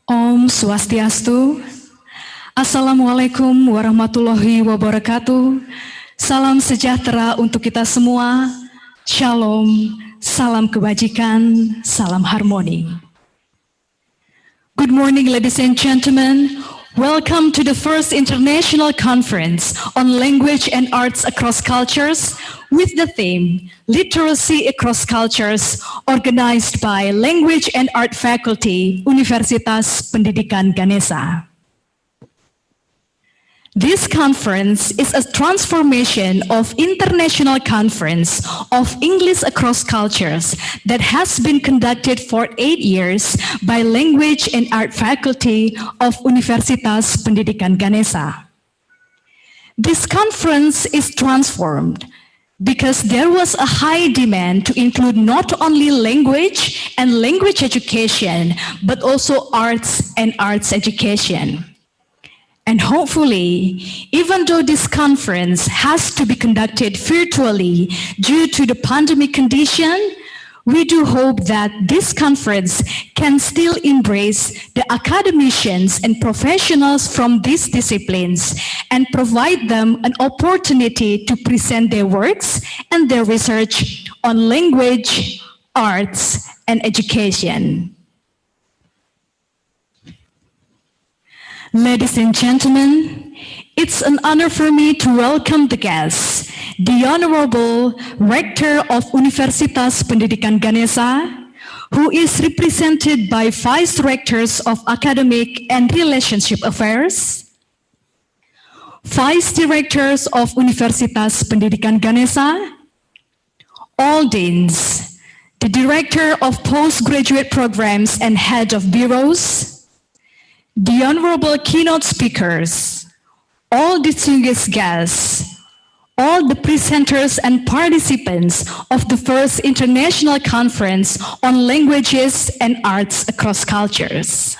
Om Swastiastu. Assalamualaikum warahmatullahi wabarakatuh. Salam sejahtera untuk kita semua. Shalom, salam kebajikan, salam harmoni. Good morning, ladies and gentlemen. Welcome to the first International Conference on Language and Arts Across Cultures with the theme Literacy Across Cultures, organized by Language and Art Faculty, Universitas Pendidikan Ganesha. This conference is a transformation of International Conference of English Across Cultures that has been conducted for 8 years by Language and Art Faculty of Universitas Pendidikan Ganesha. This conference is transformed because there was a high demand to include not only language and language education, but also arts and arts education. And hopefully, even though this conference has to be conducted virtually due to the pandemic condition, we do hope that this conference can still embrace the academicians and professionals from these disciplines and provide them an opportunity to present their works and their research on language, arts, and education. Ladies and gentlemen, it's an honor for me to welcome the guests, the Honorable Rector of Universitas Pendidikan Ganesha, who is represented by Vice Rectors of Academic and Relationship Affairs, Vice Directors of Universitas Pendidikan Ganesha, all Deans, the Director of Postgraduate Programs and Head of Bureaus, the Honorable Keynote Speakers, all distinguished guests, all the presenters and participants of the first International Conference on Languages and Arts Across Cultures.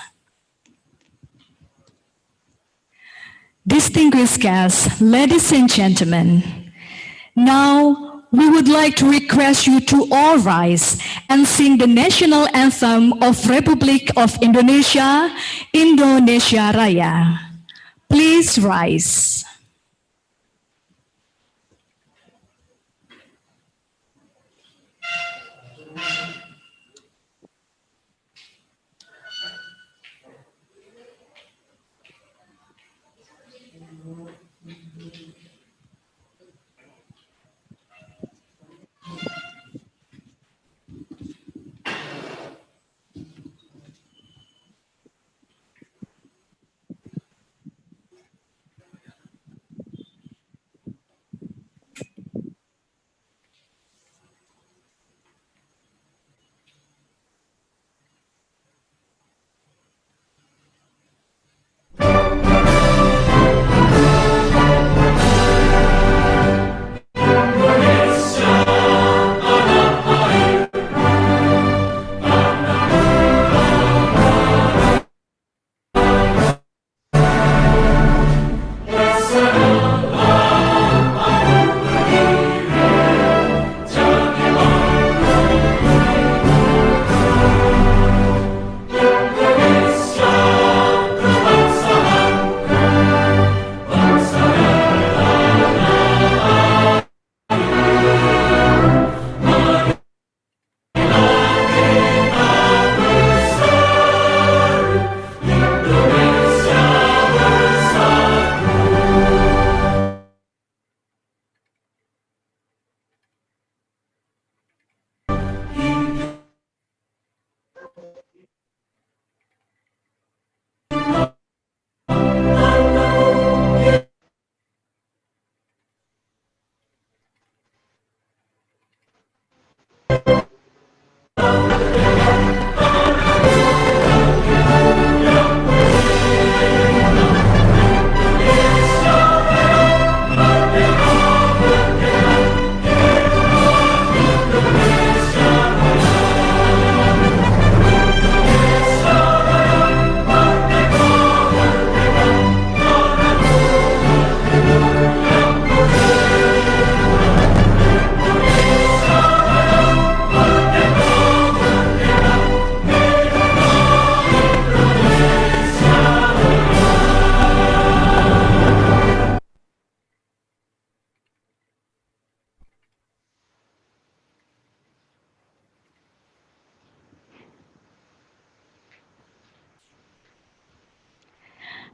Distinguished guests, ladies and gentlemen, now we would like to request you to all rise and sing the national anthem of Republic of Indonesia, Indonesia Raya. Please rise.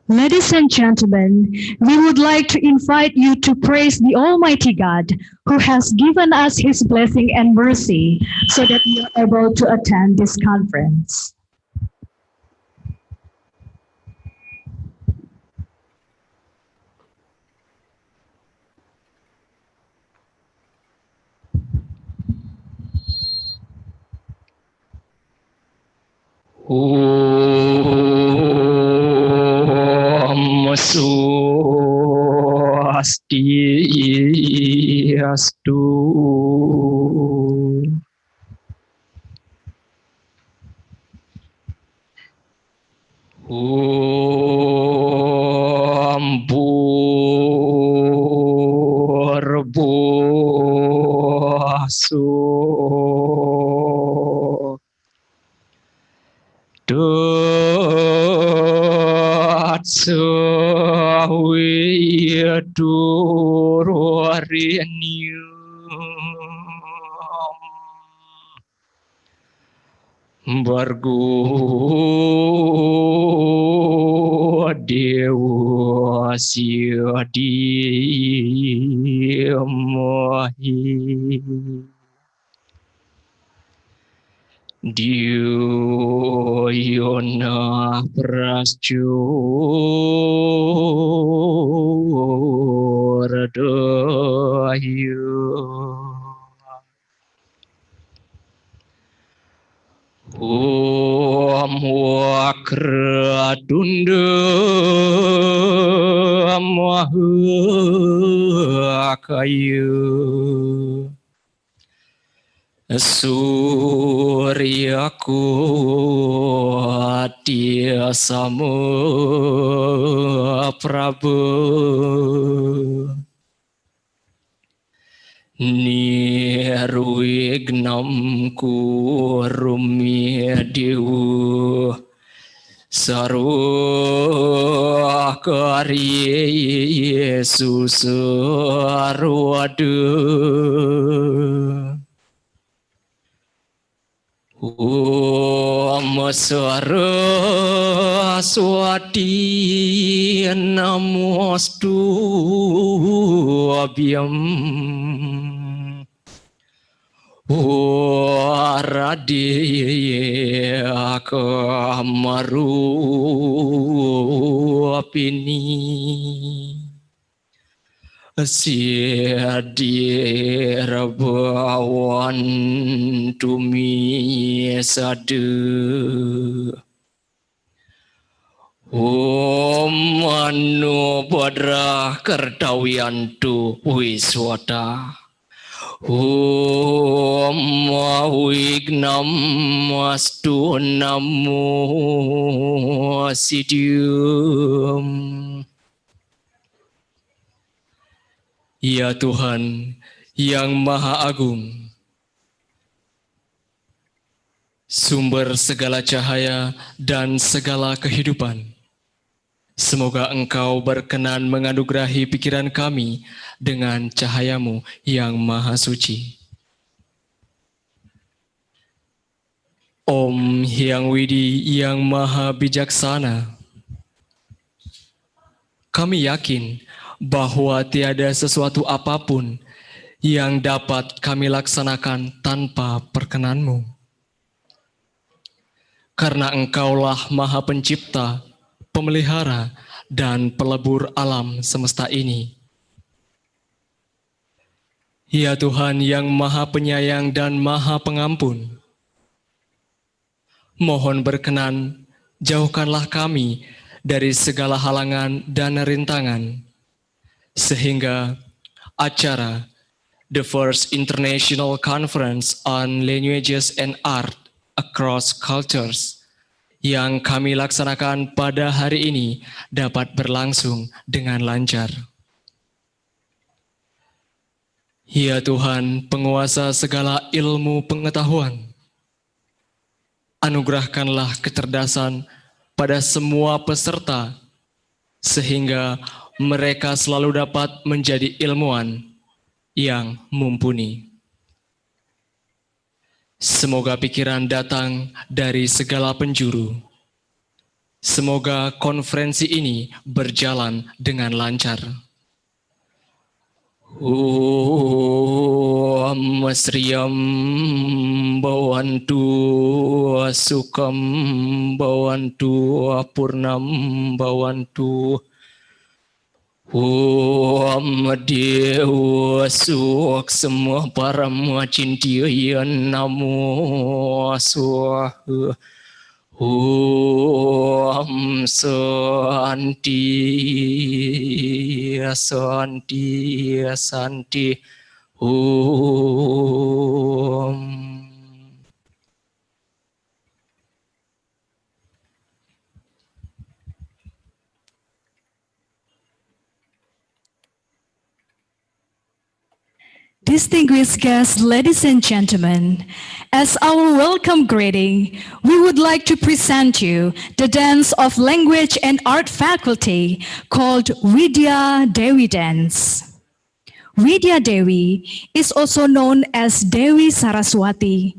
Ladies and gentlemen, we would like to invite you to praise the Almighty God who has given us His blessing and mercy so that we are able to attend this conference. Om Swastiastu. Om Bhurrbhuvasuh. Bargo Dewa Siadimahi Diyona Prascuradayu Om Wakratunda Kayu Suryaku dia samu Prabu Nirwignamku rumidiu Sarwa karya Yesus sarwadu Saraswati namostu abhyam Radhiya kamaru apini Siadir bawan tumi sadu Om anu badra kerdawiantu wiswata Om wignam astu namo sidium. Ya Tuhan yang Maha Agung, sumber segala cahaya dan segala kehidupan, semoga Engkau berkenan menganugerahi pikiran kami dengan cahayamu yang Maha Suci. Om Hyang Widi yang Maha Bijaksana, kami yakin bahwa tiada sesuatu apapun yang dapat kami laksanakan tanpa perkenan-Mu. Karena Engkaulah Maha Pencipta, Pemelihara, dan Pelebur alam semesta ini. Ya Tuhan yang Maha Penyayang dan Maha Pengampun, mohon berkenan, jauhkanlah kami dari segala halangan dan rintangan, sehingga acara The First International Conference on Languages and Art Across Cultures yang kami laksanakan pada hari ini dapat berlangsung dengan lancar. Ya Tuhan, penguasa segala ilmu pengetahuan, anugerahkanlah kecerdasan pada semua peserta, sehingga mereka selalu dapat menjadi ilmuwan yang mumpuni. Semoga pikiran datang dari segala penjuru. Semoga konferensi ini berjalan dengan lancar. Om Sriyam Bhavantu Sukam Bhavantu Purnam Bhavantu Om Dewa Suksema Parama Cintya Namo Swaha Om Santi Santi Santi Om. Distinguished guests, ladies and gentlemen, as our welcome greeting, we would like to present you the dance of language and art faculty called Vidya Dewi Dance. Vidya Dewi is also known as Dewi Saraswati,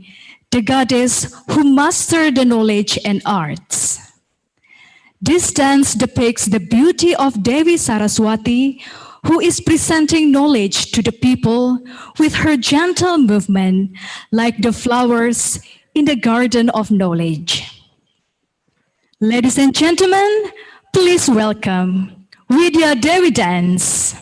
the goddess who mastered the knowledge and arts. This dance depicts the beauty of Devi Saraswati, who is presenting knowledge to the people with her gentle movement like the flowers in the garden of knowledge. Ladies and gentlemen, please welcome Vidya Dewi Dance.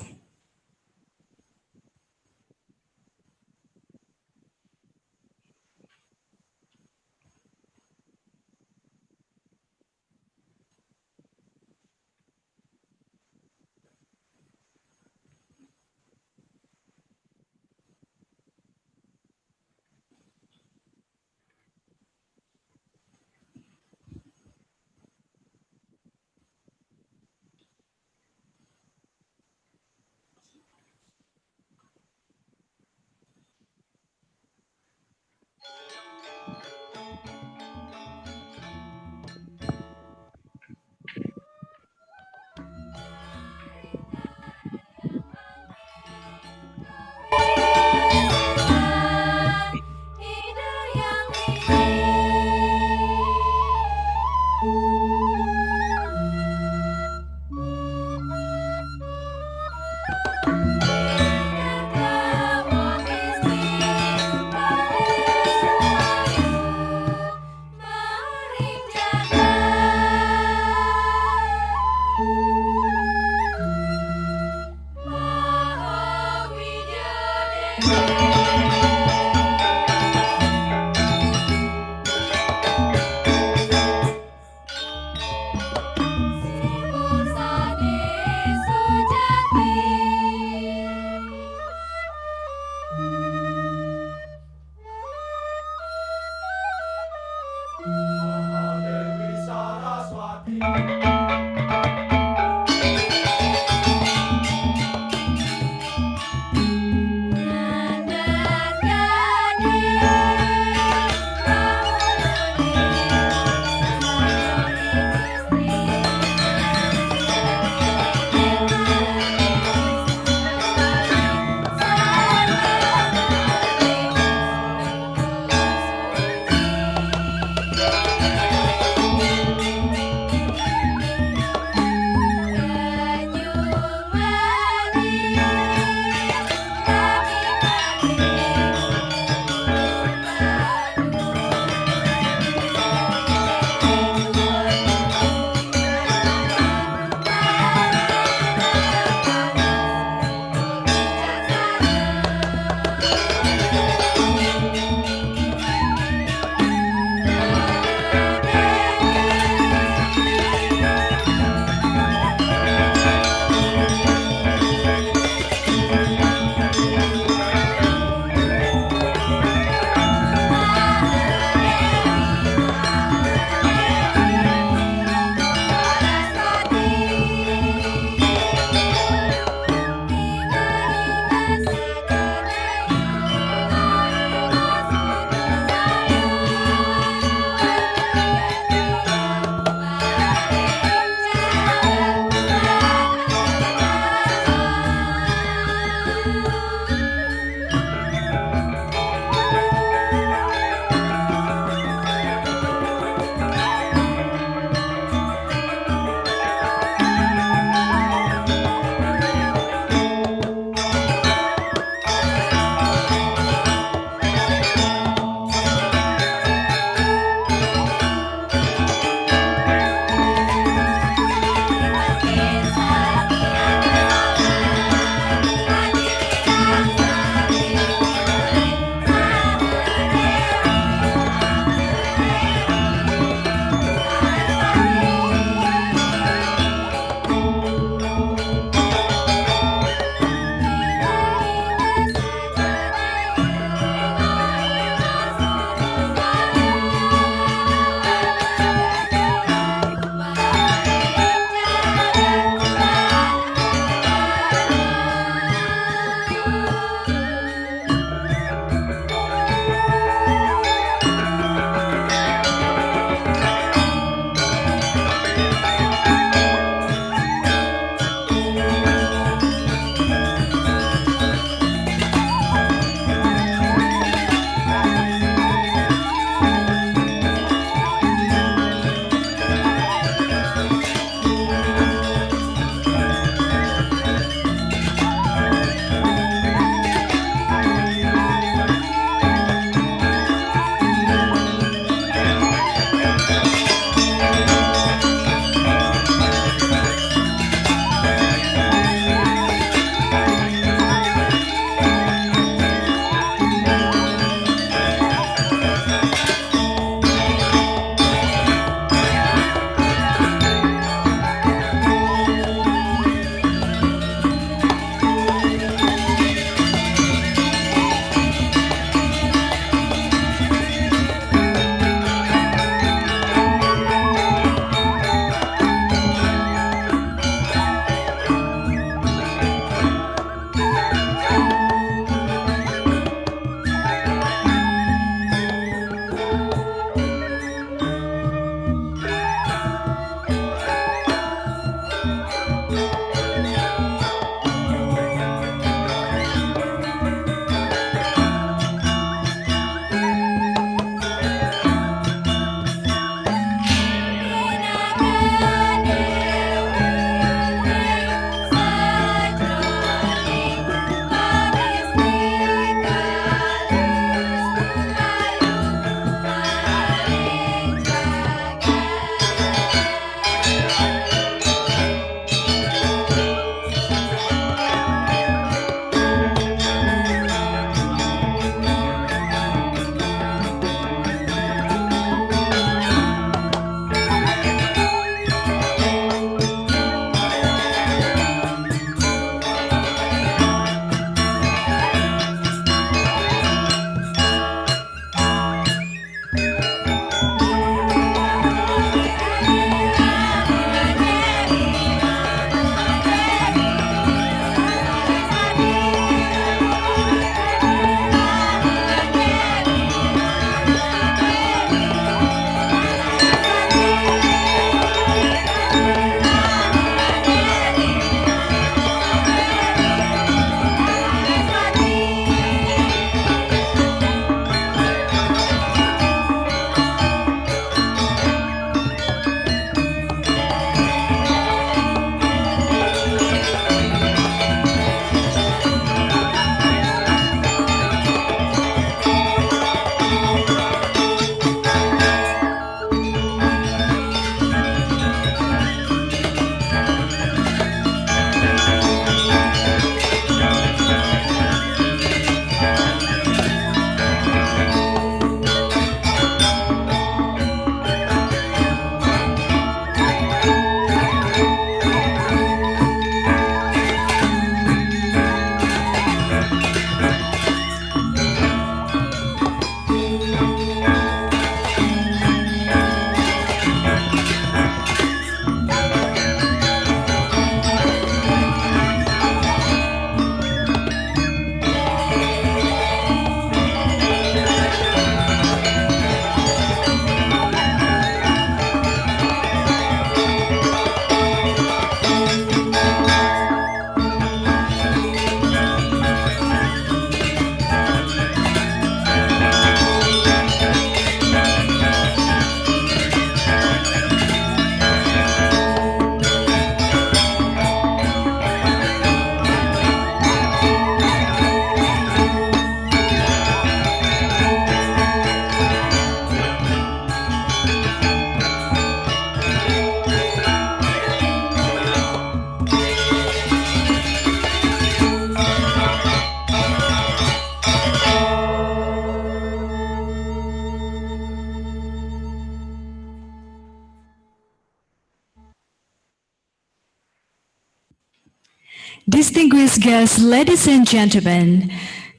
Distinguished guests, ladies and gentlemen,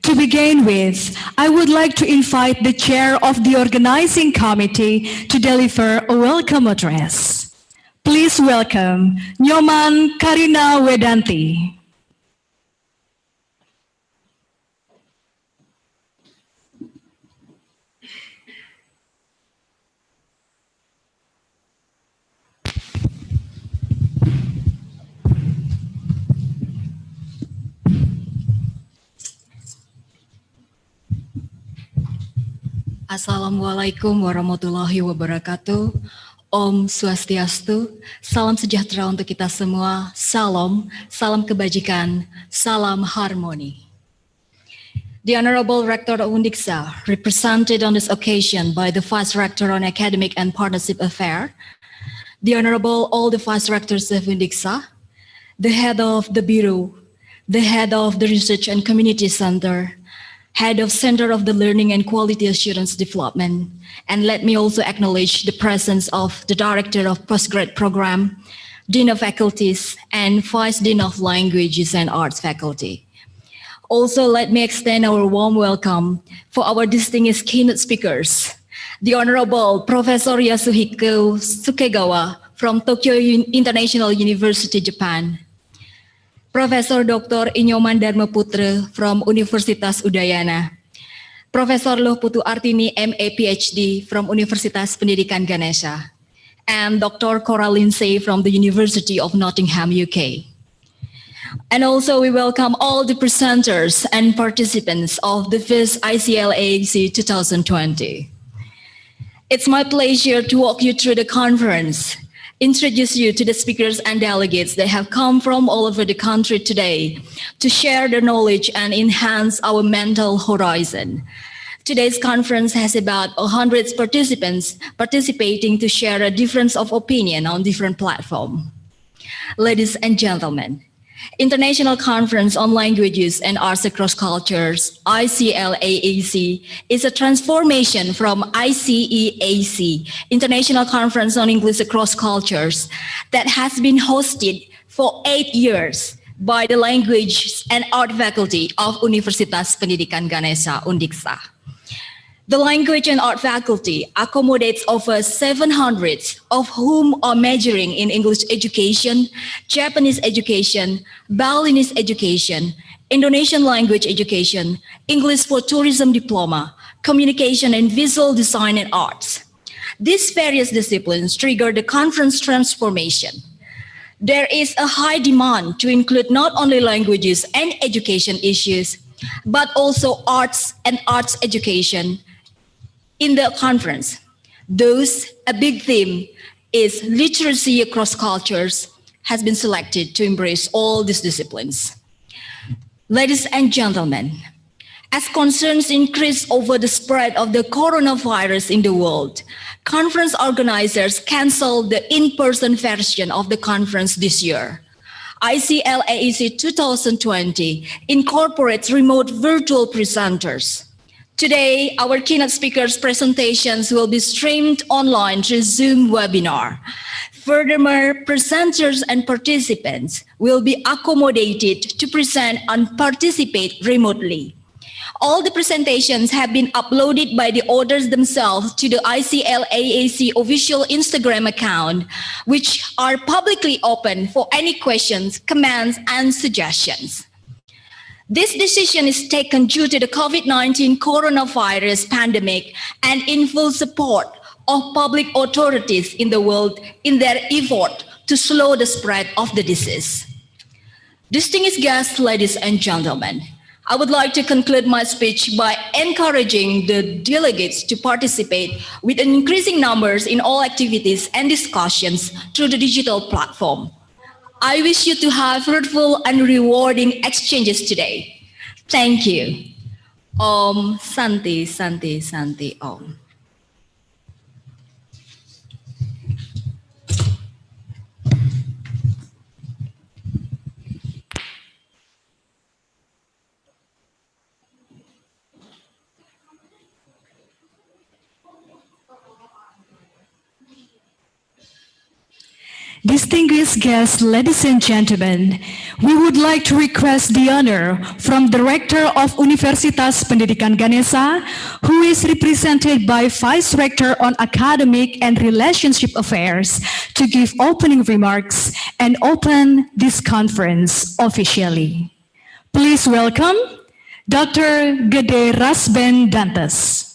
to begin with, I would like to invite the chair of the organizing committee to deliver a welcome address. Please welcome Nyoman Karina Wedanti. Assalamualaikum warahmatullahi wabarakatuh. Om Swastiastu. Salam sejahtera untuk kita semua. Salam, salam kebajikan, salam harmoni. The Honorable Rector of UNDIKSHA, represented on this occasion by the Vice Rector on Academic and Partnership Affairs, the Honorable all the Vice Rectors of UNDIKSHA, the Head of the Bureau, the Head of the Research and Community Center, Head of Center of the Learning and Quality Assurance Development, and let me also acknowledge the presence of the Director of Postgrad Program, Dean of Faculties, and Vice Dean of Languages and Arts Faculty. Also, let me extend our warm welcome for our distinguished keynote speakers, the Honorable Professor Yasuhiko Sukegawa from Tokyo International University, Japan, Professor Dr. Inyoman Dharmaputra from Universitas Udayana, Professor Loh Putu Artini MA PhD from Universitas Pendidikan Ganesha, and Dr. Cora Lindsay from the University of Nottingham, UK. And also we welcome all the presenters and participants of the first ICLAAC 2020. It's my pleasure to walk you through the conference, introduce you to the speakers and delegates that have come from all over the country today to share their knowledge and enhance our mental horizon. Today's conference has about 100 participants participating to share a difference of opinion on different platforms. Ladies and gentlemen, International Conference on Languages and Arts Across Cultures, ICLAAC, is a transformation from ICEAC, International Conference on English Across Cultures, that has been hosted for 8 years by the Language and Art Faculty of Universitas Pendidikan Ganesha, UNDIKSHA. The Language and Art Faculty accommodates over 700, of whom are majoring in English education, Japanese education, Balinese education, Indonesian language education, English for tourism diploma, communication and visual design and arts. These various disciplines trigger the conference transformation. There is a high demand to include not only languages and education issues, but also arts and arts education in the conference. Thus, a big theme is literacy across cultures has been selected to embrace all these disciplines. Ladies and gentlemen, as concerns increase over the spread of the coronavirus in the world, conference organizers canceled the in-person version of the conference this year. ICLAAC 2020 incorporates remote virtual presenters. Today, our keynote speakers' presentations will be streamed online through Zoom webinar. Furthermore, presenters and participants will be accommodated to present and participate remotely. All the presentations have been uploaded by the authors themselves to the ICLAAC official Instagram account, which are publicly open for any questions, comments, and suggestions. This decision is taken due to the COVID-19 coronavirus pandemic and in full support of public authorities in the world in their effort to slow the spread of the disease. Distinguished guests, ladies and gentlemen, I would like to conclude my speech by encouraging the delegates to participate with increasing numbers in all activities and discussions through the digital platform. I wish you to have fruitful and rewarding exchanges today. Thank you. Om Santi, Santi, Santi, Om. Distinguished distinguished guests, ladies and gentlemen, we would like to request the honor from Director of Universitas Pendidikan Ganesha, who is represented by Vice Rector on Academic and Relationship Affairs, to give opening remarks and open this conference officially. Please welcome Dr. Gede Rasben Dantes.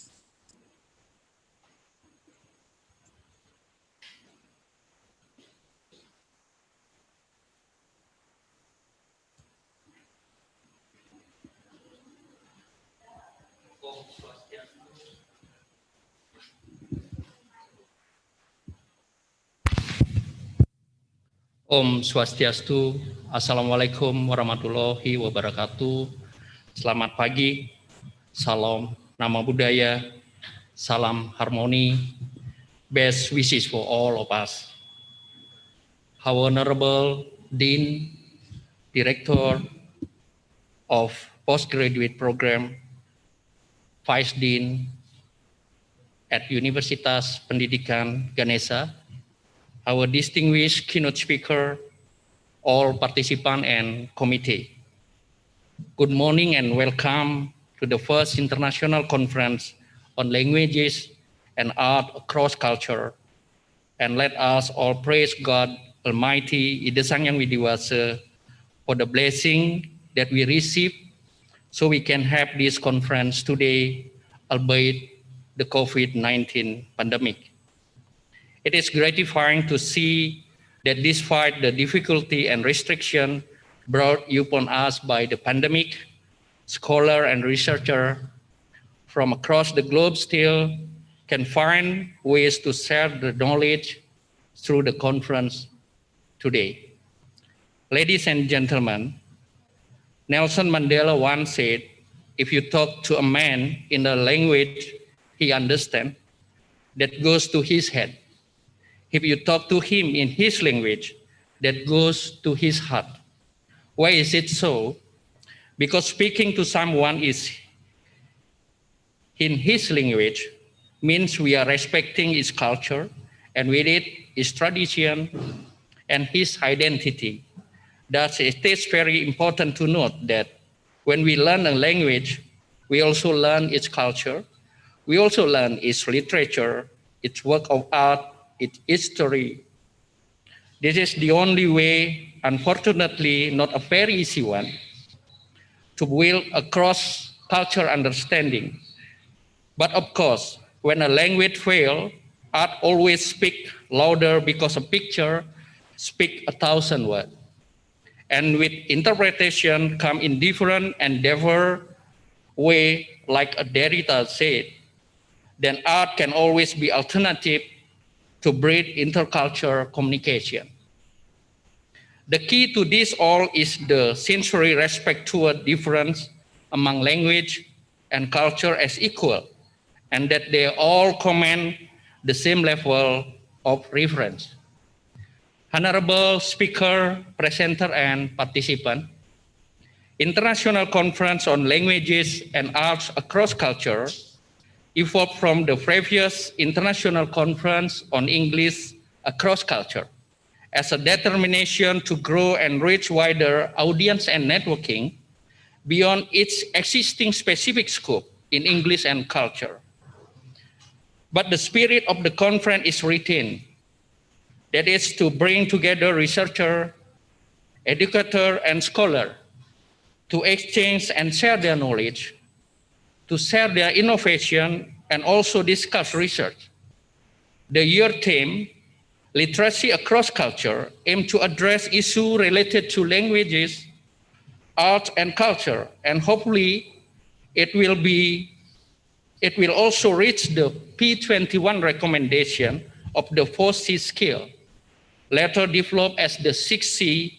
Om Swastiastu, Assalamualaikum warahmatullahi wabarakatuh. Selamat pagi, salam nama budaya, salam harmoni, best wishes for all of us. Our Honorable Dean, Director of Postgraduate Program, Vice Dean at Universitas Pendidikan Ganesha, our distinguished keynote speaker, all participants and committee. Good morning and welcome to the first International Conference on Languages and Art Across Culture. And let us all praise God Almighty, Ida Sang Yang Widiwasa, for the blessing that we receive so we can have this conference today, albeit the COVID-19 pandemic. It is gratifying to see that despite the difficulty and restriction brought upon us by the pandemic, scholars and researchers from across the globe still can find ways to share the knowledge through the conference today. Ladies and gentlemen, Nelson Mandela once said, if you talk to a man in a language he understands, that goes to his head. If you talk to him in his language, that goes to his heart. Why is it so? Because speaking to someone is in his language means we are respecting his culture, and with it, his tradition and his identity. Thus, it is very important to note that when we learn a language, we also learn its culture, we also learn its literature, its work of art, its history. This is the only way, unfortunately not a very easy one, to build a cross-cultural understanding. But of course, when a language fails, art always speaks louder because a picture speaks 1,000 words. And with interpretation come in different and diverse way, like Derrida said, then art can always be alternative to bridge intercultural communication. The key to this all is the sincere respect toward difference among language and culture as equal, and that they all command the same level of reference. Honorable speaker, presenter, and participant, International Conference on Languages and Arts Across Culture evolved from the previous International Conference on English Across Culture as a determination to grow and reach wider audience and networking beyond its existing specific scope in English and culture. But the spirit of the conference is retained, that is to bring together researcher, educator, and scholar to exchange and share their knowledge, to share their innovation, and also discuss research. The year theme, Literacy Across Culture, aims to address issues related to languages, art, and culture, and hopefully it will also reach the P21 recommendation of the 4C scale, later developed as the 6C,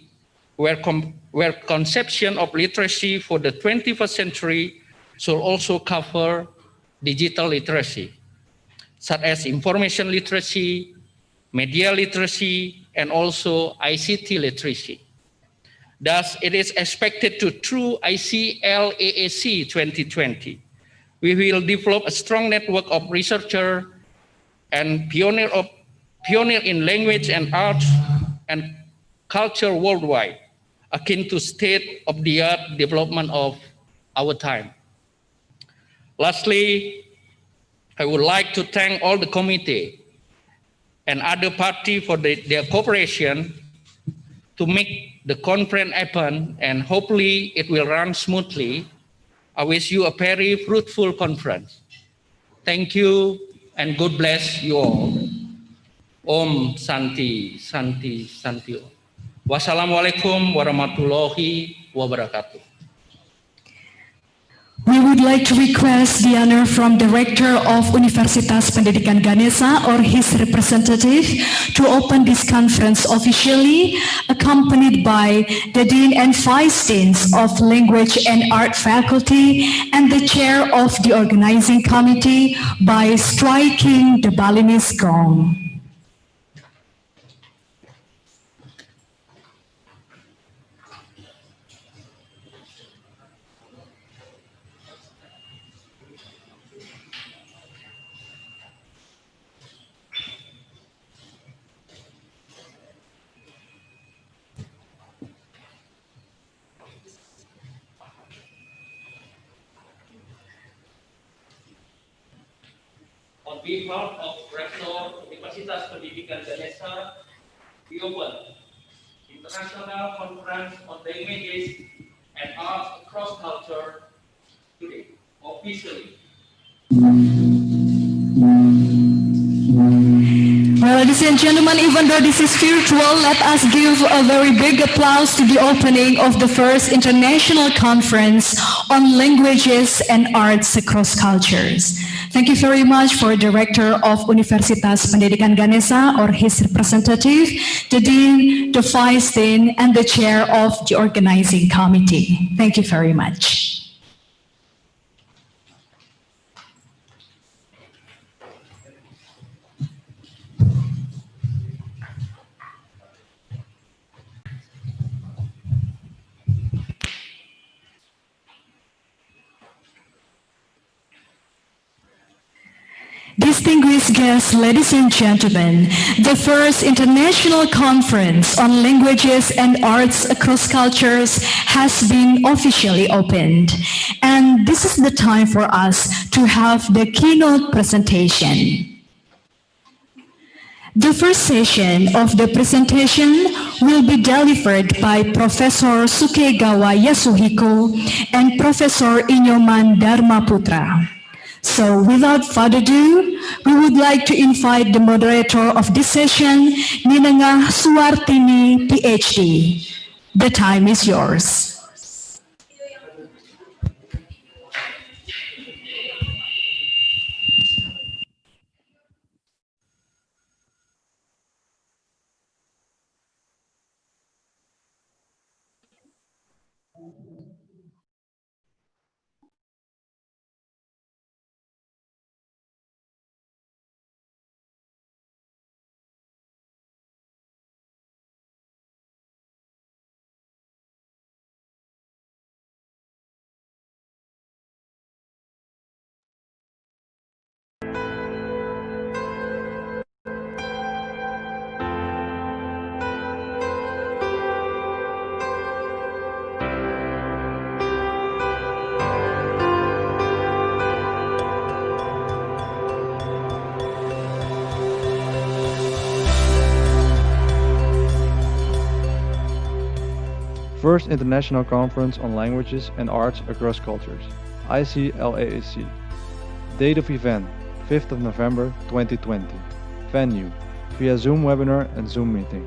where conception of literacy for the 21st century should also cover digital literacy, such as information literacy, media literacy, and also ICT literacy. Thus, it is expected to through ICLAAC 2020, we will develop a strong network of researchers and pioneer in language and arts and culture worldwide, akin to state-of-the-art development of our time. Lastly, I would like to thank all the committee and other parties for their cooperation to make the conference happen, and hopefully it will run smoothly. I wish you a very fruitful conference. Thank you and God bless you all. Om Santi, Santi, Santi. Wassalamualaikum warahmatullahi wabarakatuh. We would like to request the honor from Director of Universitas Pendidikan Ganesha or his representative to open this conference officially, accompanied by the Dean and Vice Deans of Language and Art Faculty and the Chair of the Organizing Committee by striking the Balinese gong. On behalf of Rector Universitas Pendidikan Ganesha, we open International Conference on Languages and Arts Across Culture today, officially. Well, ladies and gentlemen, even though this is virtual, let us give a very big applause to the opening of the first International Conference on Languages and Arts Across Cultures. Thank you very much for Director of Universitas Pendidikan Ganesha or his representative, the Dean, the Vice Dean, and the Chair of the Organizing Committee. Thank you very much. Distinguished guests, ladies and gentlemen, the first International Conference on Languages and Arts Across Cultures has been officially opened. And this is the time for us to have the keynote presentation. The first session of the presentation will be delivered by Professor Sukegawa Yasuhiko and Professor Inyoman Dharmaputra. So without further ado, we would like to invite the moderator of this session, Ninengah Suwartini, PhD. The time is yours. First International Conference on Languages and Arts Across Cultures, ICLAAC. Date of event, 5th of November 2020. Venue, via Zoom webinar and Zoom meeting.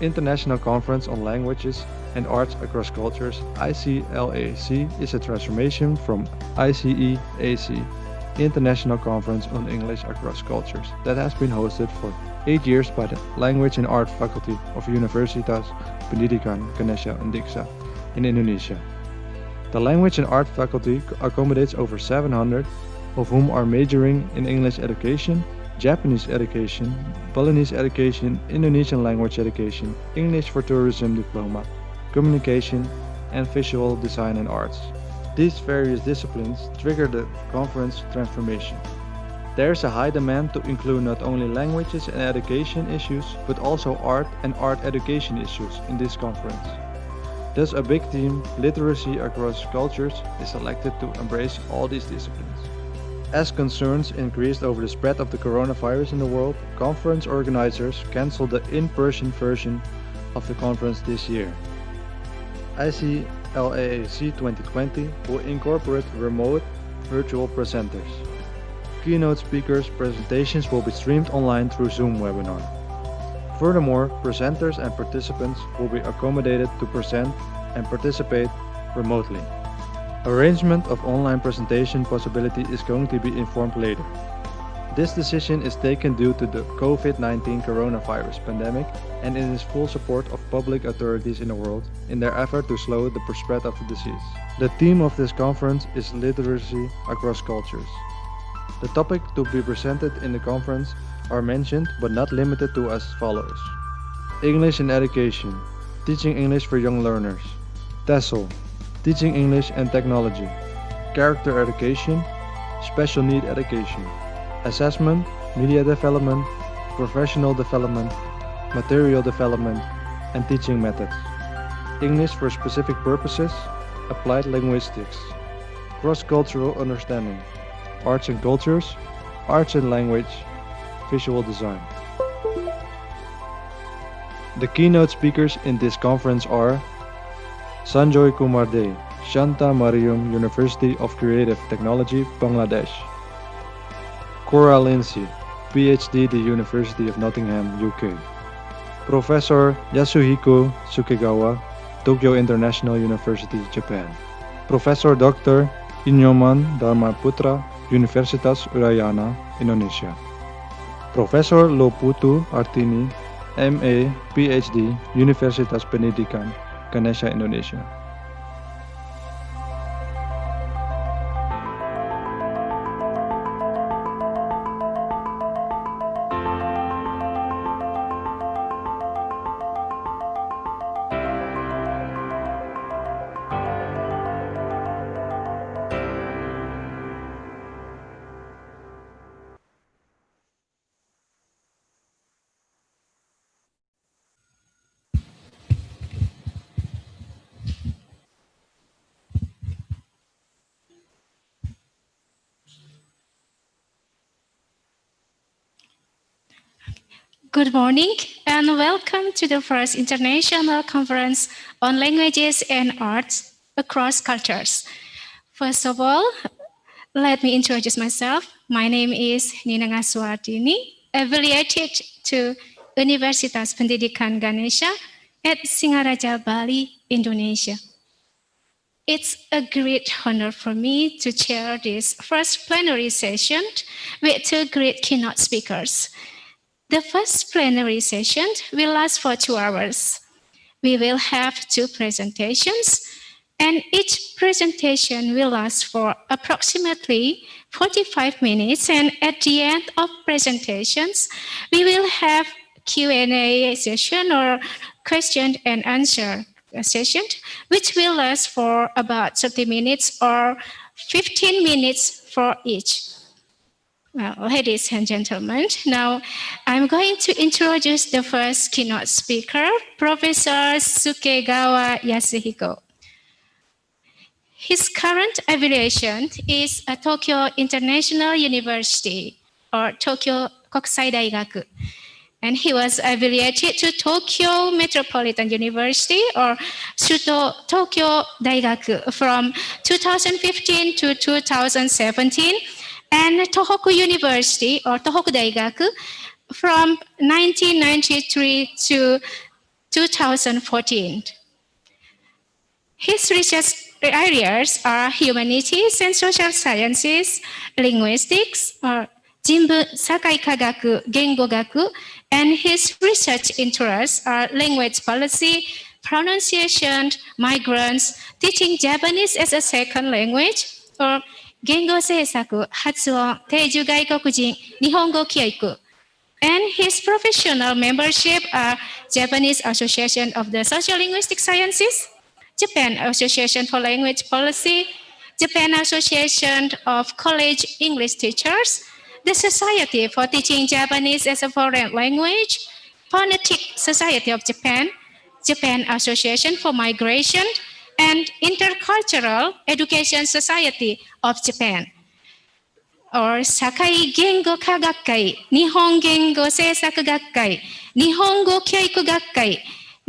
International Conference on Languages and Arts Across Cultures, ICLAAC, is a transformation from ICEAC, International Conference on English Across Cultures, that has been hosted for 8 years by the Language and Art Faculty of Universitas, Pendidikan, Ganesha, and UNDIKSHA in Indonesia. The Language and Art Faculty accommodates over 700, of whom are majoring in English education, Japanese education, Balinese education, Indonesian language education, English for tourism diploma, communication, and visual design and arts. These various disciplines trigger the conference transformation. There's a high demand to include not only languages and education issues, but also art and art education issues in this conference. Thus, a big theme, literacy across cultures, is selected to embrace all these disciplines. As concerns increased over the spread of the coronavirus in the world, conference organizers canceled the in-person version of the conference this year. ICLAAC 2020 will incorporate remote virtual presenters. Keynote speakers' presentations will be streamed online through Zoom webinar. Furthermore, presenters and participants will be accommodated to present and participate remotely. Arrangement of online presentation possibility is going to be informed later. This decision is taken due to the COVID-19 coronavirus pandemic and in its full support of public authorities in the world in their effort to slow the spread of the disease. The theme of this conference is literacy across cultures. The topics to be presented in the conference are mentioned but not limited to as follows. English in education, teaching English for young learners. TESOL, teaching English and technology. Character education, special need education. Assessment, media development, professional development, material development, and teaching methods. English for specific purposes, applied linguistics. Cross-cultural understanding. Arts and cultures, arts and language, visual design. The keynote speakers in this conference are Sanjoy Kumar De, Shanta Mariam University of Creative Technology, Bangladesh. Cora Lindsay, PhD, the University of Nottingham, UK. Professor Yasuhiko Sukegawa, Tokyo International University, Japan. Professor Dr. Inyoman Dharmaputra, Universitas Udayana, Indonesia. Professor Loputu Artini, MA, PhD, Universitas Pendidikan, Ganesha, Indonesia. Good morning and welcome to the first International Conference on Languages and Arts across cultures. First of all, let me introduce myself. My name is Nina Ngaswardini, affiliated to Universitas Pendidikan Ganesha at Singaraja, Bali, Indonesia. It's a great honor for me to chair this first plenary session with two great keynote speakers. The first plenary session will last for 2 hours. We will have 2 presentations, and each presentation will last for approximately 45 minutes. And at the end of presentations, we will have Q&A session or question and answer session, which will last for about 30 minutes or 15 minutes for each. Well, ladies and gentlemen, now I'm going to introduce the first keynote speaker, Professor Sukegawa Yasuhiko. His current affiliation is at Tokyo International University, or Tokyo Kokusai Daigaku. And he was affiliated to Tokyo Metropolitan University, or Shuto Tokyo Daigaku, from 2015 to 2017. And Tohoku University, or Tohoku Daigaku, from 1993 to 2014. His research areas are humanities and social sciences, linguistics, or Jinbun Sakai Kagaku, Gengo Gaku, and his research interests are language policy, pronunciation, migrants, teaching Japanese as a second language, or Gengo Seisaku, Hatsuon, Teiju Gaikokujin, Nihongo Kyoiku. And his professional membership are Japanese Association of the Social-Linguistic Sciences, Japan Association for Language Policy, Japan Association of College English Teachers, the Society for Teaching Japanese as a Foreign Language, Phonetic Society of Japan, Japan Association for Migration, and Intercultural Education Society of Japan, or Sakai Gengo Kagakkai, Nihon Gengo Seisaku Gakkai, Nihongo Kyoiku Gakkai,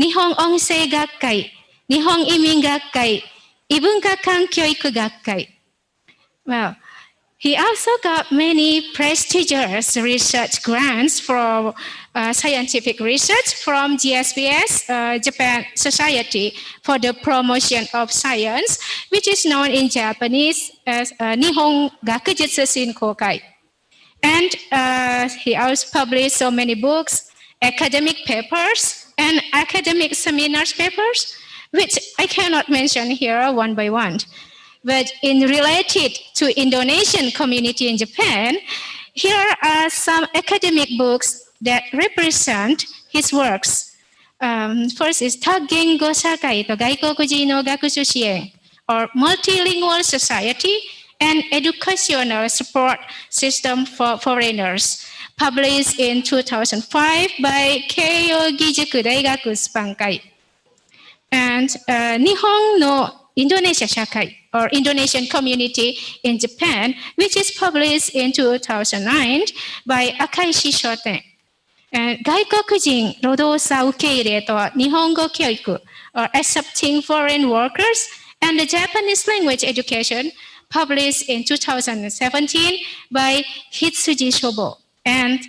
Nihon Onsei Gakkai, Nihon Imin Gakkai, Ibunka Kan Kyoiku Gakkai. Well, he also got many prestigious research grants for scientific research from GSPS, Japan Society for the Promotion of Science, which is known in Japanese as Nihon Gakujutsu Shinkokai. And he also published so many books, academic papers, and academic seminars papers, which I cannot mention here one by one. But in related to Indonesian community in Japan, here are some academic books that represent his works. First is Tagengo Sakai to Gaikokujin no Gakushu Shien, or Multilingual Society and Educational Support System for Foreigners, published in 2005 by Keio Gijuku Daigaku Spankai. And Nihon no Indonesia Shakai, or Indonesian Community in Japan, which is published in 2009 by Akaishi Shoten. And Gaikokujin Rodosa Ukeire to Nihongo Kyoiku, or Accepting Foreign Workers, and the Japanese Language Education, published in 2017 by Hitsuji Shobo. And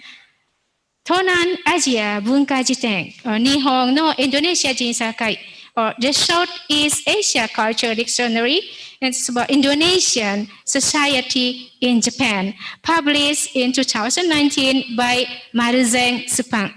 Tonan Asia Bunka Jiten, or Nihon no Indonesia Jin Sakai, or the Southeast Asia Culture Dictionary, and it's about Indonesian society in Japan, published in 2019 by Maruzeng Supang.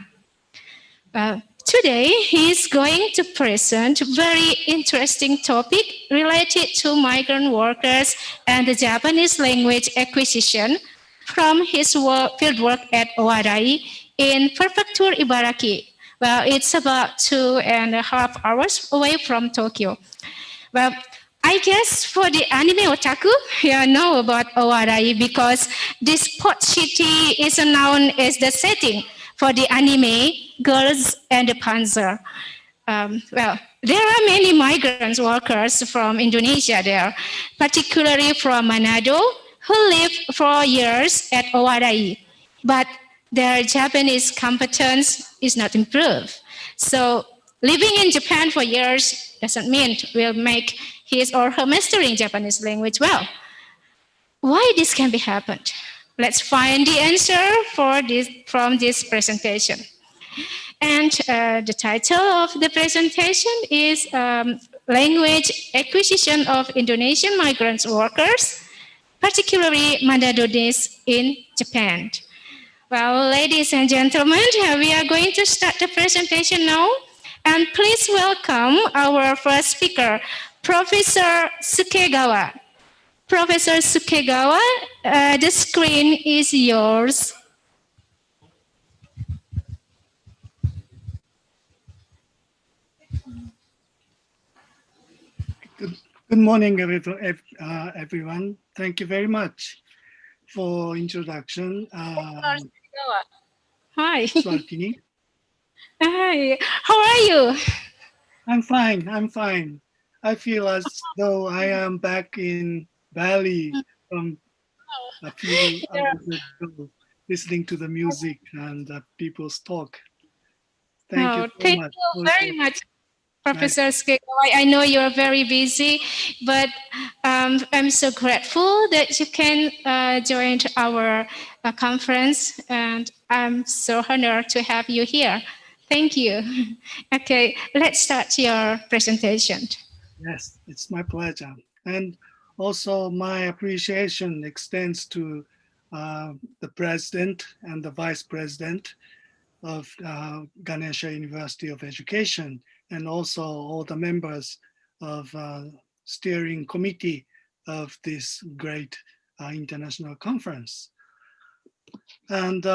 Today, he is going to present a very interesting topic related to migrant workers and the Japanese language acquisition from his fieldwork at Owarai in Prefecture Ibaraki. Well, it's about 2.5 hours away from Tokyo. Well, I guess for the anime otaku, you know about Owarai because this port city is known as the setting for the anime Girls and the Panzer. Well, there are many migrant workers from Indonesia there, particularly from Manado, who lived for years at Owarai. But their Japanese competence is not improved. So living in Japan for years doesn't mean will make his or her mastering Japanese language well. Why this can be happened? Let's find the answer for this from this presentation. And the title of the presentation is Language Acquisition of Indonesian Migrant Workers, particularly Manadonese in Japan. Well, ladies and gentlemen, we are going to start the presentation now. And please welcome our first speaker, Professor Sukegawa. Professor Sukegawa, the screen is yours. Good morning, everyone. Thank you very much for introduction. Hi. Swartini. Hi. How are you? I'm fine. I feel as though I am back in Bali from a few hours ago, listening to the music and people's talk. Thank you very much, Professor Sukegawa. I know you're very busy, but I'm so grateful that you can join our conference, and I'm so honored to have you here. Thank you. Okay, let's start your presentation. Yes, it's my pleasure. And also my appreciation extends to the president and the vice president of Ganesha University of Education, and also all the members of steering committee of this great international conference. And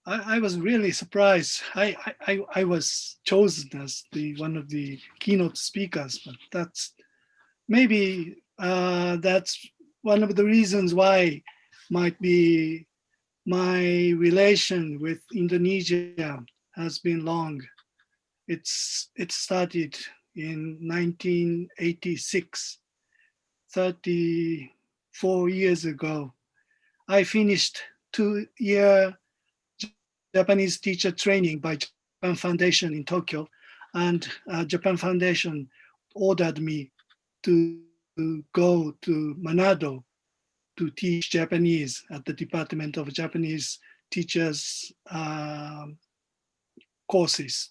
I was really surprised. I was chosen as one of the keynote speakers, but that's maybe that's one of the reasons why might be my relation with Indonesia has been long. It started in 1986, 34 years ago. I finished 2-year Japanese teacher training by Japan Foundation in Tokyo, and Japan Foundation ordered me to go to Manado to teach Japanese at the Department of Japanese Teachers courses.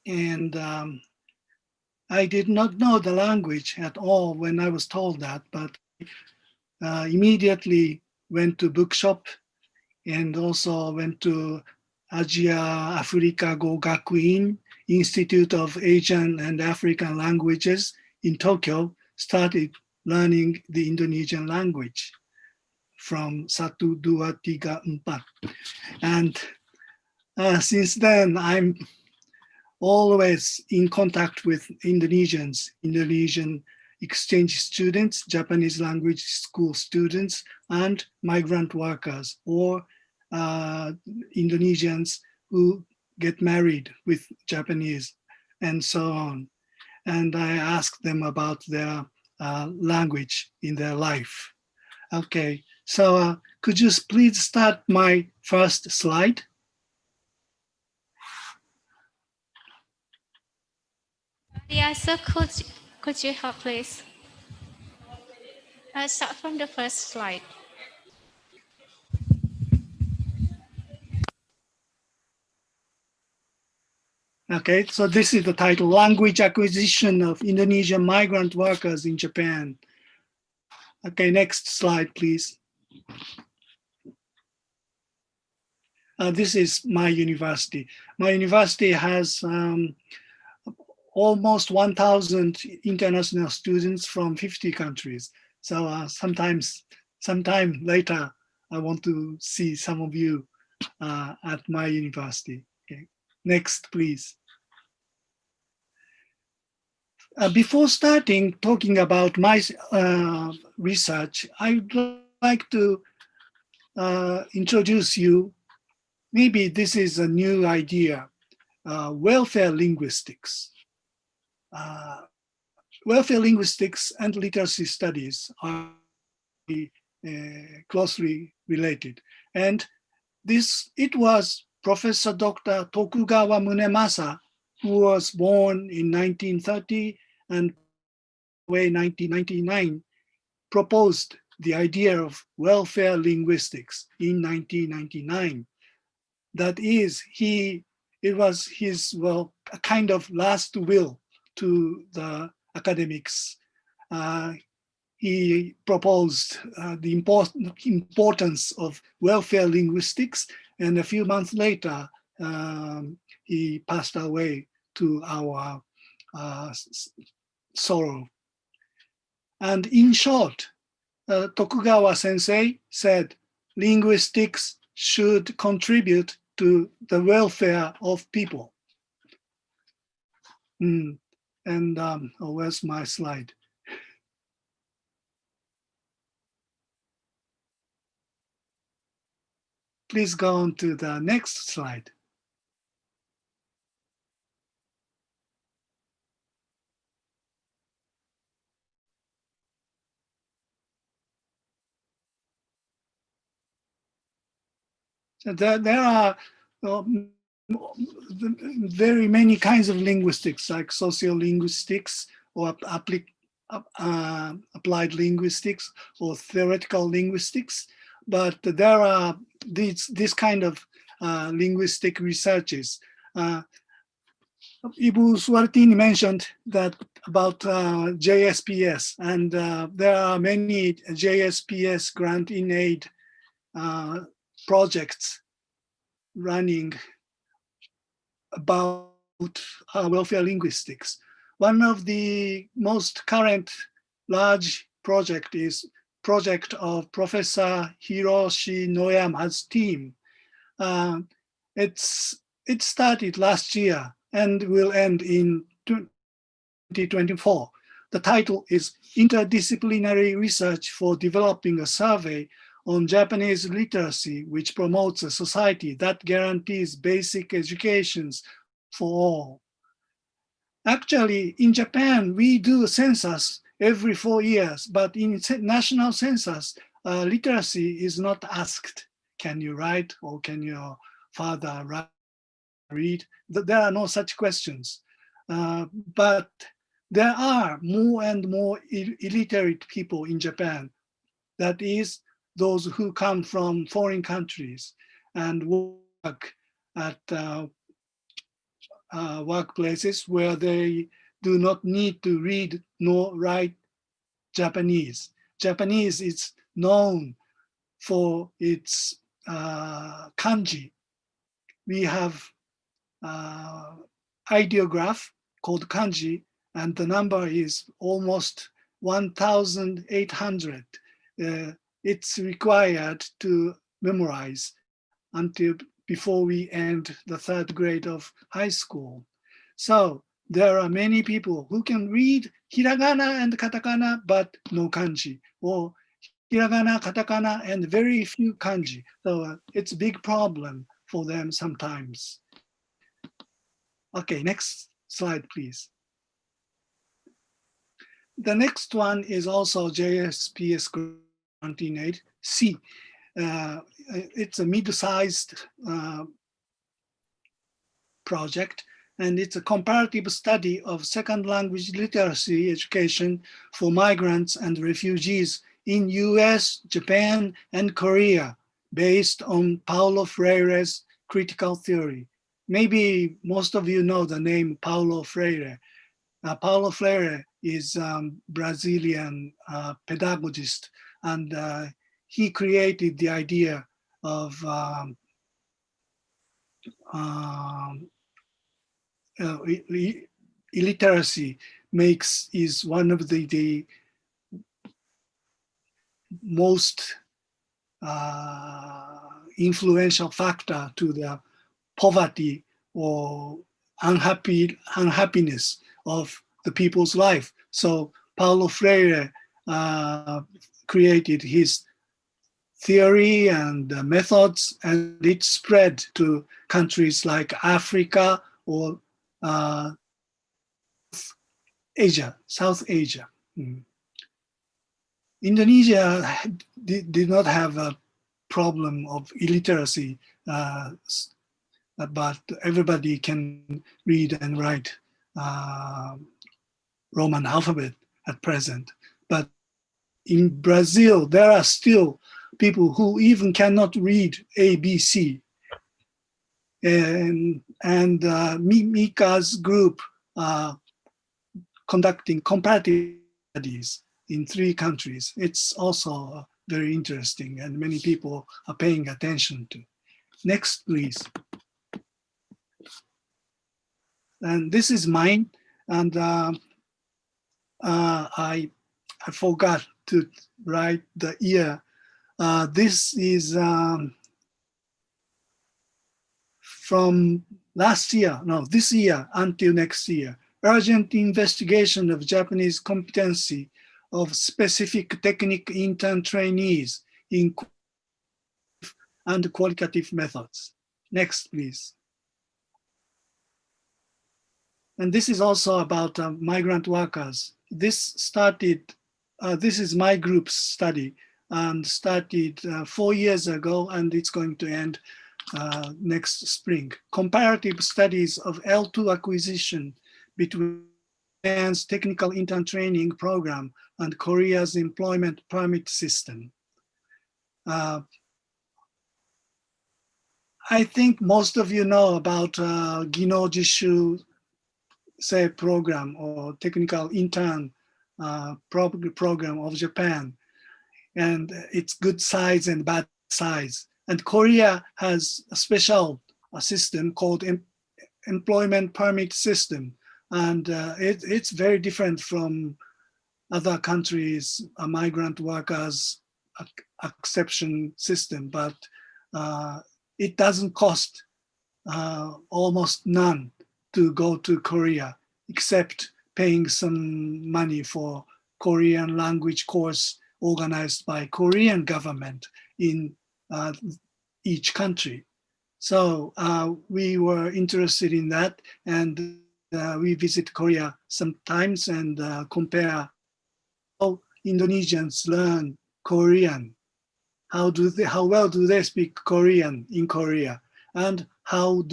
And I did not know the language at all when I was told that, but immediately went to bookshop and also went to Asia Africa Go Gakuin, Institute of Asian and African Languages in Tokyo, started learning the Indonesian language from 1, 2, 3, 4. And since then, I'm always in contact with Indonesians, Indonesian exchange students, Japanese language school students, and migrant workers, or Indonesians who get married with Japanese, and so on. And I ask them about their language in their life. Okay, so could you please start my first slide? Yeah, so could you help, please? Start from the first slide. Okay, so this is the title, Language Acquisition of Indonesian Migrant Workers in Japan. Okay, next slide, please. This is my university. My university has almost 1,000 international students from 50 countries. So sometime later, I want to see some of you at my university. Okay, next, please. Before starting talking about my research, I'd like to introduce you. Maybe this is a new idea, welfare linguistics. Welfare linguistics and literacy studies are closely related. And it was Professor Dr. Tokugawa Munemasa, who was born in 1930 and away 1999, proposed the idea of welfare linguistics in 1999. That is, it was his, well, a kind of last will to the academics. He proposed the importance of welfare linguistics, and a few months later, he passed away to our sorrow. And in short, Tokugawa sensei said, linguistics should contribute to the welfare of people. And where's my slide? Please go on to the next slide. So there are very many kinds of linguistics, like sociolinguistics or applied linguistics or theoretical linguistics. But there are this kind of linguistic researches. Ibu Suartini mentioned that about JSPS, and there are many JSPS grant in aid projects running about welfare linguistics. One of the most current large project is project of Professor Hiroshi Noyama's team. It started last year and will end in 2024. The title is Interdisciplinary Research for Developing a Survey on Japanese Literacy, which promotes a society that guarantees basic educations for all. Actually, in Japan, we do a census every 4 years, but in national census, literacy is not asked. Can you write, or can your father read? There are no such questions. But there are more and more illiterate people in Japan. That is, those who come from foreign countries and work at workplaces where they do not need to read nor write Japanese. Japanese is known for its kanji. We have ideograph called kanji, and the number is almost 1,800. It's required to memorize until before we end the 3rd grade of high school. So there are many people who can read hiragana and katakana, but no kanji, or hiragana, katakana, and very few kanji. So it's a big problem for them sometimes. Okay, next slide, please. The next one is also JSPS Granting Aid, C. It's a mid-sized project, and it's a comparative study of second language literacy education for migrants and refugees in US, Japan, and Korea, based on Paulo Freire's critical theory. Maybe most of you know the name Paulo Freire. Paulo Freire is Brazilian pedagogist, and he created the idea of illiteracy is one of the most influential factor to the poverty or unhappiness of the people's life. So Paulo Freire created his theory and methods, and it spread to countries like Africa or South Asia. Indonesia did not have a problem of illiteracy, but everybody can read and write Roman alphabet at present. But in Brazil, there are still people who even cannot read ABC. And Mika's group conducting comparative studies in 3 countries. It's also very interesting, and many people are paying attention to. Next, please. And this is mine, and I forgot to write the year. This is from last year, no, this year until next year. Urgent investigation of Japanese competency of specific technique intern trainees in and qualitative methods. Next, please. And this is also about migrant workers. This is my group's study, and started 4 years ago, and it's going to end next spring. Comparative studies of L2 acquisition between Japan's technical intern training program and Korea's employment permit system. I think most of you know about Gino Jishu program, or technical intern program of Japan, and its good size and bad size. And Korea has a special system called employment permit system, and it's very different from other countries' migrant workers acceptance system, but it doesn't cost almost none to go to Korea, except paying some money for Korean language course organized by Korean government in each country. So we were interested in that, and we visit Korea sometimes and compare how Indonesians learn Korean. How well do they speak Korean in Korea, and how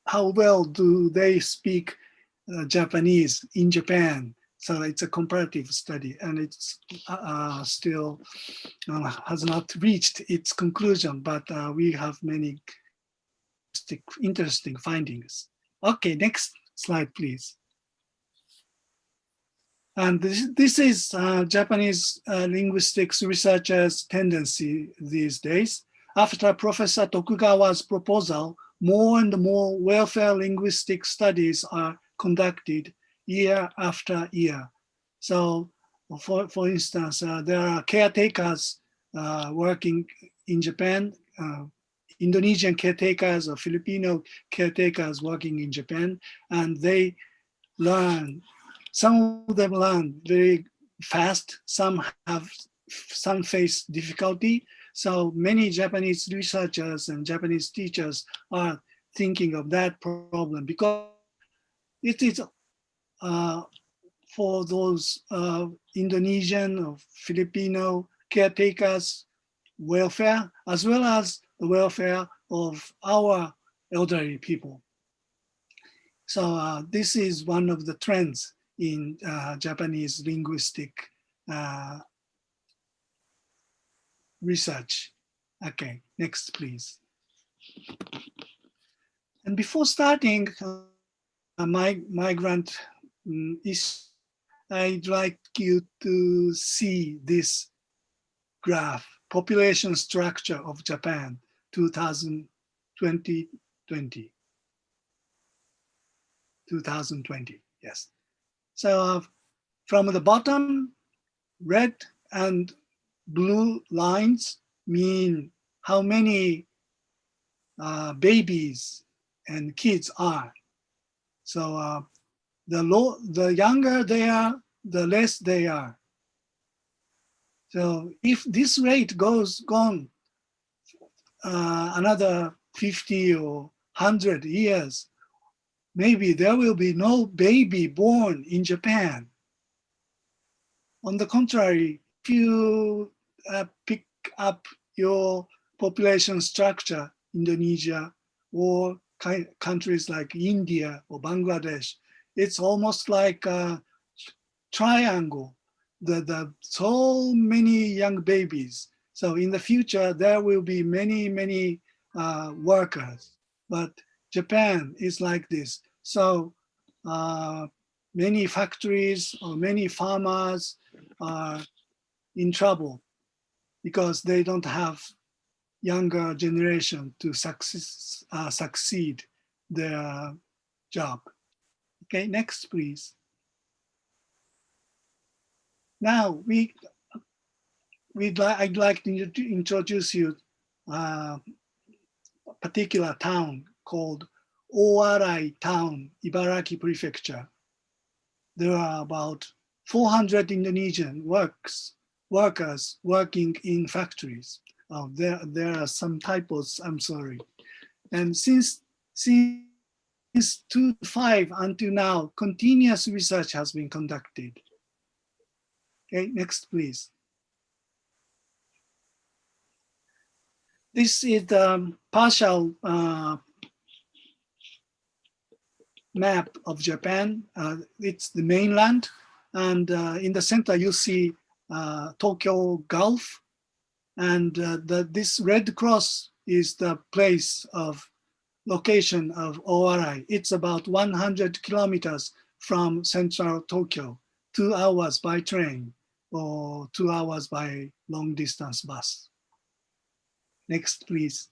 well do they speak Japanese in Japan? So it's a comparative study, and it's still has not reached its conclusion, but we have many interesting findings. Okay, next slide, please. And this is Japanese linguistics researchers' tendency these days. After Professor Tokugawa's proposal, more and more welfare linguistic studies are conducted year after year. So, for instance, there are caretakers working in Japan, Indonesian caretakers or Filipino caretakers working in Japan, and they learn. Some of them learn very fast. Some face difficulty. So many Japanese researchers and Japanese teachers are thinking of that problem, because it is for those Indonesian or Filipino caretakers' welfare, as well as the welfare of our elderly people. So this is one of the trends in Japanese linguistic research. Okay, next please. And before starting my grant is, I'd like you to see this graph, population structure of Japan 2020, yes. So from the bottom, red and blue lines mean how many babies and kids are. So the younger they are, the less they are. So if this rate goes on another 50 or 100 years, maybe there will be no baby born in Japan. On the contrary, if you pick up your population structure, Indonesia or countries like India or Bangladesh, it's almost like a triangle. So many young babies. So in the future, there will be many workers. But Japan is like this. So many factories or many farmers are in trouble because they don't have younger generation to succeed their job. Okay, next please. Now I'd like to introduce you a particular town called Owarai town, Ibaraki Prefecture. There are about 400 Indonesian workers working in factories. Oh, there are some typos, I'm sorry. And since 2005 until now, continuous research has been conducted. Okay, next please. This is the partial map of Japan. It's the mainland, and in the center you see Tokyo Gulf, and this red cross is the place of location of Owarai. It's about 100 kilometers from central Tokyo, 2 hours by train or 2 hours by long distance bus. Next, please.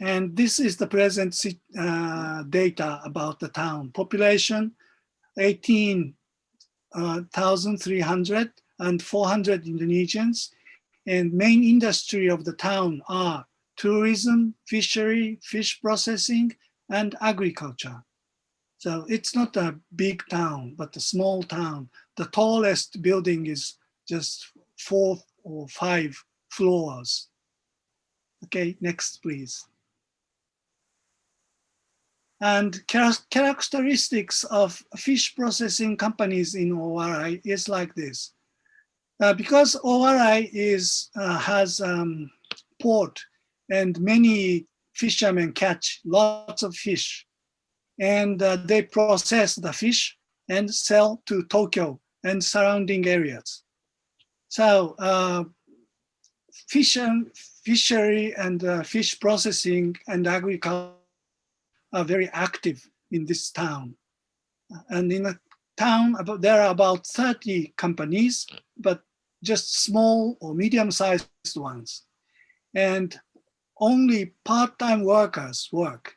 And this is the present data about the town. Population, 18,300 and 400 Indonesians. And main industry of the town are tourism, fishery, fish processing, and agriculture. So it's not a big town, but a small town. The tallest building is just 4 or 5 floors. Okay, next please. And characteristics of fish processing companies in ORI is like this. Because ORI has port and many fishermen catch lots of fish, and they process the fish and sell to Tokyo and surrounding areas. So fishery and fish processing and agriculture are very active in this town. And in a town, there are about 30 companies, but just small or medium-sized ones. And only part-time workers work.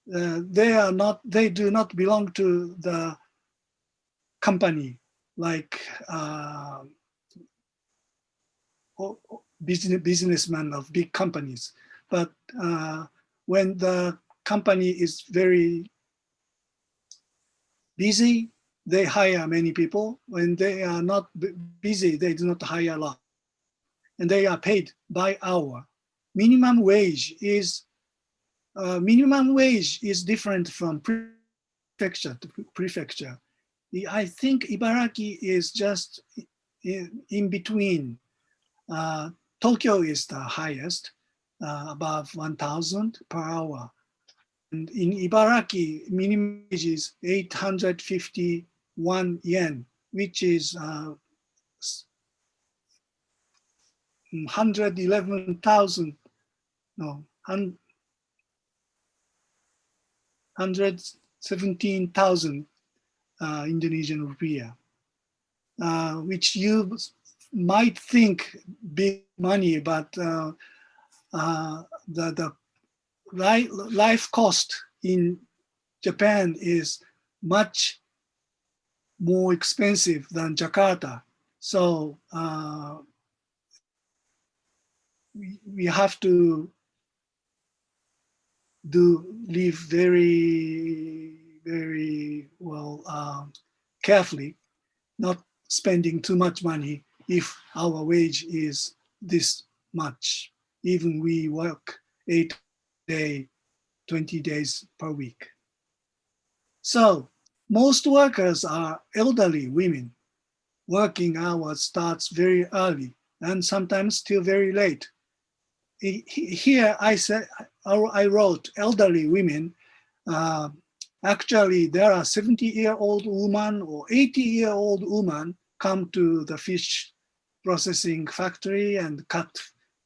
They do not belong to the company like businessmen of big companies. But when the company is very busy, they hire many people. When they are not busy, they do not hire a lot. And they are paid by hour. Minimum wage is different from prefecture to prefecture. I think Ibaraki is just in between. Tokyo is the highest, above 1,000 per hour. And in Ibaraki, minimum wage is 851 yen, which is 111,000, no, 117,000 Indonesian rupiah, which you might think big money, but the life cost in Japan is much more expensive than Jakarta. So we have to live very, very well carefully, not spending too much money if our wage is this much, even we work 8 days, 20 days per week. So most workers are elderly women. Working hours starts very early and sometimes till very late. Here I wrote elderly women. Actually, there are 70-year-old woman or 80-year-old woman come to the fish processing factory and cut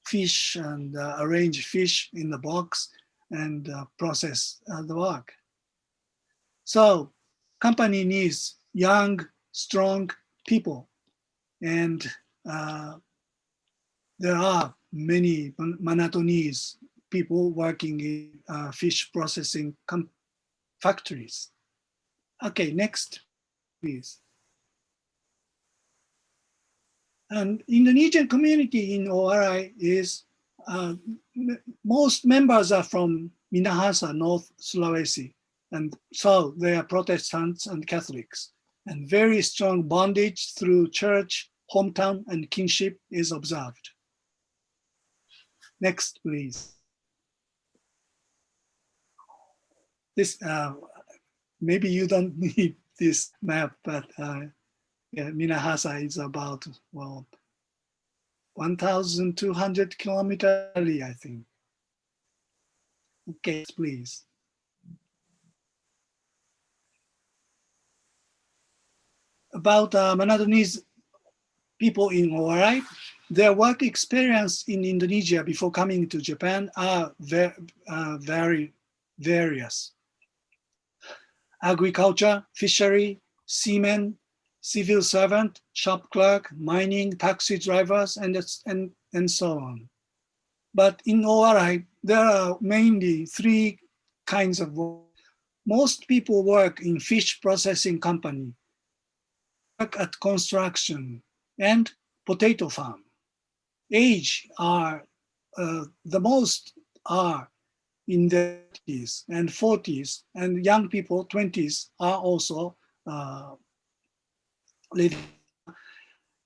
fish and arrange fish in the box and process the work. So company needs young, strong people. And there are many Manatonese people working in fish processing factories. Okay, next, please. And Indonesian community in ORI is, most members are from Minahasa, North Sulawesi. And so they are Protestants and Catholics. And very strong bondage through church, hometown, and kinship is observed. Next, please. This, maybe you don't need this map, but yeah, Minahasa is about, well, 1,200 kilometers early, I think. Okay, please. About Manatonese people in ORI, their work experience in Indonesia before coming to Japan are very various. Agriculture, fishery, seamen, civil servant, shop clerk, mining, taxi drivers, and so on. But in ORI, there are mainly 3 kinds of work. Most people work in fish processing company, work at construction, and potato farm. Age are, the most are in their 30s and 40s, and young people, 20s, are also living.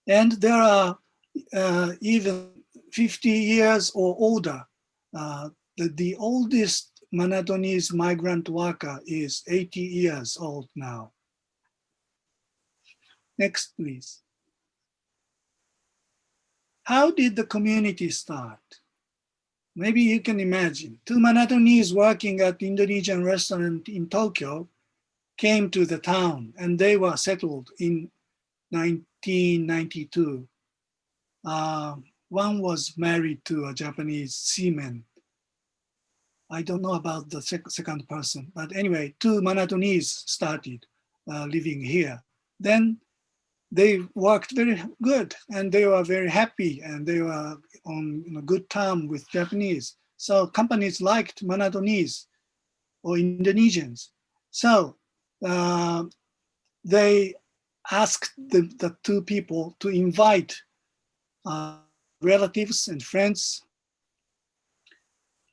And there are even 50 years or older. The oldest Manatonese migrant worker is 80 years old now. Next, please. How did the community start? Maybe you can imagine. Two Manatonese working at the Indonesian restaurant in Tokyo came to the town, and they were settled in 1992. One was married to a Japanese seaman. I don't know about the second person, but anyway, two Manatonese started living here. Then they worked very good, and they were very happy, and they were on a good term with Japanese. So companies liked Manatonese or Indonesians. So they asked the two people to invite relatives and friends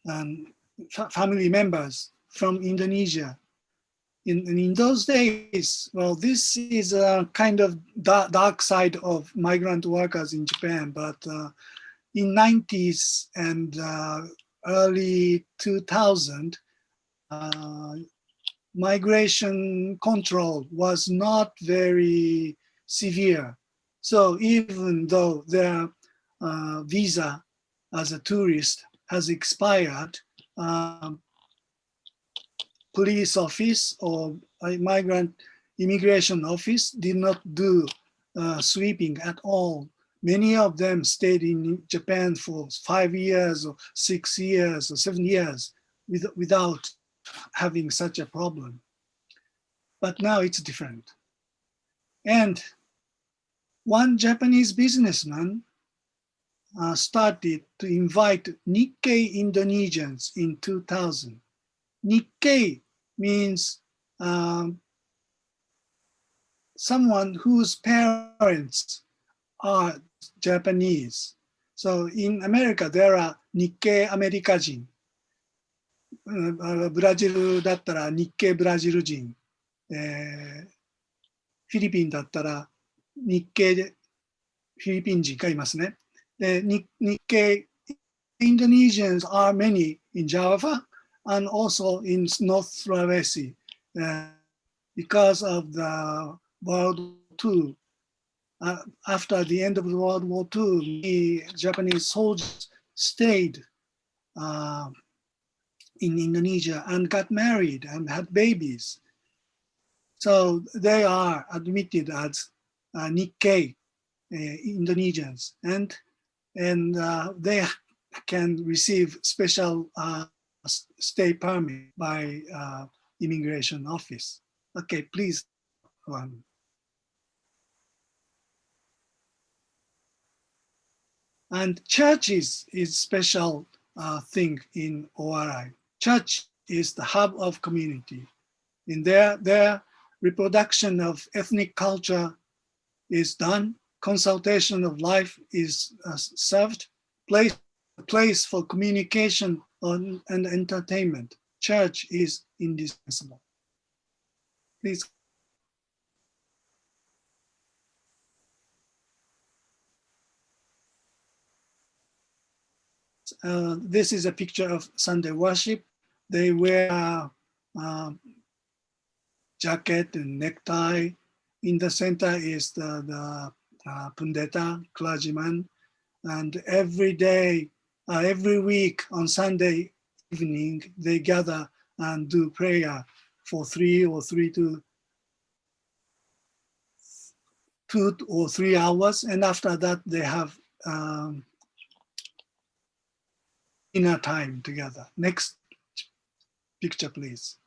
and family members from Indonesia. In those days, well, this is a kind of dark side of migrant workers in Japan, but in 90s and early 2000, migration control was not very severe. So even though their visa as a tourist has expired, police office or migrant immigration office did not do sweeping at all. Many of them stayed in Japan for 5 years or 6 years or 7 years without having such a problem. But now it's different. And one Japanese businessman started to invite Nikkei Indonesians in 2000. Nikkei means someone whose parents are Japanese. So in America, there are Nikkei アメリカ人。ブラジルだったら日系ブラジル人。フィリピンだったら日系フィリピン人がいますね。で、日系 Indonesians are many in Java and also in North Sulawesi. Because of the World War II, after the end of the World War II, the Japanese soldiers stayed in Indonesia and got married and had babies. So they are admitted as Nikkei Indonesians, and they can receive special stay permit by immigration office. Okay, please. And churches is special thing in ORI. Church is the hub of community. In their reproduction of ethnic culture is done, consultation of life is served, place for communication and entertainment. Church is indispensable. Please. This is a picture of Sunday worship. They wear jacket and necktie. In the center is the Pendeta, clergyman. And every day, every week on Sunday evening, they gather and do prayer for 2 or 3 hours. And after that, they have dinner time together. Next picture, please.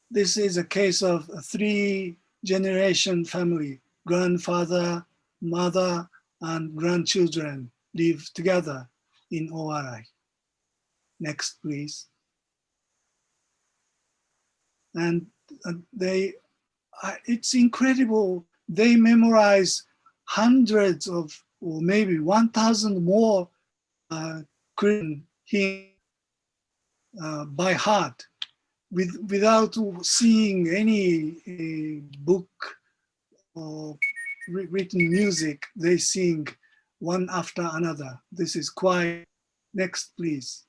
This is a case of a 3-generation family. Grandfather, mother, and grandchildren live together in ORI. Next, please. And it's incredible. They memorize hundreds of, or maybe 1,000 more Korean hymns by heart, without seeing any book or written music. They sing one after another. This is quite. Next, please.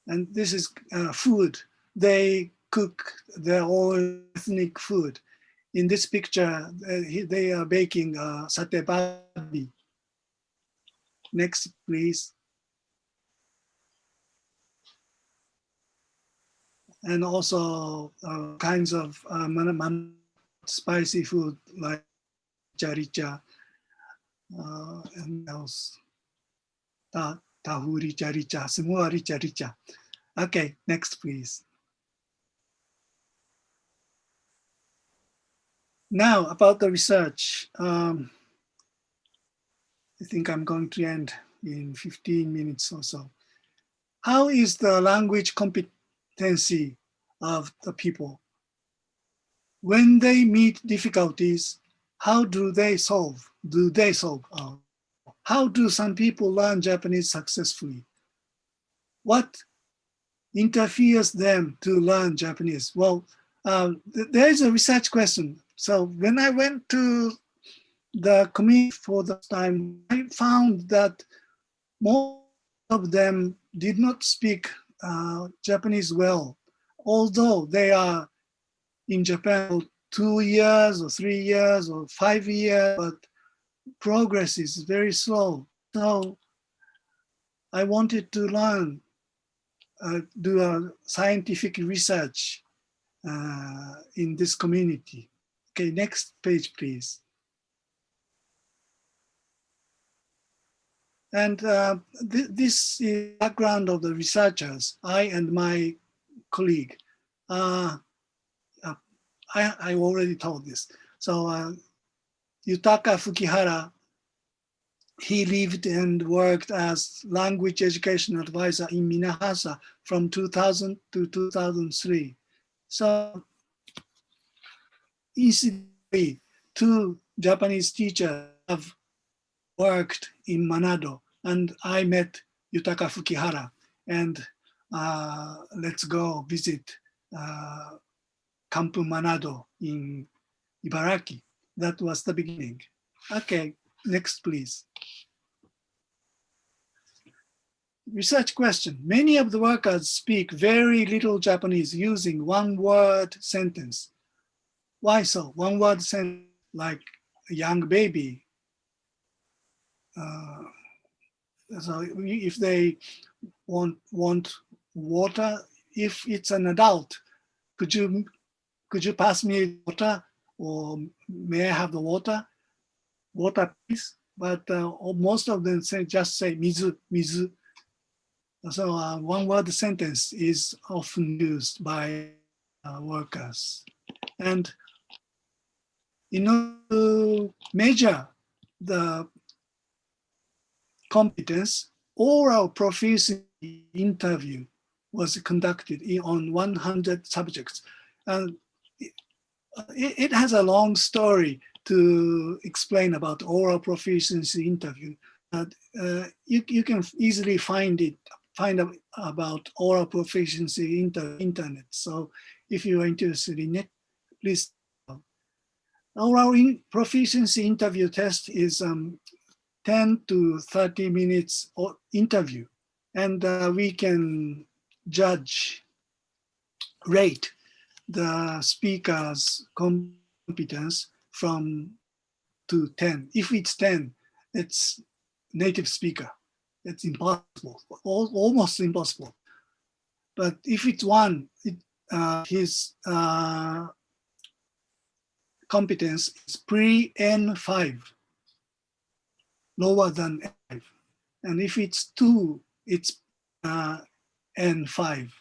And this is food. They cook their own ethnic food. In this picture, they are baking satay babi. Next, please. And also kinds of spicy food like rica-rica and else. Tahu rica-rica, semua rica-rica. Okay, next please. Now about the research. I think I'm going to end in 15 minutes or so. How is the language competency of the people? When they meet difficulties, how do they solve? How do some people learn Japanese successfully? What interferes them to learn Japanese? Well, there is a research question. So when I went to the committee for the time, I found that most of them did not speak Japanese well, although they are in Japan 2 years or 3 years or 5 years, but progress is very slow. So I wanted to learn, do a scientific research in this community. Okay, next page, please. And this is the background of the researchers, I and my colleague. I already told this. So Yutaka Fukihara, he lived and worked as language education advisor in Minahasa from 2000 to 2003. So incidentally, 2 Japanese teachers have worked in Manado, and I met Yutaka Fukihara, and let's go visit Kampung Manado in Ibaraki. That was the beginning. Okay, next please. Research question. Many of the workers speak very little Japanese using one-word sentence. Why so? One-word sentence, like a young baby. So if they want water, if it's an adult, could you pass me water, or may I have the water? Water, please. But most of them just say mizu, mizu. So one-word sentence is often used by workers. And in order to measure the competence, oral proficiency interview was conducted on 100 subjects. And it has a long story to explain about oral proficiency interview. You can easily find out about oral proficiency internet. So if you are interested in it, please. Oral proficiency interview test is 10 to 30 minutes interview, and we can rate the speaker's competence from to 10. If it's 10, it's native speaker. It's impossible, almost impossible. But if it's 1, his competence is pre-N5, lower than N5. And if it's 2, it's N5,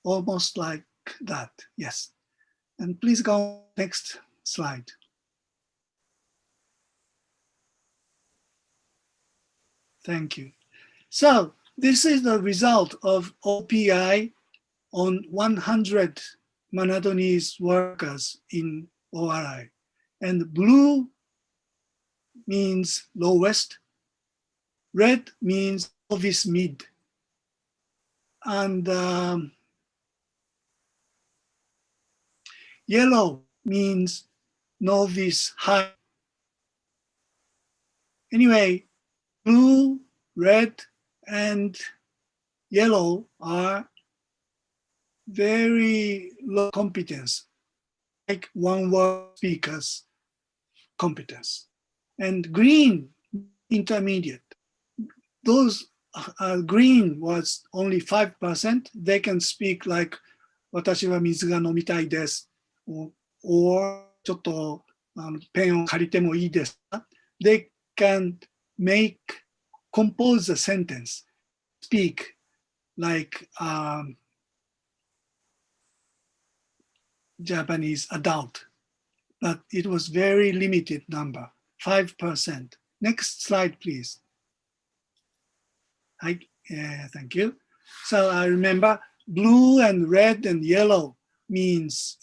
almost like that, yes. And please go next slide. Thank you. So this is the result of OPI on 100 Manadonese workers in ORI. And blue means lowest, red means novice mid, and yellow means novice high. Anyway, blue, red, and yellow are very low competence, like one word speakers competence. And green, intermediate. Those green was only 5%. They can speak like 私は水が飲みたいです or ちょっとペンを借りてもいいですか They can compose a sentence, speak like Japanese adult, but it was very limited number, 5%. Next slide, please. Hi, thank you. So I remember blue and red and yellow means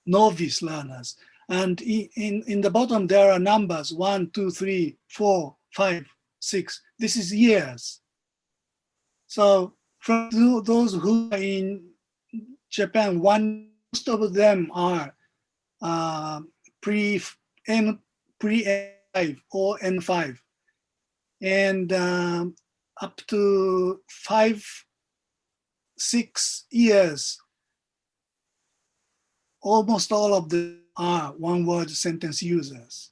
novice learners. And in the bottom, there are numbers 1, 2, 3, 4, 5, 6. This is years. So from those who are in Japan, most of them are pre-N5 or N5. And up to 5, 6 years, almost all of them are one-word sentence users.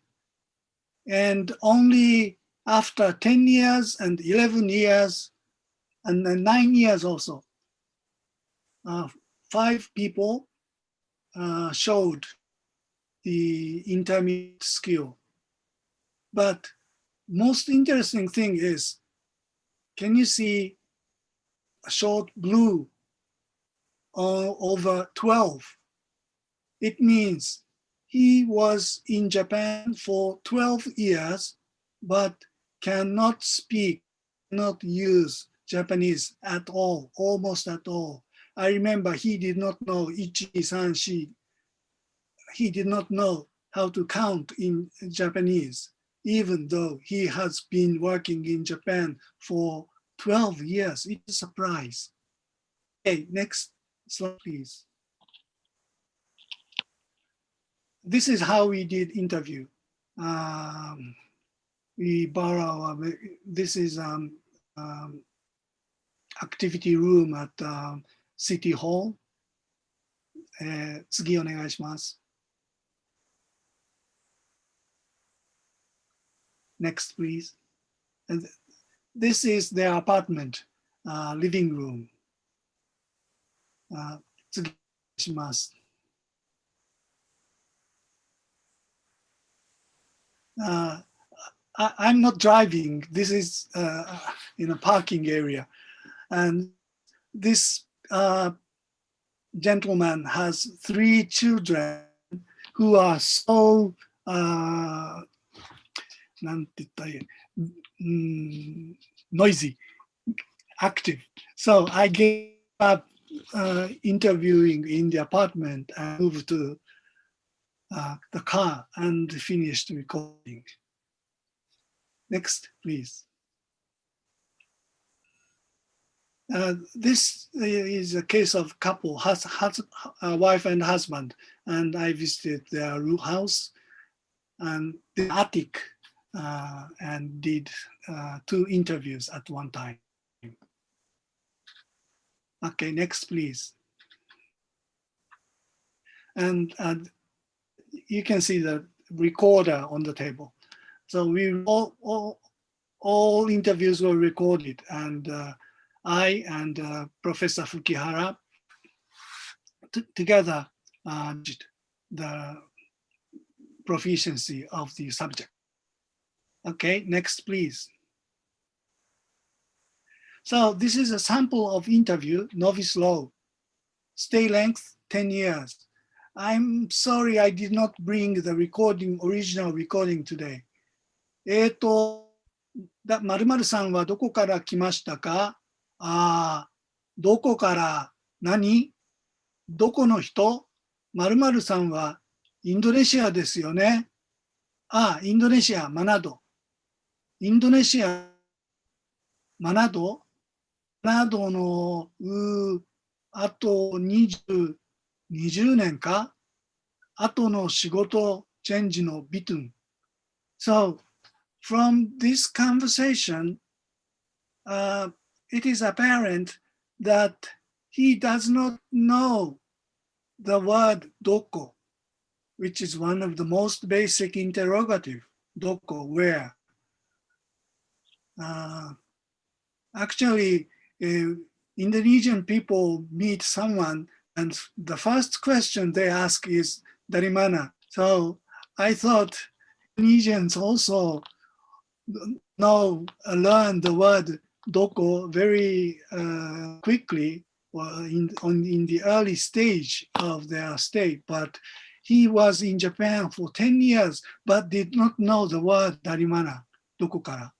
And only after 10 years and 11 years, and 9 years also, 5 people showed the intermediate skill. But most interesting thing is, can you see a short blue over 12? It means he was in Japan for 12 years, but cannot speak, not use Japanese at all, almost at all. I remember he did not know ichi, san, shi. He did not know how to count in Japanese, even though he has been working in Japan for 12 years. It's a surprise. Okay, next slide, please. This is how we did interview. We borrow, this is activity room at City Hall. 次お願いします。Next, please. And this is their apartment, living room. 次お願いします。I'm not driving. This is in a parking area. And this gentleman has 3 children who are so noisy, active. So I gave up interviewing in the apartment and moved to the car and finished recording. Next, please. This is a case of couple, wife and husband, and I visited their house and the attic and did 2 interviews at one time. Okay, next, please. And you can see the recorder on the table. So we all interviews were recorded, and I and Professor Fukihara together the proficiency of the subject. Okay, next, please. So this is a sample of interview, novice low, stay length 10 years. I'm sorry I did not bring the original recording today. 〇〇さんはどこから来ましたか？どこから何どこの人〇〇さんはインドネシアですよね。あ、インドネシア、マナド。インドネシア、マナドのあと20年か後の仕事チェンジのビトゥン。So, from this conversation, it is apparent that he does not know the word doko, which is one of the most basic interrogative, doko, where. Actually, Indonesian people meet someone and the first question they ask is dari mana. So I thought Indonesians also learn the word doko very quickly in the early stage of their stay, but he was in Japan for 10 years but did not know the word darimana, doko kara.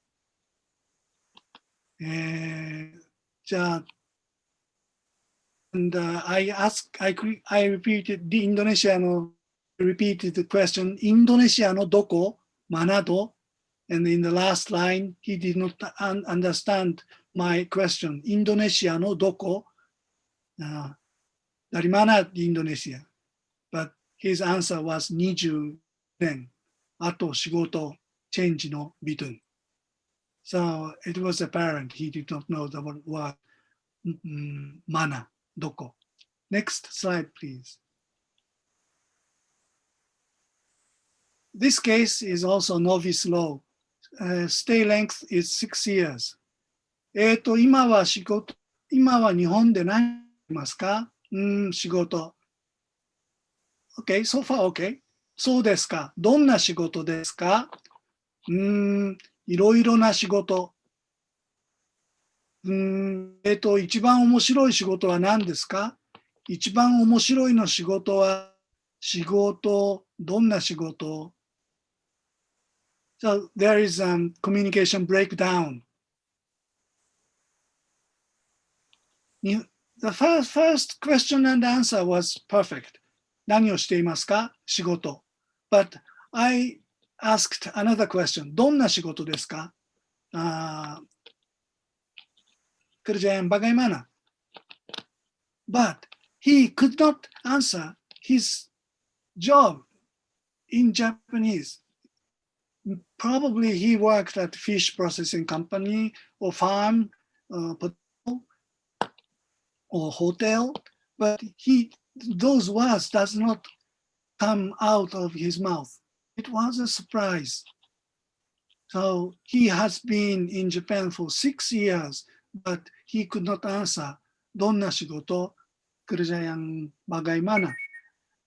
And I repeated the Indonesian, repeated the question, Indonesia no doko, manado, and in the last line, he did not understand my question, Indonesia no doko, dari mana di Indonesia? But his answer was 20 nen, ato shigoto change no bitun. So it was apparent he did not know the word mana, doko. Next slide, please. This case is also novice law. Stay length is 6 years. 今は日本で何しますか？仕事。Okay, so far okay. そうですか。どんな仕事ですか？いろいろな仕事。一番面白い仕事は何ですか？一番面白いの仕事はどんな仕事？ So there is communication breakdown. The first question and answer was perfect. 何をしていますか？仕事。But I asked another question. どんな仕事ですか？Kerjaan bagaimana? But he could not answer his job in Japanese. Probably he worked at fish processing company or farm or hotel, but those words does not come out of his mouth. It was a surprise. So he has been in Japan for 6 years, but he could not answer どんな仕事 kerjaan bagaimana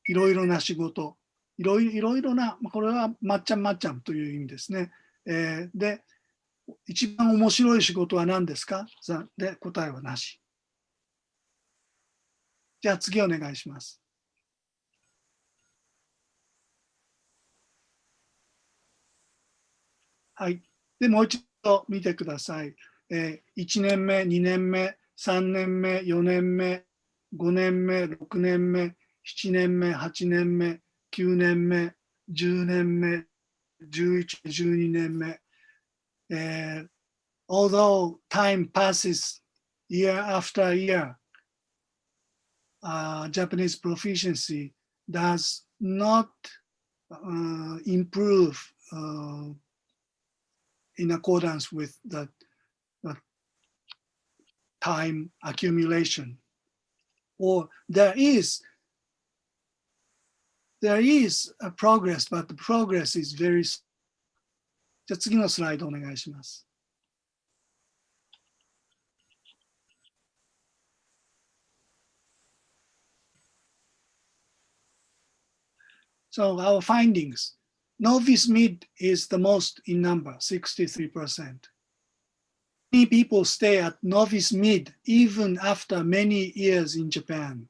いろいろな仕事いろいろな、これはまっちゃんという意味ですね。で、一番面白い仕事は何ですか？で、答えはなし。じゃあ次お願いします。はい。で、もう一度見てください。1年目、2年目、3年目、4年目、5年目、6年目、7年目、8年目、9年目、10年目、11、12年目。Although time passes year after year, Japanese proficiency does not improve in accordance with the time accumulation. Or there is a progress, but the progress is very slow. じゃあ次のスライドお願いします。So our findings, novice mid is the most in number, 63%. Many people stay at novice mid even after many years in Japan.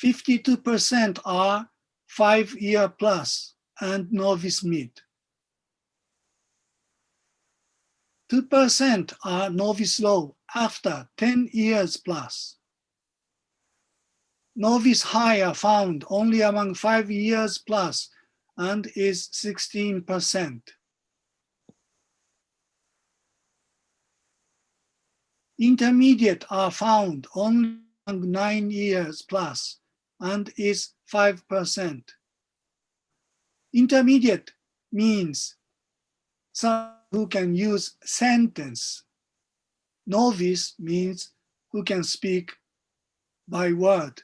52% are 5-year plus and novice mid. 2% are novice low after 10 years plus. Novice hire found only among 5 years plus and is 16%. Intermediate are found only among 9 years plus and is 5%. Intermediate means someone who can use sentence. Novice means who can speak by word.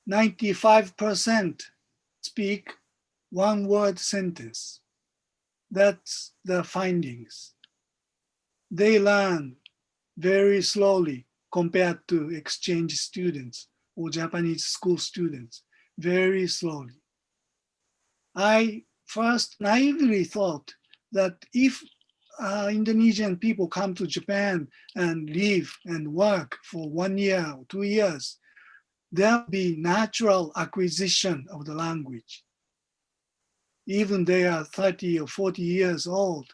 95% speak one-word sentence. That's the findings. They learn very slowly compared to exchange students or Japanese school students, very slowly. I first naively thought that if Indonesian people come to Japan and live and work for 1 year or 2 years, there will be natural acquisition of the language. Even they are 30 or 40 years old,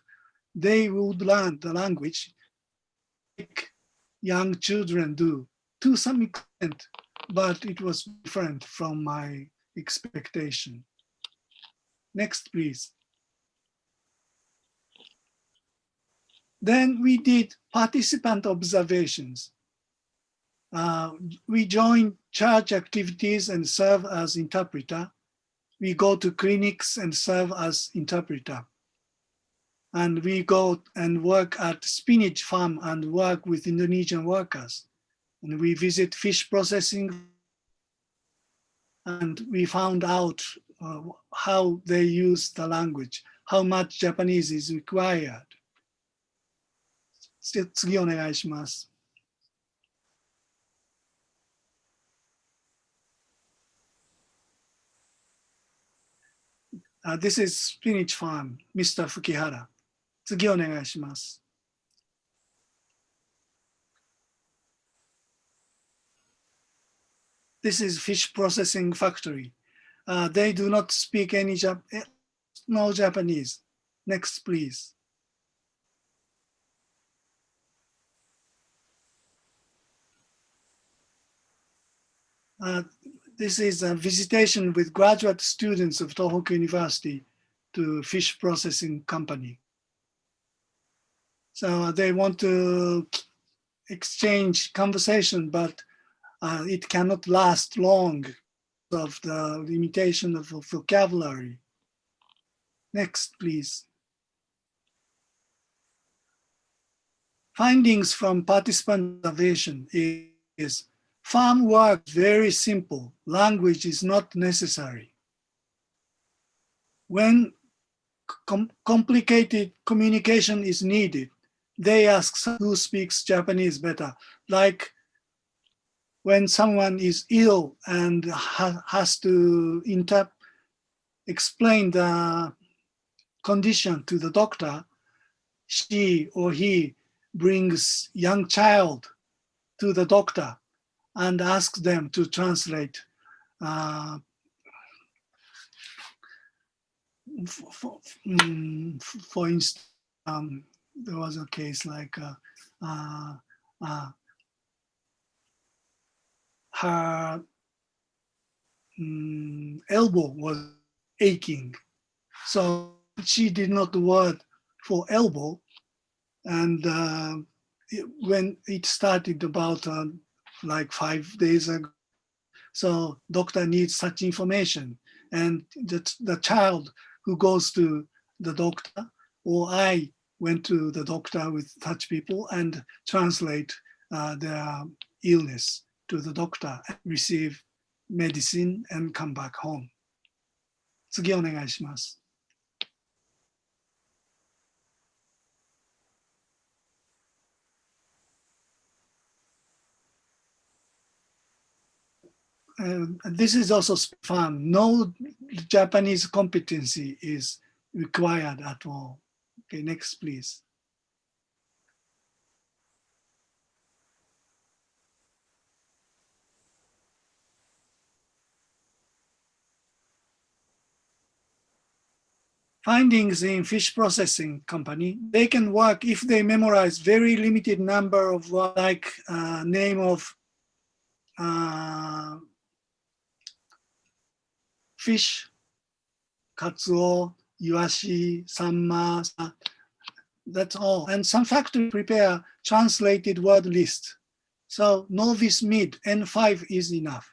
they would learn the language like young children do, to some extent, but it was different from my expectation. Next, please. Then we did participant observations. We join church activities and serve as interpreter. We go to clinics and serve as interpreter. And we go and work at spinach farm and work with Indonesian workers. And we visit fish processing. And we found out how they use the language, how much Japanese is required. 次お願いします。This is spinach farm, Mr. Fukihara. 次お願いします。This is fish processing factory. They do not speak any no Japanese. Next, please. This is a visitation with graduate students of Tohoku University to fish processing company. So they want to exchange conversation, but it cannot last long of the limitation of vocabulary. Next, please. Findings from participant observation is farm work very simple. Language is not necessary. When complicated communication is needed, they ask who speaks Japanese better. Like when someone is ill and has to explain the condition to the doctor, she or he brings young child to the doctor and asks them to translate. For instance, there was a case like her elbow was aching. So she did not word for elbow. And when it started about like 5 days ago, so doctor needs such information. And the child who goes to the doctor, or I went to the doctor with such people and translate their illness to the doctor, and receive medicine and come back home. 次お願いします。This is also fun. No Japanese competency is required at all. Okay, next, please. Findings in fish processing company, they can work if they memorize very limited number of words, like name of fish, katsuo, iwashi, sanma, that's all. And some factory prepare translated word list. So novice mid, N5 is enough.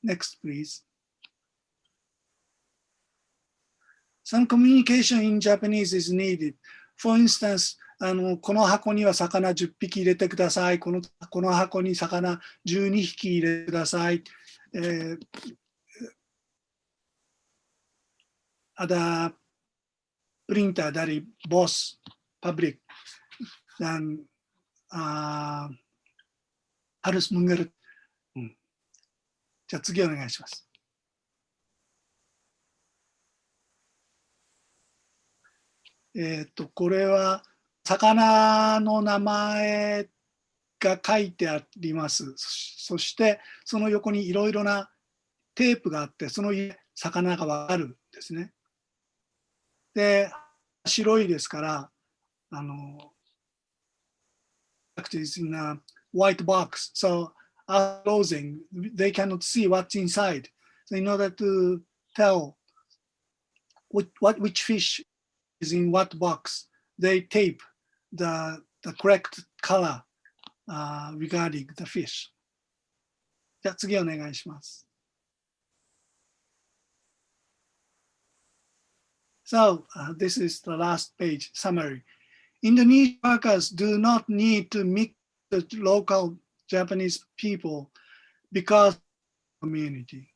Next, please. Some communication in Japanese is needed. For instance, この箱には魚10匹入れてください。この箱に魚12匹入れてください。Ada perintah dari bos pabrik dan harus mengerti. じゃあ次お願いします。これは魚の名前が書いてあります。そしてその横にいろいろなテープがあって、その魚がわかるんですね。で、白いですから、is in a white box. So after closing, they cannot see what's inside. So in order to tell which fish is in what box, they tape the correct color regarding the fish. じゃあ次お願いします。So this is the last page summary. Indonesian workers do not need to mix the local Japanese people because of the community.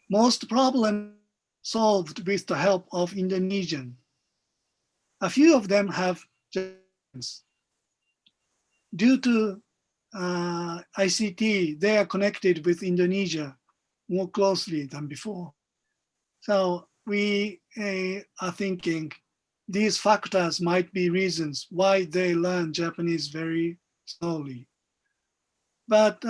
Most problems solved with the help of Indonesian. A few of them have Japanese. Due to ICT, they are connected with Indonesia more closely than before. So we are thinking these factors might be reasons why they learn Japanese very slowly. But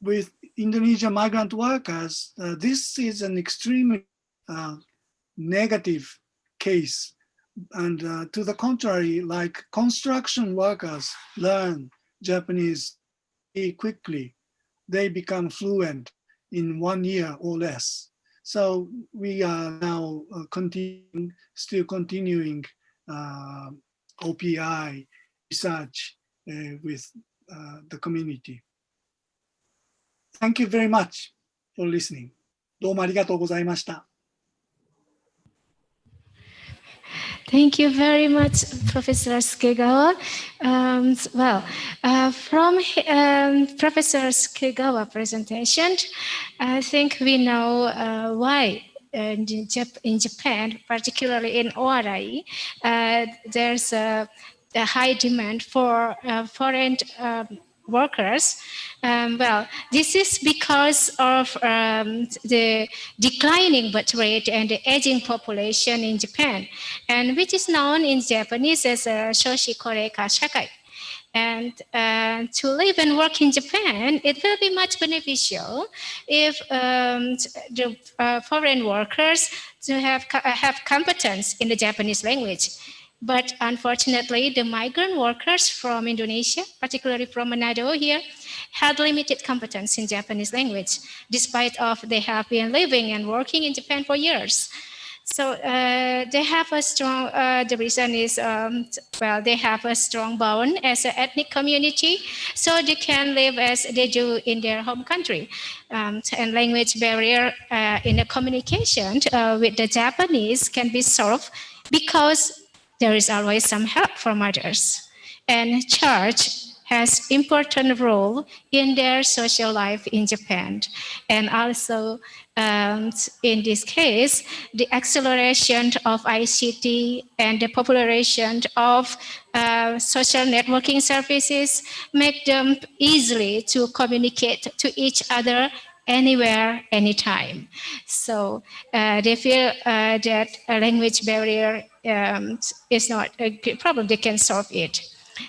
with Indonesian migrant workers, this is an extremely negative case. And to the contrary, like construction workers learn Japanese quickly. They become fluent in 1 year or less. So we are now still continuing OPI research with the community. Thank you very much for listening. どうもありがとうございました。Thank you very much, Professor Sukegawa. From Professor Sukegawa's presentation, I think we know why in Japan, particularly in Oarai, there's a high demand for foreign workers. This is because of the declining birth rate and the aging population in Japan, and which is known in Japanese as Shoshi Koreika Shakai. And to live and work in Japan, it will be much beneficial if the foreign workers to have competence in the Japanese language. But unfortunately, the migrant workers from Indonesia, particularly from Manado here, had limited competence in Japanese language, despite of they have been living and working in Japan for years. So they have a strong, the reason is, they have a strong bond as an ethnic community, so they can live as they do in their home country. And language barrier in the communication with the Japanese can be solved because there is always some help from others. And church has important role in their social life in Japan. And also, in this case, the acceleration of ICT and the popularization of social networking services make them easily to communicate to each other anywhere, anytime. So they feel that a language barrier is not a problem, they can solve it.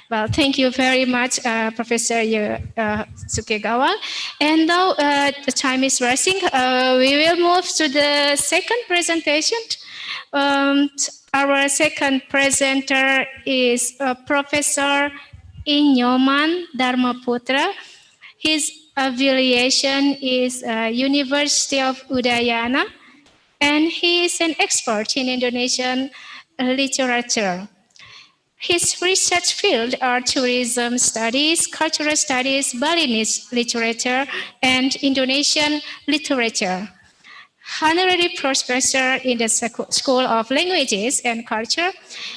Well, thank you very much, Professor Sukegawa. And now the time is rushing. We will move to the second presentation. Our second presenter is Professor Nyoman Dharmaputra. His affiliation is University of Udayana, and he is an expert in Indonesian literature. His research field are tourism studies, cultural studies, Balinese literature, and Indonesian literature. Honorary professor in the School of Languages and Culture,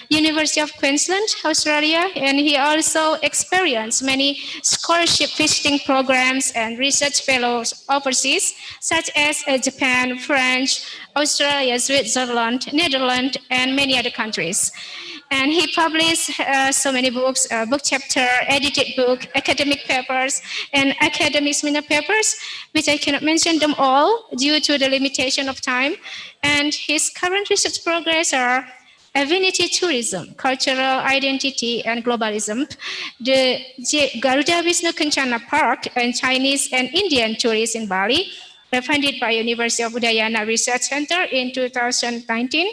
University of Queensland, Australia, and he also experienced many scholarship visiting programs and research fellows overseas, such as Japan, France, Australia, Switzerland, Netherlands, and many other countries. And he published so many books, book chapter, edited book, academic papers, and academic seminar papers, which I cannot mention them all due to the limitation of time. And his current research progress are Affinity Tourism, Cultural Identity and Globalism, the Garuda Wisnu Kencana Park, and Chinese and Indian tourists in Bali, funded by University of Udayana Research Center in 2019.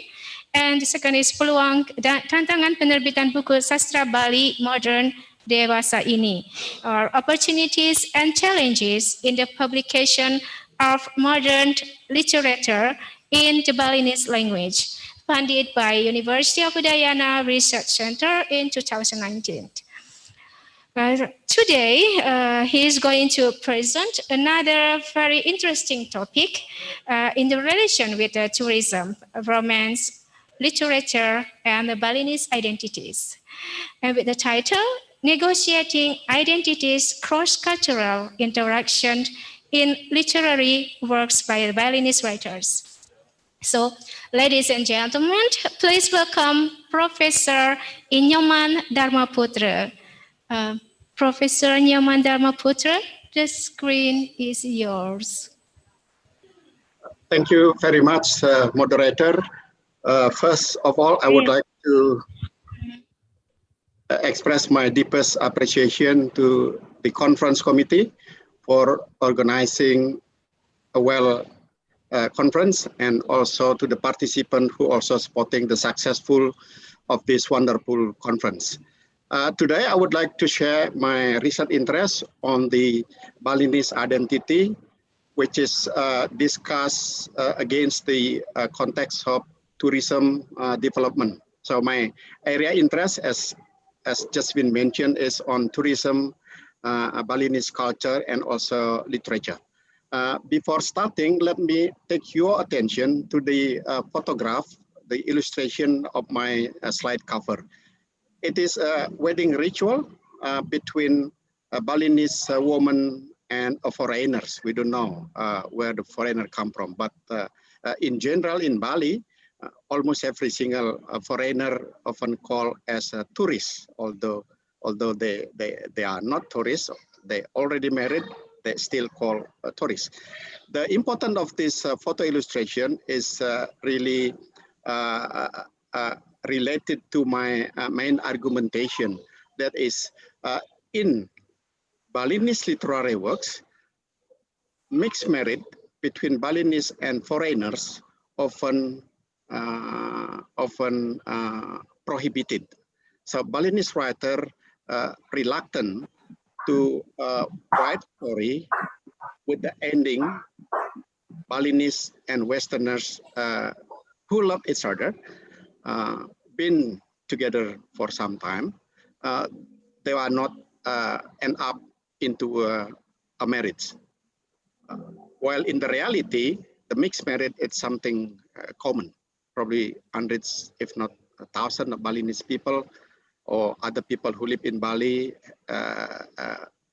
And the second is Peluang Tantangan Penerbitan Buku Sastra Bali Modern Dewasa Ini, or opportunities and challenges in the publication of modern literature in the Balinese language, funded by University of Udayana Research Center in 2019. Today, he is going to present another very interesting topic in the relation with tourism, romance, literature, and the Balinese identities. And with the title, Negotiating Identities, Cross-Cultural Interaction in Literary Works by the Balinese Writers. So, ladies and gentlemen, please welcome Professor Nyoman Dharmaputra. Professor Nyoman Dharmaputra, the screen is yours. Thank you very much, moderator. First of all, I would like to express my deepest appreciation to the conference committee for organizing a well conference, and also to the participants who also supporting the successful of this wonderful conference. Today, I would like to share my recent interest on the Balinese identity, which is discussed against the context of tourism development. So my area interest, as just been mentioned, is on tourism, Balinese culture, and also literature. Before starting, let me take your attention to the photograph, the illustration of my slide cover. It is a wedding ritual between a Balinese woman and a foreigners. We don't know where the foreigner come from, but in general in Bali, almost every single foreigner often called as a tourist, although they are not tourists, they already married, they still call tourists. The importance of this photo illustration is really related to my main argumentation, that is in Balinese literary works, mixed marriage between Balinese and foreigners often prohibited. So Balinese writer reluctant to write story with the ending Balinese and Westerners who love each other, been together for some time, they are not end up into a marriage. While in the reality, the mixed marriage is something common. Probably hundreds, if not thousands of Balinese people or other people who live in Bali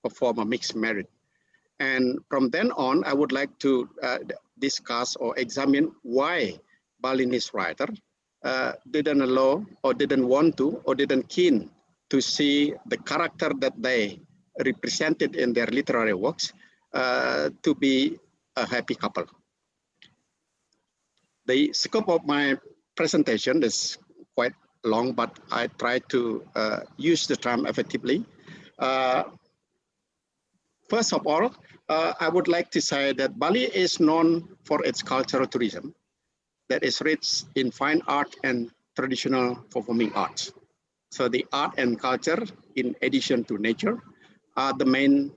perform a mixed marriage. And from then on, I would like to discuss or examine why Balinese writer didn't allow or didn't want to or didn't keen to see the character that they represented in their literary works to be a happy couple. The scope of my presentation is quite long, but I try to use the time effectively. First of all, I would like to say that Bali is known for its cultural tourism that is rich in fine art and traditional performing arts. So the art and culture in addition to nature, are the main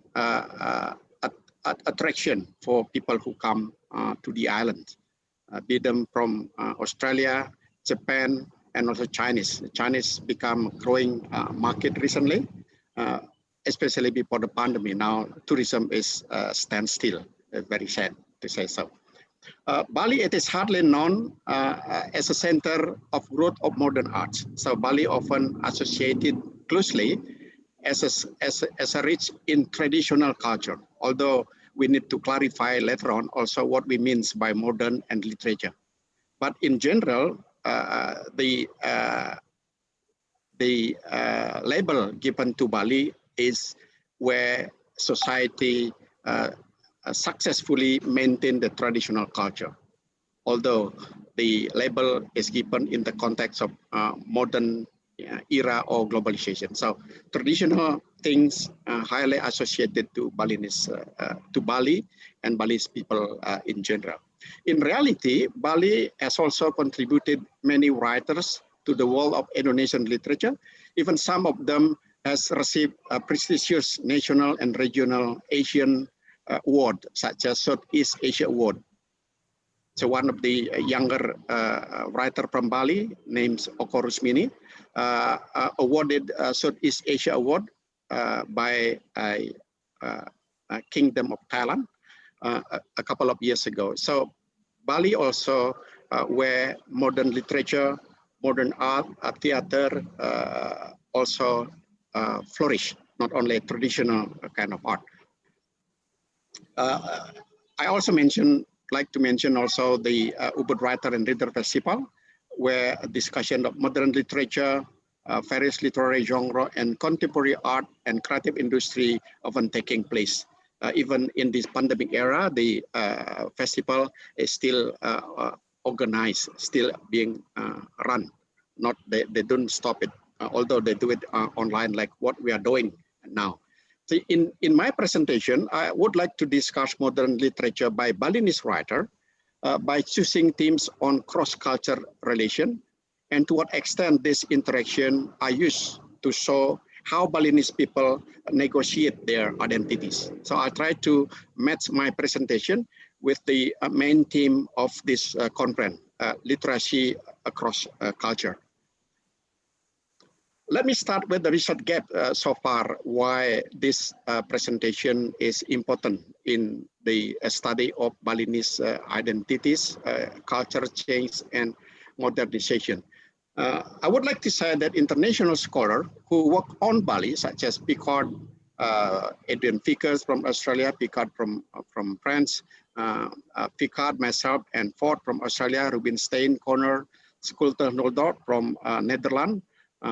attraction for people who come to the island, be them from Australia, Japan, and also Chinese. The Chinese become growing market recently, especially before the pandemic. Now tourism is standstill. Very sad to say so. Bali, it is hardly known as a center of growth of modern arts. So Bali often associated closely as a rich in traditional culture, although we need to clarify later on also what we mean by modern and literature. But in general, the label given to Bali is where society successfully maintain the traditional culture, although the label is given in the context of modern era or globalization. So traditional things highly associated to Balinese, to Bali and Balinese people in general. In reality, Bali has also contributed many writers to the world of Indonesian literature. Even some of them has received prestigious national and regional Asian award, such as Southeast Asia Award. So one of the younger writer from Bali, named Oko Rusmini, awarded Southeast Asia Award by Kingdom of Thailand a couple of years ago. So Bali also where modern literature, modern art, theater also flourish, not only traditional kind of art. I also like to mention also the Ubud Writer and Reader Festival, where a discussion of modern literature, various literary genre, and contemporary art and creative industry often taking place. Even in this pandemic era, the festival is still organized, still being run. They don't stop it, although they do it online like what we are doing now. So in my presentation, I would like to discuss modern literature by Balinese writer by choosing themes on cross-culture relation and to what extent this interaction are used to show how Balinese people negotiate their identities. So I try to match my presentation with the main theme of this conference, literacy across culture. Let me start with the research gap so far, why this presentation is important in the study of Balinese identities, culture change, and modernization. I would like to say that international scholars who work on Bali, such as Picard, Adrian Vickers from Australia, Picard from France, Picard, myself, and Ford from Australia, Rubinstein, Connor, Skulter Noldorp from Netherlands,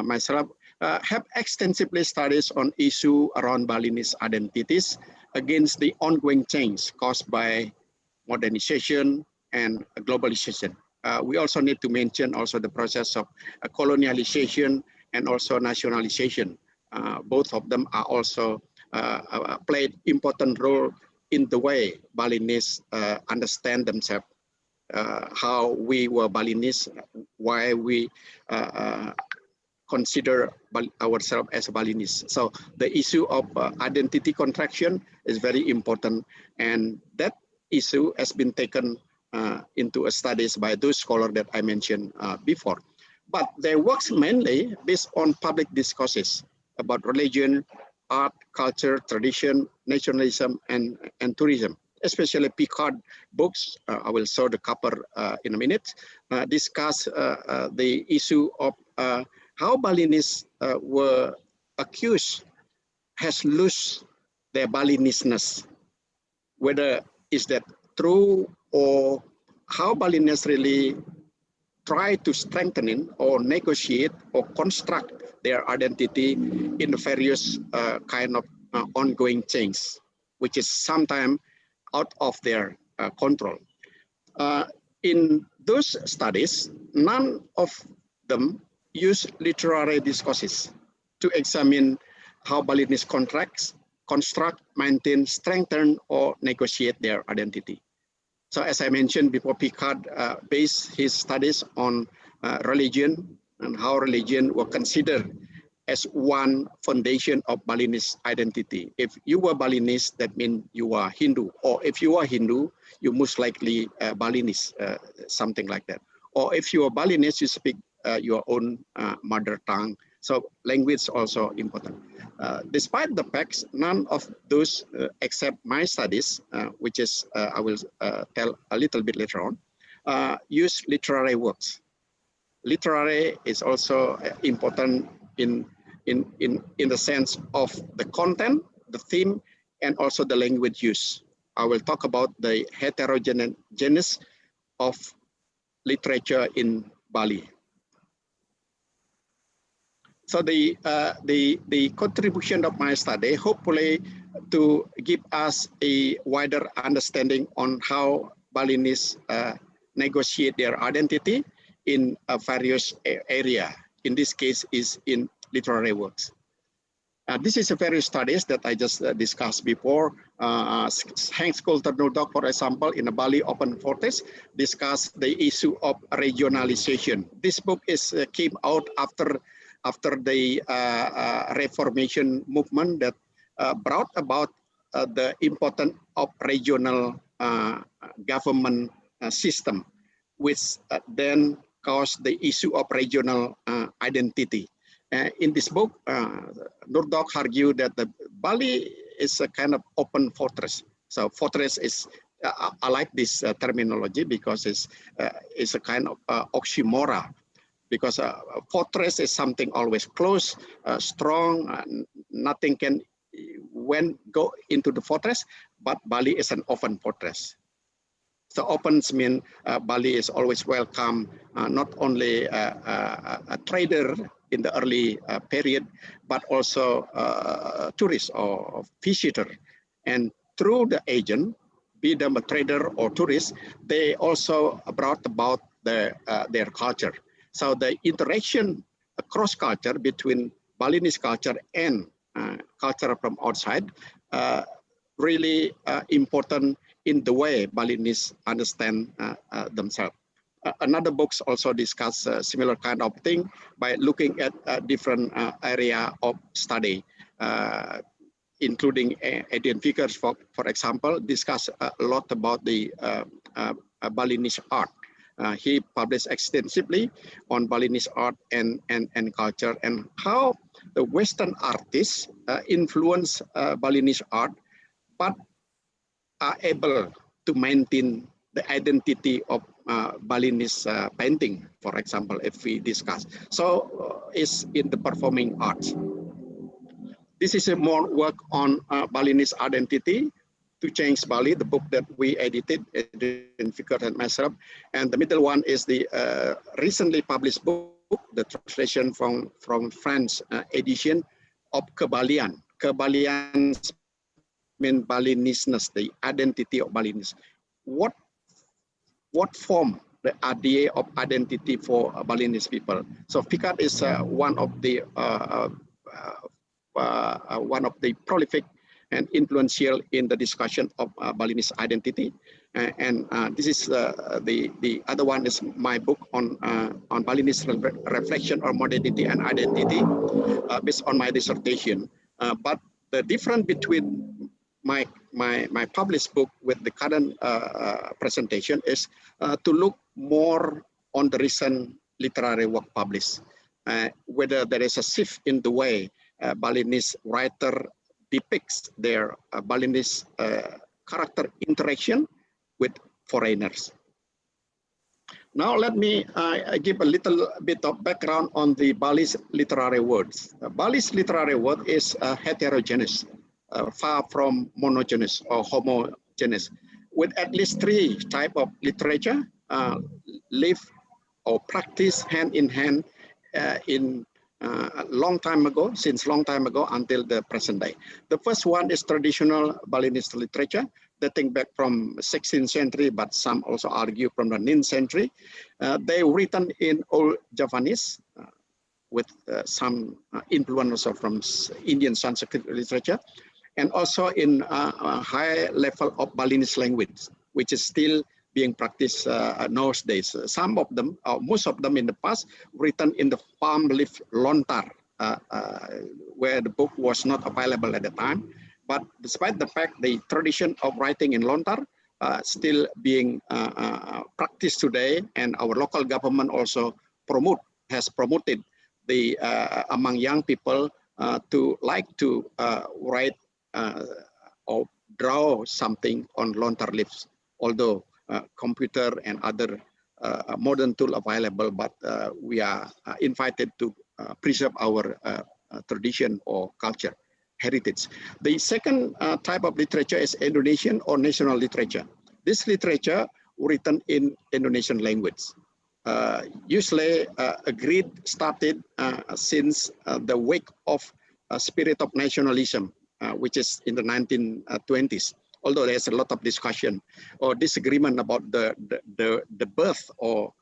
myself, have extensively studies on issue around Balinese identities against the ongoing change caused by modernization and globalization. We also need to mention also the process of colonialization and also nationalization. Both of them are also played important role in the way Balinese understand themselves, how we were Balinese, why we consider ourselves as Balinese. So the issue of identity contraction is very important, and that issue has been taken into studies by those scholars that I mentioned before. But their works mainly based on public discourses about religion, art, culture, tradition, nationalism, and tourism. Especially Picard books, I will show the cover in a minute, discuss the issue of how Balinese were accused has lost their Balinese-ness, whether is that true or how Balinese really try to strengthen or negotiate or construct their identity in various kind of ongoing change, which is sometimes out of their control. In those studies, none of them use literary discourses to examine how Balinese construct, maintain, strengthen, or negotiate their identity. So as I mentioned before, Picard based his studies on religion and how religion were considered as one foundation of Balinese identity. If you were Balinese, that means you are Hindu, or if you are Hindu, you most likely Balinese, something like that. Or if you are Balinese, you speak your own mother tongue. So language also important. Despite the facts, none of those except my studies, which is I will tell a little bit later on, use literary works. Literary is also important in the sense of the content, the theme, and also the language use. I will talk about the heterogeneity of literature in Bali. So the contribution of my study, hopefully to give us a wider understanding on how Balinese negotiate their identity in various area. In this case is in literary works. This is a various studies that I just discussed before. Hans Coulter Nordok, for example, in a Bali Open Fortress, discussed the issue of regionalization. This book is came out after the Reformation movement that brought about the importance of regional government system, which then caused the issue of regional identity. In this book, Nordok argued that the Bali is a kind of open fortress. So fortress is, I like this terminology because it's a kind of oxymoron. Because a fortress is something always close, strong, nothing can go into the fortress, but Bali is an open fortress. So opens mean Bali is always welcome, not only a trader in the early period, but also tourists or visitor. And through the agent, be them a trader or tourist, they also brought about their culture. So the interaction across culture between Balinese culture and culture from outside really important in the way Balinese understand themselves. Another books also discuss similar kind of thing by looking at different area of study, including Adrian Vickers, for example, discuss a lot about the Balinese art. He published extensively on Balinese art and culture, and how the Western artists influence Balinese art, but are able to maintain the identity of Balinese painting, for example, if we discuss. So is in the performing arts. This is a more work on Balinese identity to change Bali, the book that we edited, Adrian Vickers and myself. And the middle one is the recently published book, the translation from French edition of Kebalian. Kebalian means Balinese-ness, the identity of Balinese. What form the idea of identity for Balinese people? So Vickers is one of the prolific and influential in the discussion of Balinese identity, and this is the other one is my book on Balinese reflection on modernity and identity, based on my dissertation. But the difference between my published book with the current presentation is to look more on the recent literary work published, whether there is a shift in the way Balinese writer depicts their Balinese character interaction with foreigners. Now let me give a little bit of background on the Bali's literary words. Bali's literary word is heterogeneous, far from monogeneous or homogeneous, with at least 3 types of literature live or practice hand in hand in long time ago, since long time ago until the present day. The first one is traditional Balinese literature, dating back from 16th century, but some also argue from the 9th century. They were written in Old Javanese with some influence also from Indian Sanskrit literature, and also in a high level of Balinese language, which is still being practiced nowadays. Some of them, or most of them in the past, written in the palm leaf lontar, where the book was not available at the time. But despite the fact the tradition of writing in Lontar still being practiced today, and our local government also has promoted the among young people to like to write or draw something on Lontar leaves, although computer and other modern tool available, but we are invited to preserve our tradition or culture heritage. The second type of literature is Indonesian or national literature. This literature written in Indonesian language. Usually started since the wake of spirit of nationalism, which is in the 1920s. Although there's a lot of discussion or disagreement about the birth or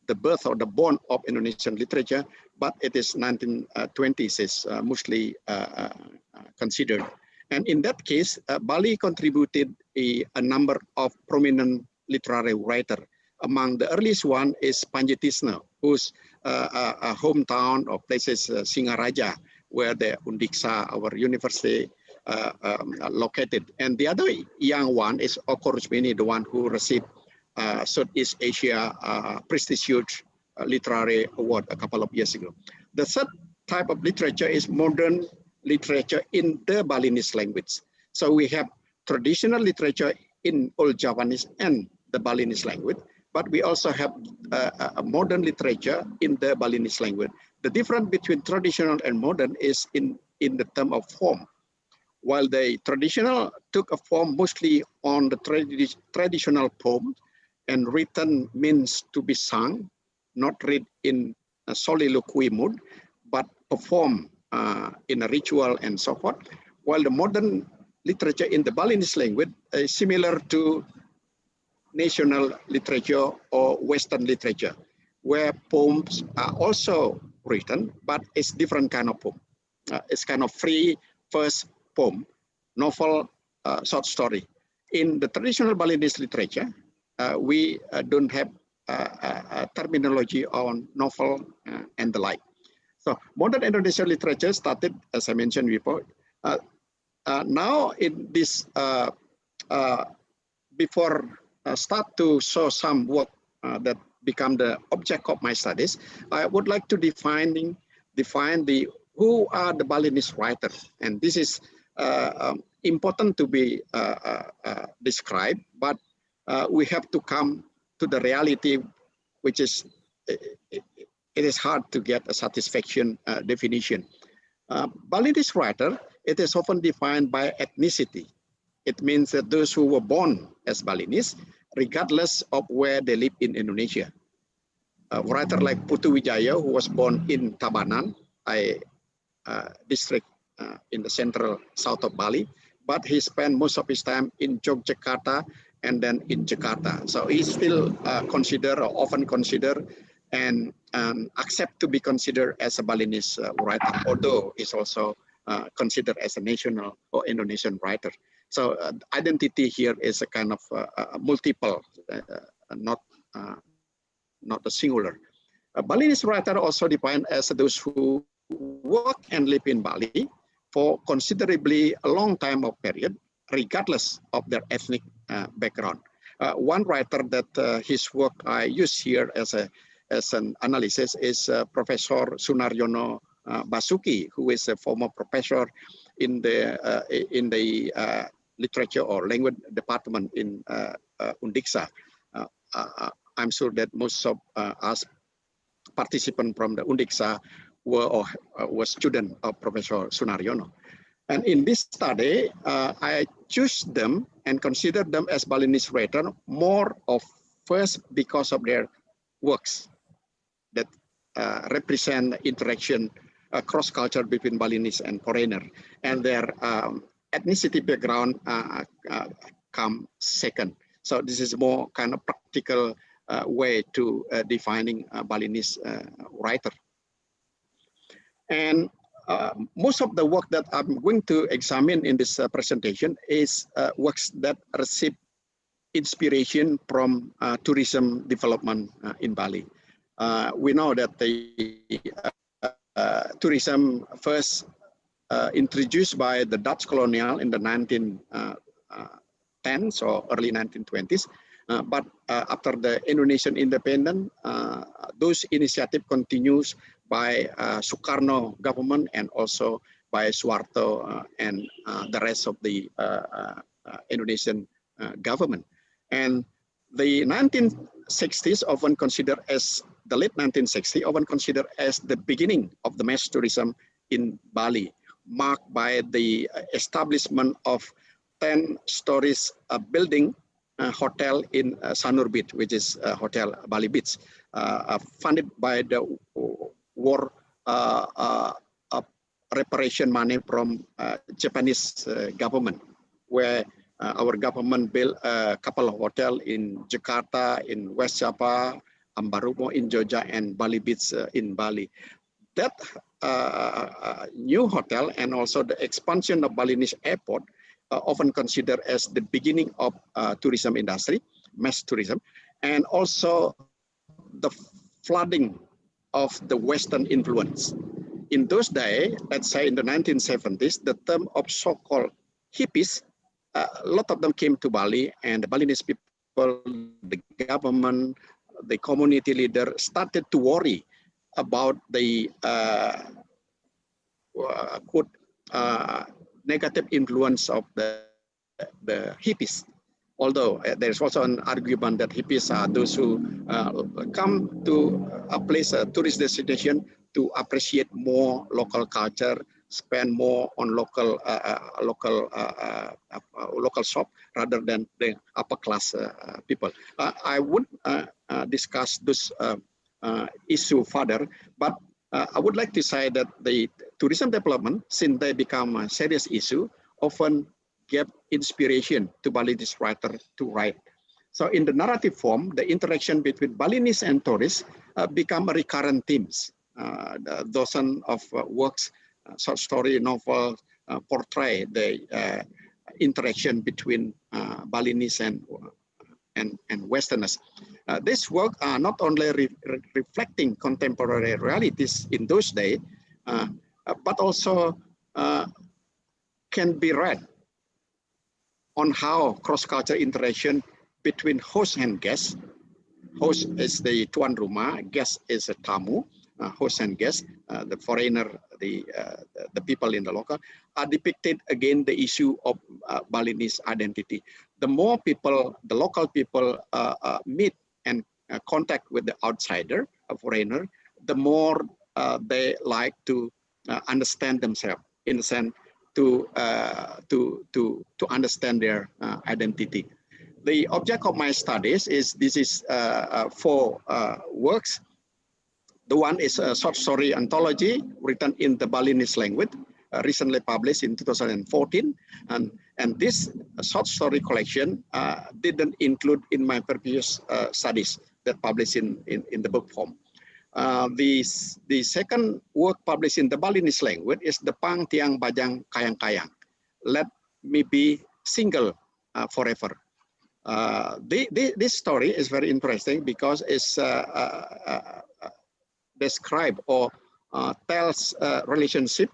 the born of Indonesian literature, but it is 1920s is mostly considered. And in that case, Bali contributed a number of prominent literary writers. Among the earliest one is Panji Tisna, whose hometown or places Singaraja, where the UNDIKSHA, our university, located. And the other young one is Oko Rusmini, the one who received Southeast Asia prestigious literary award a couple of years ago. The third type of literature is modern literature in the Balinese language. So we have traditional literature in Old Javanese and the Balinese language, but we also have a modern literature in the Balinese language. The difference between traditional and modern is in the term of form. While the traditional took a form mostly on the traditional poem, and written means to be sung, not read in a soliloquy mood, but perform in a ritual and so forth. While the modern literature in the Balinese language is similar to national literature or Western literature, where poems are also written, but it's different kind of poem. It's kind of free verse poem, novel, short story. In the traditional Balinese literature, we don't have a terminology on novel and the like. So modern Indonesian literature started, as I mentioned before. Now in this, before start to show some work that become the object of my studies, I would like to define the who are the Balinese writers, and this is important to be described, but we have to come to the reality, which is it is hard to get a satisfaction definition. Balinese writer, it is often defined by ethnicity. It means that those who were born as Balinese, regardless of where they live in Indonesia. A writer like Putu Wijaya, who was born in Tabanan, a district in the central south of Bali, but he spent most of his time in Yogyakarta and then in Jakarta. So he's still considered or often considered and accept to be considered as a Balinese writer, although he's also considered as a national or Indonesian writer. So identity here is a kind of multiple, not a singular. A Balinese writer also defined as those who work and live in Bali for considerably a long time of period, regardless of their ethnic background. One writer that his work I use here as an analysis is Professor Sunaryono Basuki, who is a former professor in the literature or language department in UNDIKSHA. I'm sure that most of us participants from the UNDIKSHA were students of Professor Sunaryono. And in this study, I choose them and consider them as Balinese writer more of first because of their works that represent interaction cross culture between Balinese and foreigner, and their ethnicity background come second. So this is more kind of practical way to defining a Balinese writer. And most of the work that I'm going to examine in this presentation is works that receive inspiration from tourism development in Bali. We know that the tourism first introduced by the Dutch colonial in the 1910s or early 1920s. But after the Indonesian independence, those initiatives continues by Sukarno government and also by Suharto and the rest of the Indonesian government. And the 1960s often considered as the late 1960s often considered as the beginning of the mass tourism in Bali, marked by the establishment of 10 stories building hotel in Sanur Beach, which is Hotel Bali Beach, funded by the war reparation money from Japanese government, where our government built a couple of hotels in Jakarta, in West Java, Ambarumo in Jogja, and Bali Beach in Bali. That new hotel and also the expansion of Balinese airport often considered as the beginning of tourism industry, mass tourism, and also the flooding of the Western influence. In those days, let's say in the 1970s, the term of so-called hippies, a lot of them came to Bali, and the Balinese people, the government, the community leader started to worry about the negative influence of the hippies. Although there's also an argument that hippies are those who come to a place, a tourist destination, to appreciate more local culture, spend more on local shop rather than the upper class people. I would discuss this issue further, but I would like to say that the tourism development, since they become a serious issue, often gave inspiration to Balinese writer to write. So in the narrative form, the interaction between Balinese and tourists become recurrent themes. Dozens of works, short story, novel, portray the interaction between Balinese and Westerners. This work are not only reflecting contemporary realities in those days, but also can be read on how cross-cultural interaction between host and guest. Host is the tuan rumah, guest is a tamu. Host and guest, the foreigner, the people in the local, are depicted again the issue of Balinese identity. The more people, the local people meet and contact with the outsider, a foreigner, the more they like to understand themselves, in the sense to understand their identity. The object of my studies is, this is 4 works. The one is a short story anthology written in the Balinese language, recently published in 2014. And this short story collection didn't include in my previous studies that published in the book form. The second work published in the Balinese language is the Pang Tiang Bajang Kayang Kayang, Let Me Be Single Forever. This story is very interesting because it's describe or tells a relationship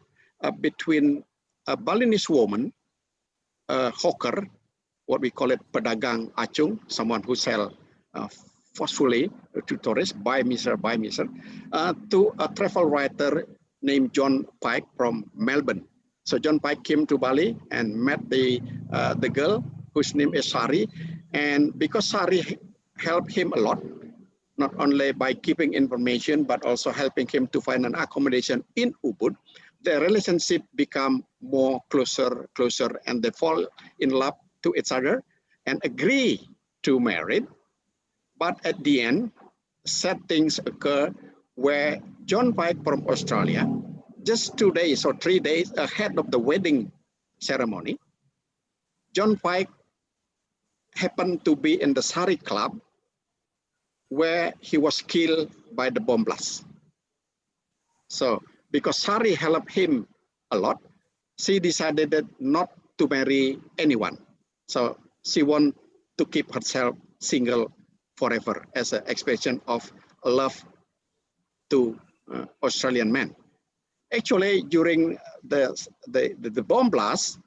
between a Balinese woman, a hawker, what we call it pedagang acung, someone who sell forcefully to tourists, by miser, to a travel writer named John Pike from Melbourne. So John Pike came to Bali and met the girl whose name is Sari, and because Sari helped him a lot, not only by giving information, but also helping him to find an accommodation in Ubud, the relationship become more closer, and they fall in love to each other and agree to marry. But at the end, sad things occur where John Pike from Australia, just 2 days or 3 days ahead of the wedding ceremony, John Pike happened to be in the Sari Club, where he was killed by the bomb blast. So because Sari helped him a lot, she decided not to marry anyone. So she wanted to keep herself single forever as an expression of love to Australian men. Actually, during the bomb blast,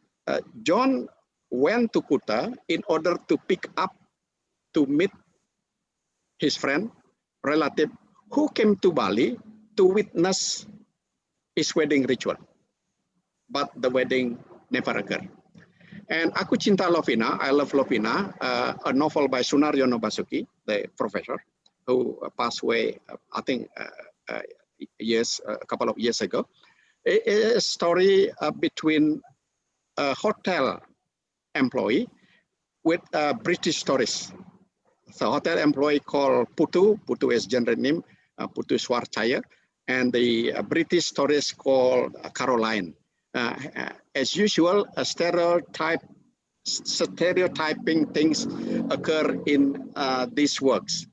John went to Kuta in order to pick up to meet his friend, relative, who came to Bali to witness his wedding ritual. But the wedding never occurred. And Aku Cinta Lovina, I Love Lovina, a novel by Sunaryono Basuki, the professor, who passed away, I think, a couple of years ago. It is a story between a hotel employee with a British tourist. So hotel employee called Putu is genre name, Putu Swarchaya, and the British tourist called Caroline. As usual, a stereotyping things occur in these works.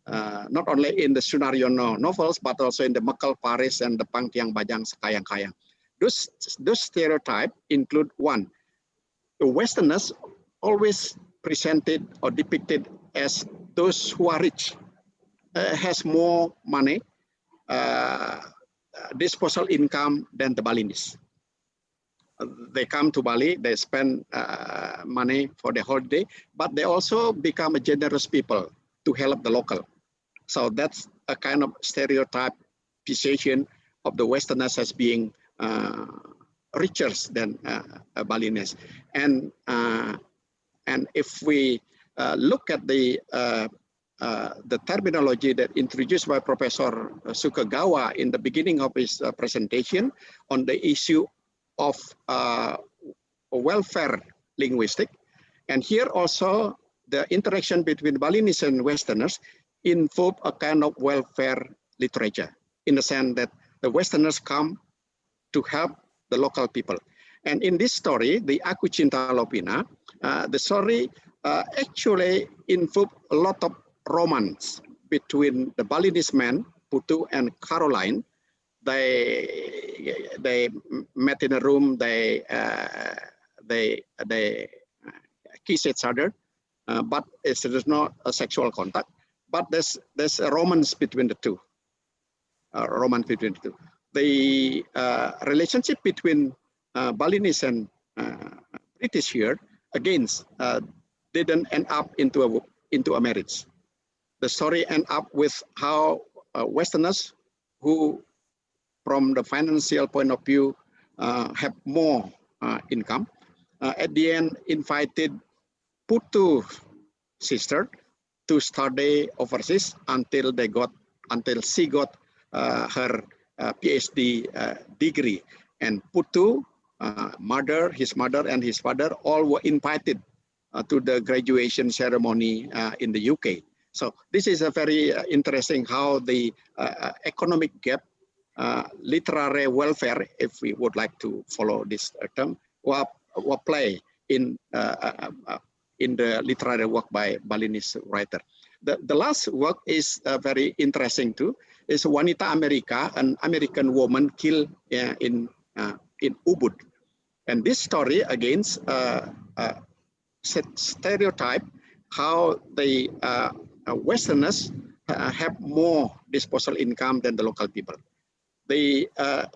Not only in the Sunaryono novels, but also in the Mekal Paris and the Pangtiang Bajang Sekayang-kayang. Those stereotypes include one, the Westerners always presented or depicted as those who are rich, has more money, disposable income than the Balinese. They come to Bali, they spend money for the holiday, but they also become a generous people to help the local. So that's a kind of stereotypization of the Westerners as being richer than Balinese. And if we look at the terminology that introduced by Professor Sukagawa in the beginning of his presentation on the issue of welfare linguistic, and here also the interaction between Balinese and Westerners involve a kind of welfare literature, in the sense that the Westerners come to help the local people. And in this story, the Aku Cinta Lovina, the story actually involved a lot of romance between the Balinese man, Putu, and Caroline. They met in a room, they kiss each other, but there's not a sexual contact. But there's a romance between the two. The relationship between Balinese and British here, again, didn't end up into a marriage. The story end up with how Westerners who, from the financial point of view, have more income, at the end invited Putu's sister to study overseas until she got her PhD degree. And Putu, his mother and his father all were invited to the graduation ceremony in the UK. So this is a very interesting how the economic gap, literary welfare, if we would like to follow this term, will play in the literary work by Balinese writer. The last work is very interesting too. Is Wanita America, an American woman killed in Ubud, and this story against stereotype how the Westerners have more disposable income than the local people. The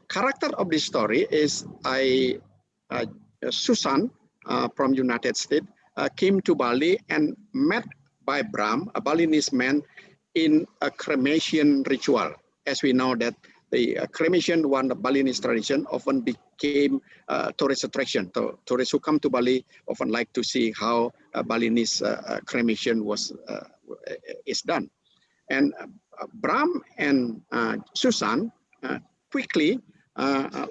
character of this story is Susan from United States came to Bali and met by Bram, a Balinese man, in a cremation ritual. As we know that the cremation, one of Balinese tradition, often became a tourist attraction. So tourists who come to Bali often like to see how Balinese cremation is done. And Bram and Susan quickly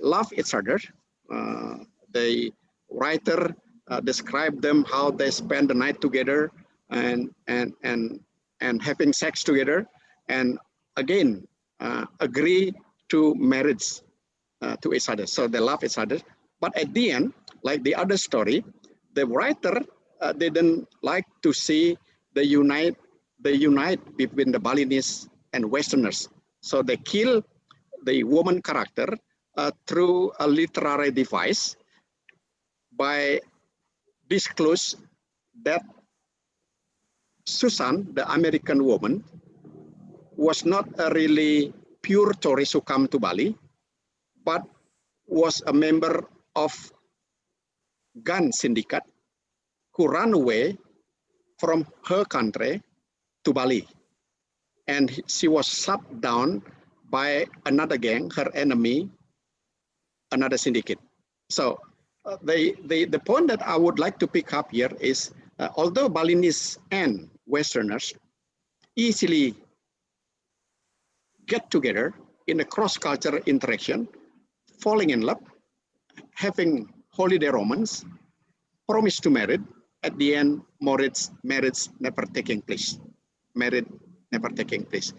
love each other. The writer described them how they spend the night together and having sex together, and again agree to marriage to each other. So they love each other. But at the end, like the other story, the writer didn't like to see the unite between the Balinese and Westerners. So they kill the woman character through a literary device by disclose that Susan, the American woman, was not a really pure tourist who come to Bali, but was a member of gun syndicate who ran away from her country to Bali. And she was shot down by another gang, her enemy, another syndicate. So the point that I would like to pick up here is, although Balinese and Westerners easily get together in a cross-cultural interaction, falling in love, having holiday romance, promise to marry, at the end, marriage never taking place. Marriage never taking place.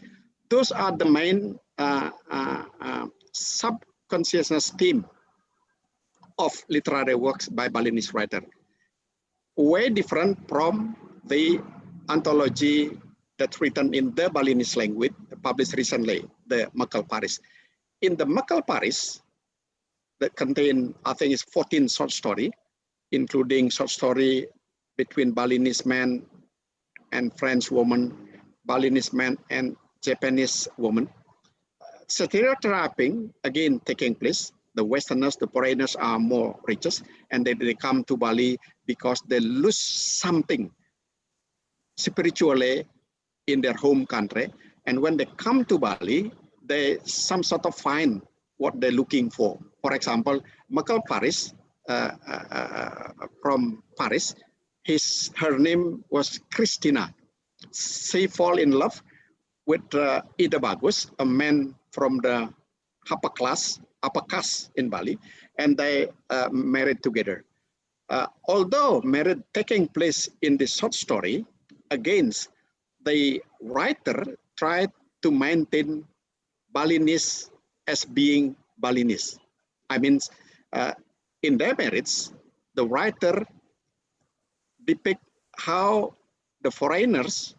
Those are the main subconsciousness theme of literary works by Balinese writer. Way different from the anthology that's written in the Balinese language, published recently, the Mekal Paris. In the Mekal Paris, that contain, I think it's 14 short story, including short story between Balinese man and French woman, Balinese man and Japanese woman. Stereotyping, again, taking place. The Westerners, the foreigners are more riches, and they come to Bali because they lose something spiritually in their home country. And when they come to Bali, they some sort of find what they're looking for. For example, Mekal Paris, from Paris, her name was Christina. She fall in love with Ida Bagus, a man from the upper caste in Bali, and they married together. Although marriage taking place in the short story, again, the writer tried to maintain Balinese as being Balinese. I mean, in their marriage, the writer depict how the foreigners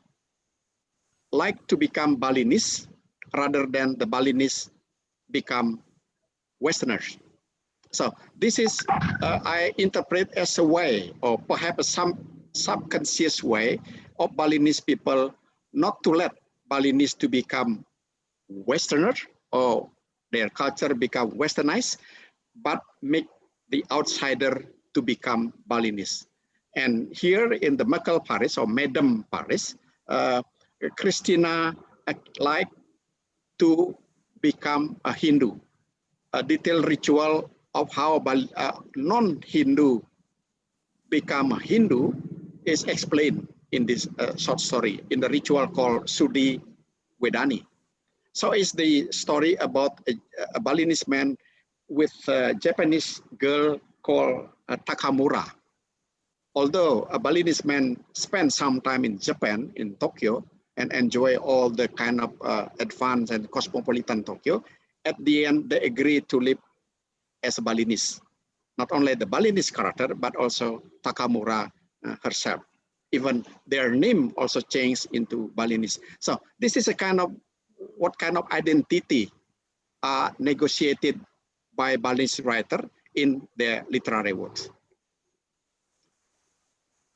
like to become Balinese rather than the Balinese become Westerners. So this is, I interpret as a way, or perhaps some subconscious way of Balinese people not to let Balinese to become Westerners or their culture become Westernized, but make the outsider to become Balinese. And here in the Mekal Paris or Madame Paris, Christina like to become a Hindu. A detailed ritual of how non-Hindu become a Hindu is explained in this short story, in the ritual called Sudi Wedani. So it's the story about a Balinese man with a Japanese girl called Takamura. Although a Balinese man spent some time in Japan, in Tokyo, and enjoy all the kind of advanced and cosmopolitan Tokyo, at the end, they agreed to live as a Balinese. Not only the Balinese character, but also Takamura herself. Even their name also changed into Balinese. So this is a kind of, what kind of identity negotiated by Balinese writer in their literary works.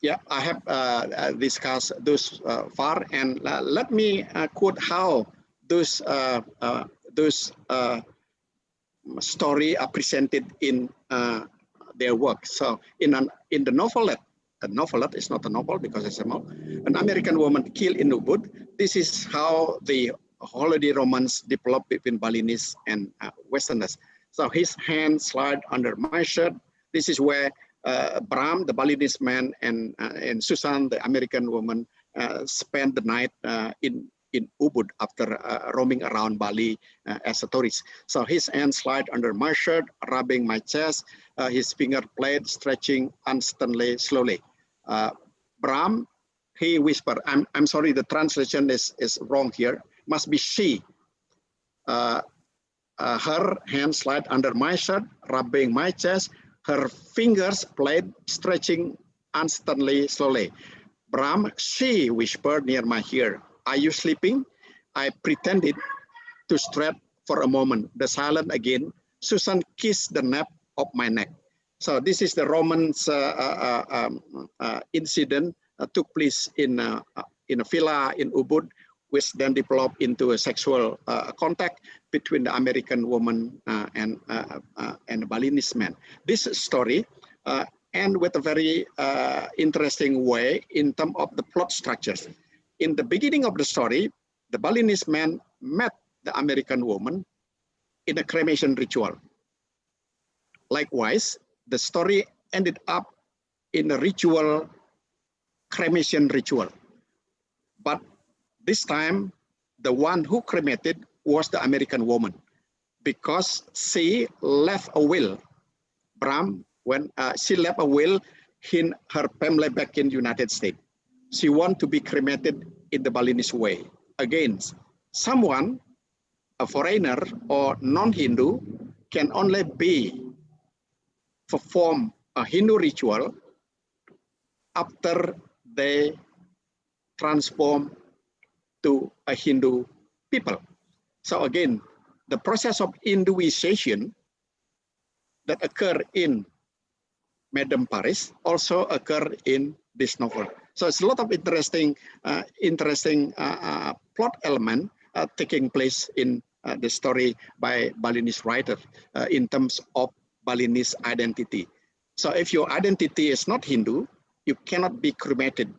Yeah, I have discussed those far, and let me quote how those story are presented in their work. So in the novelette, a novelette is not a novel because it's a novel, an American woman killed in Ubud. This is how the holiday romance developed between Balinese and Westerners. So his hand slide under my shirt. This is where Bram, the Balinese man, and Susan, the American woman, spent the night in Ubud after roaming around Bali as a tourist. So his hand slide under my shirt, rubbing my chest, his finger played, stretching instantly, slowly. Bram, he whispered, I'm sorry, the translation is wrong here, must be she. Her hand slide under my shirt, rubbing my chest, her fingers played, stretching instantly, slowly. Bram, she whispered near my ear, are you sleeping? I pretended to stretch for a moment. The silence again. Susan kissed the nape of my neck. So this is the romance incident took place in a villa in Ubud, which then developed into a sexual contact between the American woman and the Balinese man. This story ends with a very interesting way in terms of the plot structures. In the beginning of the story, the Balinese man met the American woman in a cremation ritual. Likewise, the story ended up in a ritual, cremation ritual. But this time, the one who cremated was the American woman, because she left a will. Bram, when she left a will in her family back in the United States. She wanted to be cremated in the Balinese way. Again, someone, a foreigner or non-Hindu, can only perform a Hindu ritual after they transform to a Hindu people. So again, the process of Hinduization that occurred in Madame Paris also occurred in this novel. So it's a lot of interesting plot element taking place in the story by Balinese writer in terms of Balinese identity. So if your identity is not Hindu, you cannot be cremated.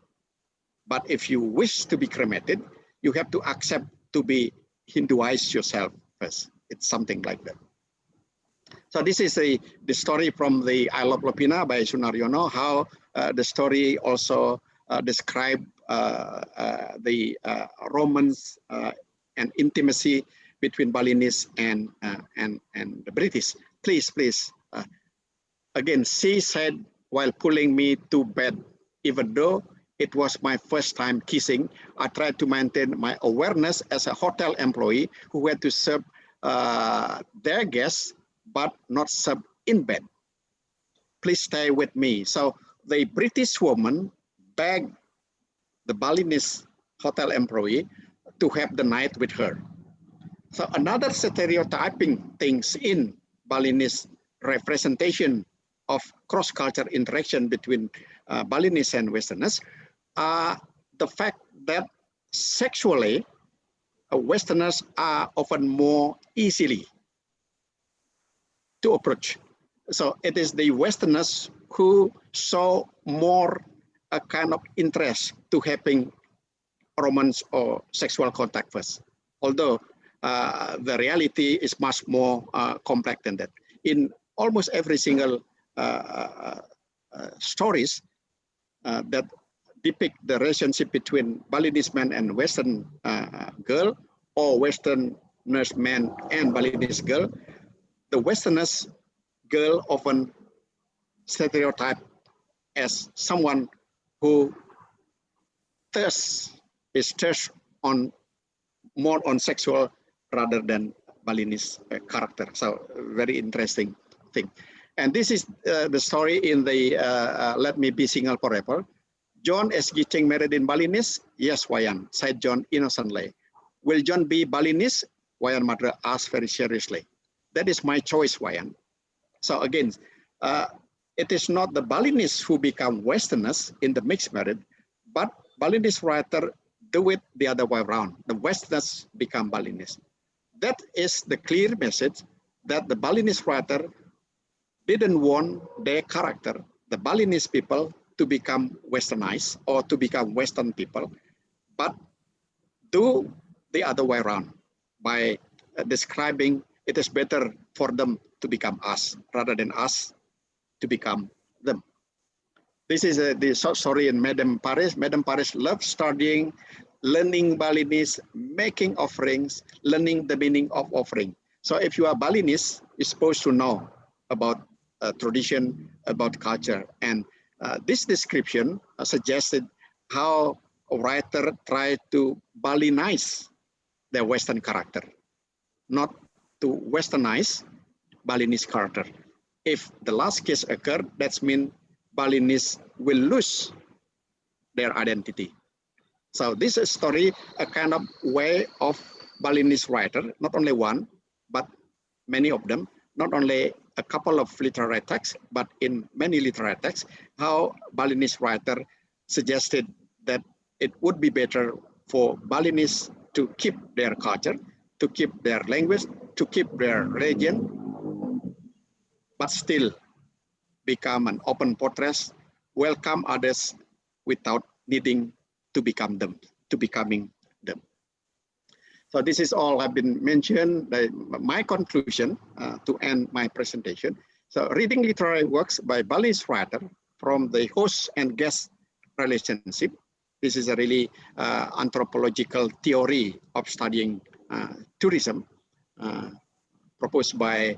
But if you wish to be cremated, you have to accept to be Hinduized yourself first. It's something like that. So this is the story from the I Love Lopina by Sunaryono, how the story also describe the romance and intimacy between Balinese and the British. Please. Again, she said while pulling me to bed, even though it was my first time kissing, I tried to maintain my awareness as a hotel employee who had to serve their guests, but not serve in bed. Please stay with me. So the British woman begged the Balinese hotel employee to have the night with her. So another stereotyping things in Balinese representation of cross-cultural interaction between Balinese and Westerners are the fact that sexually Westerners are often more easily to approach. So it is the Westerners who show more a kind of interest to having romance or sexual contact first. Although the reality is much more complex than that. In almost every single stories that depict the relationship between Balinese man and Western girl, or Westerners man and Balinese girl, the Westerners girl often stereotyped as someone who is thirst on more on sexual rather than Balinese character. So very interesting thing. And this is the story in the Let Me Be Single Forever. John is getting married in Balinese. Yes, Wayan, said John innocently. Will John be Balinese? Wayan mother asked very seriously. That is my choice, Wayan. So again, it is not the Balinese who become Westerners in the mixed marriage, but Balinese writer do it the other way around. The Westerners become Balinese. That is the clear message that the Balinese writer didn't want their character, the Balinese people, to become Westernized or to become Western people, but do the other way around by describing it is better for them to become us rather than us to become them. This is the short story in Madame Paris. Madame Paris loves studying, learning Balinese, making offerings, learning the meaning of offering. So if you are Balinese, you're supposed to know about tradition, about culture. And this description suggested how a writer tried to Balinize their Western character, not to Westernize Balinese character. If the last case occurred, that means Balinese will lose their identity. So this is a story, a kind of way of Balinese writer, not only one, but many of them, not only a couple of literary texts, but in many literary texts, how Balinese writer suggested that it would be better for Balinese to keep their culture, to keep their language, to keep their religion, but still become an open fortress, welcome others without needing to becoming them. So this is all have been mentioned. My conclusion to end my presentation. So reading literary works by Balinese writer from the host and guest relationship. This is a really anthropological theory of studying tourism proposed by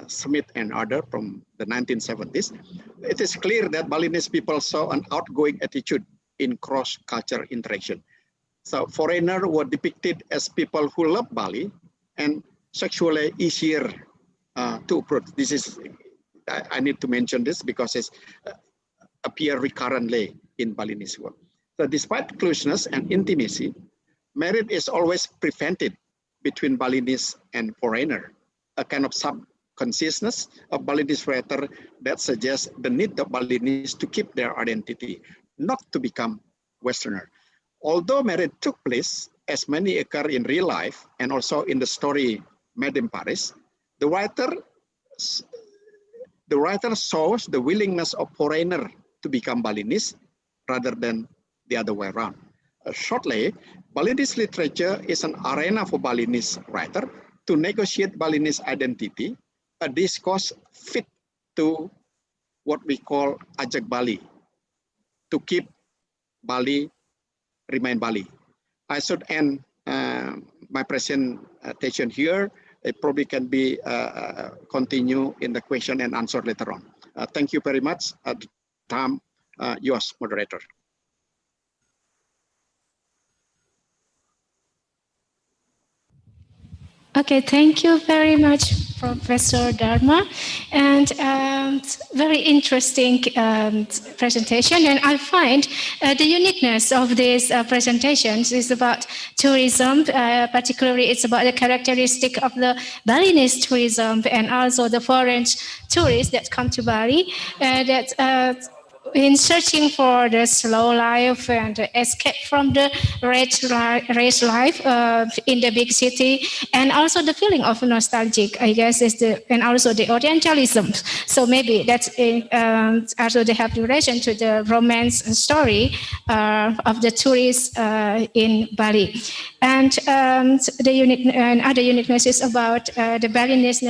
Smith and others from the 1970s. It is clear that Balinese people saw an outgoing attitude in cross-cultural interaction. So foreigners were depicted as people who love Bali and sexually easier to approach. This is, I need to mention this because it's appear recurrently in Balinese work. So despite closeness and intimacy, marriage is always prevented between Balinese and foreigner, a kind of subconsciousness of Balinese writer that suggests the need of Balinese to keep their identity, not to become Westerner. Although marriage took place, as many occur in real life and also in the story Made in Paris, the writer shows the willingness of foreigner to become Balinese rather than the other way around. Shortly, Balinese literature is an arena for Balinese writer to negotiate Balinese identity, a discourse fit to what we call Ajak Bali, to keep Bali, remain Bali. I should end my presentation here. It probably can be continue in the question and answer later on. Thank you very much. Time, yours, moderator. Okay, thank you very much, Professor Dharma, and very interesting presentation. And I find the uniqueness of these presentations is about tourism, particularly it's about the characteristic of the Balinese tourism and also the foreign tourists that come to Bali, in searching for the slow life and escape from the race life in the big city, and also the feeling of nostalgic, I guess, is and also the Orientalism. So maybe that's also they have relation to the romance story of the tourists in Bali, and the unique and other uniquenesses about the Balinese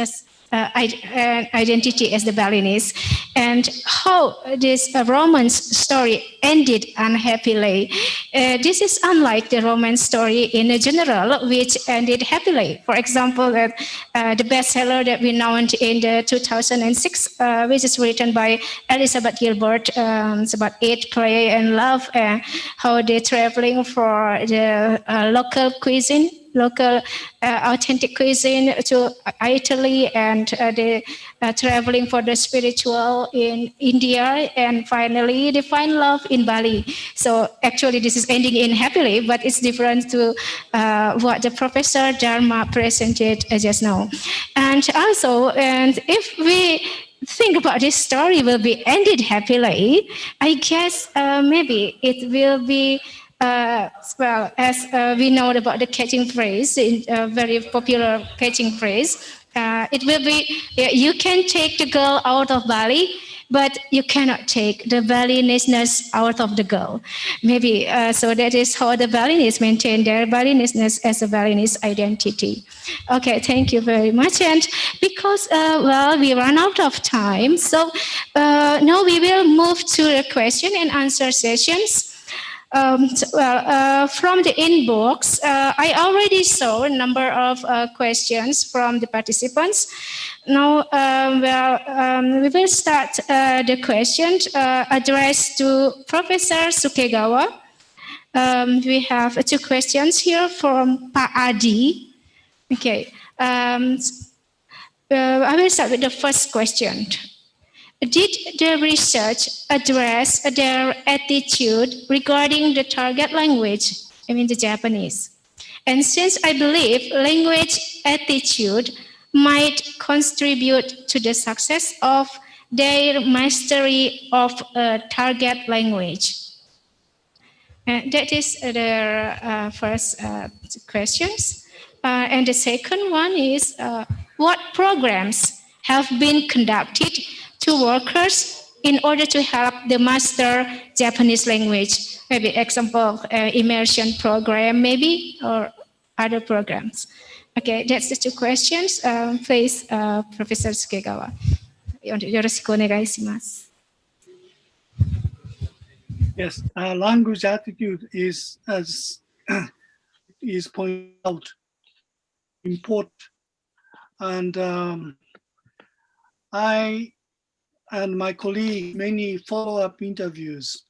identity as the Balinese, and how this romance story ended unhappily. This is unlike the romance story in general, which ended happily. For example, the bestseller that we know in the 2006, which is written by Elizabeth Gilbert, it's about age, play, and love, and how they're traveling for the local cuisine, local authentic cuisine to Italy, and they traveling for the spiritual in India, and finally they find love in Bali. So actually this is ending in happily, but it's different to what the Professor Dharma presented just now. And also, and if we think about this story will be ended happily, I guess maybe it will be well, as we know about the catching phrase, very popular catching phrase, it will be, you can take the girl out of Bali, but you cannot take the Balinese-ness out of the girl. Maybe, so that is how the Balinese maintain their Balinese-ness as a Balinese identity. Okay, thank you very much. And because, well, we run out of time, so now we will move to the question and answer sessions. From the inbox, I already saw a number of questions from the participants. Now, we will start the questions addressed to Professor Sukegawa. We have two questions here from Pa Adi. Okay, I will start with the first question. Did the research address their attitude regarding the target language, I mean the Japanese? And since I believe language attitude might contribute to the success of their mastery of a target language. And that is their first questions. And the second one is what programs have been conducted to workers in order to help the master Japanese language? Maybe example, immersion program, maybe, or other programs. Okay, that's the two questions. Please, Professor Sukegawa. よろしくお願いします。 Yes, language attitude is, as is pointed out, important. And I and my colleague, many follow-up interviews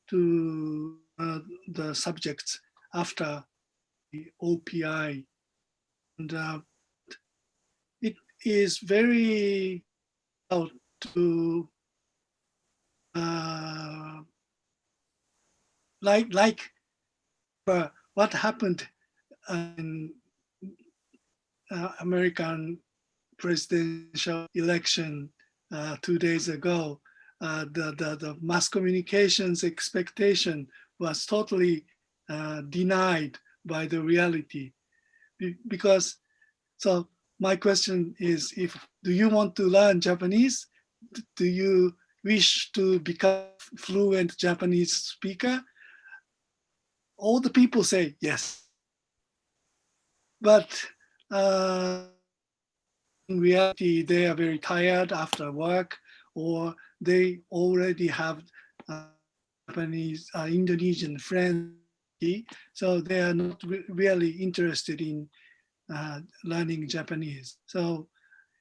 to the subjects after the OPI. And it is very out to what happened in American presidential election 2 days ago. The mass communications expectation was totally denied by the reality. Because, so my question is, do you want to learn Japanese? Do you wish to become fluent Japanese speaker? All the people say yes. But in reality, they are very tired after work, or they already have Japanese, Indonesian friends, so they are not really interested in learning Japanese. So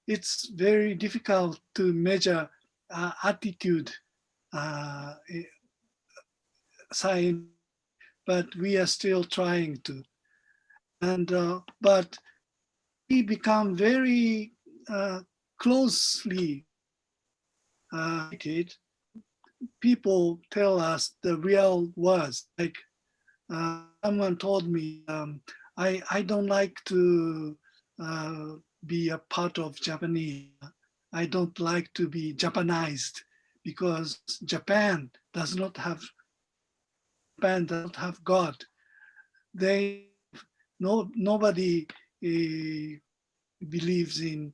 it's very difficult to measure attitude science, but we are still trying to. And but we become very closely related. People tell us the real words. Like someone told me, I don't like to be a part of Japanese. I don't like to be Japanized because Japan does not have God. Nobody believes in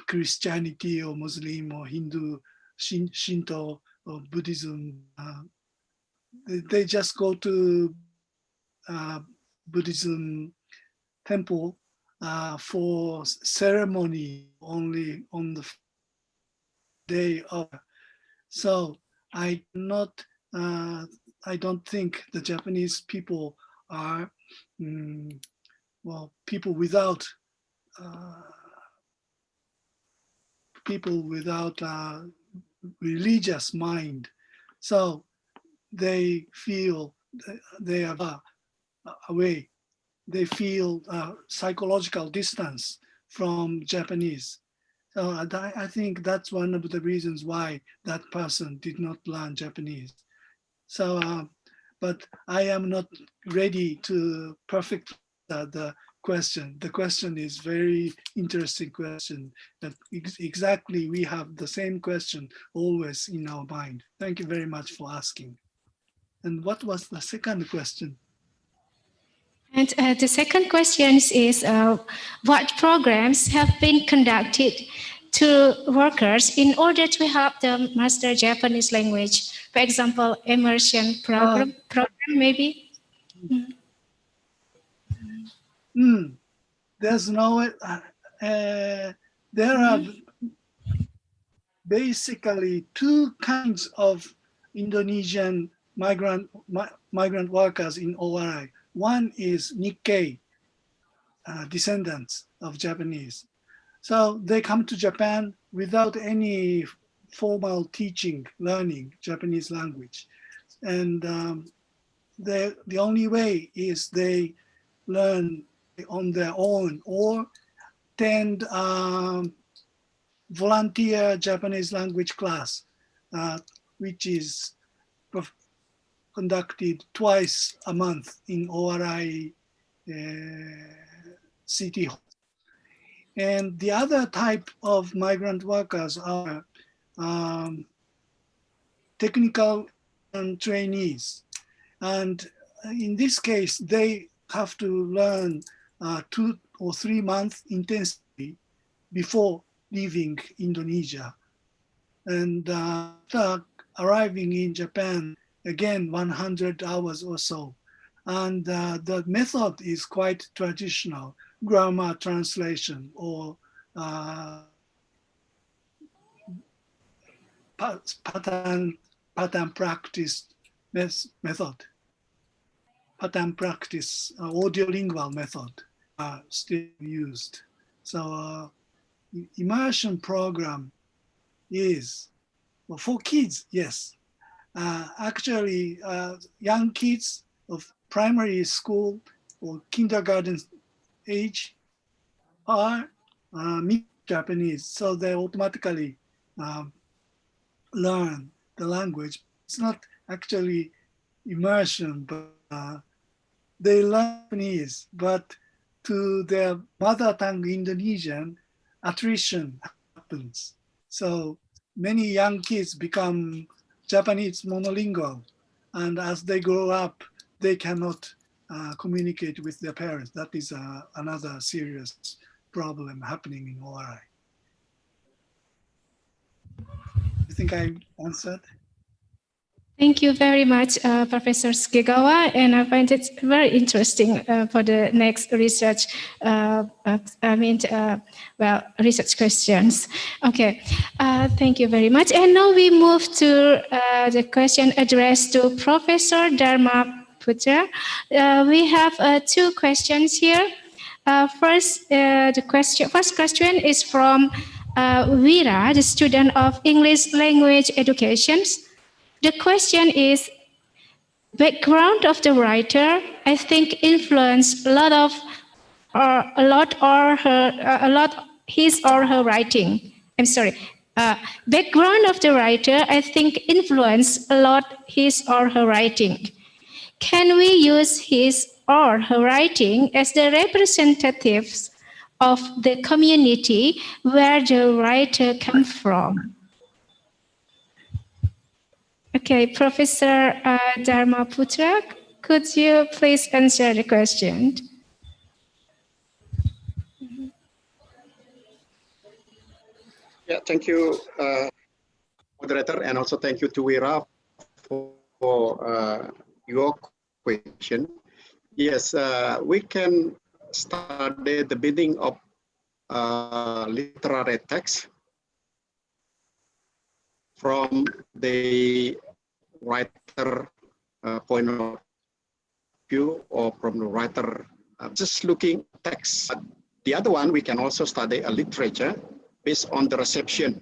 Christianity or Muslim or Hindu, Shinto or Buddhism. They just go to Buddhism temple for ceremony only on the day of. So I don't think the Japanese people are people without religious mind. So they feel they are away. They feel psychological distance from Japanese. So I think that's one of the reasons why that person did not learn Japanese. So, but I am not ready to perfect the question. The question is very interesting question. That exactly we have the same question always in our mind. Thank you very much for asking. And what was the second question? And the second question is, what programs have been conducted to workers in order to help them master Japanese language? For example, immersion program maybe? There's no, there are basically two kinds of Indonesian migrant workers in ORI. One is Nikkei, descendants of Japanese. So they come to Japan without any formal teaching, learning Japanese language. And the only way is they learn on their own or attend volunteer Japanese language class, which is conducted twice a month in ORI city hall. And the other type of migrant workers are technical trainees. And in this case, they have to learn 2 or 3 months intensively before leaving Indonesia. And after arriving in Japan, again 100 hours or so. And the method is quite traditional, grammar translation or pattern practice method. Pattern practice, audiolingual method still used. So immersion program is, well, for kids, yes. Actually, young kids of primary school or kindergarten age are mixed Japanese, so they automatically learn the language. It's not actually immersion, but they learn Japanese, but to their mother tongue Indonesian, attrition happens. So many young kids become Japanese monolingual, and as they grow up, they cannot communicate with their parents. That is another serious problem happening in ORI. I think I answered. Thank you very much, Professor Sugigawa, and I find it very interesting for the next research. Research questions. Okay, thank you very much. And now we move to the question addressed to Professor Dharma Putra. We have 2 questions here. First question is from Vira, the student of English language education. The question is, background of the writer, I think, influenced his or her writing. I'm sorry. Background of the writer, I think, influenced a lot his or her writing. Can we use his or her writing as the representatives of the community where the writer comes from? Okay, Professor Dharma Putra, could you please answer the question? Yeah, thank you, moderator, and also thank you to Wira for your question. Yes, we can study the meaning of literary text from the writer point of view, or from the writer just looking text. The other one, we can also study a literature based on the reception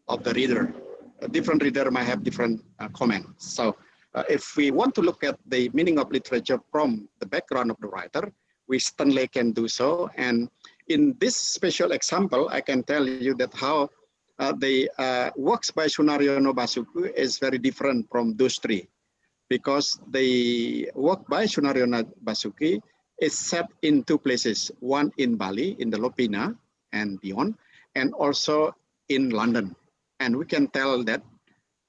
of the reader. A different reader might have different comments. So if we want to look at the meaning of literature from the background of the writer, we certainly can do so. And in this special example, I can tell you that how the works by Sunaryono Basuki is very different from those 3, because the work by Sunaryono Basuki is set in 2 places, one in Bali, in the Lopina and beyond, and also in London. And we can tell that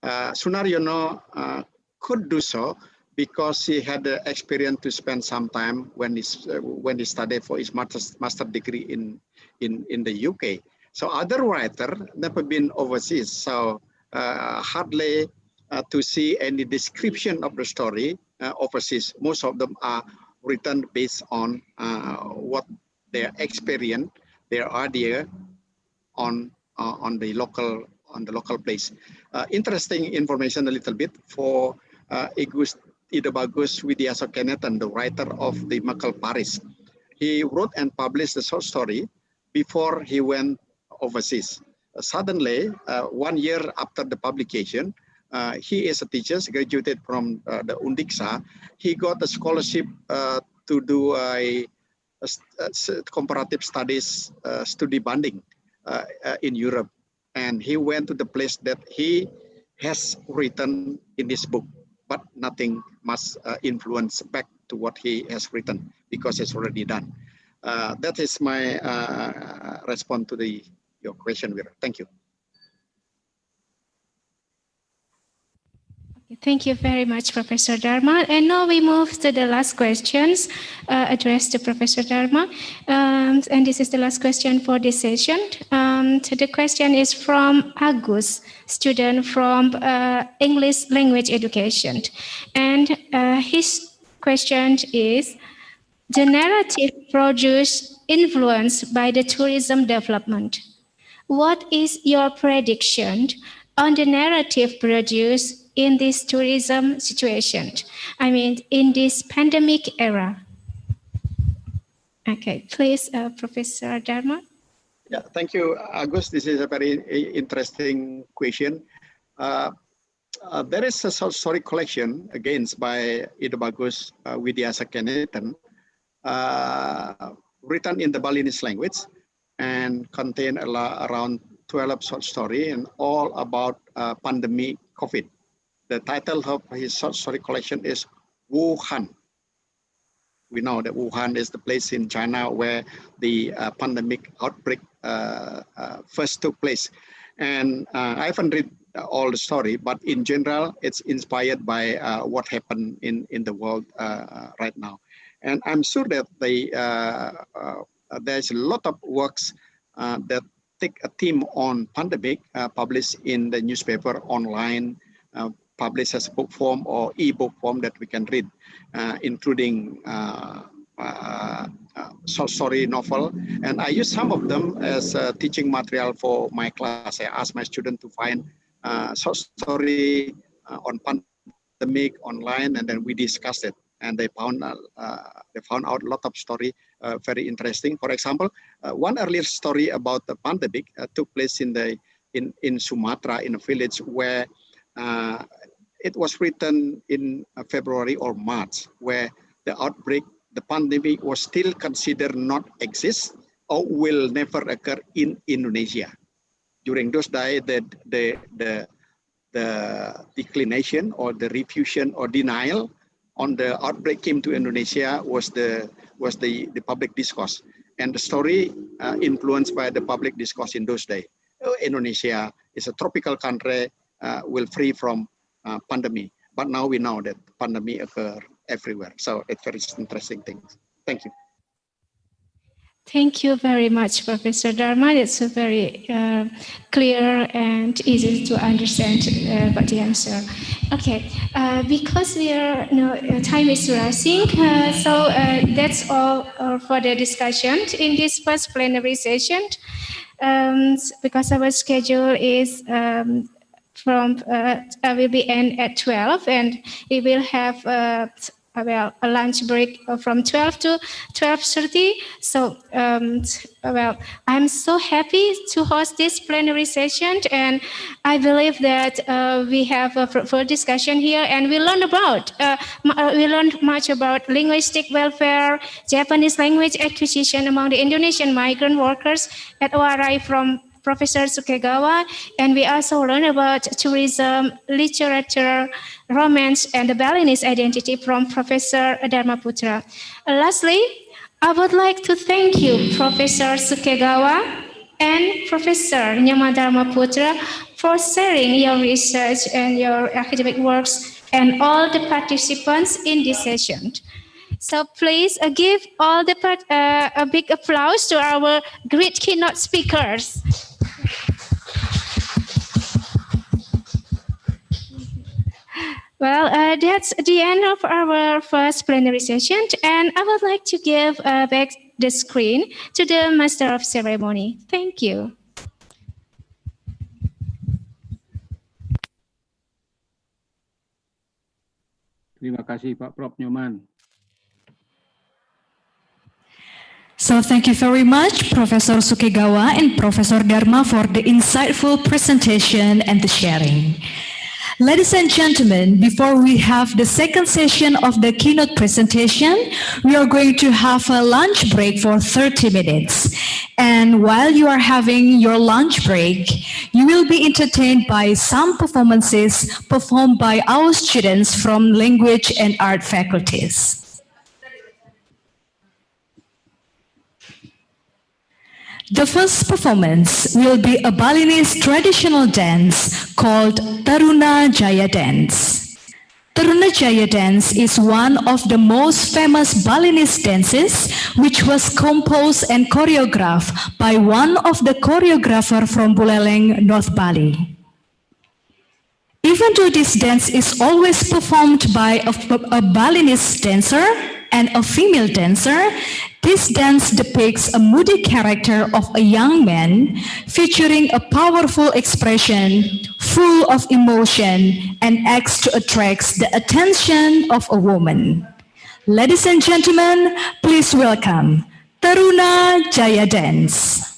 Sunaryono could do so because he had the experience to spend some time when he studied for his master degree in the UK. So other writers never been overseas, so hardly to see any description of the story overseas. Most of them are written based on what their experience, their idea on the local place. Interesting information a little bit for Ide Bagus Widyaso Kenneton, the writer of the Makal Paris. He wrote and published a short story before he went overseas. Suddenly, 1 year after the publication, he is a teacher, graduated from the UNDIKSHA. He got a scholarship to do a comparative studies study bonding in Europe. And he went to the place that he has written in this book, but nothing must influence back to what he has written because it's already done. That is my response to your question, Vira. Thank you. Thank you very much, Professor Dharma. And now we move to the last questions addressed to Professor Dharma. And this is the last question for this session. The question is from Agus, student from English Language Education. And his question is, the narrative produced influenced by the tourism development. What is your prediction on the narrative produced in this tourism situation? I mean, in this pandemic era. Okay, please, Professor Dharma. Yeah, thank you, Agus. This is a very interesting question. There is a short story collection against by Ida Bagus Widya Sakenetan, written in the Balinese language and contain around 12 short story and all about pandemic COVID. The title of his short story collection is Wuhan. We know that Wuhan is the place in China where the pandemic outbreak first took place. And I haven't read all the story, but in general, it's inspired by what happened in the world right now. And I'm sure that there's a lot of works that take a theme on pandemic, published in the newspaper, online, published as book form or e-book form that we can read, including short story novel. And I use some of them as teaching material for my class. I asked my students to find short story on pandemic online, and then we discussed it. And they found out a lot of story very interesting. For example, one earlier story about the pandemic took place in Sumatra, in a village where it was written in February or March, where the outbreak, the pandemic was still considered not exist or will never occur in Indonesia. During those days, the declination or the refusion or denial on the outbreak came to Indonesia was the public discourse, and the story influenced by the public discourse in those days. Indonesia is a tropical country, will free from pandemic, but now we know that pandemic occur everywhere. So it's very interesting things. Thank you. Thank you very much, Professor Dharma. It's a very clear and easy to understand about the answer. Okay, because we are, time is rushing, so that's all for the discussion in this first plenary session. Because our schedule is will be end at 12, and we will have a lunch break from 12 to 12:30. So, I'm so happy to host this plenary session, and I believe that we have a fruitful discussion here, and we learned much about linguistic welfare, Japanese language acquisition among the Indonesian migrant workers at ORI from Professor Sukegawa, and we also learn about tourism, literature, romance, and the Balinese identity from Professor Dharma Putra. Lastly, I would like to thank you, Professor Sukegawa and Professor Dharma Putra, for sharing your research and your academic works and all the participants in this session. So please give all the a big applause to our great keynote speakers. Well, that's the end of our first plenary session, and I would like to give back the screen to the Master of Ceremony. Thank you. Terima kasih Pak Prof. Nyoman. So thank you very much, Professor Sukegawa and Professor Dharma, for the insightful presentation and the sharing. Ladies and gentlemen, before we have the second session of the keynote presentation, we are going to have a lunch break for 30 minutes. And while you are having your lunch break, you will be entertained by some performances performed by our students from language and art faculties. The first performance will be a Balinese traditional dance called Taruna Jaya Dance. Tarunajaya dance is one of the most famous Balinese dances, which was composed and choreographed by one of the choreographer from Buleleng, North Bali. Even though this dance is always performed by a Balinese dancer and a female dancer, this dance depicts a moody character of a young man featuring a powerful expression full of emotion and acts to attract the attention of a woman. Ladies and gentlemen, please welcome Tarunajaya dance.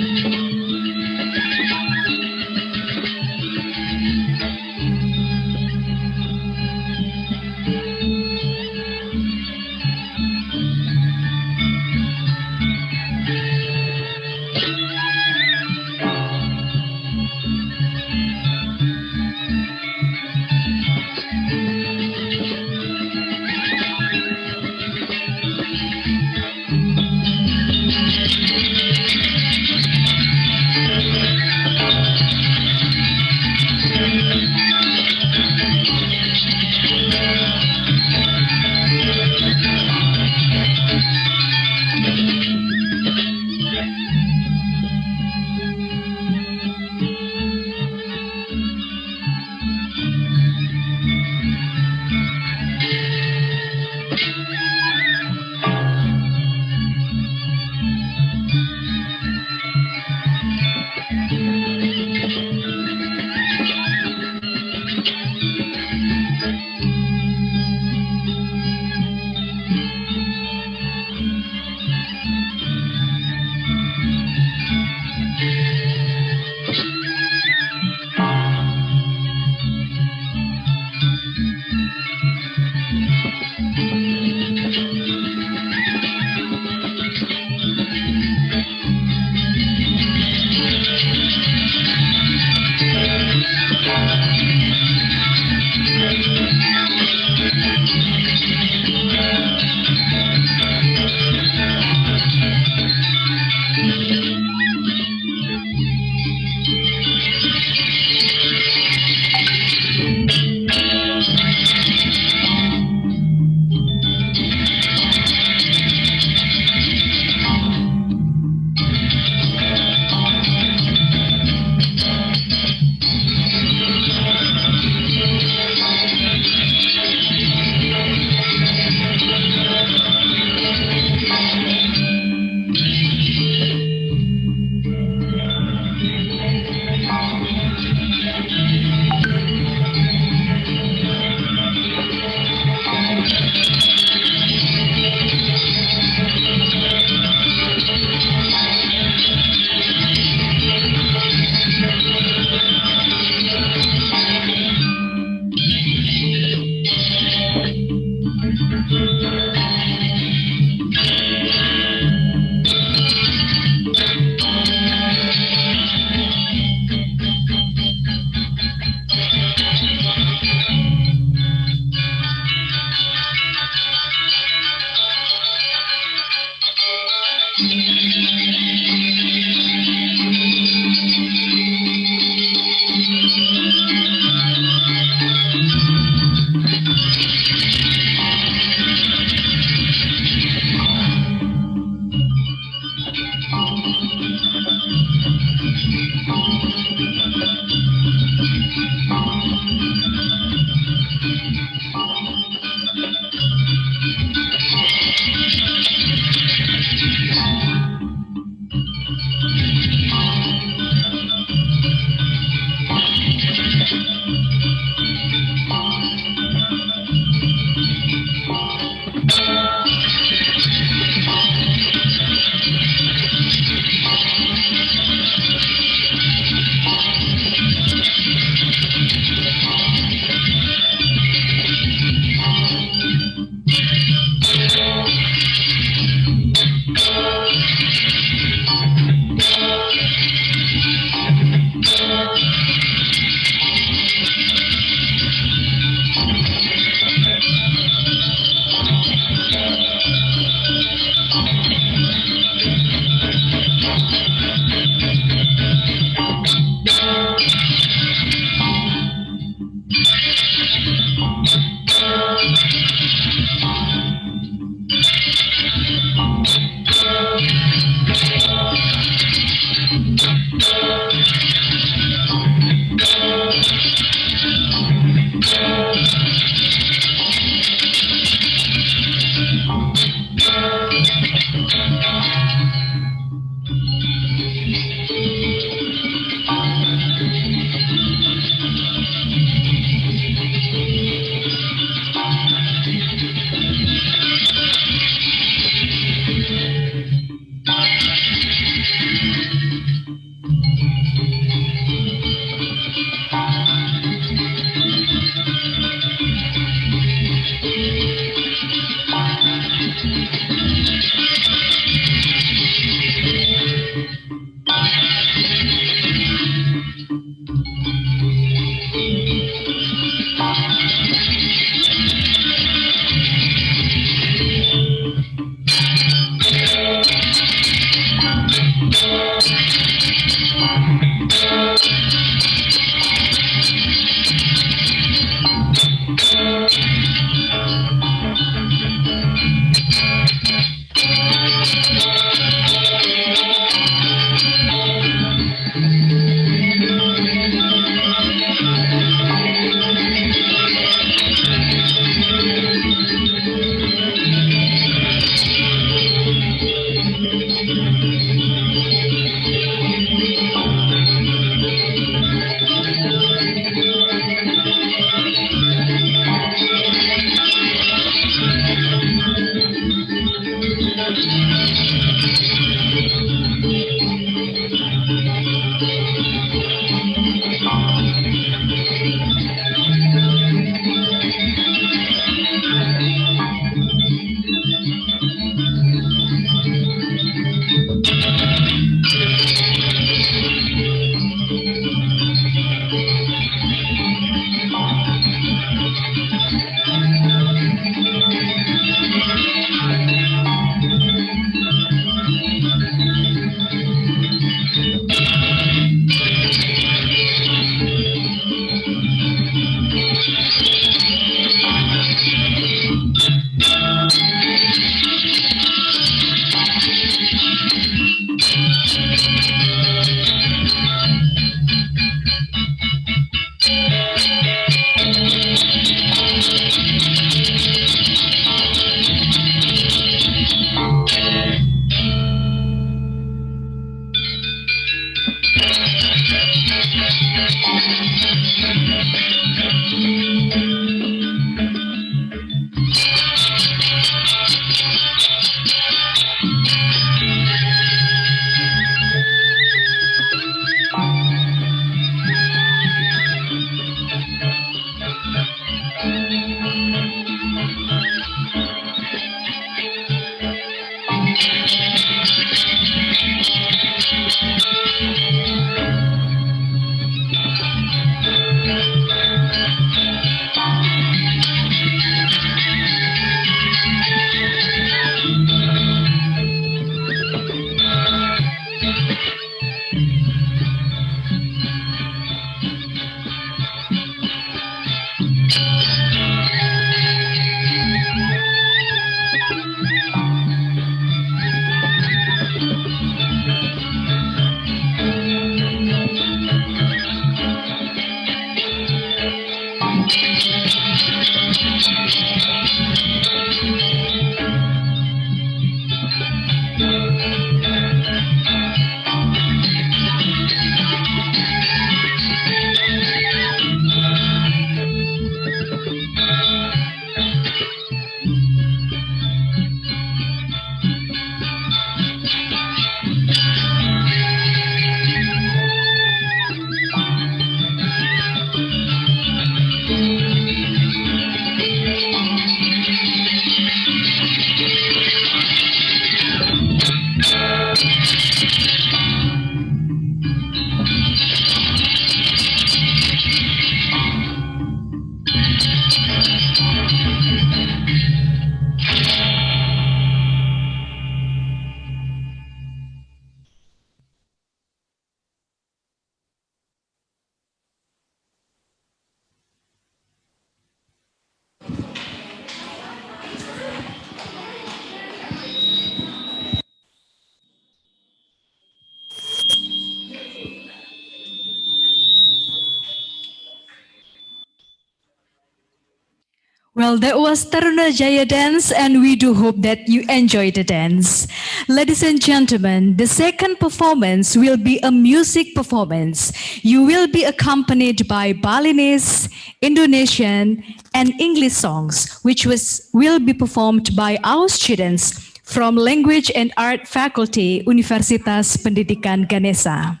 Well, that was Taruna Jaya dance, and we do hope that you enjoyed the dance. Ladies and gentlemen, the second performance will be a music performance. You will be accompanied by Balinese, Indonesian, and English songs, which will be performed by our students from Language and Art Faculty, Universitas Pendidikan Ganesha.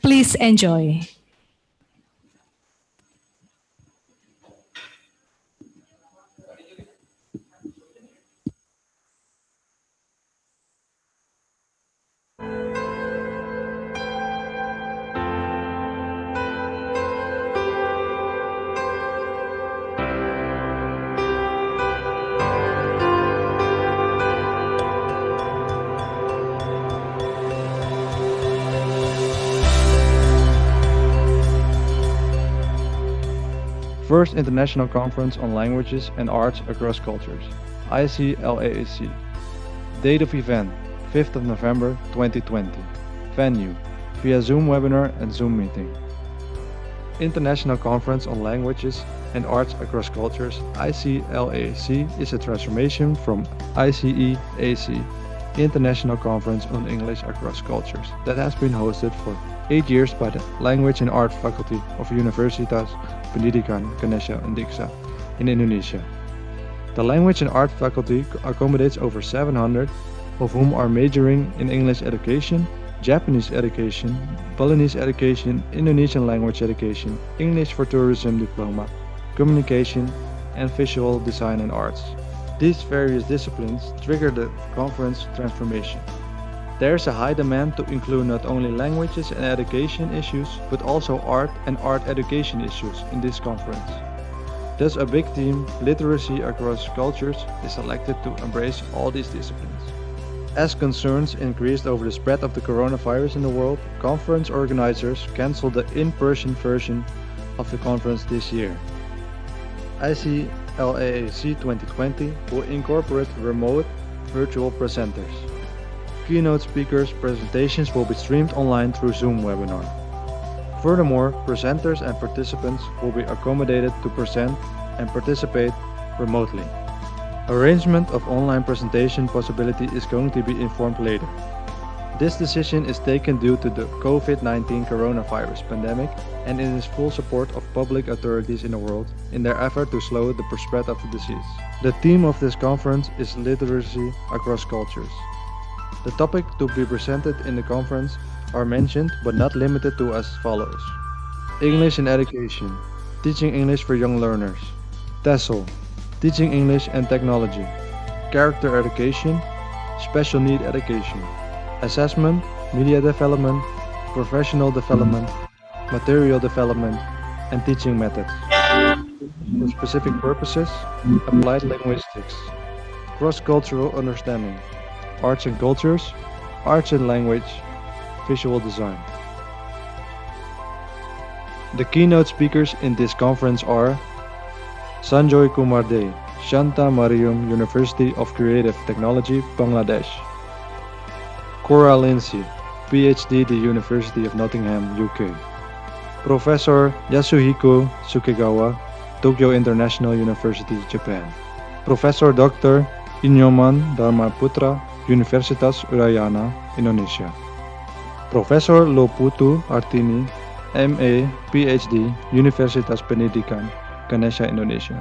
Please enjoy. First International Conference on Languages and Arts Across Cultures, ICLAAC. Date of event, 5th of November 2020. Venue, via Zoom webinar and Zoom meeting. International Conference on Languages and Arts Across Cultures, ICLAAC, is a transformation from ICEAC, International Conference on English Across Cultures, that has been hosted for 8 years by the Language and Art Faculty of Universitas, Pendidikan, Ganesha, and UNDIKSHA in Indonesia. The Language and Art Faculty accommodates over 700, of whom are majoring in English education, Japanese education, Balinese education, Indonesian language education, English for tourism diploma, communication, and visual design and arts. These various disciplines trigger the conference transformation. There is a high demand to include not only languages and education issues, but also art and art education issues in this conference. Thus, a big theme, literacy across cultures, is selected to embrace all these disciplines. As concerns increased over the spread of the coronavirus in the world, conference organizers canceled the in-person version of the conference this year. ICLAAC 2020 will incorporate remote virtual presenters. Keynote speakers' presentations will be streamed online through Zoom webinar. Furthermore, presenters and participants will be accommodated to present and participate remotely. Arrangement of online presentation possibility is going to be informed later. This decision is taken due to the COVID-19 coronavirus pandemic and it is full support of public authorities in the world in their effort to slow the spread of the disease. The theme of this conference is literacy across cultures. The topics to be presented in the conference are mentioned but not limited to as follows. English in education, teaching English for young learners. TESOL, teaching English and technology. Character education, special need education. Assessment, media development, professional development, material development, and teaching methods. For specific purposes, applied linguistics, cross-cultural understanding, arts and cultures, arts and language, visual design. The keynote speakers in this conference are Sanjoy Kumar De, Shanta Mariam University of Creative Technology, Bangladesh. Cora Lindsay, PhD, the University of Nottingham, UK. Professor Yasuhiko Sukegawa, Tokyo International University, Japan. Professor Dr. Inyoman Dharmaputra, Universitas Udayana, Indonesia. Professor Loputu Artini, MA, PhD, Universitas Pendidikan, Ganesha, Indonesia.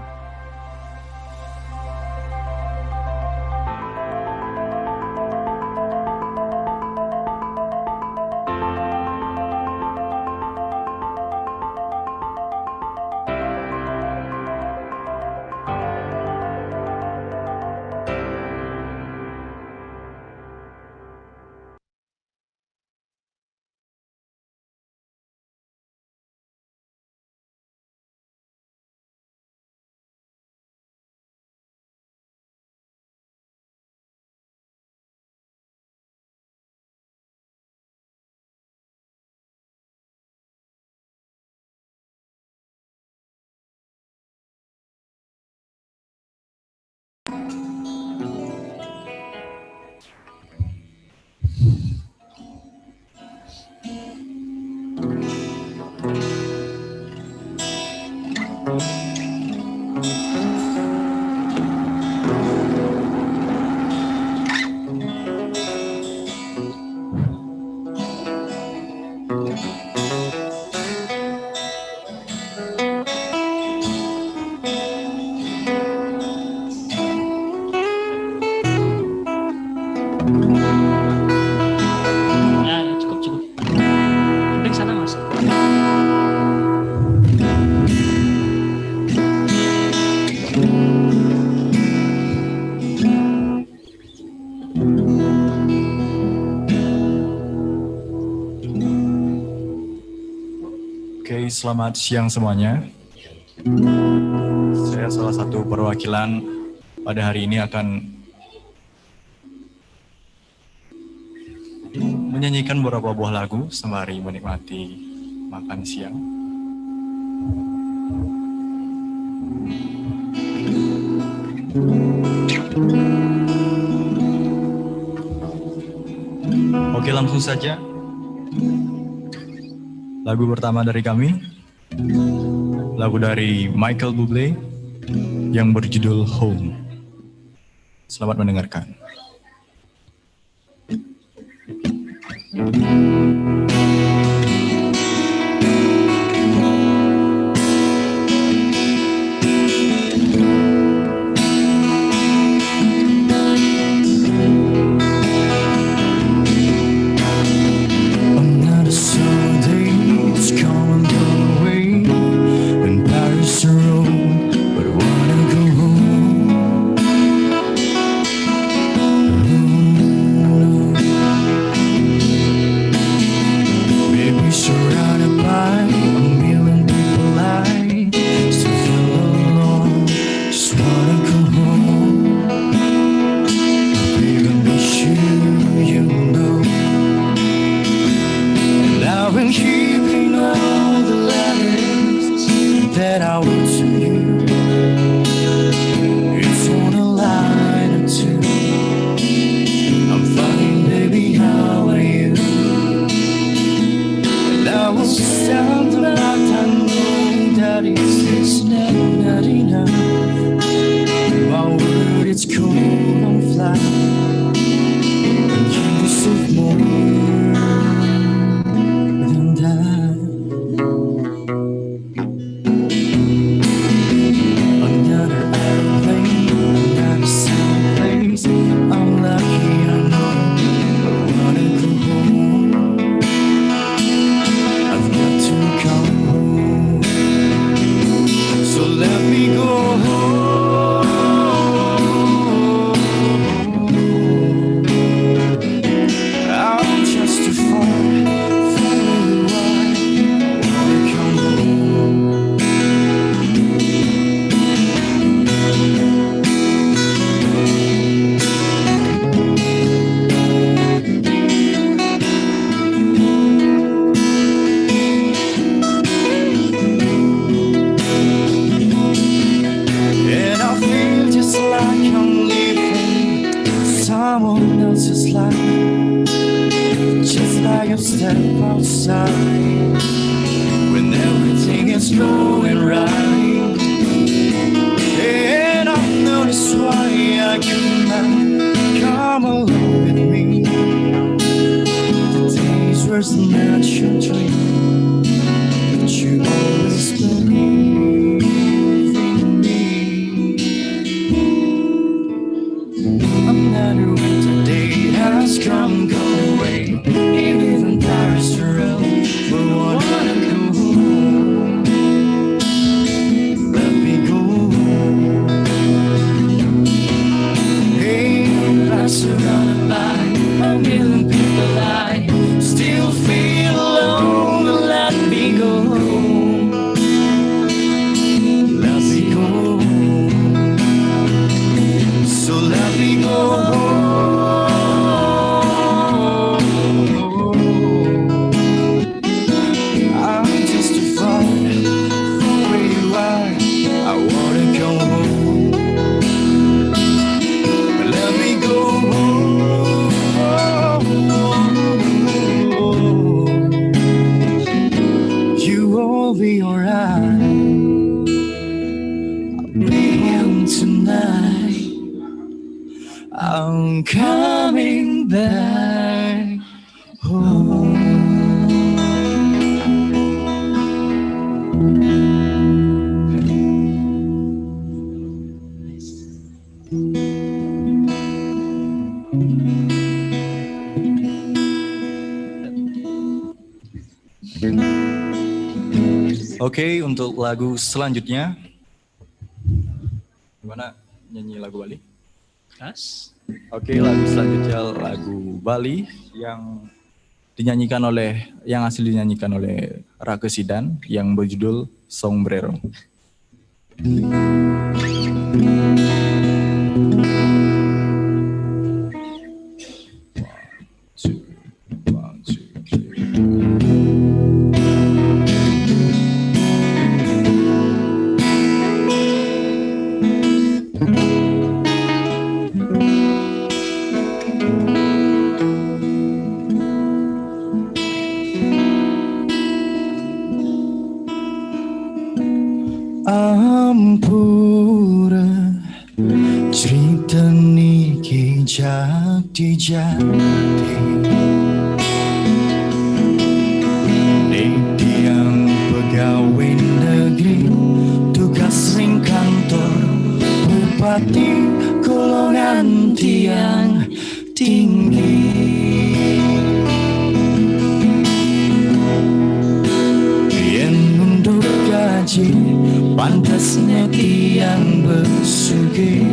Cukup. Penting sana mas. Oke, selamat siang semuanya. Saya salah satu perwakilan pada hari ini akan menyanyikan beberapa buah lagu sembari menikmati makan siang. Oke, langsung saja. Lagu pertama dari kami, lagu dari Michael Bublé yang berjudul Home. Selamat mendengarkan. It's cold on fly, and you so more. step outside when everything is going right. And I know that's why I cannot come along with me. The days were not your dream, but you always believe in me. Another winter day has come, go away. Even Paris around, but wanna go home. Let me go. Hey, I'm surrounded by a million people. I still feel alone, but let me go. Let me go. So let me go home. I'm just too far from where you are. I wanna go home. Let me go home. You will be alright. I'll be home tonight. I'm coming back home. Oke, untuk lagu selanjutnya, gimana nyanyi lagu Bali? Kas. Oke, lagu selanjutnya lagu Bali yang asli dinyanyikan oleh Rake Sidan yang berjudul Sombrero. Ampura cerita niki jadi-jadi yang pegawai negeri tugas ring kantor bupati golongan tiang tinggi. Yen untuk gaji pantasnya tiang bersugih,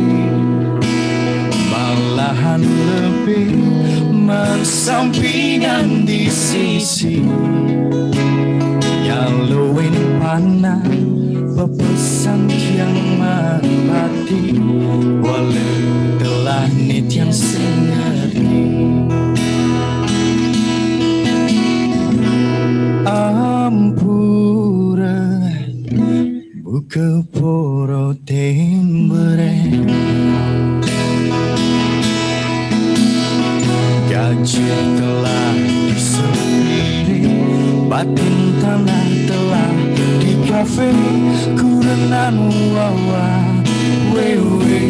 malahan lebih mensampingan di sisi yang luwih panah pepesan yang merpati walau telah nit yang sengerti. Ampura buka protein beren gaji telah disepiri, batin tanah telah di kafe kurenan wawa wewe.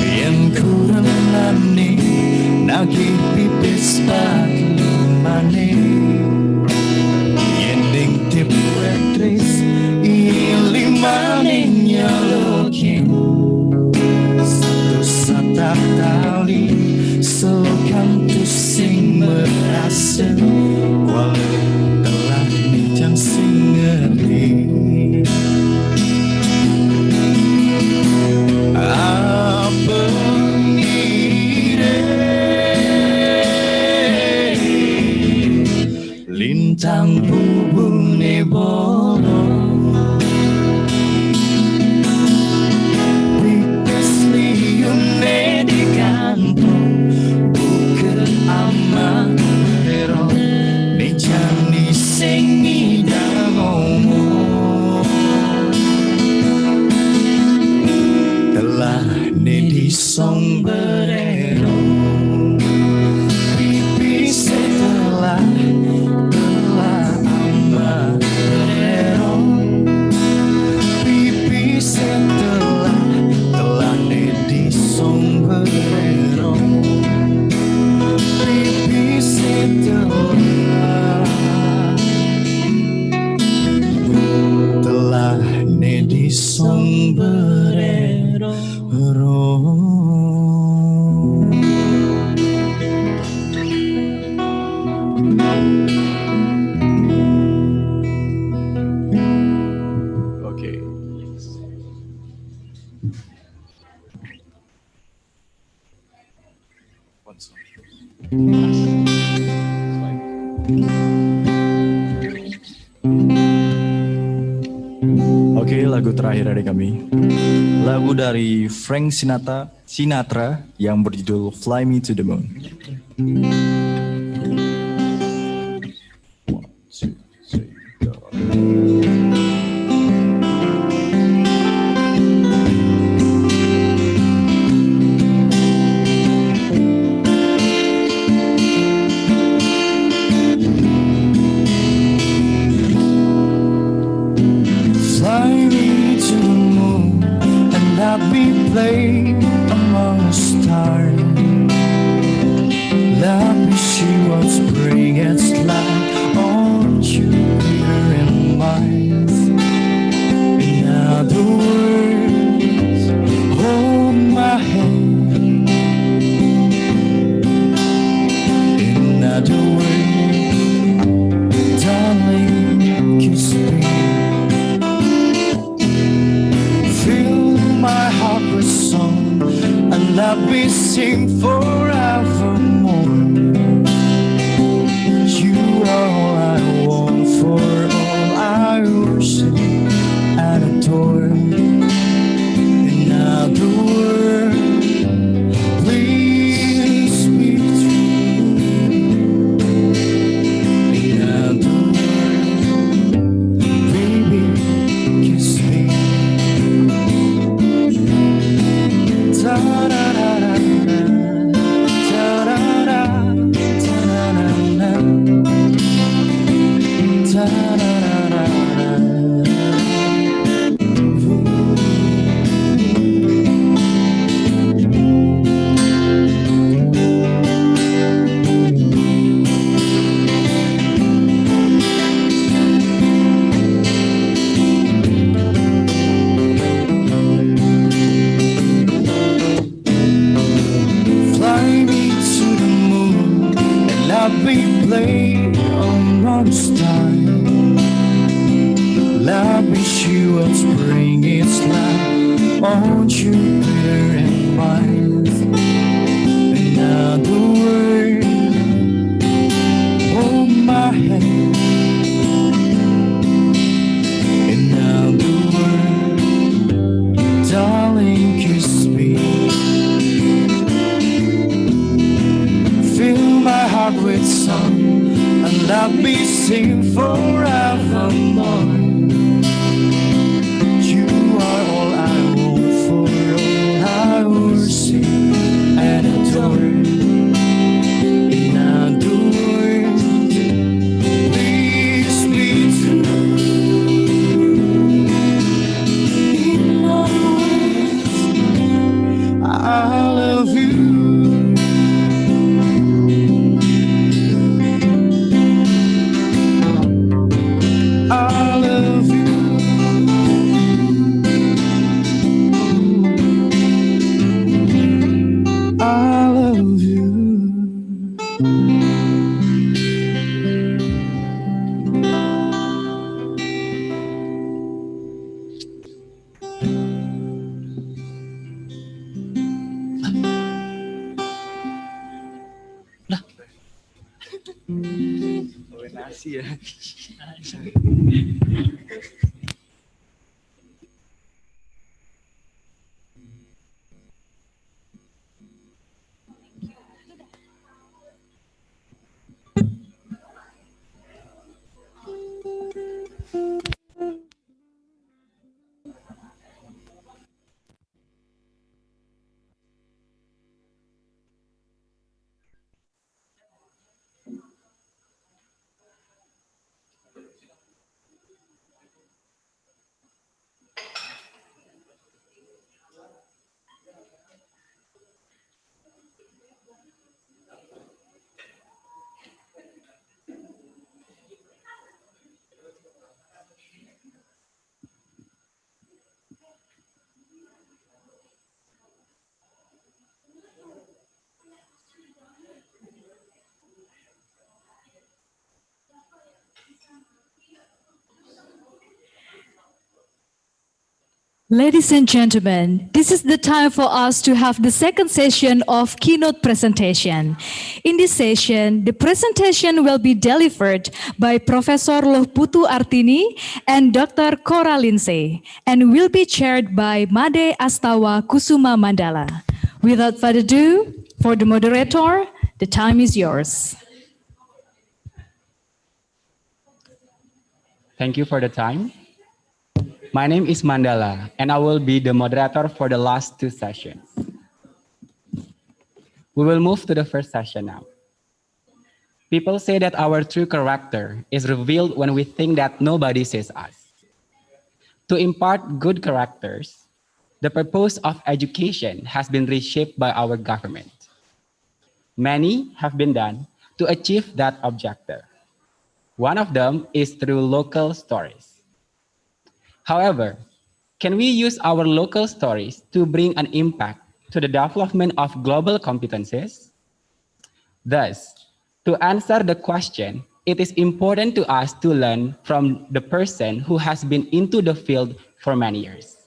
Yang kurenan ni nagi pipis bagi mane yending tip wetris ilimaning nyalokin satu satap tali selokan tu sing merasa walau telah nijang sing ngerti. Apa lintang bubune bolong pipis liune di kantong buka amarero Alfonso. Oke, lagu terakhir dari kami. Lagu dari Frank Sinatra yang berjudul Fly Me to the Moon. Played among the stars. Let me see what spring is like on Jupiter and Mars. In other words, hold my hand. In other words, darling, kiss me. Fill my heart with song and let me sing forevermore. You are all I want, for all I worship and adore. In other words, please be true. In other words, baby, kiss me. Play among stars. Let me see what spring is like on Jupiter and Mars. In other words, hold my hand. In other words, darling, kiss me. Fill my heart with song and let me sing forevermore. You are all I want, for all I worship and adore. In other words, please be true. In other words, I love you. I love you. I love you. Nasi ya. Ladies and gentlemen, this is the time for us to have the second session of keynote presentation. In this session, the presentation will be delivered by Professor Lohputu Artini and Dr. Cora Lindsay, and will be chaired by Made Astawa Kusuma Mandala. Without further ado, for the moderator, the time is yours. Thank you for the time. My name is Mandala, and I will be the moderator for the last two sessions. We will move to the first session now. People say that our true character is revealed when we think that nobody sees us. To impart good characters, the purpose of education has been reshaped by our government. Many have been done to achieve that objective. One of them is through local stories. However, can we use our local stories to bring an impact to the development of global competencies? Thus, to answer the question, it is important to us to learn from the person who has been into the field for many years.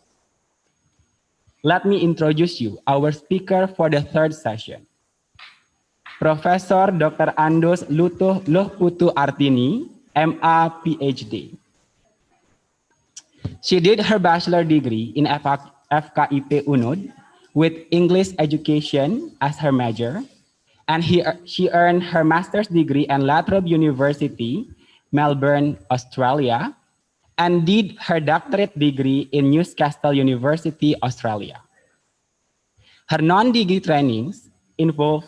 Let me introduce you our speaker for the third session. Professor Dr. Andos Lohputu Artini, MA PhD. She did her bachelor degree in FKIP UNUD with English education as her major, and she earned her master's degree at La Trobe University, Melbourne, Australia, and did her doctorate degree in Newcastle University, Australia. Her non-degree trainings involve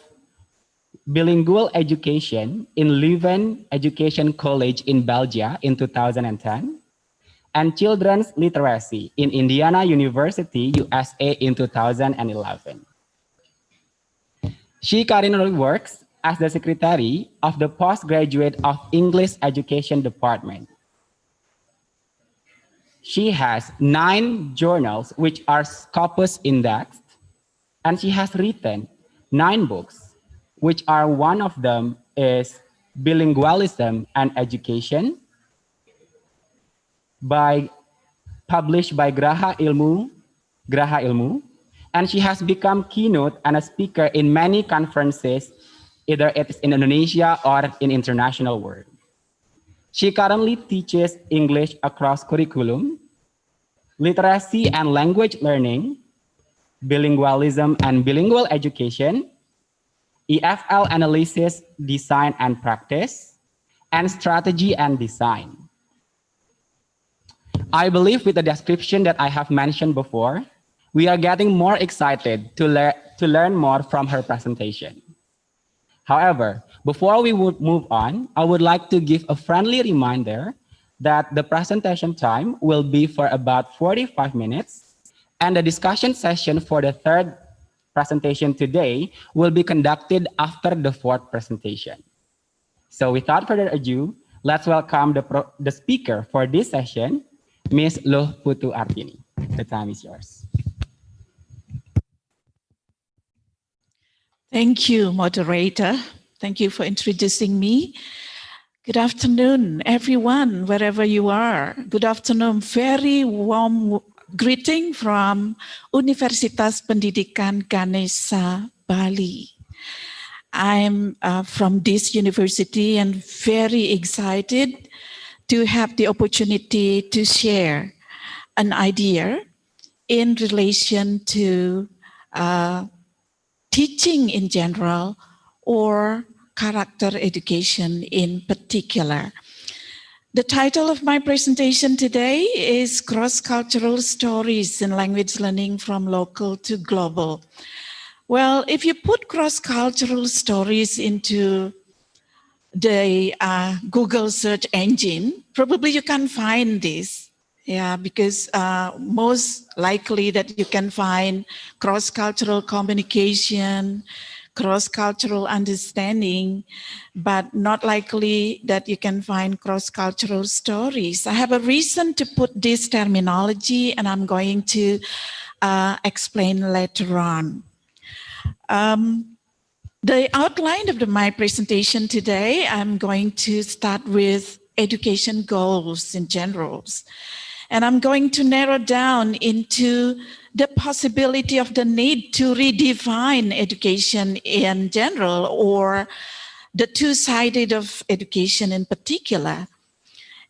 bilingual education in Leuven Education College in Belgium in 2010, and children's literacy in Indiana University, USA in 2011. She currently works as the secretary of the Postgraduate of English Education Department. She has 9 journals which are Scopus indexed, and she has written 9 books, which are one of them is Bilingualism and Education, published by Graha Ilmu, and she has become keynote and a speaker in many conferences, either it is in Indonesia or in international world. She currently teaches English across curriculum, literacy and language learning, bilingualism and bilingual education, EFL analysis, design and practice, and strategy and design. I believe with the description that I have mentioned before, we are getting more excited to learn more from her presentation. However, before we would move on, I would like to give a friendly reminder that the presentation time will be for about 45 minutes, and the discussion session for the third presentation today will be conducted after the fourth presentation. So without further ado, let's welcome the speaker for this session, Ms. Lohputu Artini. The time is yours. Thank you, moderator. Thank you for introducing me. Good afternoon, everyone, wherever you are. Good afternoon. Very warm greeting from Universitas Pendidikan Ganesha, Bali. I'm from this university and very excited to have the opportunity to share an idea in relation to teaching in general or character education in particular. The title of my presentation today is Cross-Cultural Stories in Language Learning from Local to Global. Well, if you put cross-cultural stories into the Google search engine, probably you can find this. Yeah, because most likely that you can find cross-cultural communication, cross-cultural understanding, but not likely that you can find cross-cultural stories. I have a reason to put this terminology, and I'm going to explain later on. The outline of my presentation today, I'm going to start with education goals in general. And I'm going to narrow down into the possibility of the need to redefine education in general, or the two-sided of education in particular.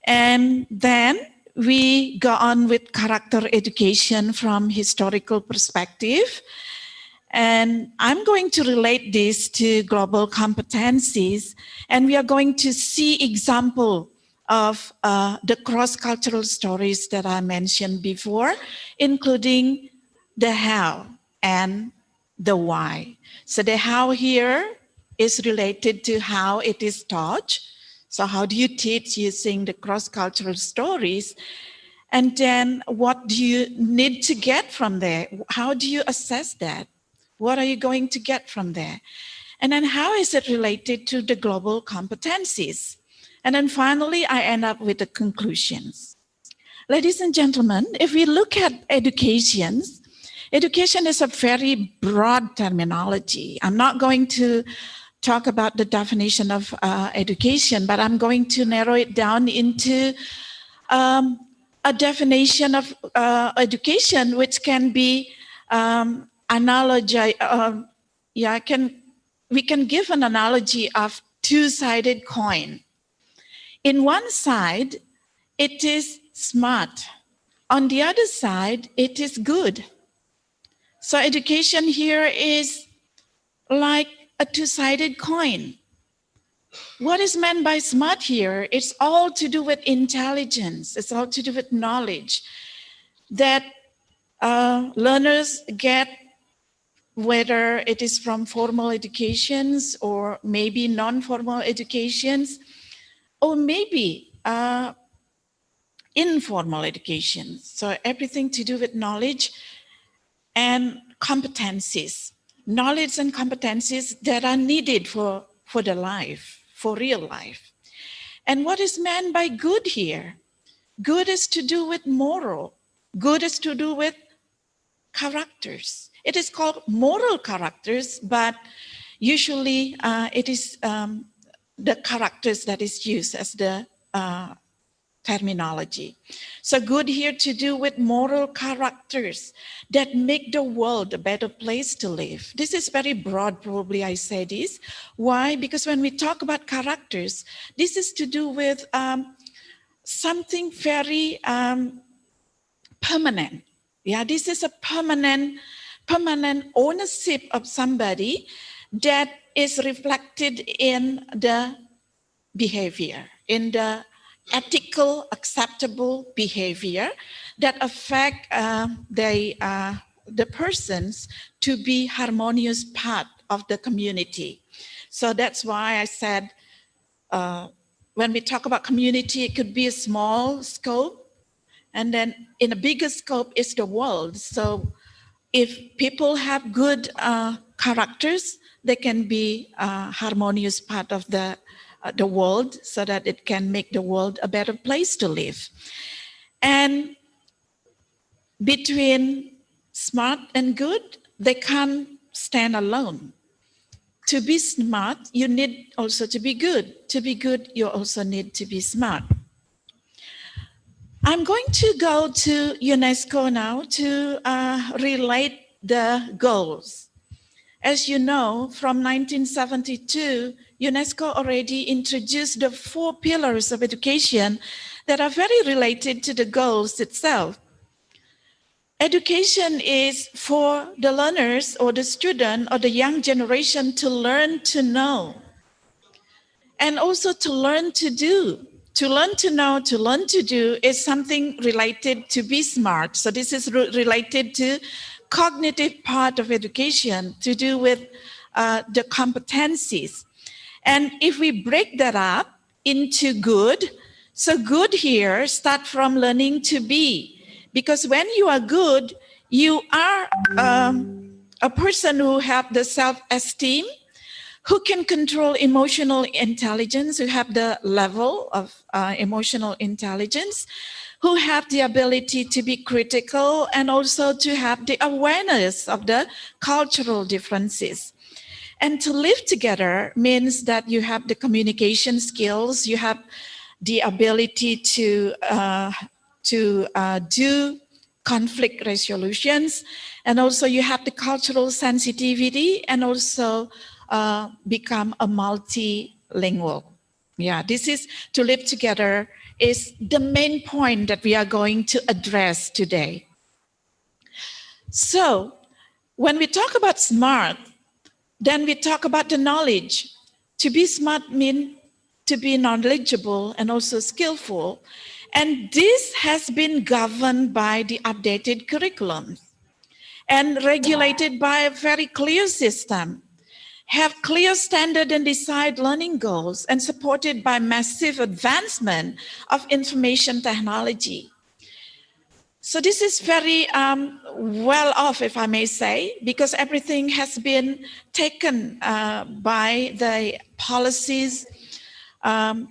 And then we go on with character education from historical perspective. And I'm going to relate this to global competencies, and we are going to see example of the cross-cultural stories that I mentioned before, including the how and the why. So the how here is related to how it is taught. So how do you teach using the cross-cultural stories? And then what do you need to get from there? How do you assess that? What are you going to get from there? And then how is it related to the global competencies? And then finally, I end up with the conclusions. Ladies and gentlemen, if we look at education is a very broad terminology. I'm not going to talk about the definition of education, but I'm going to narrow it down into a definition of education which can be we can give an analogy of two-sided coin. In one side, it is smart. On the other side, it is good. So education here is like a two-sided coin. What is meant by smart here? It's all to do with intelligence. It's all to do with knowledge that learners get, whether it is from formal educations or maybe non-formal educations, or maybe informal education. So everything to do with knowledge and competencies. Knowledge and competencies that are needed for the life, for real life. And what is meant by good here? Good is to do with moral. Good is to do with characters. It is called moral characters, but usually it is the characters that is used as the terminology. So good here to do with moral characters that make the world a better place to live. This is very broad, probably I say this. Why? Because when we talk about characters, this is to do with something very permanent. Yeah, this is a permanent ownership of somebody that is reflected in the behavior, in the ethical, acceptable behavior that affect the persons to be harmonious part of the community. So that's why I said, when we talk about community, it could be a small scope, and then in a bigger scope is the world. So if people have good characters, they can be a harmonious part of the world, so that it can make the world a better place to live. And between smart and good, they can't stand alone. To be smart, you need also to be good. To be good, you also need to be smart. I'm going to go to UNESCO now to relate the goals. As you know, from 1972, UNESCO already introduced the 4 pillars of education that are very related to the goals itself. Education is for the learners or the student or the young generation to learn to know, and also to learn to do. To learn to know, to learn to do is something related to be smart. So this is related to cognitive part of education, to do with the competencies. And if we break that up into good, so good here start from learning to be. Because when you are good, you are a person who have the self-esteem, who can control emotional intelligence, who have the level of emotional intelligence, who have the ability to be critical and also to have the awareness of the cultural differences. And to live together means that you have the communication skills, you have the ability to to do conflict resolutions, and also you have the cultural sensitivity, and also become a multilingual. Yeah, this is to live together is the main point that we are going to address today. So when we talk about smart, then we talk about the knowledge. To be smart means to be knowledgeable and also skillful. And this has been governed by the updated curriculum and regulated by a very clear system, have clear standard and decide learning goals, and supported by massive advancement of information technology. So this is very well off, if I may say, because everything has been taken by the policies,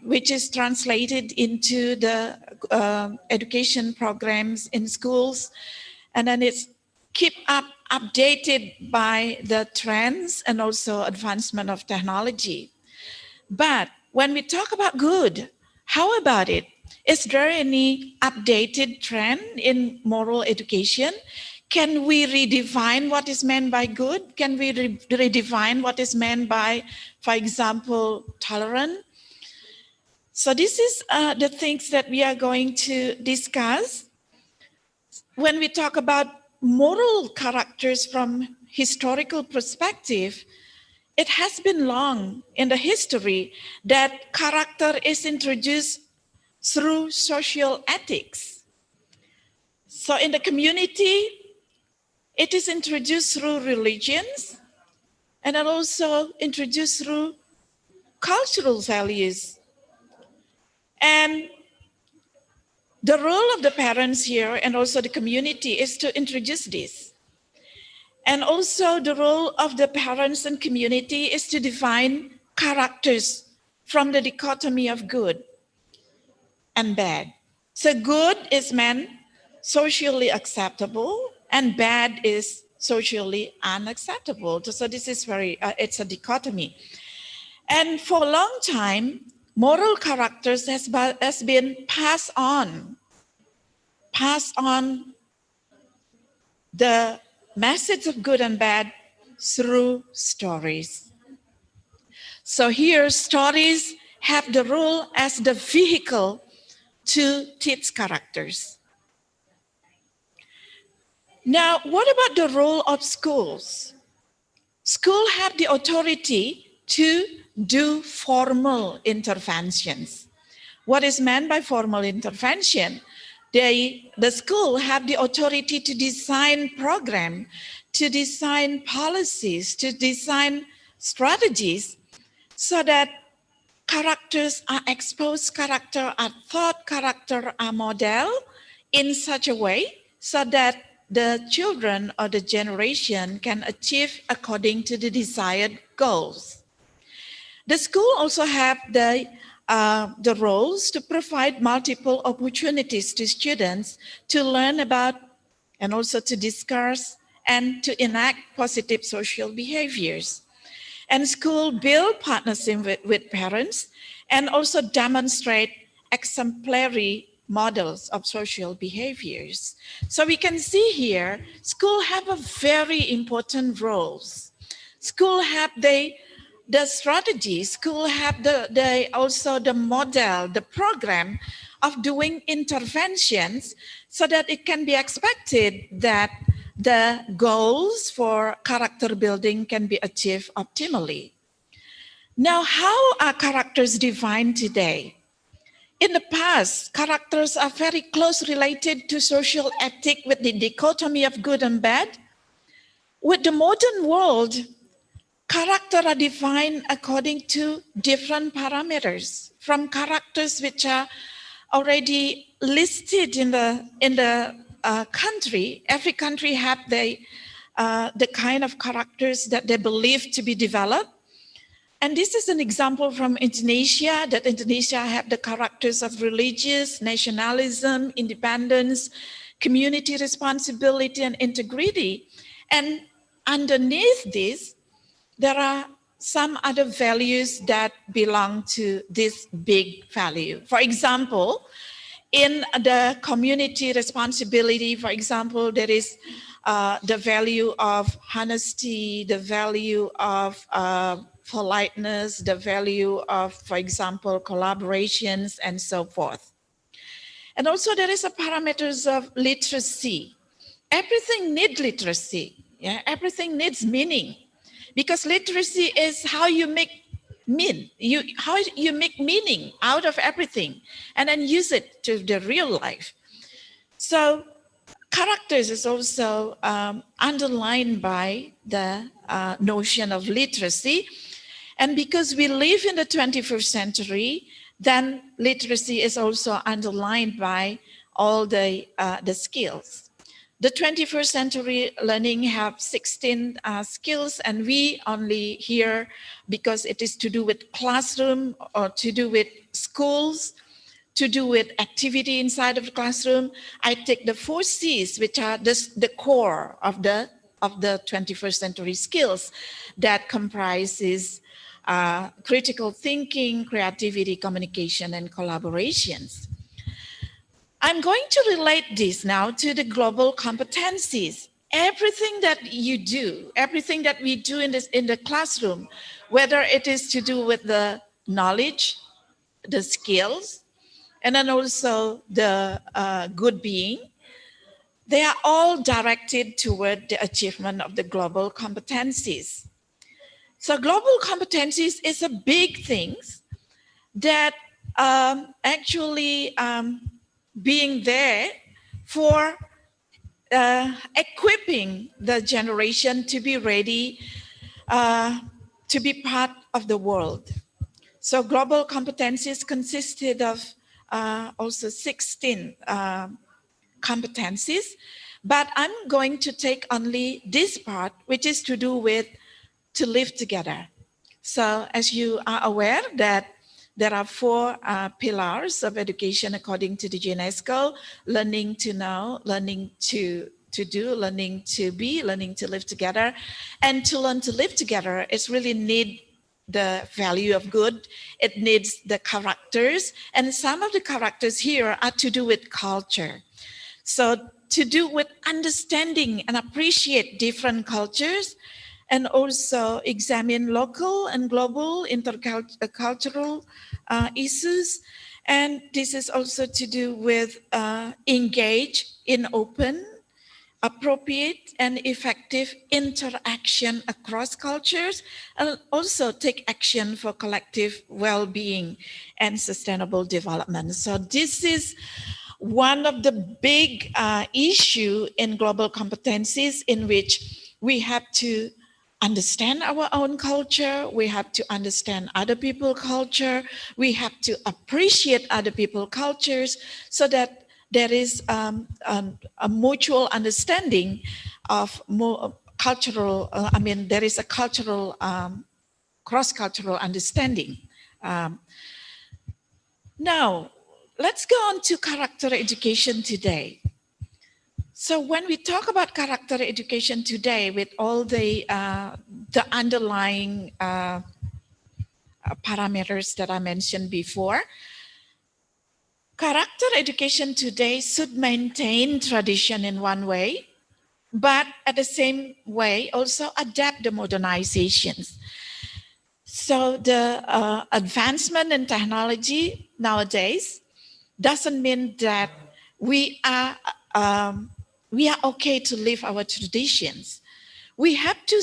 which is translated into the education programs in schools, and then it's keep updated by the trends and also advancement of technology. But when we talk about good, how about it? Is there any updated trend in moral education? Can we redefine what is meant by good? Can we redefine what is meant by, for example, tolerant? So this is the things that we are going to discuss. When we talk about moral characters from historical perspective, it has been long in the history that character is introduced through social ethics. So in the community, it is introduced through religions, and then also introduced through cultural values. And the role of the parents here and also the community is to introduce this. And also the role of the parents and community is to define characters from the dichotomy of good and bad. So good is meant socially acceptable and bad is socially unacceptable. So this is it's a dichotomy. And for a long time, moral characters has been passed on the message of good and bad through stories. So here, stories have the role as the vehicle to teach characters. Now, what about the role of schools? Schools have the authority to do formal interventions. What is meant by formal intervention? The school have the authority to design program, to design policies, to design strategies so that characters are exposed, character are taught, character are modeled in such a way so that the children or the generation can achieve according to the desired goals. The school also have the roles to provide multiple opportunities to students to learn about and also to discuss and to enact positive social behaviors. And school build partnership with parents and also demonstrate exemplary models of social behaviors. So we can see here, school have a very important roles. School have the strategy, school have also the model, the program of doing interventions so that it can be expected that the goals for character building can be achieved optimally. Now, how are characters defined today? In the past, characters are very close related to social ethic with the dichotomy of good and bad. With the modern world, character are defined according to different parameters, from characters which are already listed in the country. Every country have the kind of characters that they believe to be developed. And this is an example from Indonesia, that Indonesia have the characters of religious, nationalism, independence, community responsibility, and integrity. And underneath this, there are some other values that belong to this big value. For example, In the community responsibility, for example, there is the value of honesty, the value of politeness, the value of, for example, collaborations, and so forth. And also there is a parameters of literacy. Everything needs literacy. Yeah, everything needs meaning, because literacy is how you make how you make meaning out of everything and then use it to the real life. So characters is also underlined by the notion of literacy. And because we live in the 21st century, then literacy is also underlined by all the skills. The 21st century learning have 16 skills, and we only here because it is to do with classroom or to do with schools, to do with activity inside of the classroom. I take the 4 C's, which are the core of the 21st century skills that comprises critical thinking, creativity, communication, and collaborations. I'm going to relate this now to the global competencies. Everything that you do, everything that we do in the classroom, whether it is to do with the knowledge, the skills, and then also the good being, they are all directed toward the achievement of the global competencies. So global competencies is a big thing that actually being there for equipping the generation to be ready to be part of the world. So global competencies consisted of also 16 competencies, but I'm going to take only this part, which is to do with to live together. So as you are aware that there are 4 pillars of education according to the UNESCO: learning to know, learning to do, learning to be, learning to live together. And to learn to live together is really need the value of good. It needs the characters. And some of the characters here are to do with culture. So to do with understanding and appreciate different cultures, and also examine local and global intercultural issues. And this is also to do with engage in open, appropriate, and effective interaction across cultures, and also take action for collective well-being and sustainable development. So this is one of the big issue in global competencies, in which we have to understand our own culture, we have to understand other people's culture, we have to appreciate other people's cultures, so that there is a mutual understanding of more cultural, there is a cultural, cross-cultural understanding. Now, let's go on to character education today. So when we talk about character education today, with all the underlying parameters that I mentioned before, character education today should maintain tradition in one way, but at the same way also adapt the modernizations. So the advancement in technology nowadays doesn't mean that we are okay to live our traditions. We have to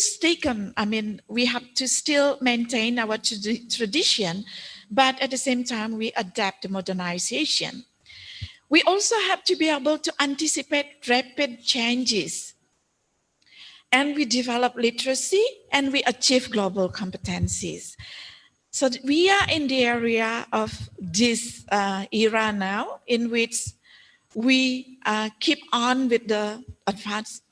we have to still maintain our tradition, but at the same time, we adapt the modernization. We also have to be able to anticipate rapid changes. And we develop literacy and we achieve global competencies. So we are in the area of this era now, in which we keep on with the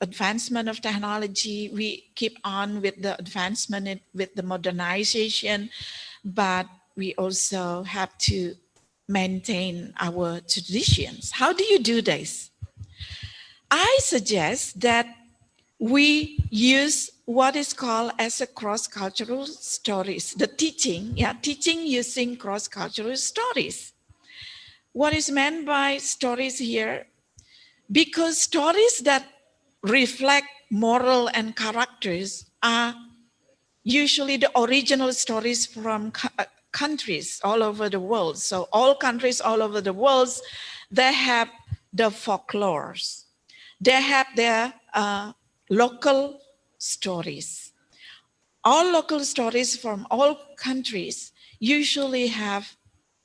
advancement of technology. We keep on with the advancement with the modernization, but we also have to maintain our traditions. How do you do this? I suggest that we use what is called as a cross-cultural stories, the teaching using cross-cultural stories. what is meant by stories here? Because stories that reflect moral and characters are usually the original stories from countries all over the world. So all countries all over the world, they have the folklores. They have their local stories. All local stories from all countries usually have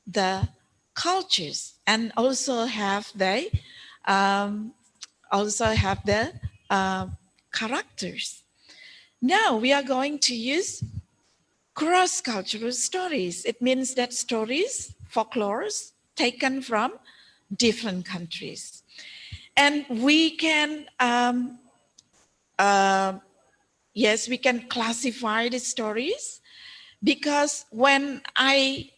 the cultures and also have the characters. Now we are going to use cross-cultural stories. It means that stories, folklores, taken from different countries. And we can, yes, we can classify the stories, because when I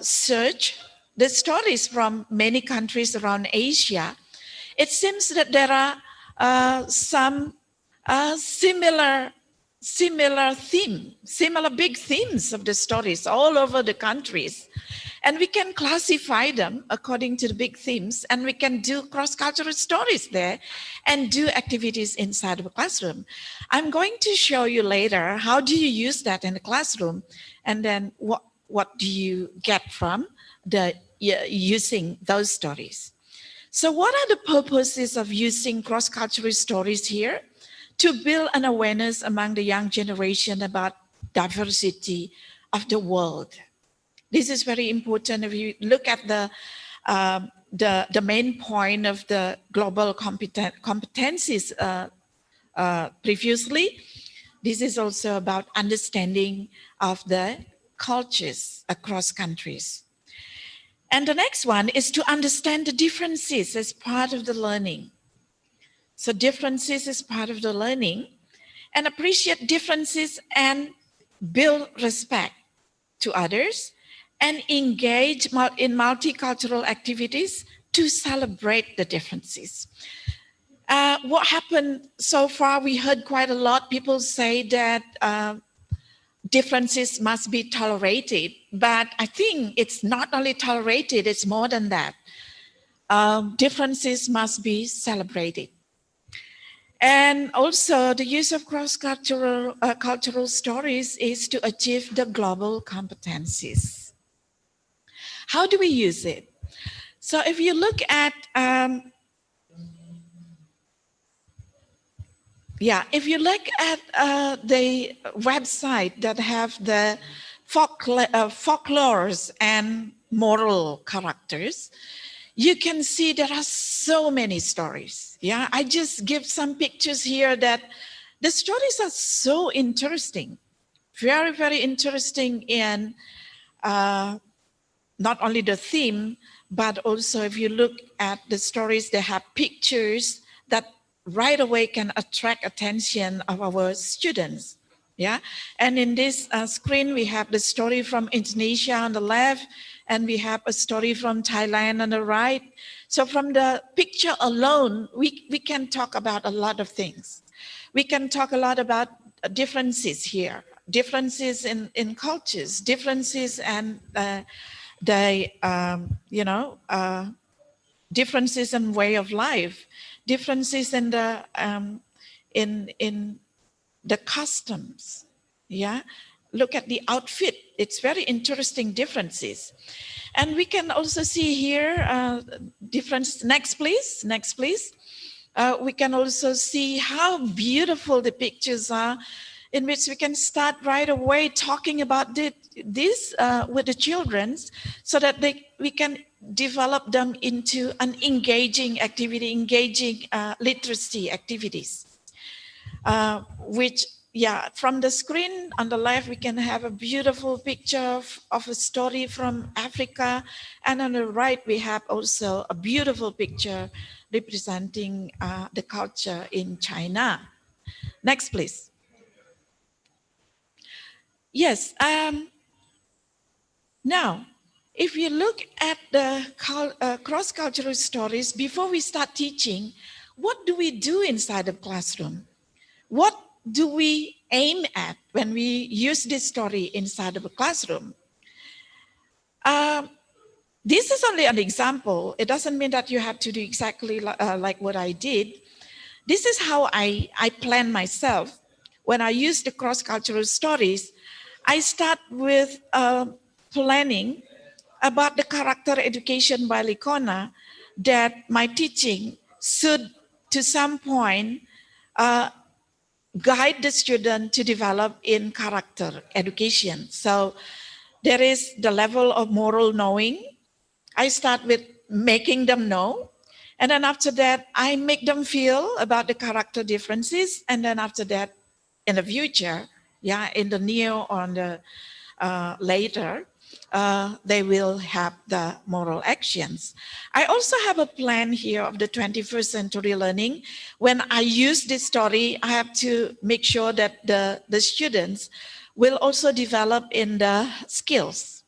search the stories from many countries around Asia, it seems that there are some similar big themes of the stories all over the countries. And we can classify them according to the big themes, and we can do cross-cultural stories there and do activities inside of a classroom. I'm going to show you later how do you use that in the classroom, and then what do you get from using those stories. So what are the purposes of using cross-cultural stories here? To build an awareness among the young generation about diversity of the world. This is very important. If you look at the main point of the global competencies previously, this is also about understanding of the cultures across countries. And the next one is to understand the differences as part of the learning. So differences is part of the learning, and appreciate differences and build respect to others, and engage in multicultural activities to celebrate the differences. What happened so far, we heard quite a lot. People say that differences must be tolerated, but I think it's not only tolerated, it's more than that. Differences must be celebrated. And also the use of cross-cultural cultural stories is to achieve the global competencies. How do we use it? So if you look at, the website that have the folklores and moral characters, you can see there are so many stories. Yeah, I just give some pictures here that the stories are so interesting, very, very interesting in not only the theme, but also if you look at the stories, they have pictures that right away can attract attention of our students. Yeah, and in this screen, we have the story from Indonesia on the left, and we have a story from Thailand on the right. So from the picture alone, we can talk about a lot of things. We can talk a lot about differences here, differences in cultures, differences and differences in way of life, differences in the customs. Yeah, look at the outfit. It's very interesting differences. And we can also see here difference. Next, please. Next, please. We can also see how beautiful the pictures are, in which we can start right away talking about this with the children, so that we can develop them into an engaging activity, engaging literacy activities, which, yeah, from the screen on the left, we can have a beautiful picture of a story from Africa. And on the right, we have also a beautiful picture representing the culture in China. Next, please. Yes. Now, if you look at the cross-cultural stories, before we start teaching, what do we do inside the classroom? What do we aim at when we use this story inside of a classroom? This is only an example. It doesn't mean that you have to do exactly like what I did. This is how I plan myself. When I use the cross-cultural stories, I start with planning about the character education by Licona that my teaching should, to some point, guide the student to develop in character education. So there is the level of moral knowing. I start with making them know. And then after that, I make them feel about the character differences. And then after that, in the future, in the near or the later, they will have the moral actions. I also have a plan here of the 21st century learning. When I use this story, I have to make sure that the students will also develop in the skills,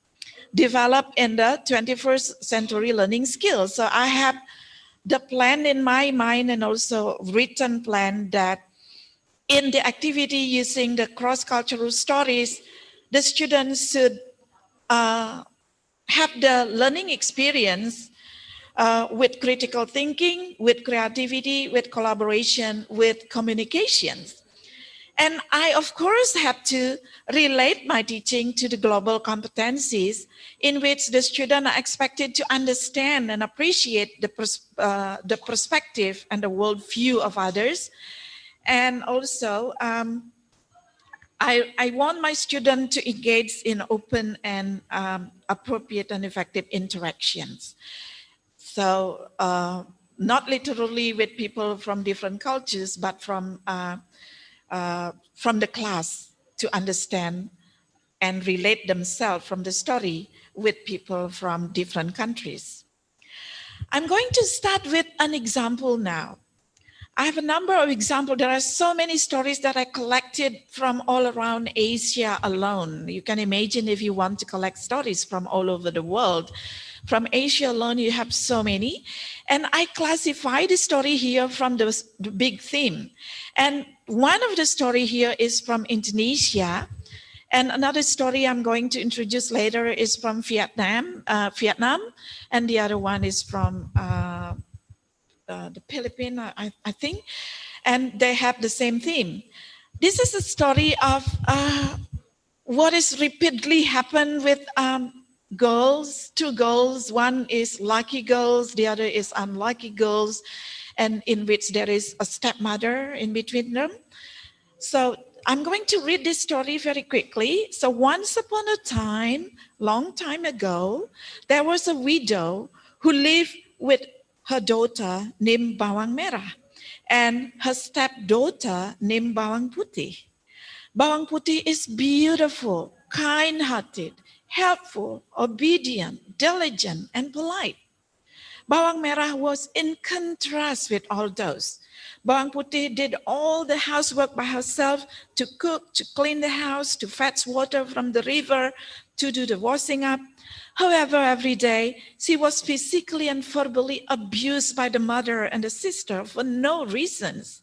develop in the 21st century learning skills. So I have the plan in my mind and also written plan that in the activity using the cross-cultural stories, the students should have the learning experience with critical thinking, with creativity, with collaboration, with communications. And I, of course, have to relate my teaching to the global competencies in which the students are expected to understand and appreciate the perspective and the worldview of others. And also, I want my students to engage in open and appropriate and effective interactions. So not literally with people from different cultures, but from the class to understand and relate themselves from the story with people from different countries. I'm going to start with an example now. I have a number of examples. There are so many stories that I collected from all around Asia alone. You can imagine if you want to collect stories from all over the world. From Asia alone, you have so many. And I classify the story here from the big theme. And one of the story here is from Indonesia. And another story I'm going to introduce later is from Vietnam. And the other one is from the Philippines, I think, and they have the same theme. This is a story of what is repeatedly happened with girls, two girls. One is lucky girls, the other is unlucky girls, and in which there is a stepmother in between them. So I'm going to read this story very quickly. So once upon a time, long time ago, there was a widow who lived with her daughter named Bawang Merah and her stepdaughter named Bawang Putih. Bawang Putih is beautiful, kind-hearted, helpful, obedient, diligent, and polite. Bawang Merah was in contrast with all those. Bawang Putih did all the housework by herself, to cook, to clean the house, to fetch water from the river, to do the washing up. However, every day, she was physically and verbally abused by the mother and the sister for no reasons.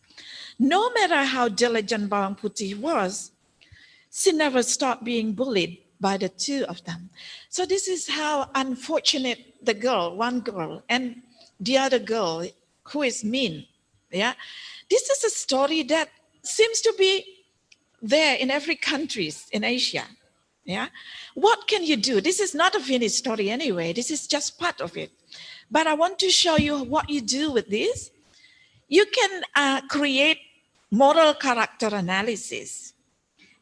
No matter how diligent Bawang Putih was, she never stopped being bullied by the two of them. So this is how unfortunate the girl, one girl, and the other girl who is mean. Yeah, this is a story that seems to be there in every country in Asia. Yeah, what can you do? This is not a finished story anyway. This is just part of it. But I want to show you what you do with this. You can create moral character analysis.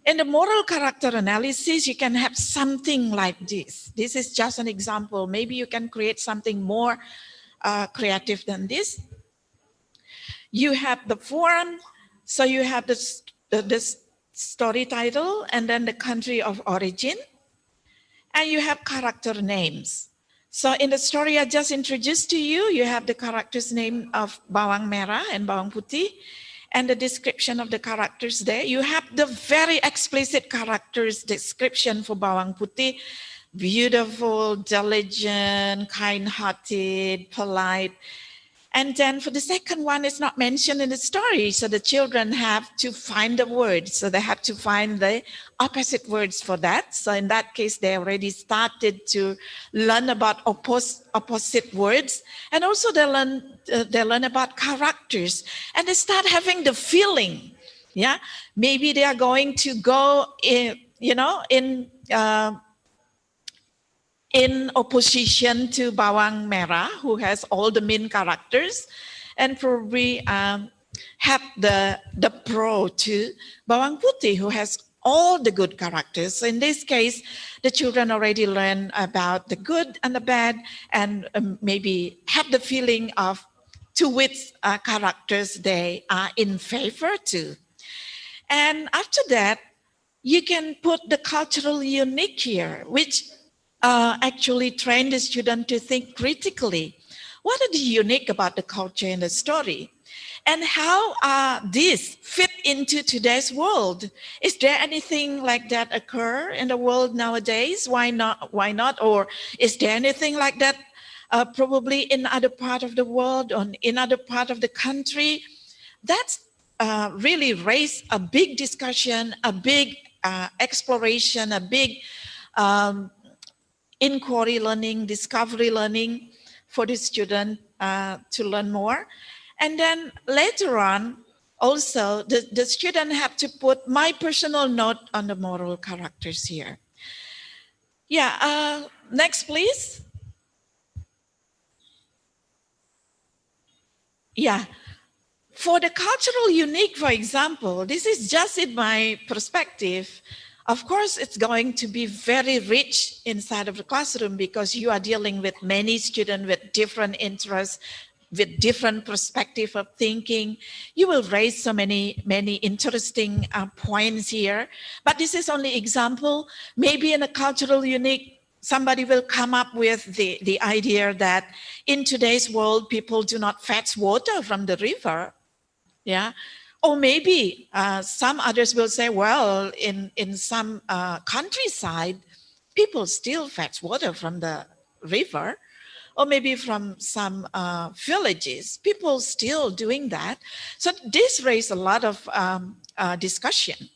In the moral character analysis, you can have something like this. This is just an example. Maybe you can create something more creative than this. You have the form, so you have the story title and then the country of origin, and you have character names. So in the story I just introduced to you, you have the character's name of Bawang Merah and Bawang Putih, and the description of the characters there. You have the very explicit characters description for Bawang Putih: beautiful, diligent, kind-hearted, polite. And then for the second one, it's not mentioned in the story. So the children have to find the words. So they have to find the opposite words for that. So in that case, they already started to learn about opposite words. And also they learn about characters. And they start having the feeling. Yeah, maybe they are going to go in, in opposition to Bawang Merah, who has all the main characters, and probably have the pro to Bawang Putih, who has all the good characters. So in this case, the children already learn about the good and the bad, and maybe have the feeling of to which characters they are in favor to. And after that, you can put the cultural unique here, which actually train the student to think critically. What is unique about the culture in the story? And how these fit into today's world? Is there anything like that occur in the world nowadays? Why not? Why not? Or is there anything like that probably in other part of the world or in other part of the country? That's really raised a big discussion, a big exploration, a big inquiry learning, discovery learning for the student to learn more. And then later on, also, the student have to put my personal note on the moral characters here. Yeah, next, please. Yeah, for the cultural unique, for example, this is just in my perspective. Of course, it's going to be very rich inside of the classroom because you are dealing with many students with different interests, with different perspective of thinking. You will raise so many interesting points here. But this is only example. Maybe in a cultural unique, somebody will come up with the idea that in today's world, people do not fetch water from the river. Yeah. Or maybe some others will say, well, in some countryside, people still fetch water from the river, or maybe from some villages, people still doing that. So this raised a lot of discussion.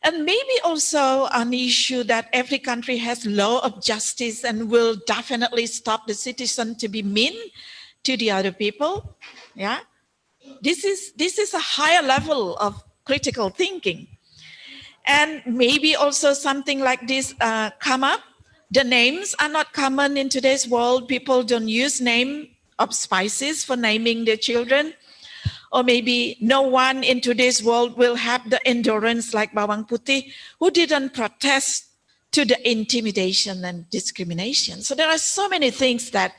And maybe also an issue that every country has law of justice and will definitely stop the citizen to be mean to the other people. Yeah. This is a higher level of critical thinking. And maybe also something like this come up. The names are not common in today's world. People don't use name of spices for naming their children. Or maybe no one in today's world will have the endurance like Bawang Putih, who didn't protest to the intimidation and discrimination. So there are so many things that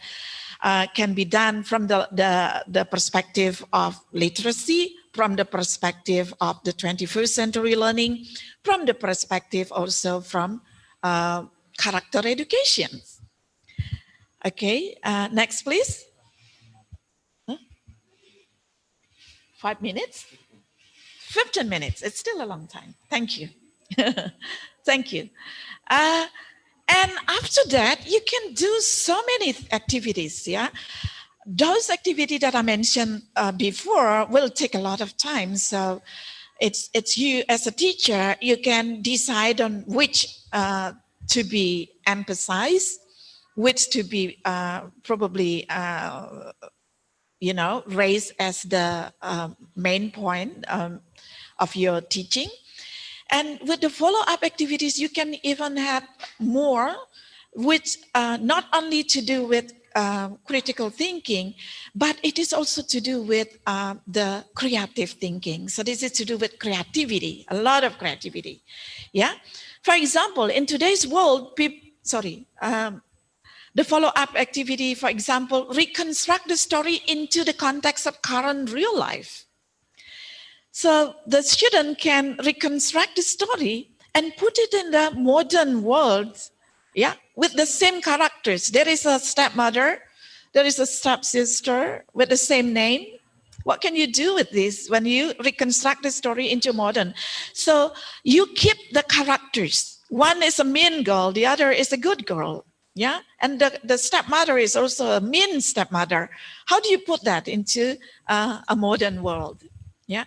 can be done from the perspective of literacy, from the perspective of the 21st century learning, from the perspective also from character education. Okay, next please. 5 minutes? 15 minutes, it's still a long time. Thank you. Thank you. And after that, you can do so many activities, yeah? Those activities that I mentioned before will take a lot of time. So it's you as a teacher, you can decide on which to be emphasized, which to be probably raised as the main point of your teaching. And with the follow-up activities, you can even have more, which not only to do with critical thinking, but it is also to do with the creative thinking. So this is to do with creativity, a lot of creativity. Yeah. For example, in today's world, the follow-up activity, for example, reconstruct the story into the context of current real life. So the student can reconstruct the story and put it in the modern world, yeah, with the same characters. There is a stepmother, there is a stepsister with the same name. What can you do with this when you reconstruct the story into modern? So you keep the characters. One is a mean girl, the other is a good girl. Yeah, and the stepmother is also a mean stepmother. How do you put that into a modern world? Yeah.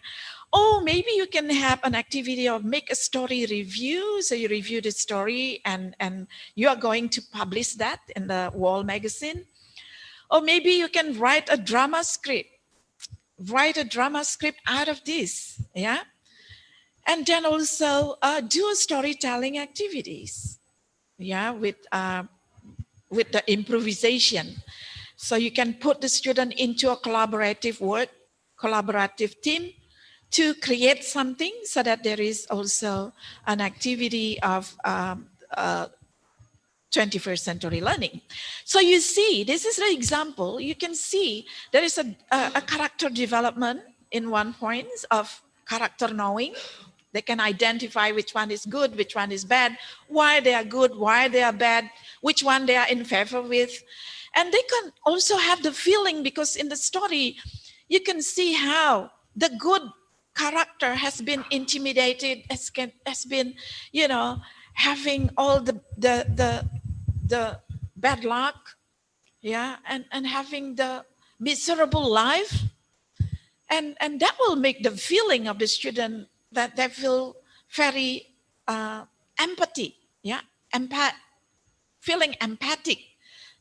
Oh, maybe you can have an activity of make a story review. So you review the story and you are going to publish that in the Wall magazine. Or maybe you can write a drama script. Write a drama script out of this. Yeah. And then also do storytelling activities. Yeah, with the improvisation. So you can put the student into a collaborative team to create something so that there is also an activity of 21st century learning. So you see, this is the example. You can see there is a character development in one point of character knowing. They can identify which one is good, which one is bad, why they are good, why they are bad, which one they are in favor with. And they can also have the feeling, because in the story, you can see how the good character has been intimidated, has been, you know, having all the bad luck, yeah, and having the miserable life. And that will make the feeling of the student that they feel very empathy, yeah, feeling empathic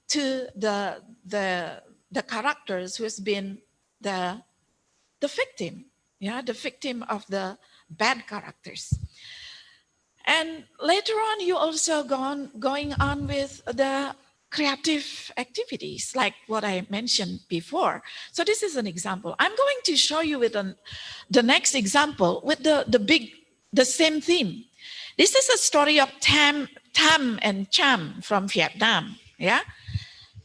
to the characters who has been the victim, yeah, the victim of the bad characters. And later on, you also going on with the creative activities, like what I mentioned before. So this is an example. I'm going to show you with the next example with the same theme. This is a story of Tam and Cham from Vietnam. Yeah.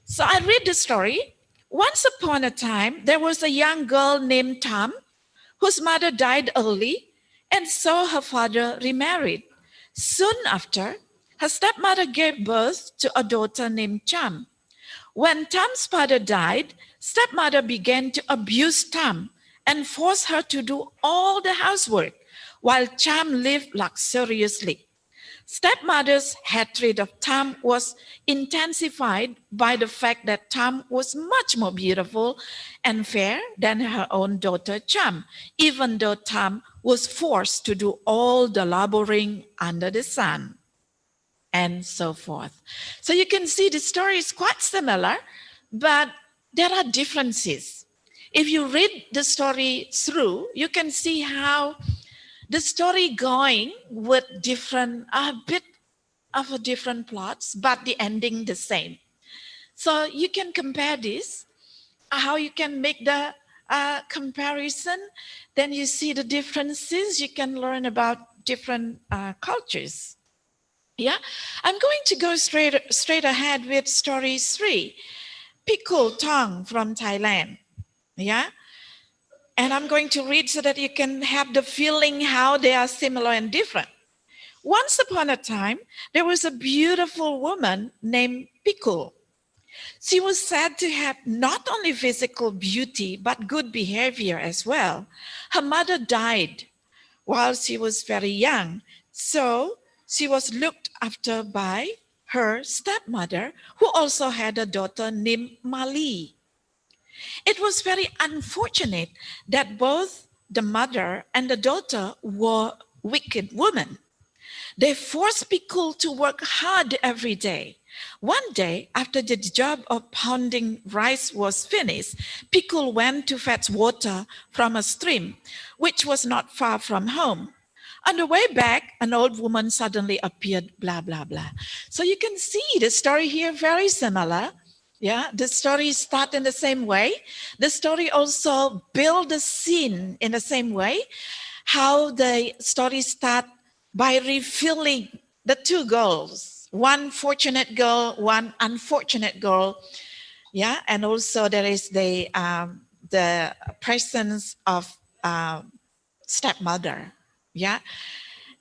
So I read the story. Once upon a time, there was a young girl named Tam whose mother died early, and so her father remarried. Soon after, her stepmother gave birth to a daughter named Cham. When Tam's father died, stepmother began to abuse Tam and force her to do all the housework while Cham lived luxuriously. Stepmother's hatred of Tam was intensified by the fact that Tam was much more beautiful and fair than her own daughter Cham, even though Tam was forced to do all the laboring under the sun, and so forth. So you can see the story is quite similar, but there are differences. If you read the story through, you can see how the story going with a bit of a different plots, but the ending the same. So you can compare this, how you can make the comparison. Then you see the differences. You can learn about different cultures. Yeah, I'm going to go straight ahead with story 3, Pickle Tong from Thailand. Yeah. And I'm going to read so that you can have the feeling how they are similar and different. Once upon a time, there was a beautiful woman named Pickle. She was said to have not only physical beauty, but good behavior as well. Her mother died while she was very young, so she was looked after by her stepmother, who also had a daughter named Mali. It was very unfortunate that both the mother and the daughter were wicked women. They forced Pickle to work hard every day. One day, after the job of pounding rice was finished, Pickle went to fetch water from a stream, which was not far from home. On the way back, an old woman suddenly appeared, blah, blah, blah. So you can see the story here very similar. Yeah, the story starts in the same way. The story also builds the scene in the same way. How the story starts by revealing the two girls, one fortunate girl, one unfortunate girl. Yeah, and also there is the presence of stepmother. Yeah,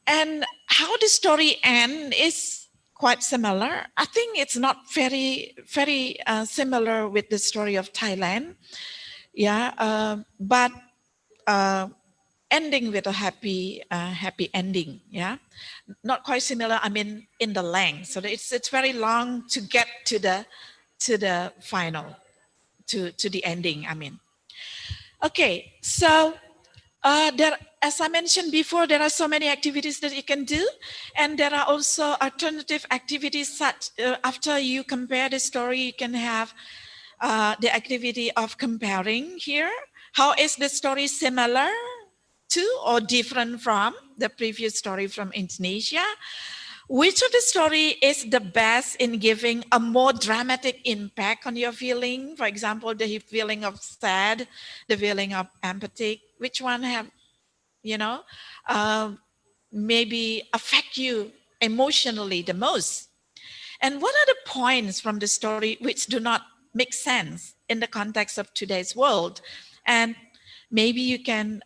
and how the story ends is quite similar. I think it's not very similar with the story of Thailand. Yeah, but ending with a happy ending. Yeah, not quite similar. I mean, in the length, so it's very long to get to the final, to the ending. I mean, okay, so there, as I mentioned before, there are so many activities that you can do, and there are also alternative activities such after you compare the story, you can have the activity of comparing here. How is the story similar to or different from the previous story from Indonesia? Which of the story is the best in giving a more dramatic impact on your feeling? For example, the feeling of sad, the feeling of empathy. Which one have, maybe affect you emotionally the most? And what are the points from the story which do not make sense in the context of today's world? And maybe you can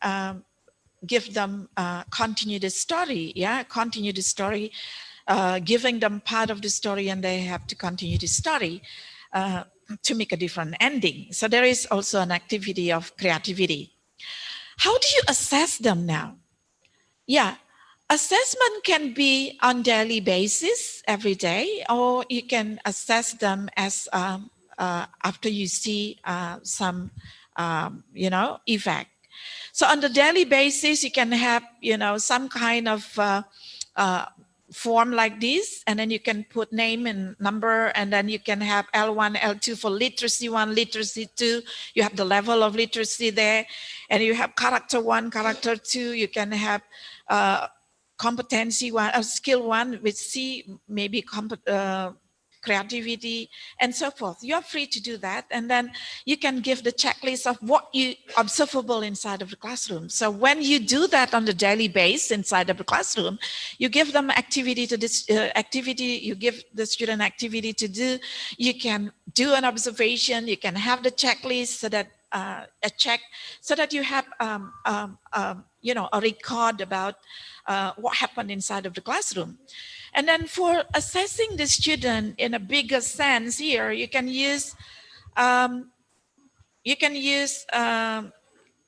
give them continue the story, continue the story, giving them part of the story, and they have to continue the story to make a different ending. So there is also an activity of creativity. How do you assess them now? Yeah, assessment can be on daily basis every day, or you can assess them as after you see some effect. So on the daily basis, you can have some kind of form like this, and then you can put name and number, and then you can have L1, L2 for literacy 1, literacy 2. You have the level of literacy there, and you have character 1, character 2. You can have competency 1, skill 1 with C, maybe creativity, and so forth. You're free to do that. And then you can give the checklist of what you observable inside of the classroom. So when you do that on the daily basis inside of the classroom, you give them activity to this you give the student activity to do. You can do an observation. You can have the checklist so that a check, so that you have a record about what happened inside of the classroom. And then for assessing the student in a bigger sense here, you can use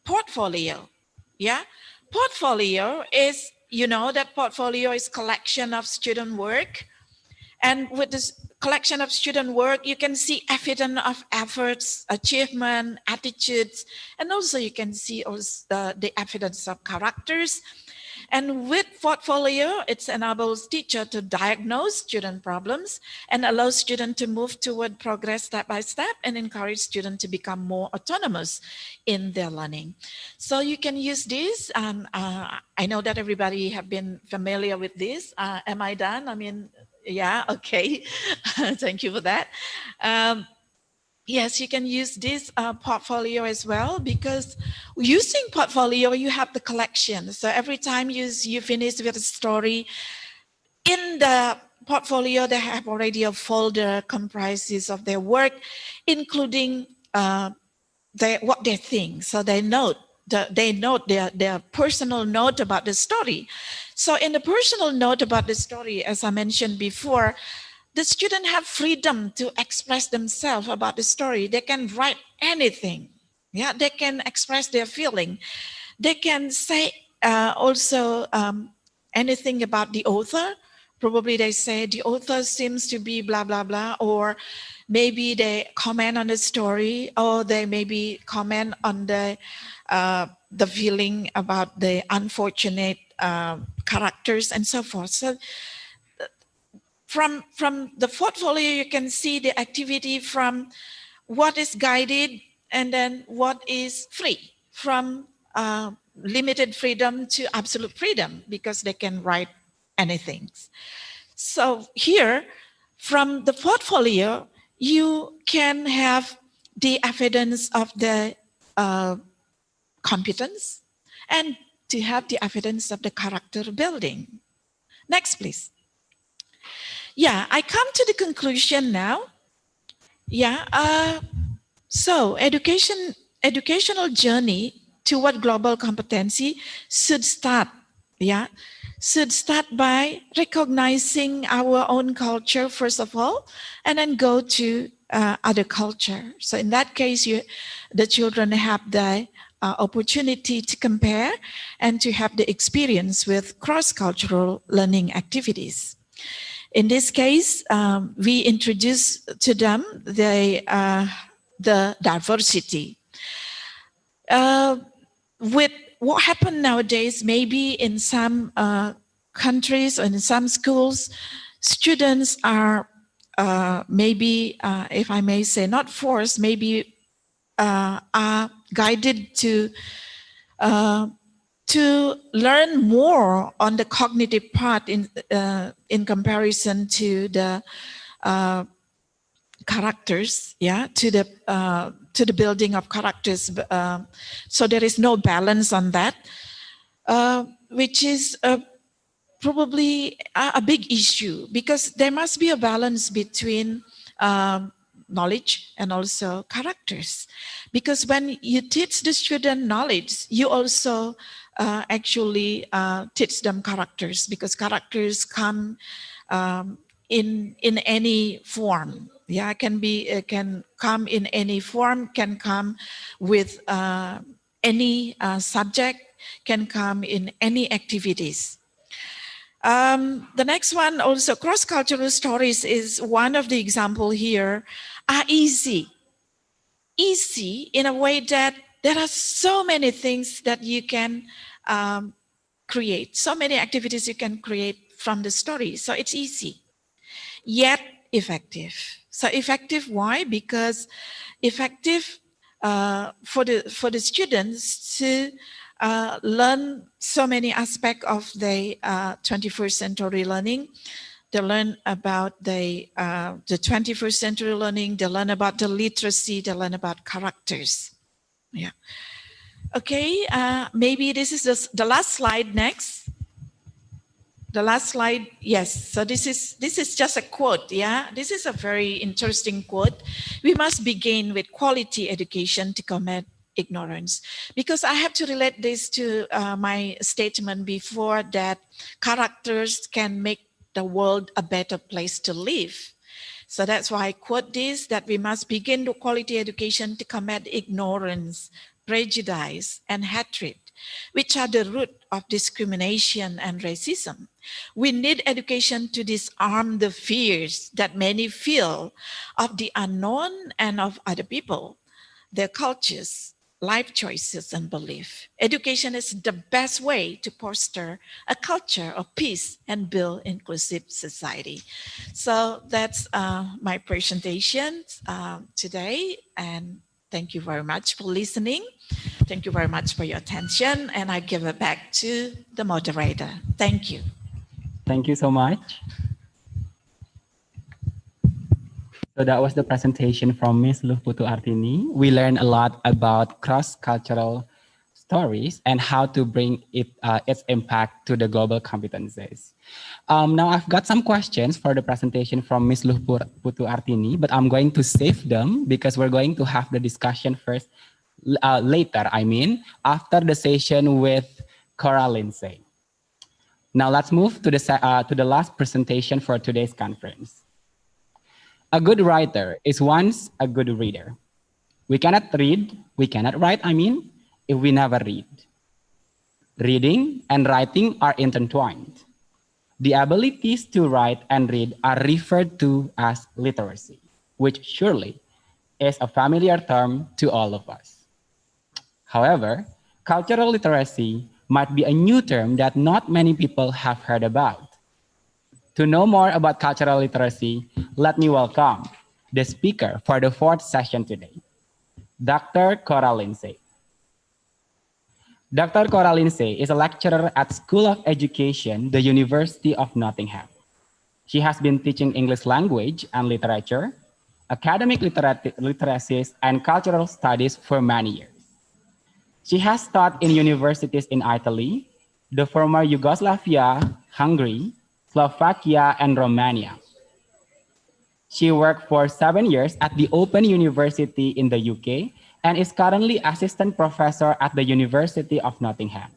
portfolio. Yeah, portfolio is, that portfolio is collection of student work. And with this collection of student work, you can see evidence of efforts, achievement, attitudes, and also you can see also the evidence of characters. And with portfolio, it enables teacher to diagnose student problems and allows students to move toward progress step by step and encourage students to become more autonomous in their learning. So you can use this. I know that everybody have been familiar with this. Am I done? I mean, yeah, okay. Thank you for that. Yes, you can use this portfolio as well, because using portfolio, you have the collection. So every time you finish with a story, in the portfolio, they have already a folder comprises of their work, including what they think. So they note their personal note about the story. So in the personal note about the story, as I mentioned before, the students have freedom to express themselves about the story. They can write anything. Yeah, they can express their feeling. They can say also anything about the author. Probably they say the author seems to be blah, blah, blah, or maybe they comment on the story, or they maybe comment on the feeling about the unfortunate characters and so forth. So from the portfolio, you can see the activity from what is guided and then what is free, from limited freedom to absolute freedom, because they can write anything. So here, from the portfolio, you can have the evidence of the competence and to have the evidence of the character building. Next, please. Yeah, I come to the conclusion now. Yeah, so educational journey toward global competency should start, should start by recognizing our own culture first of all, and then go to other culture. So in that case, the children have the opportunity to compare and to have the experience with cross-cultural learning activities. In this case, we introduce to them the diversity. With what happened nowadays, maybe in some countries or in some schools, students are maybe, if I may say, not forced, maybe are guided to learn more on the cognitive part in comparison to the characters, to the building of characters. So there is no balance on that, which is probably a big issue, because there must be a balance between knowledge and also characters. Because when you teach the student knowledge, you also actually teach them characters, because characters come in any form. Can come in any form, can come with any subject, can come in any activities. The next one, also cross-cultural stories, is one of the example here, are easy in a way that there are so many things that you can create, so many activities you can create from the story. So it's easy, yet effective. So effective, why? Because effective for the students to learn so many aspects of the 21st century learning. They learn about the 21st century learning. They learn about the literacy. They learn about characters. Yeah. Okay. Maybe this is the last slide. Next. The last slide. Yes. So this is just a quote. Yeah. This is a very interesting quote. We must begin with quality education to combat ignorance, because I have to relate this to my statement before, that characters can make the world a better place to live. So that's why I quote this, that we must begin with quality education to combat ignorance, prejudice, and hatred, which are the root of discrimination and racism. We need education to disarm the fears that many feel of the unknown and of other people, their cultures, life choices, and belief. Education is the best way to foster a culture of peace and build inclusive society. So that's my presentation today, and thank you very much for listening. Thank you very much for your attention, and I give it back to the moderator. Thank you. Thank you so much. So that was the presentation from Ms. Luhputu Artini. We learned a lot about cross-cultural stories and how to bring its impact to the global competencies. Now I've got some questions for the presentation from Ms. Luhputu Artini, but I'm going to save them because we're going to have the discussion first, later, after the session with Cora Lindsay. Now let's move to the last presentation for today's conference. A good writer is once a good reader. We cannot write, if we never read. Reading and writing are intertwined. The abilities to write and read are referred to as literacy, which surely is a familiar term to all of us. However, cultural literacy might be a new term that not many people have heard about. To know more about cultural literacy, let me welcome the speaker for the fourth session today, Dr. Cora Lindsay. Dr. Cora Lindsay is a lecturer at School of Education, the University of Nottingham. She has been teaching English language and literature, academic literacy, and cultural studies for many years. She has taught in universities in Italy, the former Yugoslavia, Hungary, Slovakia, and Romania. She worked for 7 years at the Open University in the UK and is currently assistant professor at the University of Nottingham.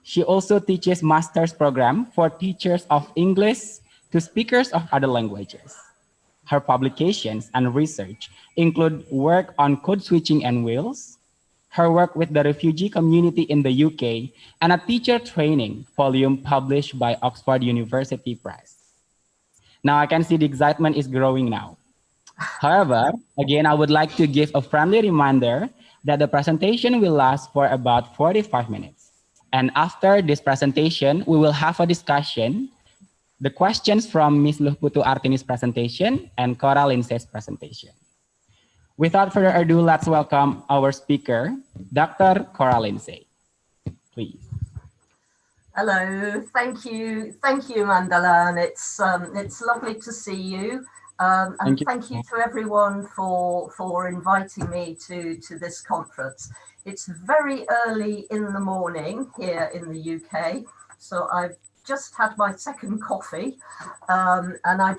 She also teaches master's program for teachers of English to speakers of other languages. Her publications and research include work on code switching and wills, her work with the refugee community in the UK, and a teacher training volume published by Oxford University Press. Now I can see the excitement is growing now. However, again, I would like to give a friendly reminder that the presentation will last for about 45 minutes. And after this presentation, we will have a discussion, the questions from Ms. Luhputu Artini's presentation and Cora Lindsay's presentation. Without further ado, let's welcome our speaker, Dr. Cora Lindsay. Please. Hello, thank you, Mandala, and it's lovely to see you. And thank you to everyone for inviting me to this conference. It's very early in the morning here in the UK, so I've just had my second coffee, and I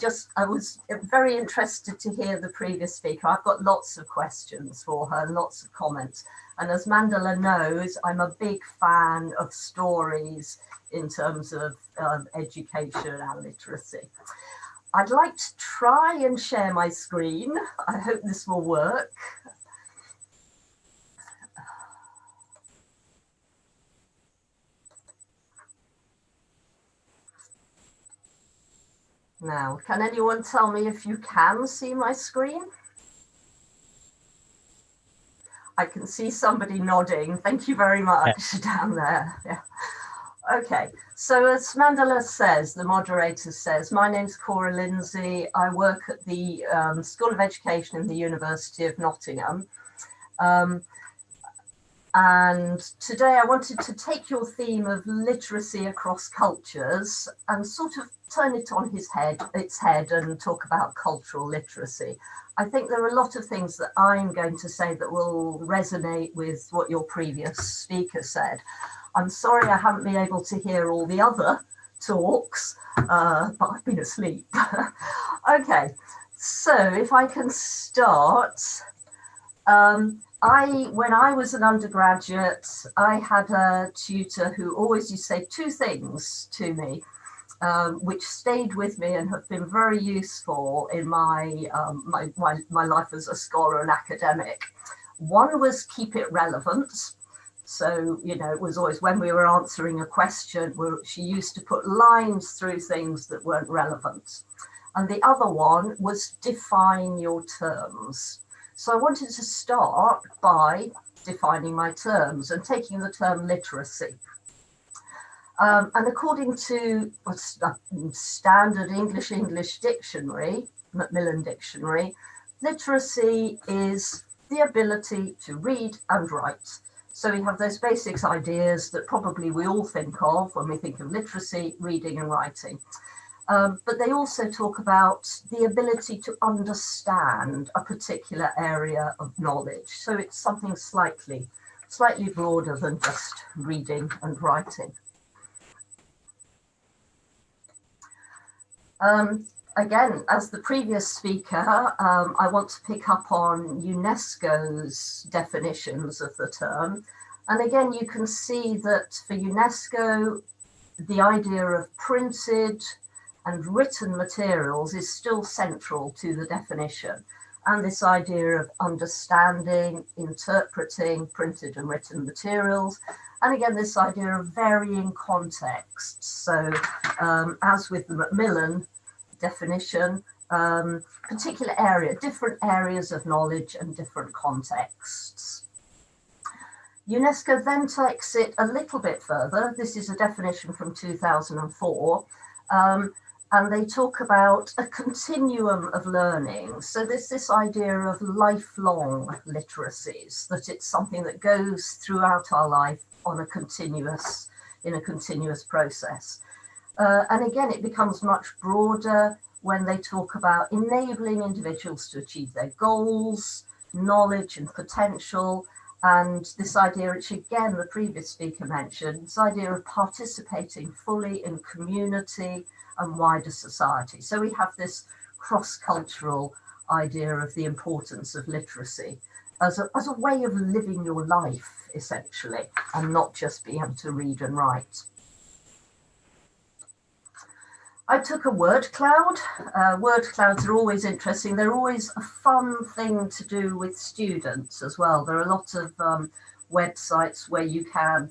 was very interested to hear the previous speaker. I've got lots of questions for her, lots of comments. And as Mandala knows, I'm a big fan of stories in terms of education and literacy. I'd like to try and share my screen. I hope this will work. Now, can anyone tell me if you can see my screen? I can see somebody nodding. Thank you very much down there. Yeah. Okay, so as Mandala says, the moderator says, my name's Cora Lindsay. I work at the School of Education in the University of Nottingham. And today I wanted to take your theme of literacy across cultures and sort of turn it on its head and talk about cultural literacy. I think there are a lot of things that I'm going to say that will resonate with what your previous speaker said. I'm sorry I haven't been able to hear all the other talks, but I've been asleep. Okay, so if I can start. When I was an undergraduate, I had a tutor who always used to say two things to me, which stayed with me and have been very useful in my life as a scholar and academic. One was keep it relevant. So, you know, it was always when we were answering a question, she used to put lines through things that weren't relevant. And the other one was define your terms. So I wanted to start by defining my terms and taking the term literacy. And according to a standard English dictionary, Macmillan Dictionary, literacy is the ability to read and write. So we have those basic ideas that probably we all think of when we think of literacy, reading and writing. But they also talk about the ability to understand a particular area of knowledge. So it's something slightly broader than just reading and writing. Again, as the previous speaker, I want to pick up on UNESCO's definitions of the term. And again, you can see that for UNESCO, the idea of printed and written materials is still central to the definition. And this idea of understanding, interpreting printed and written materials. And again, this idea of varying contexts. So as with the Macmillan definition, particular area, different areas of knowledge and different contexts. UNESCO then takes it a little bit further. This is a definition from 2004. And they talk about a continuum of learning. So there's this idea of lifelong literacies, that it's something that goes throughout our life on a continuous process. And again, it becomes much broader when they talk about enabling individuals to achieve their goals, knowledge and potential, and this idea, which again, the previous speaker mentioned, this idea of participating fully in community and wider society. So we have this cross-cultural idea of the importance of literacy as a way of living your life, essentially, and not just being able to read and write. I took a word cloud. Word clouds are always interesting. They're always a fun thing to do with students as well. There are a lot of websites where you can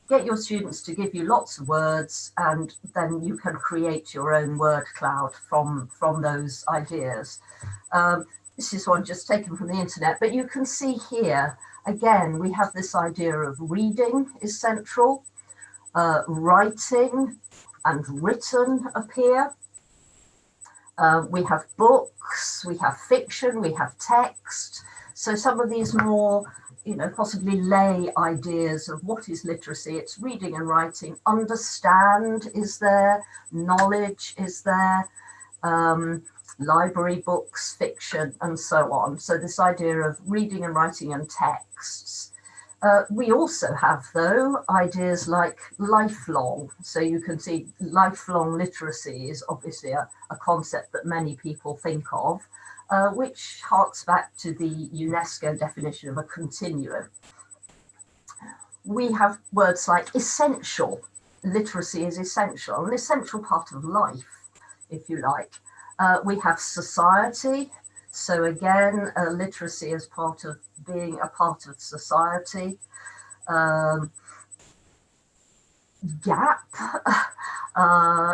get your students to give you lots of words, and then you can create your own word cloud from those ideas. This is one just taken from the internet, but you can see here, again, we have this idea of reading is central, writing and written appear. We have books, we have fiction, we have text. So some of these more, possibly lay ideas of what is literacy. It's reading and writing. Understand is there, knowledge is there, library books, fiction, and so on. So this idea of reading and writing and texts. We also have, though, ideas like lifelong. So you can see lifelong literacy is obviously a concept that many people think of, which harks back to the UNESCO definition of a continuum. We have words like essential. Literacy is essential, an essential part of life, if you like. We have society. So again, literacy is part of being a part of society. Gap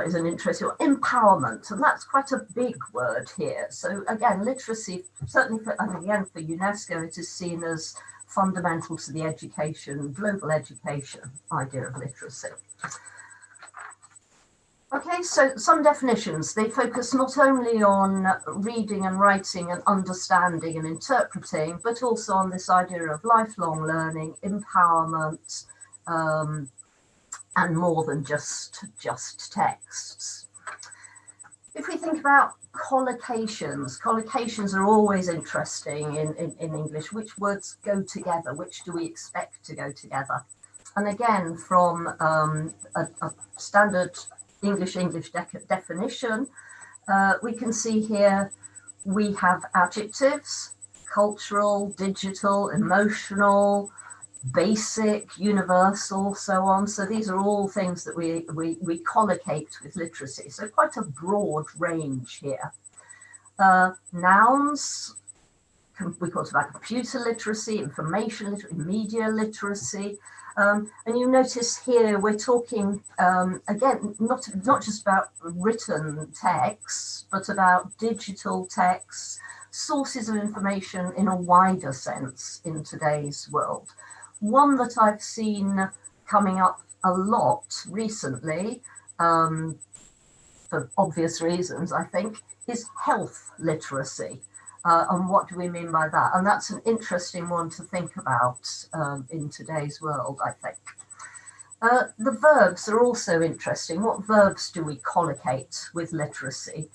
is an interesting one. Empowerment, and that's quite a big word here. So again, literacy, certainly for UNESCO, it is seen as fundamental to the education, global education idea of literacy. Okay, so some definitions, they focus not only on reading and writing and understanding and interpreting, but also on this idea of lifelong learning, empowerment, and more than just texts. If we think about collocations are always interesting in English. Which words go together? Which do we expect to go together? And again, from a standard English definition, we can see here we have adjectives: cultural, digital, emotional, basic, universal, so on. So these are all things that we collocate with literacy. So quite a broad range here. Nouns, we talked about computer literacy, information literacy, media literacy. And you notice here we're talking, again, not just about written texts, but about digital texts, sources of information in a wider sense in today's world. One that I've seen coming up a lot recently, for obvious reasons, I think, is health literacy. And what do we mean by that? And that's an interesting one to think about in today's world, I think. The verbs are also interesting. What verbs do we collocate with literacy?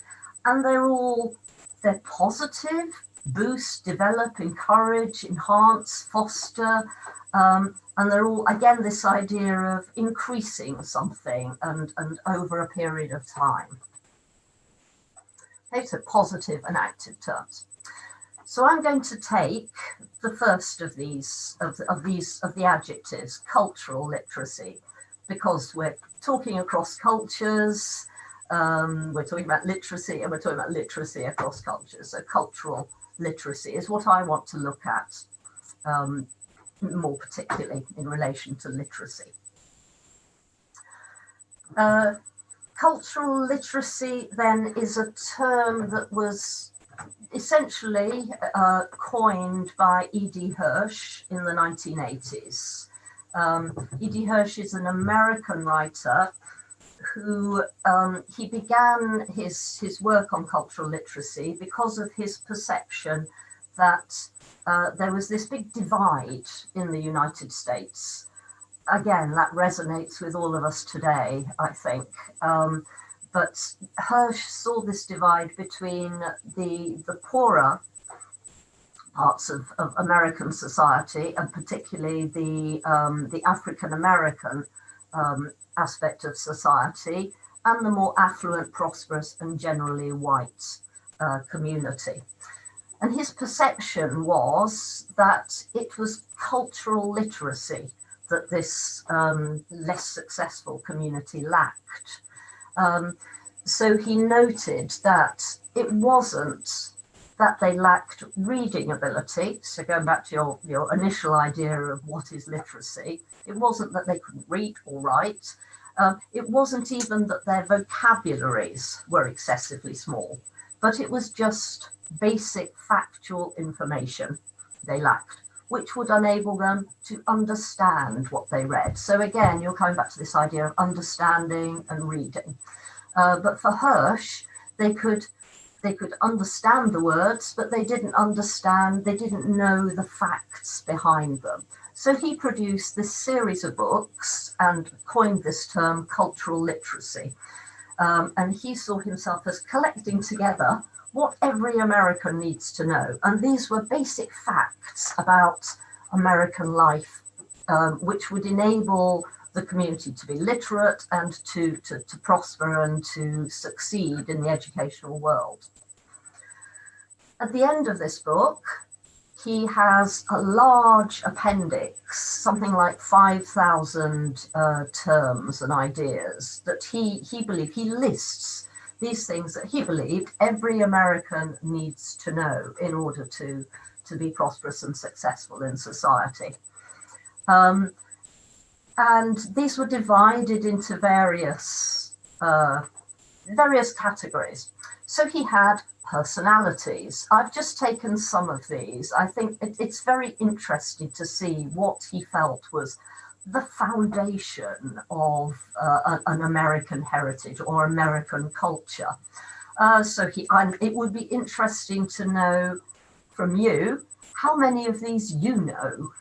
And they're positive: boost, develop, encourage, enhance, foster. And they're all, again, this idea of increasing something and over a period of time. Okay, so positive and active terms. So I'm going to take the first of the adjectives, cultural literacy, because we're talking across cultures. We're talking about literacy, and we're talking about literacy across cultures. So cultural literacy is what I want to look at more particularly in relation to literacy. Cultural literacy then is a term that was essentially coined by E.D. Hirsch in the 1980s. E.D. Hirsch is an American writer who he began his work on cultural literacy because of his perception that there was this big divide in the United States. Again, that resonates with all of us today, I think. But Hirsch saw this divide between the poorer parts of American society, and particularly the African-American aspect of society, and the more affluent, prosperous, and generally white community. And his perception was that it was cultural literacy that this less successful community lacked. So he noted that it wasn't that they lacked reading ability. So going back to your initial idea of what is literacy, it wasn't that they couldn't read or write. It wasn't even that their vocabularies were excessively small, but it was just basic factual information they lacked, which would enable them to understand what they read. So again, you're coming back to this idea of understanding and reading. But for Hirsch, they could understand the words, but they didn't know the facts behind them. So he produced this series of books and coined this term cultural literacy. And he saw himself as collecting together what every American needs to know. And these were basic facts about American life, which would enable the community to be literate and to prosper and to succeed in the educational world. At the end of this book, he has a large appendix, something like 5,000 terms and ideas that he believed, he lists these things that he believed every American needs to know in order to be prosperous and successful in society. And these were divided into various categories. So he had personalities. I've just taken some of these. I think it's very interesting to see what he felt was the foundation of an American heritage or American culture. It would be interesting to know from you how many of these you know.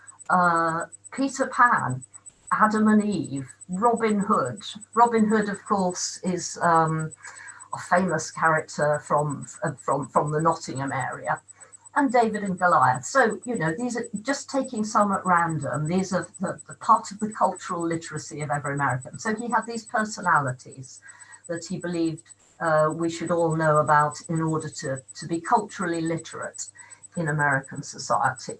Peter Pan, Adam and Eve, Robin Hood. Robin Hood, of course, is a famous character from the Nottingham area, and David and Goliath. So, you know, these are just taking some at random. These are the part of the cultural literacy of every American. So he had these personalities that he believed we should all know about in order to be culturally literate in American society.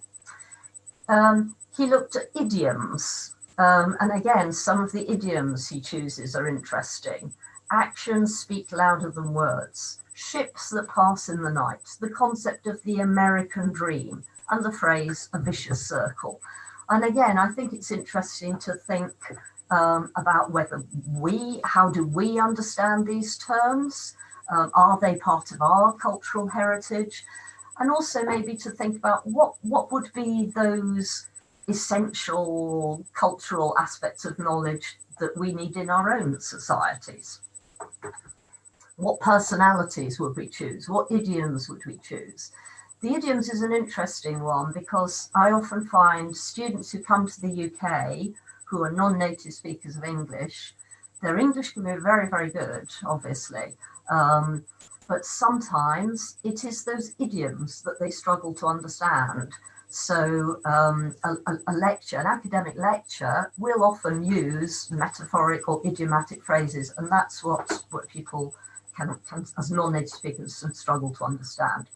He looked at idioms. And again, some of the idioms he chooses are interesting. Actions speak louder than words. Ships that pass in the night. The concept of the American dream and the phrase a vicious circle. And again, I think it's interesting to think about how do we understand these terms? Are they part of our cultural heritage? And also maybe to think about what would be those essential cultural aspects of knowledge that we need in our own societies. What personalities would we choose? What idioms would we choose? The idioms is an interesting one because I often find students who come to the UK who are non-native speakers of English, their English can be very, very good, obviously. But sometimes it is those idioms that they struggle to understand. So a lecture, an academic lecture, will often use metaphoric or idiomatic phrases, and that's what people can as non-native speakers, struggle to understand.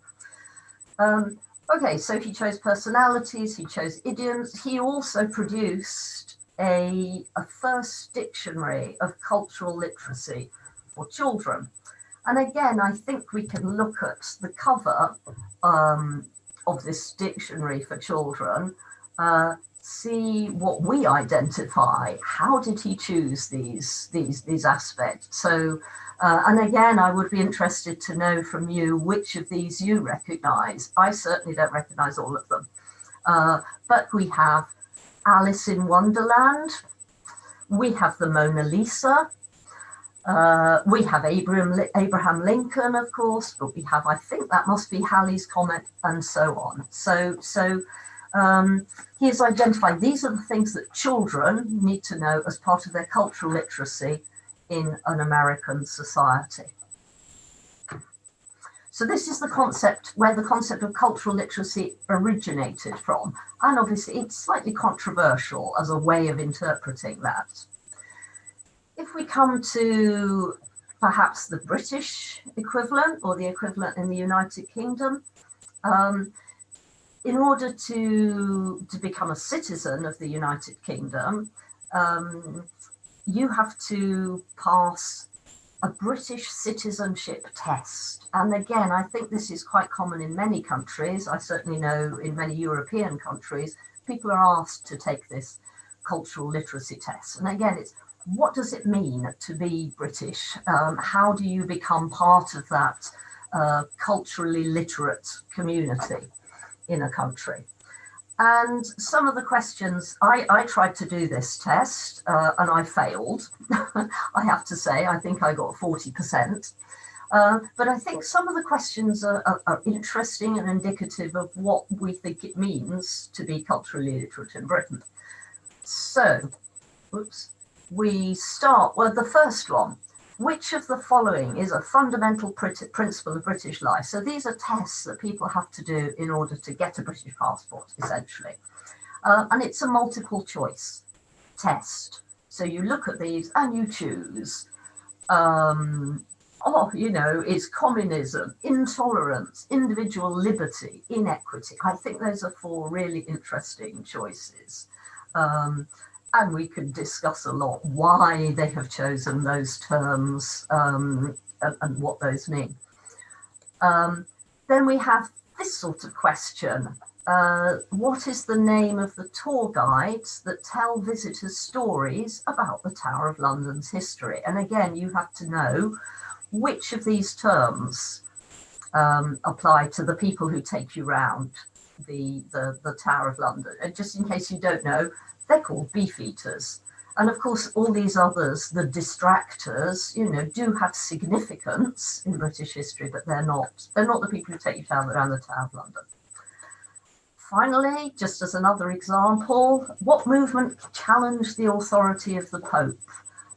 Okay, so he chose personalities, he chose idioms. He also produced a first dictionary of cultural literacy for children. And again, I think we can look at the cover of this dictionary for children, see what we identify. How did he choose these aspects? So, and again, I would be interested to know from you which of these you recognize. I certainly don't recognize all of them. But we have Alice in Wonderland. We have the Mona Lisa. We have Abraham Lincoln, of course, but we have, I think that must be Halley's Comet, and so on. So he has identified these are the things that children need to know as part of their cultural literacy in an American society. So this is the concept, where the concept of cultural literacy originated from. And obviously it's slightly controversial as a way of interpreting that. If we come to perhaps the British equivalent or the equivalent in the United Kingdom, in order to become a citizen of the United Kingdom, you have to pass a British citizenship test. And again, I think this is quite common in many countries. I certainly know in many European countries, people are asked to take this cultural literacy test. And again, it's what does it mean to be British? How do you become part of that culturally literate community in a country? And some of the questions, I tried to do this test and I failed. I have to say, I think I got 40%. But I think some of the questions are interesting and indicative of what we think it means to be culturally literate in Britain. So, we start with the first one. Which of the following is a fundamental principle of British life? So these are tests that people have to do in order to get a British passport, essentially. And it's a multiple choice test. So you look at these and you choose, is communism, intolerance, individual liberty, inequity. I think those are 4 really interesting choices. And we could discuss a lot why they have chosen those terms and what those mean. Then we have this sort of question. What is the name of the tour guides that tell visitors stories about the Tower of London's history? And again, you have to know which of these terms apply to the people who take you round the Tower of London. And just in case you don't know, they're called beefeaters. And of course, all these others, the distractors, do have significance in British history, but they're not the people who take you around the Tower of London. Finally, just as another example, what movement challenged the authority of the Pope?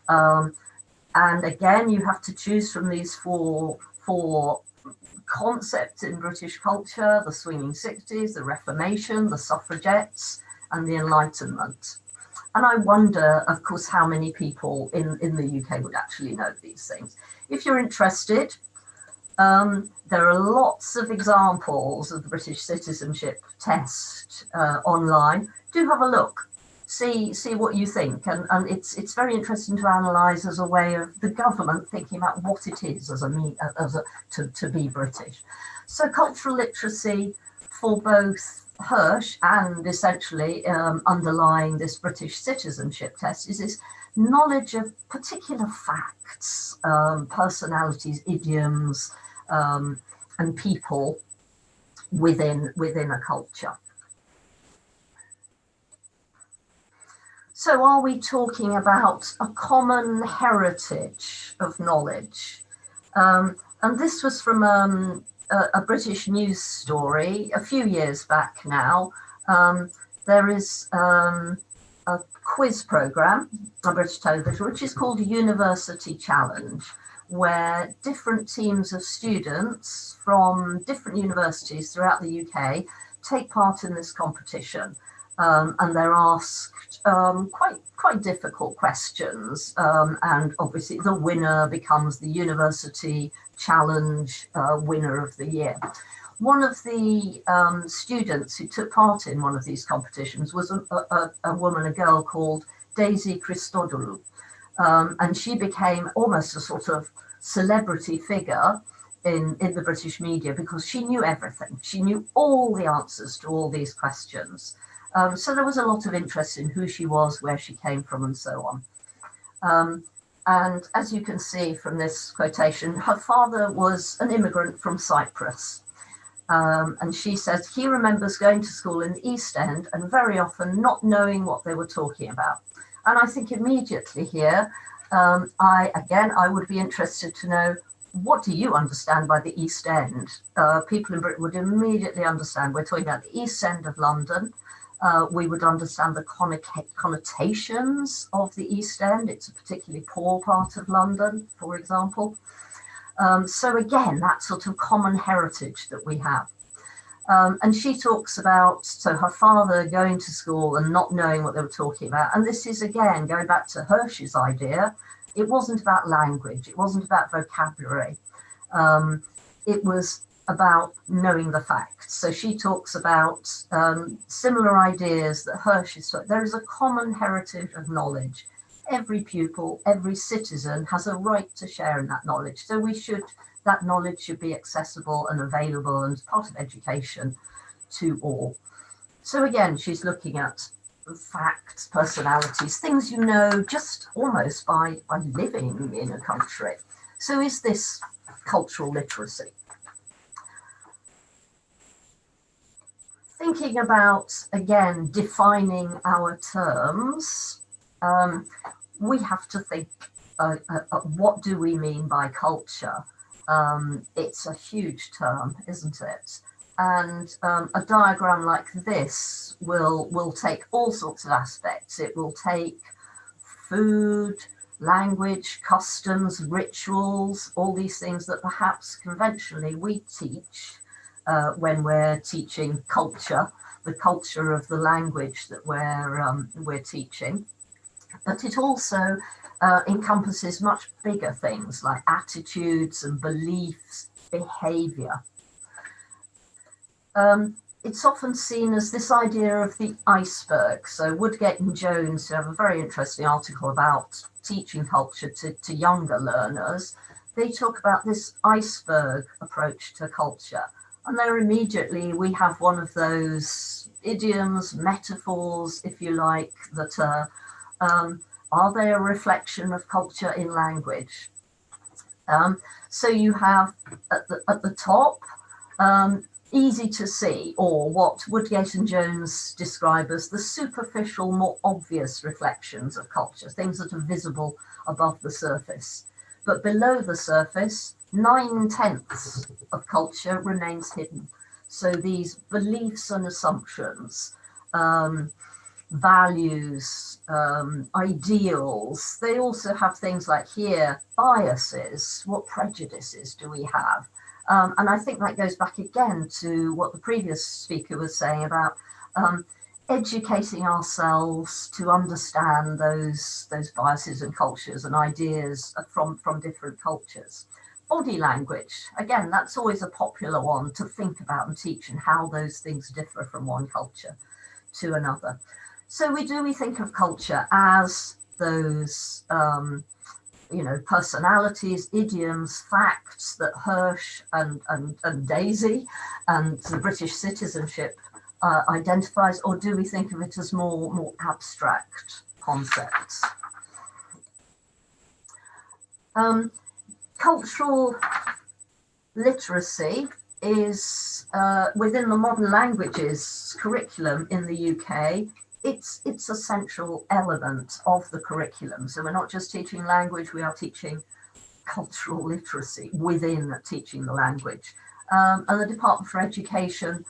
And again, you have to choose from these four concepts in British culture: the swinging 60s, the Reformation, the suffragettes, and the Enlightenment. And I wonder, of course, how many people in the UK would actually know these things. If you're interested, there are lots of examples of the British citizenship test online. Do have a look, see what you think. And it's very interesting to analyse as a way of the government thinking about what it is to be British. So cultural literacy for both Hirsch and essentially underlying this British citizenship test is this knowledge of particular facts, personalities, idioms, and people within a culture. So are we talking about a common heritage of knowledge? And this was from a British news story a few years back now. There is a quiz program on British television, which is called University Challenge, where different teams of students from different universities throughout the UK take part in this competition. And they're asked quite difficult questions. And obviously the winner becomes the University Challenge winner of the year. One of the students who took part in one of these competitions was a girl called Daisy Christodoulou. And she became almost a sort of celebrity figure in the British media because she knew everything. She knew all the answers to all these questions. So there was a lot of interest in who she was, where she came from, and so on. And as you can see from this quotation, her father was an immigrant from Cyprus. And she says he remembers going to school in the East End and very often not knowing what they were talking about. And I think immediately here, I would be interested to know, what do you understand by the East End? People in Britain would immediately understand we're talking about the East End of London. We would understand the connotations of the East End. It's a particularly poor part of London, for example. So again, that sort of common heritage that we have. And she talks about, so her father going to school and not knowing what they were talking about. And this is, again, going back to Hirsch's idea. It wasn't about language. It wasn't about vocabulary. It was about knowing the facts. So she talks about similar ideas that Hirsch is talking. There is a common heritage of knowledge every pupil, every citizen has a right to share in that knowledge. So that knowledge should be accessible and available and part of education to all. So again, she's looking at facts, personalities, things you know just almost by living in a country. So is this cultural literacy? Thinking about, again, defining our terms, we have to think, what do we mean by culture? It's a huge term, isn't it? And a diagram like this will take all sorts of aspects. It will take food, language, customs, rituals, all these things that perhaps conventionally we teach when we're teaching culture, the culture of the language that we're teaching. But it also encompasses much bigger things like attitudes and beliefs, behavior. It's often seen as this idea of the iceberg. So Woodgate and Jones, who have a very interesting article about teaching culture to younger learners, they talk about this iceberg approach to culture. And there immediately we have one of those idioms, metaphors, if you like, that are they a reflection of culture in language? So you have at the top, easy to see, or what Woodgate and Jones describe as the superficial, more obvious reflections of culture, things that are visible above the surface. But below the surface, 9/10 of culture remains hidden. So these beliefs and assumptions, values, ideals, they also have things like here, biases, what prejudices do we have? And I think that goes back again to what the previous speaker was saying about educating ourselves to understand those biases and cultures and ideas from different cultures. Body language, again, that's always a popular one to think about and teach, and how those things differ from one culture to another. So we think of culture as those personalities, idioms, facts that Hirsch and Daisy and the British citizenship identifies, or do we think of it as more abstract concepts? Cultural literacy is within the modern languages curriculum in the UK. It's a central element of the curriculum. So we're not just teaching language, we are teaching cultural literacy within teaching the language. And the Department for Education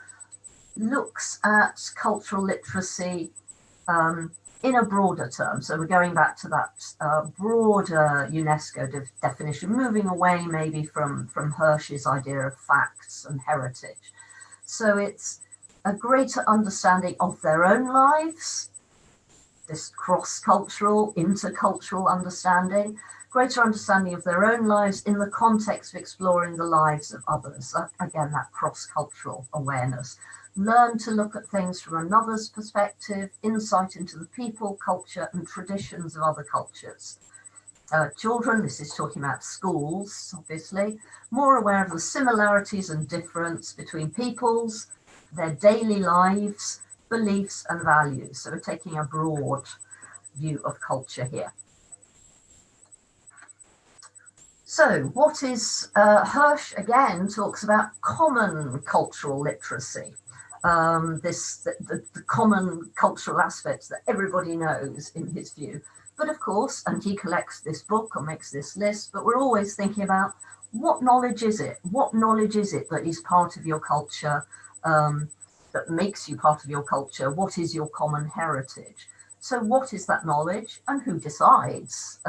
looks at cultural literacy in a broader term. So we're going back to that broader UNESCO definition, moving away maybe from Hirsch's idea of facts and heritage. So it's a greater understanding of their own lives, this cross-cultural, intercultural understanding, greater understanding of their own lives in the context of exploring the lives of others. Again, that cross-cultural awareness. Learn to look at things from another's perspective, insight into the people, culture, and traditions of other cultures. Children, this is talking about schools, obviously, more aware of the similarities and difference between peoples, their daily lives, beliefs, and values. So we're taking a broad view of culture here. So what is, Hirsch again talks about common cultural literacy. The common cultural aspects that everybody knows in his view. But of course, and he collects this book or makes this list, but we're always thinking about what knowledge is it? What knowledge is it that is part of your culture, that makes you part of your culture? What is your common heritage? So what is that knowledge, and who decides?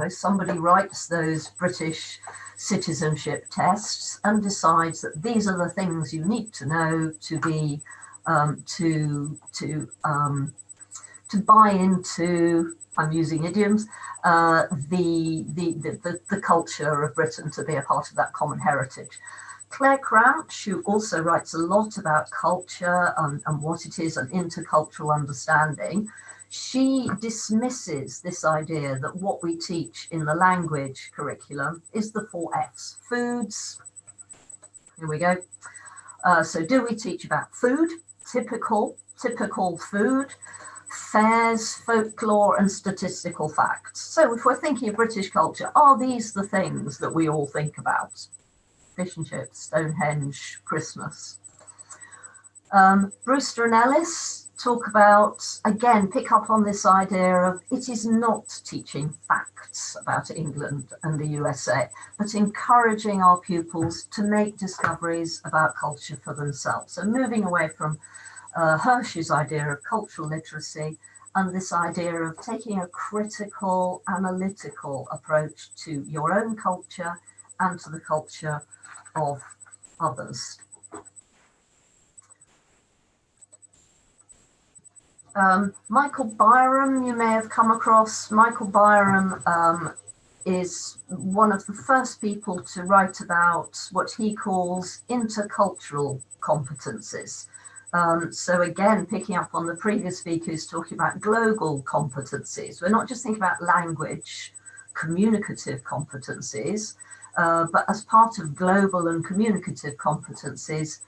Somebody writes those British citizenship tests and decides that these are the things you need to know to be to buy into, I'm using idioms, the culture of Britain, to be a part of that common heritage. Claire Crouch, who also writes a lot about culture and what it is, and intercultural understanding, she dismisses this idea that what we teach in the language curriculum is the 4 F's. Foods, here we go. So do we teach about food, typical food, fairs, folklore, and statistical facts? So if we're thinking of British culture, are these the things that we all think about? Fish and chips, Stonehenge, Christmas. Brewster and Ellis talk about, again, pick up on this idea of it is not teaching facts about England and the USA, but encouraging our pupils to make discoveries about culture for themselves. So moving away from Hirsch's idea of cultural literacy and this idea of taking a critical, analytical approach to your own culture and to the culture of others. Michael Byram, you may have come across. Michael Byram is one of the first people to write about what he calls intercultural competencies. So again, picking up on the previous speakers talking about global competencies, we're not just thinking about language, communicative competencies, but as part of global and communicative competencies,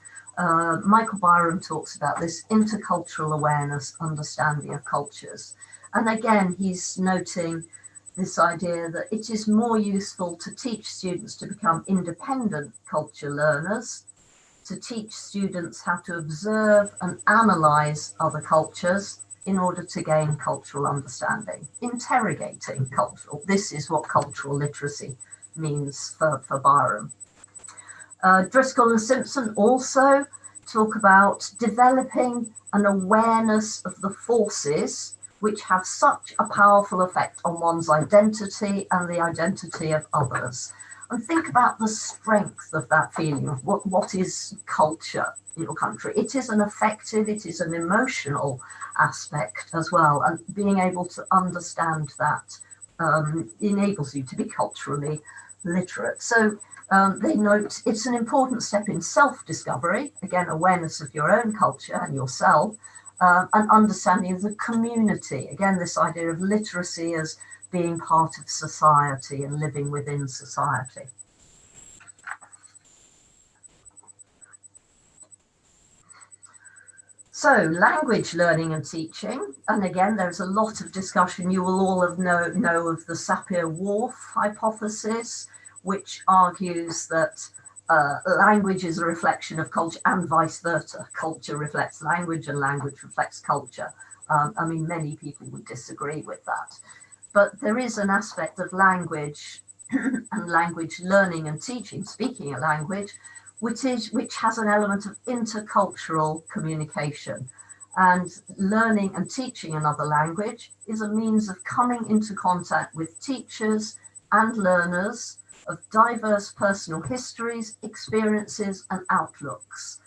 Michael Byram talks about this intercultural awareness, understanding of cultures. And again, he's noting this idea that it is more useful to teach students to become independent culture learners, to teach students how to observe and analyze other cultures in order to gain cultural understanding. Interrogating cultural, this is what cultural literacy means for Byram. Driscoll and Simpson also talk about developing an awareness of the forces which have such a powerful effect on one's identity and the identity of others. And think about the strength of that feeling of what is culture in your country. It is an affective, it is an emotional aspect as well. And being able to understand that enables you to be culturally literate. So they note it's an important step in self-discovery, again, awareness of your own culture and yourself, and understanding of the community. Again, this idea of literacy as being part of society and living within society. So language learning and teaching, and again, there's a lot of discussion. You will all have know of the Sapir-Whorf hypothesis, which argues that language is a reflection of culture and vice versa. Culture reflects language and language reflects culture. I mean, many people would disagree with that. But there is an aspect of language and language learning and teaching, speaking a language, which has an element of intercultural communication. And learning and teaching another language is a means of coming into contact with teachers and learners of diverse personal histories, experiences, and outlooks.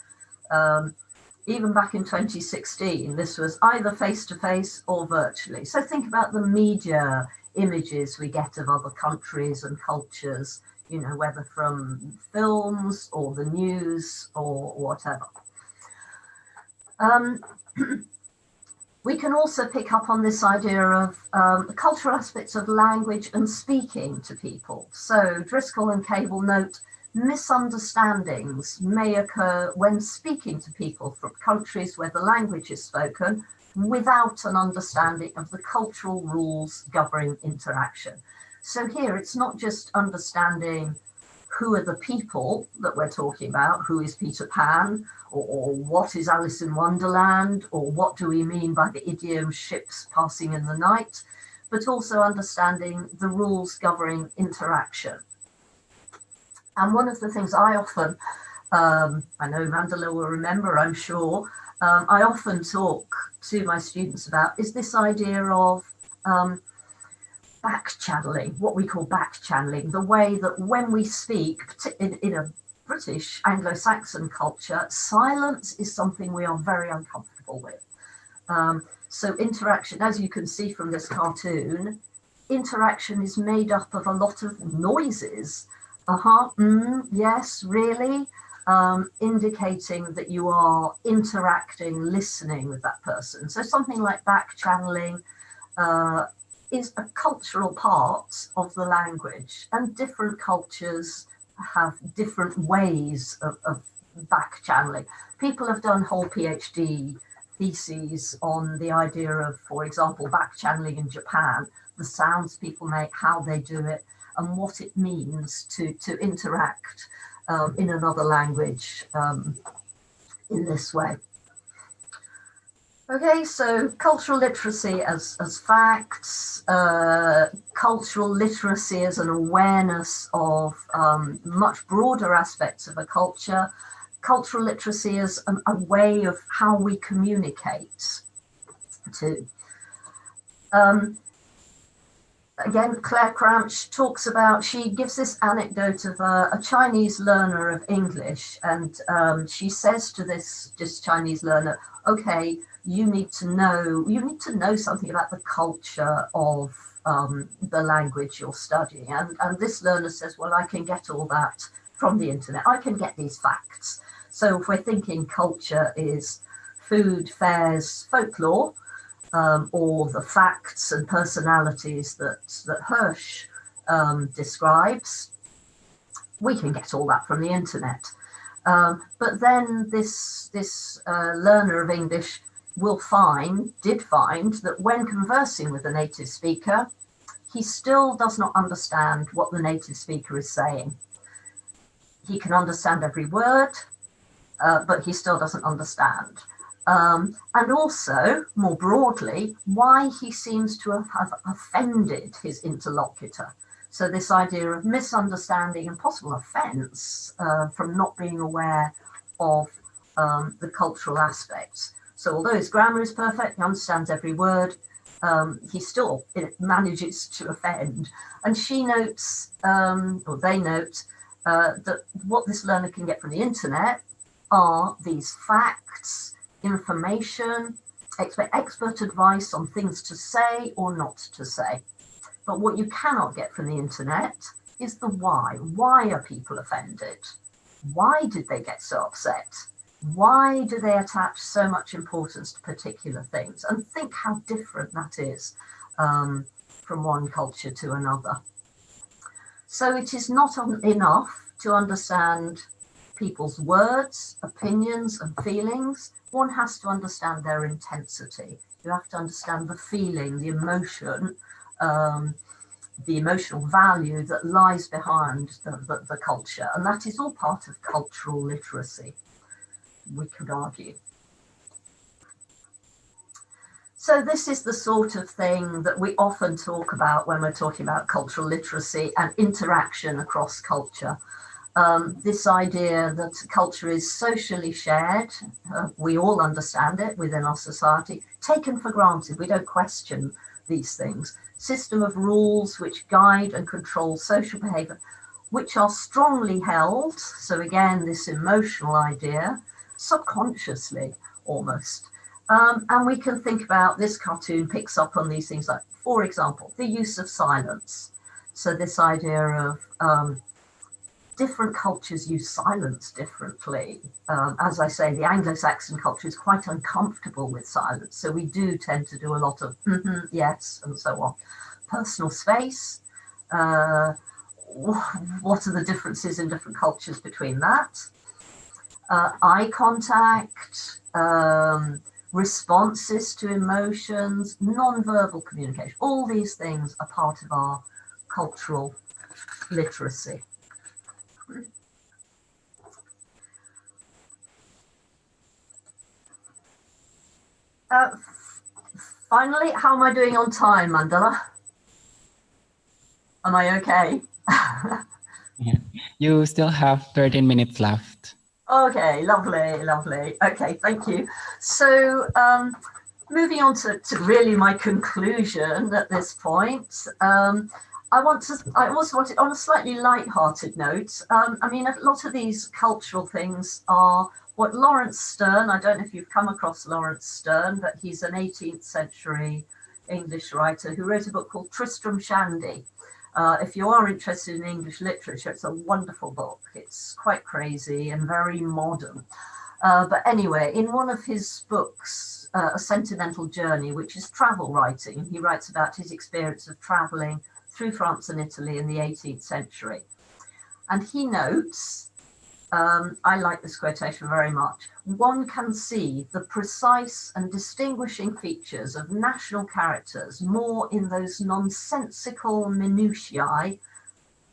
Even back in 2016, this was either face-to-face or virtually. So think about the media images we get of other countries and cultures, you know, whether from films or the news or whatever. We can also pick up on this idea of cultural aspects of language and speaking to people. So Driscoll and Cable note misunderstandings may occur when speaking to people from countries where the language is spoken without an understanding of the cultural rules governing interaction. So here it's not just understanding who are the people that we're talking about, who is Peter Pan, or what is Alice in Wonderland, or what do we mean by the idiom ships passing in the night, but also understanding the rules governing interaction. And one of the things I often, I know Mandela will remember, I'm sure, I often talk to my students about is this idea of back-channeling, what we call back-channeling, the way that when we speak in a British Anglo-Saxon culture, silence is something we are very uncomfortable with. So interaction, as you can see from this cartoon, interaction is made up of a lot of noises. Yes, really. indicating that you are interacting, listening with that person. So something like back channeling is a cultural part of the language, and different cultures have different ways of back channeling. People have done whole PhD theses on the idea of, for example, back channeling in Japan, the sounds people make, how they do it, and what it means to interact in another language in this way. Okay, so cultural literacy as facts, cultural literacy as an awareness of much broader aspects of a culture, cultural literacy as a way of how we communicate too. Again, Claire Crouch talks about, she gives this anecdote of a Chinese learner of English, and she says to this Chinese learner, okay, you need to know something about the culture of the language you're studying. And this learner says, well, I can get all that from the internet. I can get these facts. So if we're thinking culture is food, fairs, folklore, or the facts and personalities that Hirsch describes, we can get all that from the internet. But then this learner of English did find that when conversing with a native speaker, he still does not understand what the native speaker is saying. He can understand every word, but he still doesn't understand. And also, more broadly, why he seems to have offended his interlocutor. So this idea of misunderstanding and possible offense from not being aware of the cultural aspects. So although his grammar is perfect, he understands every word, he still manages to offend. And she notes, or they note, that what this learner can get from the internet are these facts, information, expert advice on things to say or not to say. But what you cannot get from the internet is the why. Why are people offended? Why did they get so upset? Why do they attach so much importance to particular things? And think how different that is from one culture to another. So it is not enough to understand people's words, opinions, and feelings. One has to understand their intensity. You have to understand the feeling, the emotion, the emotional value that lies behind the culture. And that is all part of cultural literacy, we could argue. So this is the sort of thing that we often talk about when we're talking about cultural literacy and interaction across culture. This idea that culture is socially shared, we all understand it within our society, taken for granted, we don't question these things. System of rules which guide and control social behavior, which are strongly held, so again, this emotional idea, subconsciously almost. And we can think about, this cartoon picks up on these things like, for example, the use of silence. So this idea of different cultures use silence differently. As I say, the Anglo-Saxon culture is quite uncomfortable with silence. So we do tend to do a lot of yes, and so on. Personal space. What are the differences in different cultures between that? Eye contact, responses to emotions, non-verbal communication. All these things are part of our cultural literacy. Finally, how am I doing on time, Mandela? Am I okay? You still have 13 minutes left. Okay, lovely, lovely. Okay, thank you. So moving on to really my conclusion at this point, I also wanted, on a slightly light-hearted note, I mean, a lot of these cultural things are what Lawrence Sterne, I don't know if you've come across Lawrence Sterne, but he's an 18th century English writer who wrote a book called Tristram Shandy. If you are interested in English literature, it's a wonderful book. It's quite crazy and very modern. But anyway, in one of his books, A Sentimental Journey, which is travel writing, he writes about his experience of traveling through France and Italy in the 18th century. And he notes, I like this quotation very much, one can see the precise and distinguishing features of national characters more in those nonsensical minutiae,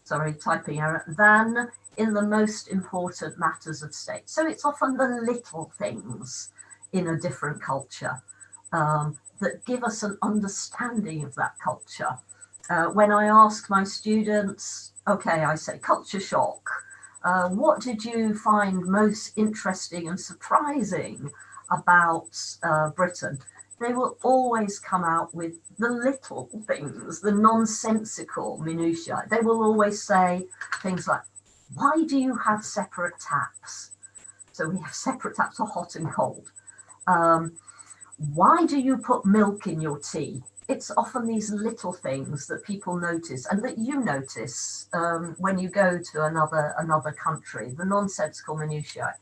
sorry, typing error, than in the most important matters of state. So it's often the little things in a different culture that give us an understanding of that culture. When I ask my students, okay, I say culture shock, what did you find most interesting and surprising about Britain? They will always come out with the little things, the nonsensical minutiae. They will always say things like, why do you have separate taps? So we have separate taps for hot and cold. Why do you put milk in your tea? It's often these little things that people notice and that you notice when you go to another country, the nonsensical minutiae.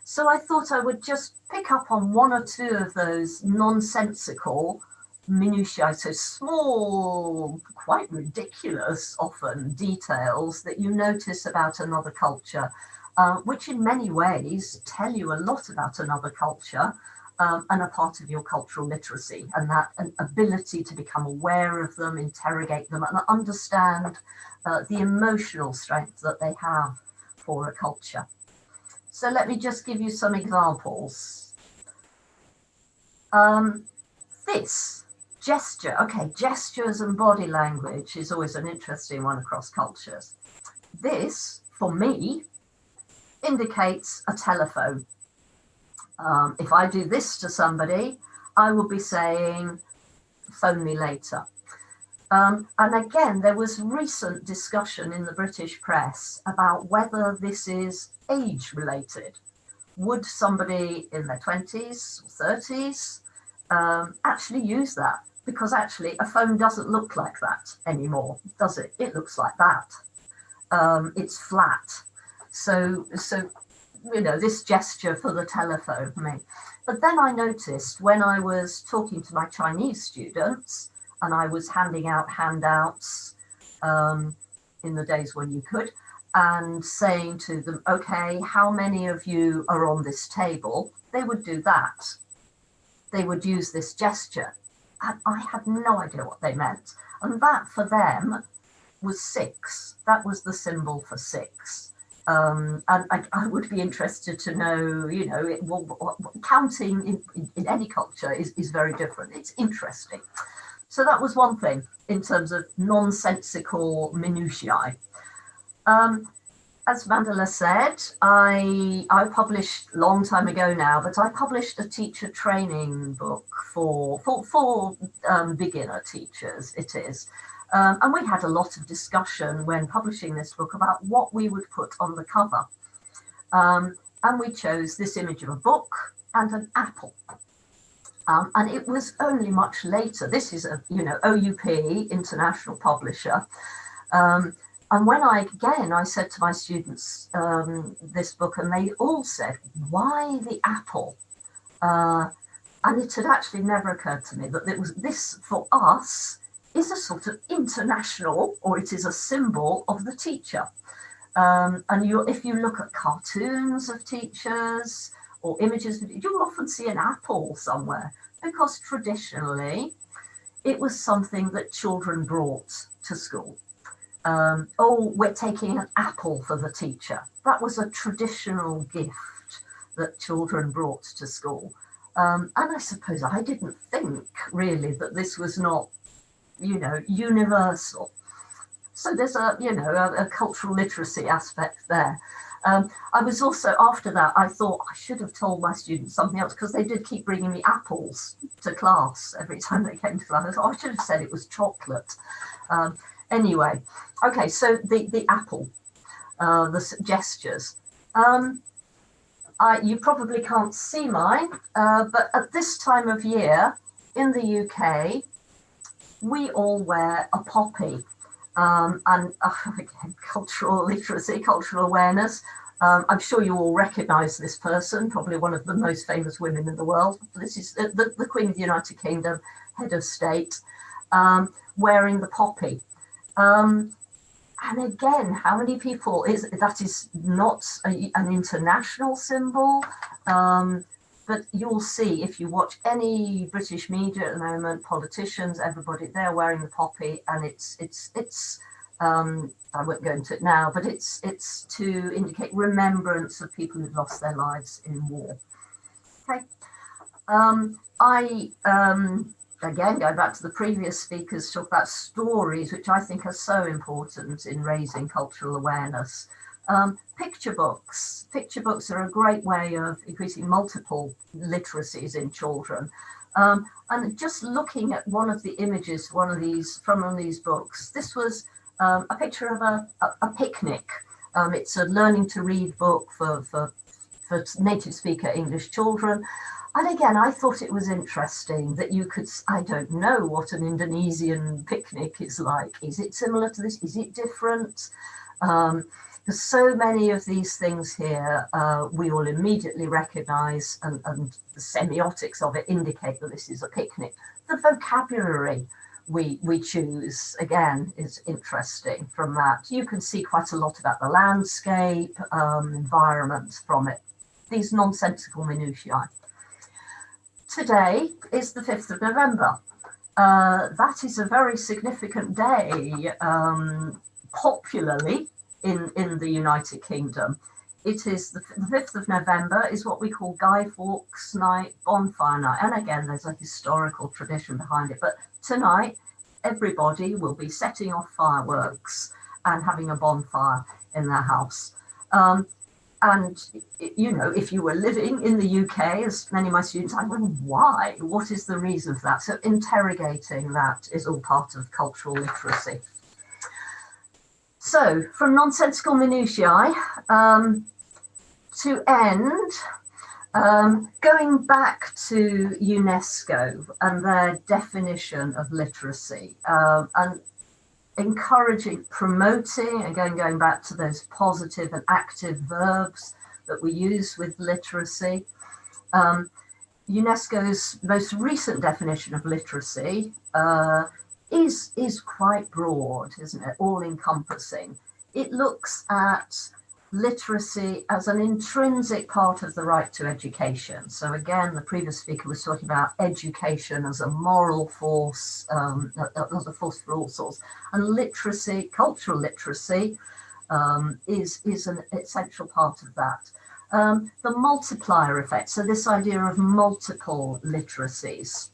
So I thought I would just pick up on one or two of those nonsensical minutiae, so small, quite ridiculous often details that you notice about another culture, which in many ways tell you a lot about another culture and a part of your cultural literacy, and that an ability to become aware of them, interrogate them, and understand the emotional strength that they have for a culture. So let me just give you some examples. This gesture, okay, gestures and body language is always an interesting one across cultures. This, for me, indicates a telephone. If I do this to somebody, I will be saying, phone me later. And again, there was recent discussion in the British press about whether this is age related. Would somebody in their 20s or 30s actually use that? Because actually a phone doesn't look like that anymore, does it? It looks like that. It's flat. So you know, this gesture for the telephone for me. But then I noticed when I was talking to my Chinese students and I was handing out handouts in the days when you could, and saying to them, okay, how many of you are on this table? They would do that. They would use this gesture. And I had no idea what they meant. And that for them was 6. That was the symbol for 6. And I would be interested to know, you know, counting in any culture is very different. It's interesting. So that was one thing in terms of nonsensical minutiae. As Mandela said, I published a long time ago now, but I published a teacher training book for beginner teachers, it is. And we had a lot of discussion when publishing this book about what we would put on the cover. And we chose this image of a book and an apple. And it was only much later. This is a, you know, OUP, international publisher. And when I said to my students this book, and they all said, why the apple? And it had actually never occurred to me that it was this, for us, is a sort of international, or it is a symbol of the teacher. And if you look at cartoons of teachers or images, you'll often see an apple somewhere, because traditionally it was something that children brought to school. Oh, we're taking an apple for the teacher. That was a traditional gift that children brought to school. And I suppose I didn't think really that this was not, you know, universal. So there's a cultural literacy aspect there. I was also, after that, I thought I should have told my students something else, because they did keep bringing me apples to class every time they came to class. I thought I should have said it was chocolate. Anyway, okay, so the apple, the gestures. You probably can't see mine, but at this time of year in the UK, we all wear a poppy. And again, cultural literacy, cultural awareness. I'm sure you all recognize this person, probably one of the most famous women in the world. This is the Queen of the United Kingdom, head of state, wearing the poppy. And again, how many people that is not an international symbol, but you'll see if you watch any British media at the moment, politicians, everybody, they're wearing the poppy, and it's I won't go into it now, but it's to indicate remembrance of people who've lost their lives in war. Okay, again, go back to the previous speakers, talk about stories, which I think are so important in raising cultural awareness. Picture books. Picture books are a great way of increasing multiple literacies in children. And just looking at one of the images, from one of these books, this was a picture of a picnic. It's a learning to read book for native speaker English children. And again, I thought it was interesting that you could, I don't know what an Indonesian picnic is like. Is it similar to this? Is it different? There's so many of these things here we all immediately recognize, and the semiotics of it indicate that this is a picnic. The vocabulary we choose, again, is interesting from that. You can see quite a lot about the landscape, environment from it, these nonsensical minutiae. Today is the 5th of November. That is a very significant day, popularly in the United Kingdom. It is the 5th of November is what we call Guy Fawkes Night, Bonfire Night. And again, there's a historical tradition behind it. But tonight, everybody will be setting off fireworks and having a bonfire in their house. And, you know, if you were living in the UK, as many of my students, I wonder why? What is the reason for that? So interrogating that is all part of cultural literacy. So from nonsensical minutiae to end, going back to UNESCO and their definition of literacy, and encouraging, promoting, again, going back to those positive and active verbs that we use with literacy. UNESCO's most recent definition of literacy is quite broad, isn't it? All-encompassing. It looks at literacy as an intrinsic part of the right to education. So again, the previous speaker was talking about education as a moral force, as a force for all sorts. And literacy, cultural literacy, is an essential part of that. The multiplier effect, so this idea of multiple literacies,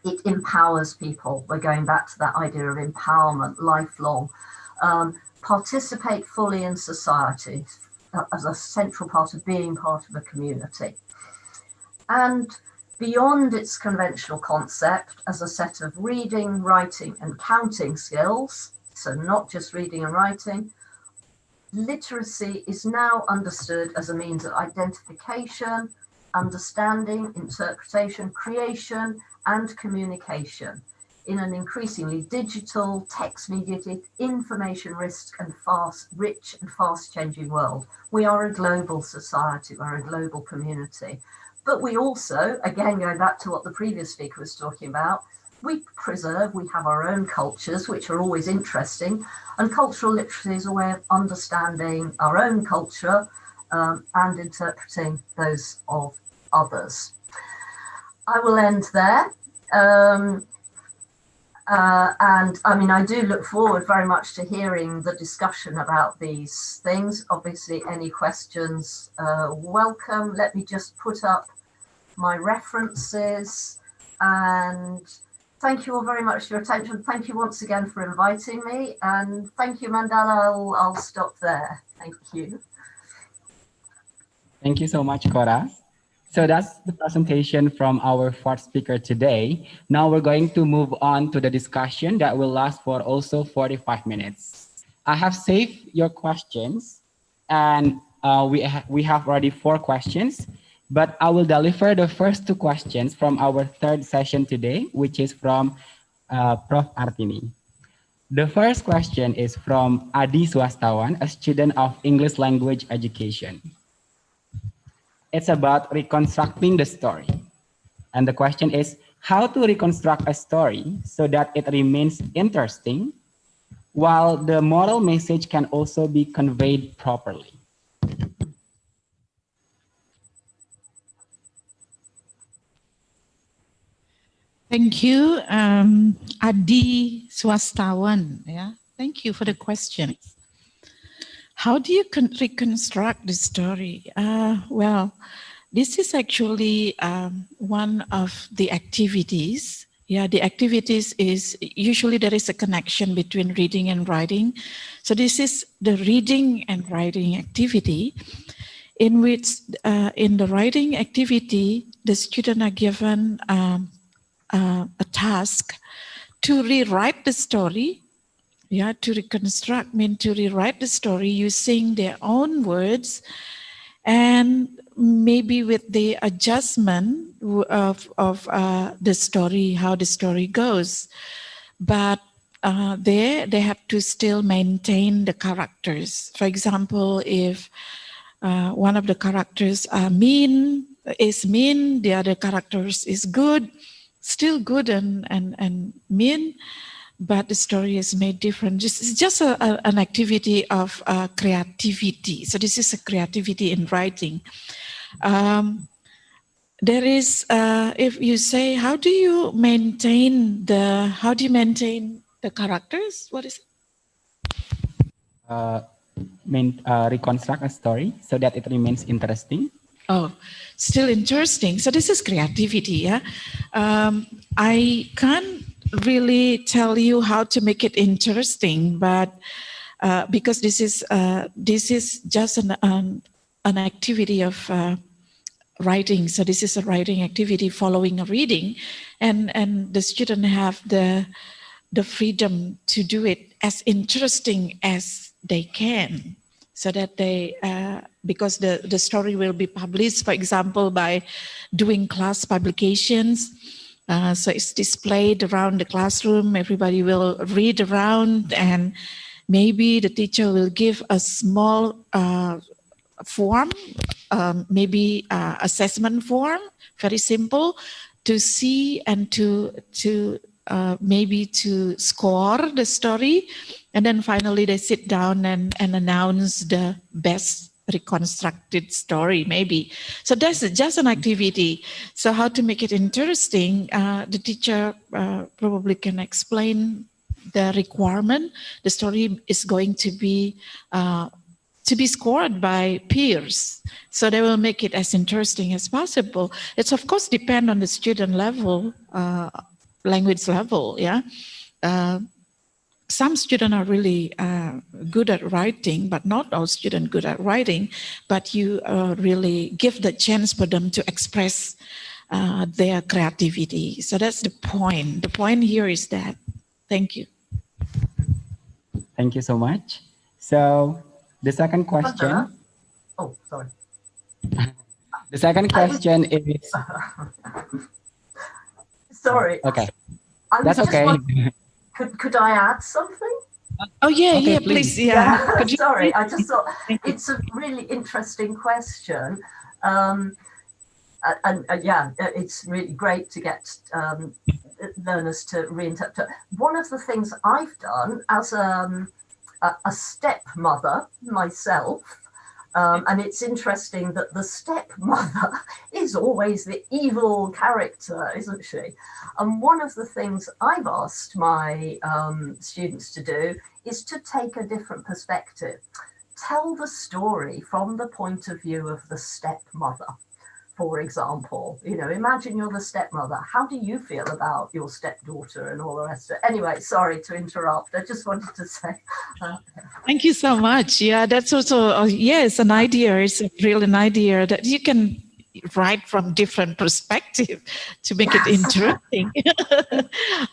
it empowers people. We're going back to that idea of empowerment, lifelong. Participate fully in society as a central part of being part of a community. And beyond its conventional concept as a set of reading, writing, and counting skills, so not just reading and writing, literacy is now understood as a means of identification, understanding, interpretation, creation, and communication in an increasingly digital, text-mediated, information-rich and fast-changing world. We are a global society, we're a global community. But we also, again, going back to what the previous speaker was talking about, we have our own cultures, which are always interesting, and cultural literacy is a way of understanding our own culture and interpreting those of others. I will end there. And I mean, I do look forward very much to hearing the discussion about these things. Obviously, any questions, welcome. Let me just put up my references, and thank you all very much for your attention. Thank you once again for inviting me, and thank you, Mandala. I'll stop there. Thank you. Thank you so much, Cora. So that's the presentation from our fourth speaker today. Now we're going to move on to the discussion that will last for also 45 minutes. I have saved your questions, and we have already 4 questions, but I will deliver the first 2 questions from our third session today, which is from Prof. Artini. The first question is from Adi Swastawan, a student of English language education. It's about reconstructing the story. And the question is, how to reconstruct a story so that it remains interesting, while the moral message can also be conveyed properly. Thank you, Adi Swastawan. Yeah, thank you for the question. How do you reconstruct the story? Well, this is actually one of the activities. Yeah, the activities is usually there is a connection between reading and writing. So this is the reading and writing activity, in which in the writing activity, the students are given a task to rewrite the story. Yeah, to reconstruct mean to rewrite the story using their own words, and maybe with the adjustment of the story, how the story goes. But they have to still maintain the characters. For example, if one of the characters is mean, the other characters is good, still good and mean, but the story is made different. It's just an activity of creativity. So this is a creativity in writing. There is, if you say, how do you maintain the characters? What is it? Reconstruct a story so that it remains interesting. Oh, still interesting. So this is creativity, yeah. I can't really tell you how to make it interesting, but because this is just an activity of writing. So this is a writing activity following a reading, and the student have the freedom to do it as interesting as they can, so that they because the story will be published, for example, by doing class publications. So it's displayed around the classroom. Everybody will read around, and maybe the teacher will give a small form, maybe assessment form, very simple, to see and to maybe to score the story. And then finally they sit down and announce the best reconstructed story, maybe. So that's just an activity. So how to make it interesting, the teacher probably can explain the requirement. The story is going to be scored by peers. So they will make it as interesting as possible. It's of course depend on the student level, language level, yeah. Some students are really good at writing, but not all students good at writing. But you really give the chance for them to express their creativity. So that's the point. The point here is that. Thank you. Thank you so much. So the second question. Oh, sorry. The second question is. Sorry. Okay. That's okay. Could I add something? Oh yeah, okay, yeah, please. Yeah. Yeah. Sorry, I just thought it's a really interesting question, and yeah, it's really great to get learners to reinterpret. One of the things I've done as a stepmother myself. And it's interesting that the stepmother is always the evil character, isn't she? And one of the things I've asked my students to do is to take a different perspective. Tell the story from the point of view of the stepmother. For example, you know, imagine you're the stepmother. How do you feel about your stepdaughter and all the rest of it? Anyway, sorry to interrupt. I just wanted to say. Thank you so much. Yeah, that's also, yes, an idea. It's really an idea that you can write from different perspective to make it interesting.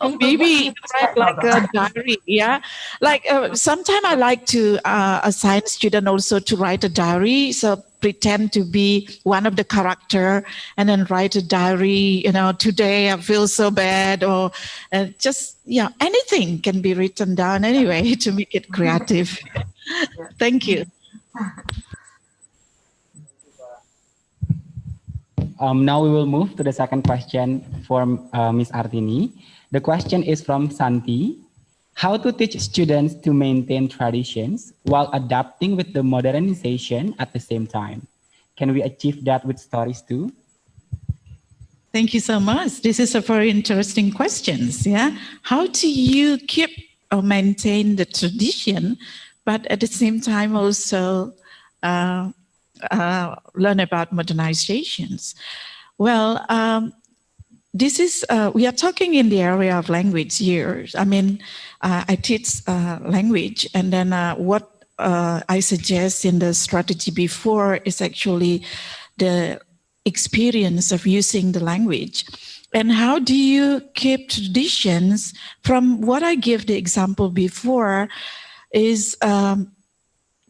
Or maybe write like a diary. Yeah, like sometimes I like to assign student also to write a diary. So pretend to be one of the character and then write a diary, today I feel so bad, or just, anything can be written down anyway to make it creative. Thank you. Now we will move to the second question from Ms. Artini. The question is from Santi. How to teach students to maintain traditions while adapting with the modernization at the same time? Can we achieve that with stories too? Thank you so much. This is a very interesting question. Yeah, how do you keep or maintain the tradition, but at the same time also learn about modernizations? Well, this is, we are talking in the area of language here. I mean, I teach language, and then what I suggest in the strategy before is actually the experience of using the language. And how do you keep traditions? From what I gave the example before is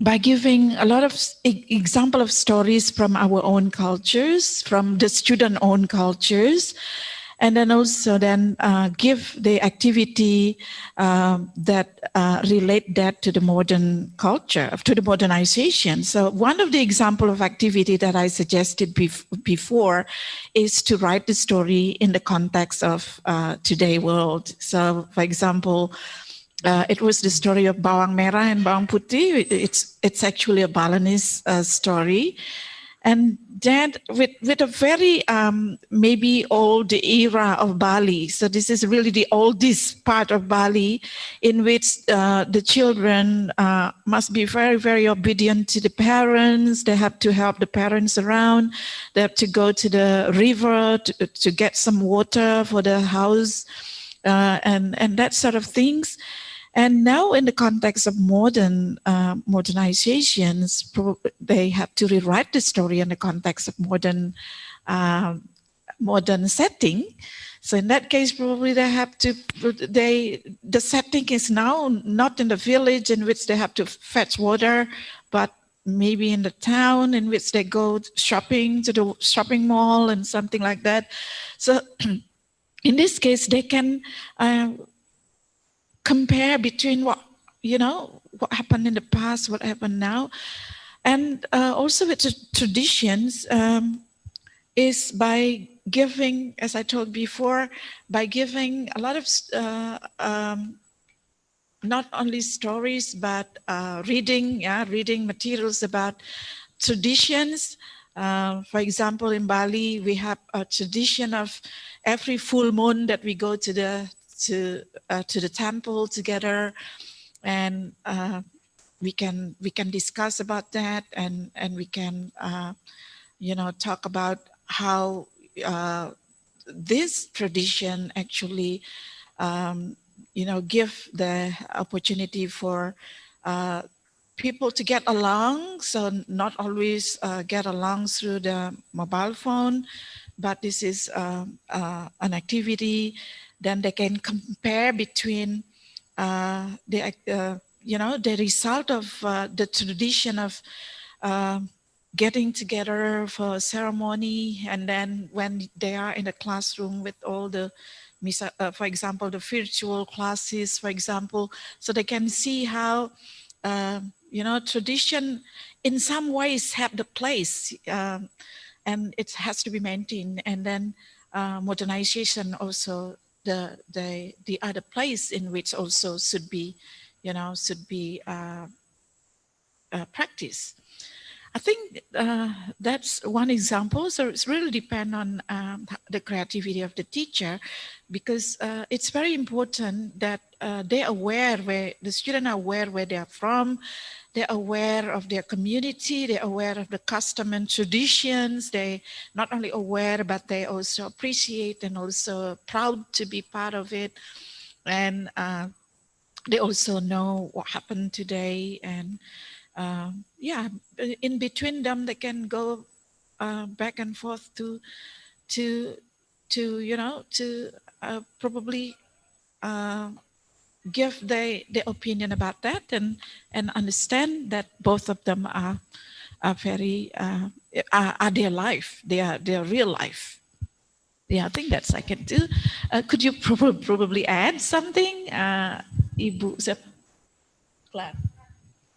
by giving a lot of example of stories from our own cultures, from the student-owned cultures, and then also give the activity that relate that to the modern culture, to the modernization. So one of the example of activity that I suggested before is to write the story in the context of today world. So for example, it was the story of bawang merah and bawang putih. It's actually a Balinese story, and that with a very maybe old era of Bali. So this is really the oldest part of Bali, in which the children must be very, very obedient to the parents. They have to help the parents around. They have to go to the river to get some water for the house, and that sort of things. And now in the context of modernizations, they have to rewrite the story in the context of modern setting. So in that case, probably they have to, the setting is now not in the village in which they have to fetch water, but maybe in the town in which they go shopping to the shopping mall and something like that. So in this case, they can compare between what happened in the past, what happened now, and also with the traditions is by giving, as I told before, by giving a lot of not only stories but reading materials about traditions. For example, in Bali, we have a tradition of every full moon that we go to the temple together, and we can discuss about that, and we can talk about how this tradition actually give the opportunity for people to get along. So not always get along through the mobile phone, but this is an activity. Then they can compare between the result of the tradition of getting together for a ceremony, and then when they are in the classroom with all the, for example, the virtual classes, for example, so they can see how tradition in some ways have the place, and it has to be maintained, and then modernization also the other place in which also should be practiced. I think that's one example. So it's really depend on the creativity of the teacher, because it's very important that they're aware where the students are aware where they are from. They're aware of their community. They're aware of the custom and traditions. They not only aware, but they also appreciate and also proud to be part of it. And they also know what happened today. And in between them, they can go back and forth to probably give their opinion about that, and understand that both of them are are very are their life, their real life. Yeah, I think that's I can do. Could you probably add something, Ibu Clara?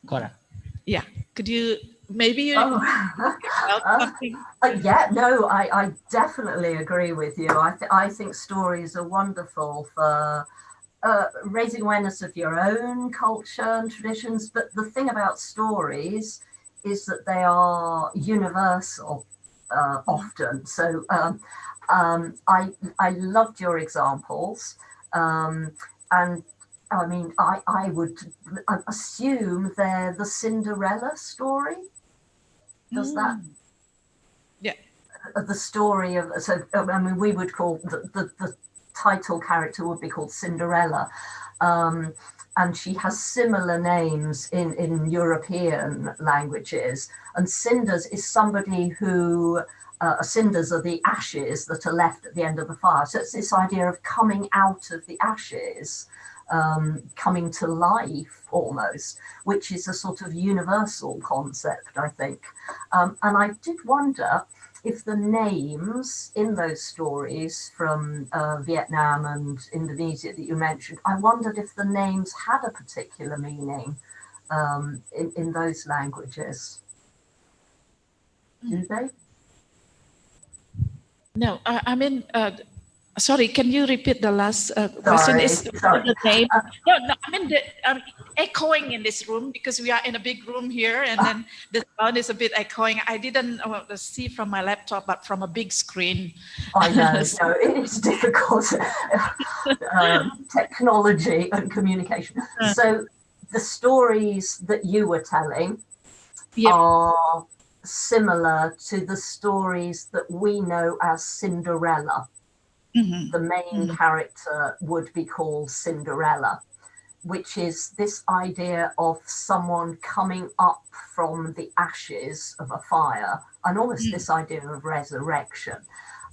Cora. Yeah, could you maybe you something? Yeah, no, I definitely agree with you. I think stories are wonderful for raising awareness of your own culture and traditions. But the thing about stories is that they are universal often. So I loved your examples, and I mean I would assume they're the Cinderella story. Does that? Yeah. The story of, so I mean, we would call the title character would be called Cinderella, and she has similar names in European languages. And cinders is somebody who cinders are the ashes that are left at the end of the fire. So it's this idea of coming out of the ashes, coming to life almost, which is a sort of universal concept, I think. And I did wonder if the names in those stories from Vietnam and Indonesia that you mentioned, I wondered if the names had a particular meaning in those languages. Do they? No, I mean, sorry, can you repeat the last question? Is the name? No, I mean, echoing in this room because we are in a big room here and then the sound is a bit echoing. I didn't see from my laptop, but from a big screen. I know, no, it's difficult. Technology and communication. So the stories that you were telling are similar to the stories that we know as Cinderella. The main character would be called Cinderella, which is this idea of someone coming up from the ashes of a fire, and almost this idea of resurrection.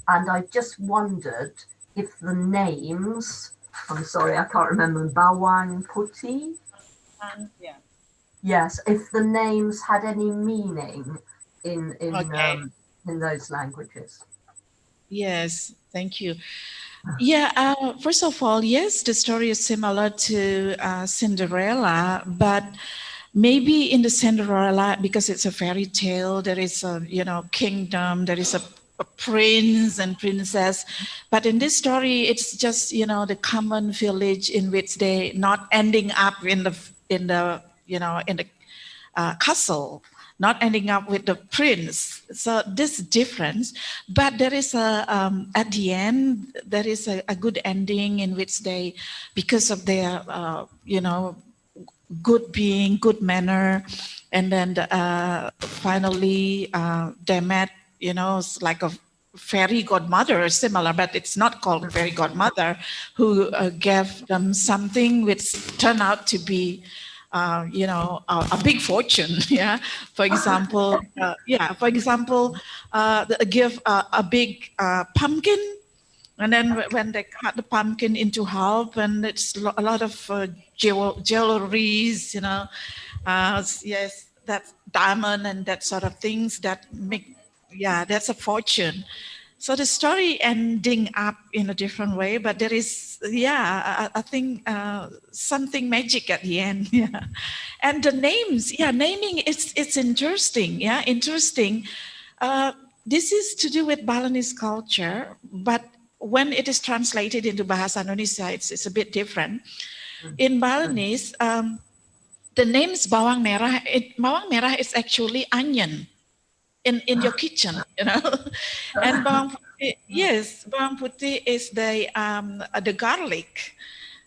And I just wondered if the names, I'm sorry, I can't remember, Bawang Putih? Yes, if the names had any meaning in those languages. Yes, thank you. Yeah, first of all, yes, the story is similar to Cinderella, but maybe in the Cinderella, because it's a fairy tale, there is a kingdom, there is a prince and princess, but in this story, it's just the common village in which they not ending up in the castle, not ending up with the prince. So this difference, but there is at the end, there is a good ending in which they, because of their, good being, good manner, and then finally they met, like a fairy godmother, similar, but it's not called fairy godmother, who gave them something which turned out to be a big fortune. Yeah. For example, give a big pumpkin, and then when they cut the pumpkin into half, and it's a lot of jewelries, yes, that's diamond and that sort of things that make, that's a fortune. So the story ending up in a different way, but there is, I think something magic at the end. Yeah, and the names, naming it's interesting. Yeah, interesting. This is to do with Balinese culture, but when it is translated into Bahasa Indonesia, it's a bit different. In Balinese, the names bawang merah. Bawang merah is actually onion. In your kitchen, and bawang putih, yes, bawang putih is the garlic,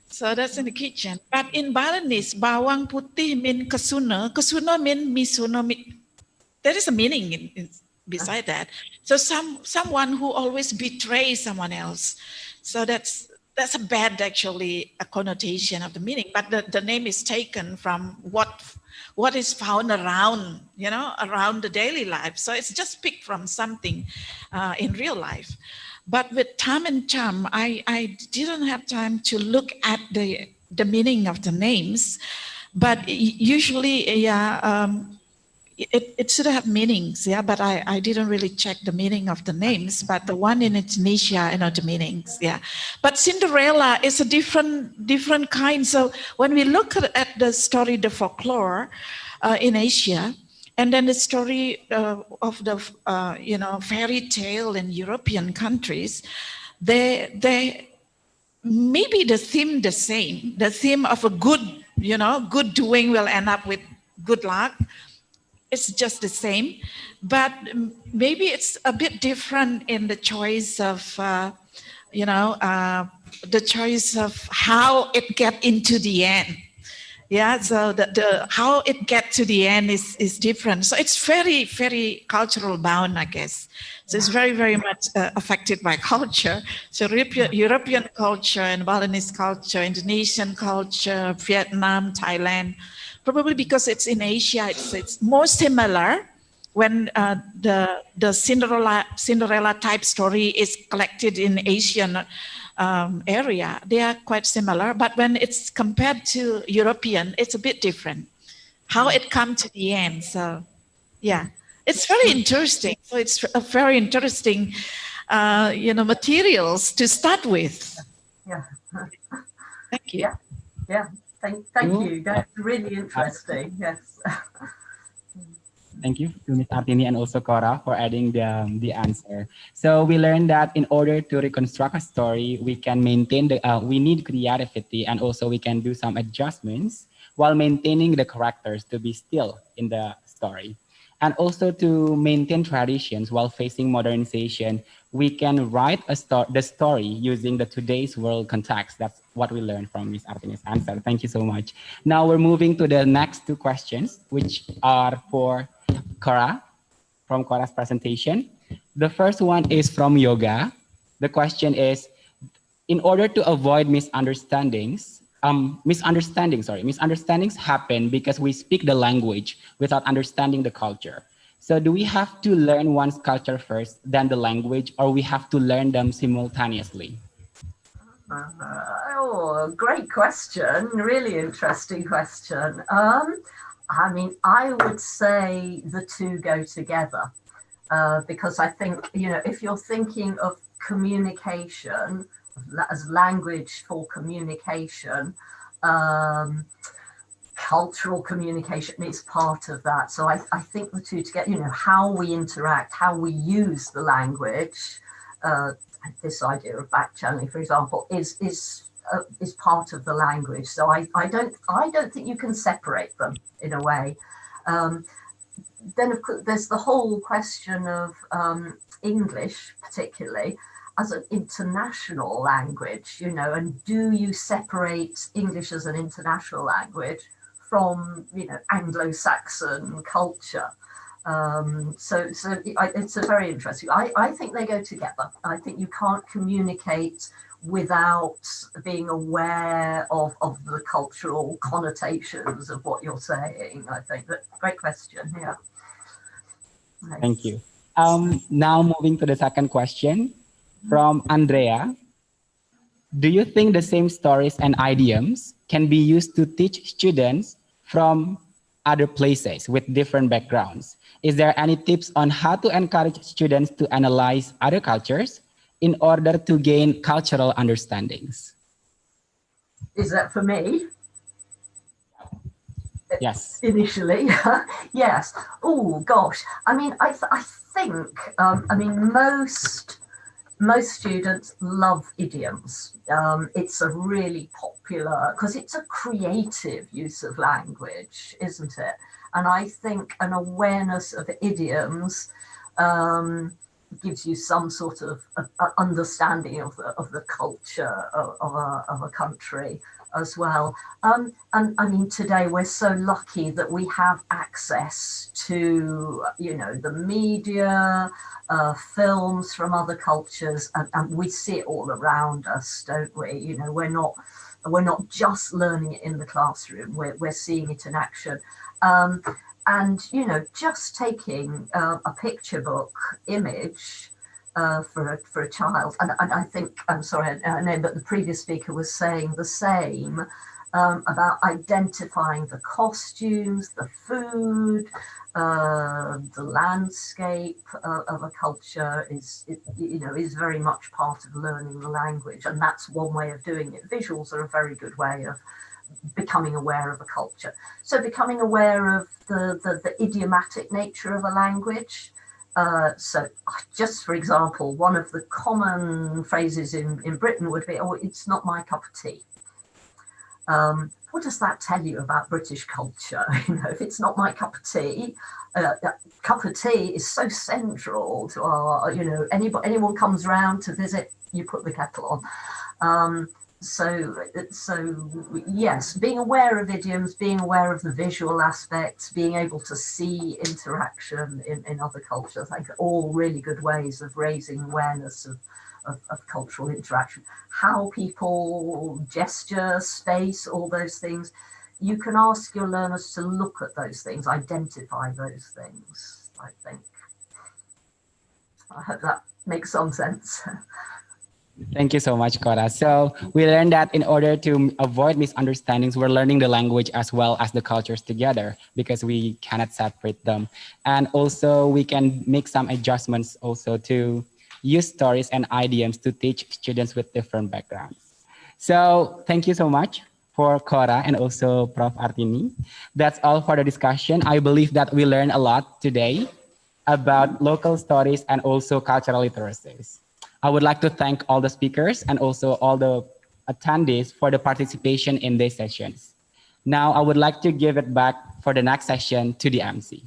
so that's in the kitchen. But in Balinese, bawang putih mean kesuna mean misuna. There is a meaning beside that. So someone who always betrays someone else. So that's a bad actually a connotation of the meaning. But the name is taken from what is found around, around the daily life. So it's just picked from something in real life. But with Tam and Cham, I didn't have time to look at the meaning of the names. But usually, it should have meanings, yeah, but I didn't really check the meaning of the names, but the one in Indonesia, I know the meanings, yeah. But Cinderella is a different kind. So when we look at the story, the folklore in Asia, and then the story of the, fairy tale in European countries, they maybe the theme the same. The theme of a good, good doing will end up with good luck. It's just the same, but maybe it's a bit different in the choice of, the choice of how it get into the end. Yeah, so the how it get to the end is different. So it's very, very cultural bound, I guess. So it's very, very much affected by culture. So European culture and Balinese culture, Indonesian culture, Vietnam, Thailand, probably because it's in Asia, it's more similar when the Cinderella type story is collected in Asian area. They are quite similar, but when it's compared to European, it's a bit different. How it come to the end. So yeah, it's very interesting. So it's a very interesting, materials to start with. Yeah. Thank you. Yeah. Thank you. That's really interesting. Yes. Thank you to Ms. Artini and also Cora for adding the answer. So we learned that in order to reconstruct a story, we can maintain we need creativity, and also we can do some adjustments while maintaining the characters to be still in the story. And also to maintain traditions while facing modernization, we can write the story using the today's world context. That's what we learned from Ms. Artini's answer. Thank you so much. Now we're moving to the next two questions, which are for Cora, from Cora's presentation. The first one is from Yoga. The question is, in order to avoid misunderstandings happen because we speak the language without understanding the culture. So do we have to learn one's culture first, then the language, or we have to learn them simultaneously? Great question. Really interesting question. I would say the two go together because I think, if you're thinking of communication as language for communication, cultural communication is part of that. So I think the two together, how we interact, how we use the language, this idea of back channeling, for example, is part of the language. So I don't think you can separate them in a way. Then of course there's the whole question of English, particularly as an international language, and do you separate English as an international language from, Anglo-Saxon culture? So it's a very interesting. I think they go together. I think you can't communicate without being aware of the cultural connotations of what you're saying. I think that great question. Yeah. Nice. Thank you. Now moving to the second question from Andrea. Do you think the same stories and idioms can be used to teach students from other places with different backgrounds? Is there any tips on how to encourage students to analyze other cultures in order to gain cultural understandings? Is that for me? Yes. Initially, yes. Oh gosh. I think most students love idioms. It's a really popular, because it's a creative use of language, isn't it? And I think an awareness of idioms gives you some sort of understanding of the culture of a country as well. And today we're so lucky that we have access to, the media, films from other cultures, and we see it all around us, don't we? We're not just learning it in the classroom, we're seeing it in action. And, just taking a picture book image for a child, and I think, I'm sorry, I know, but the previous speaker was saying the same. about identifying the costumes, the food, the landscape of a culture is very much part of learning the language, and that's one way of doing it. Visuals are a very good way of becoming aware of a culture. So becoming aware of the idiomatic nature of a language. So just for example, one of the common phrases in Britain would be, "Oh, it's not my cup of tea." What does that tell you about British culture? If it's not my cup of tea, cup of tea is so central to our, anyone comes round to visit, you put the kettle on. So yes, being aware of idioms, being aware of the visual aspects, being able to see interaction in other cultures, I think are all really good ways of raising awareness of cultural interaction. How people gesture, space, all those things. You can ask your learners to look at those things, identify those things, I think. I hope that makes some sense. Thank you so much, Cora. So we learned that in order to avoid misunderstandings, we're learning the language as well as the cultures together because we cannot separate them. And also we can make some adjustments also to use stories and idioms to teach students with different backgrounds. So thank you so much for Cora and also Prof. Artini. That's all for the discussion. I believe that we learned a lot today about local stories and also cultural literacies. I would like to thank all the speakers and also all the attendees for the participation in these sessions. Now I would like to give it back for the next session to the MC.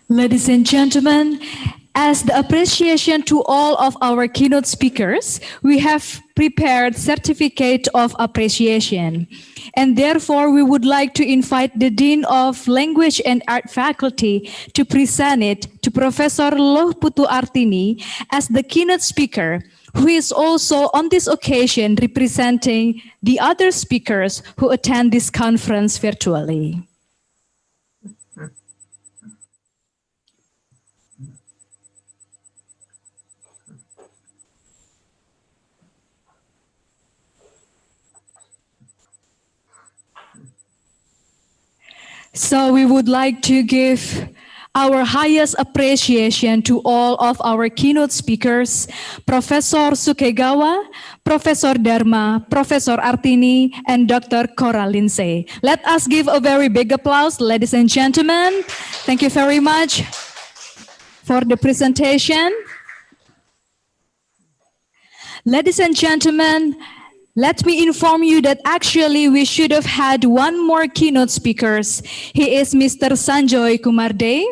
Ladies and gentlemen, as the appreciation to all of our keynote speakers, we have prepared certificate of appreciation. And therefore, we would like to invite the Dean of Language and Art Faculty to present it to Professor Loh Putu Artini as the keynote speaker, who is also on this occasion representing the other speakers who attend this conference virtually. So we would like to give our highest appreciation to all of our keynote speakers, Professor Sukegawa, Professor Dharma, Professor Artini, and Dr. Cora Lindsay. Let us give a very big applause, ladies and gentlemen. Thank you very much for the presentation. Ladies and gentlemen, let me inform you that actually we should have had one more keynote speakers. He is Mr. Sanjoy Kumarde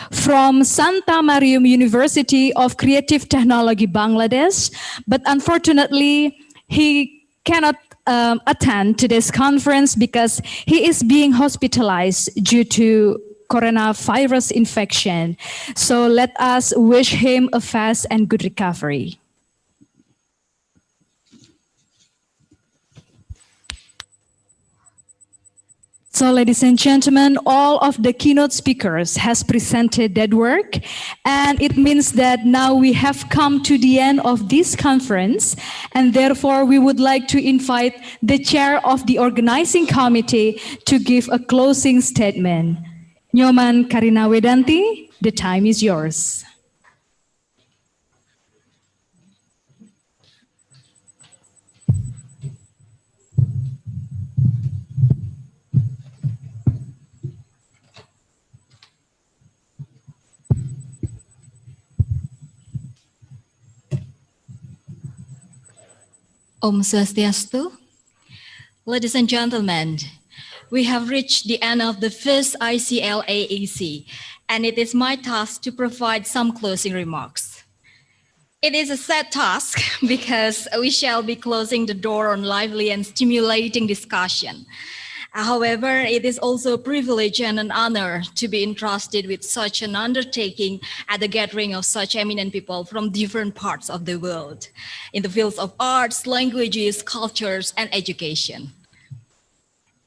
from Santa Mariam University of Creative Technology, Bangladesh. But unfortunately, he cannot attend to this conference because he is being hospitalized due to coronavirus infection. So let us wish him a fast and good recovery. So ladies and gentlemen, all of the keynote speakers has presented that work, and it means that now we have come to the end of this conference, and therefore we would like to invite the chair of the organizing committee to give a closing statement. Nyoman Karina Wedanti, the time is yours. Om Swastiastu. Ladies and gentlemen, we have reached the end of the first ICLAAC, and it is my task to provide some closing remarks. It is a sad task because we shall be closing the door on lively and stimulating discussion. However, it is also a privilege and an honor to be entrusted with such an undertaking at the gathering of such eminent people from different parts of the world in the fields of arts, languages, cultures, and education.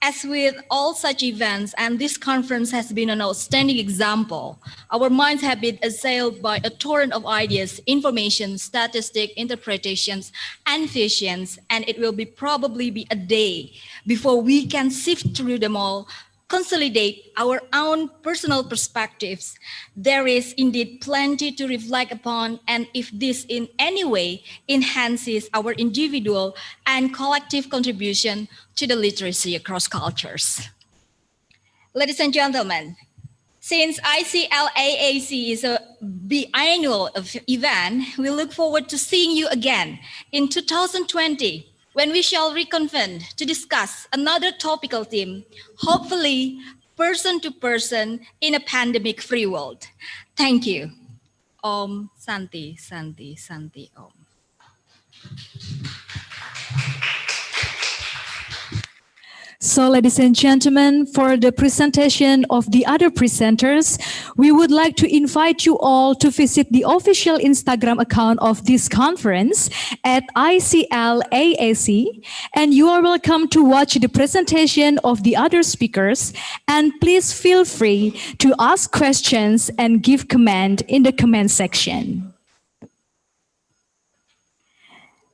As with all such events, and this conference has been an outstanding example, our minds have been assailed by a torrent of ideas, information, statistic, interpretations, and visions, and it will probably be a day before we can sift through them all, consolidate our own personal perspectives. There is indeed plenty to reflect upon, and if this in any way enhances our individual and collective contribution to the literacy across cultures. Ladies and gentlemen, since ICLAAC is a biannual event, we look forward to seeing you again in 2020 when we shall reconvene to discuss another topical theme, hopefully person to person in a pandemic-free world. Thank you. Om Santi, Santi, Santi, Om. So, ladies and gentlemen, for the presentation of the other presenters, we would like to invite you all to visit the official Instagram account of this conference at ICLAAC, and you are welcome to watch the presentation of the other speakers, and please feel free to ask questions and give comment in the comment section.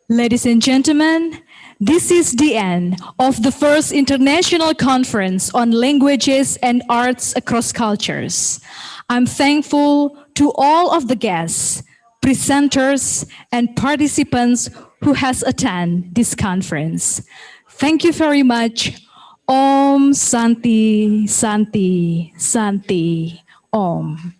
Ladies and gentlemen, this is the end of the first International Conference on Languages and Arts Across Cultures. I'm thankful to all of the guests, presenters, and participants who has attended this conference. Thank you very much. Om Santi, Santi, Santi, Om.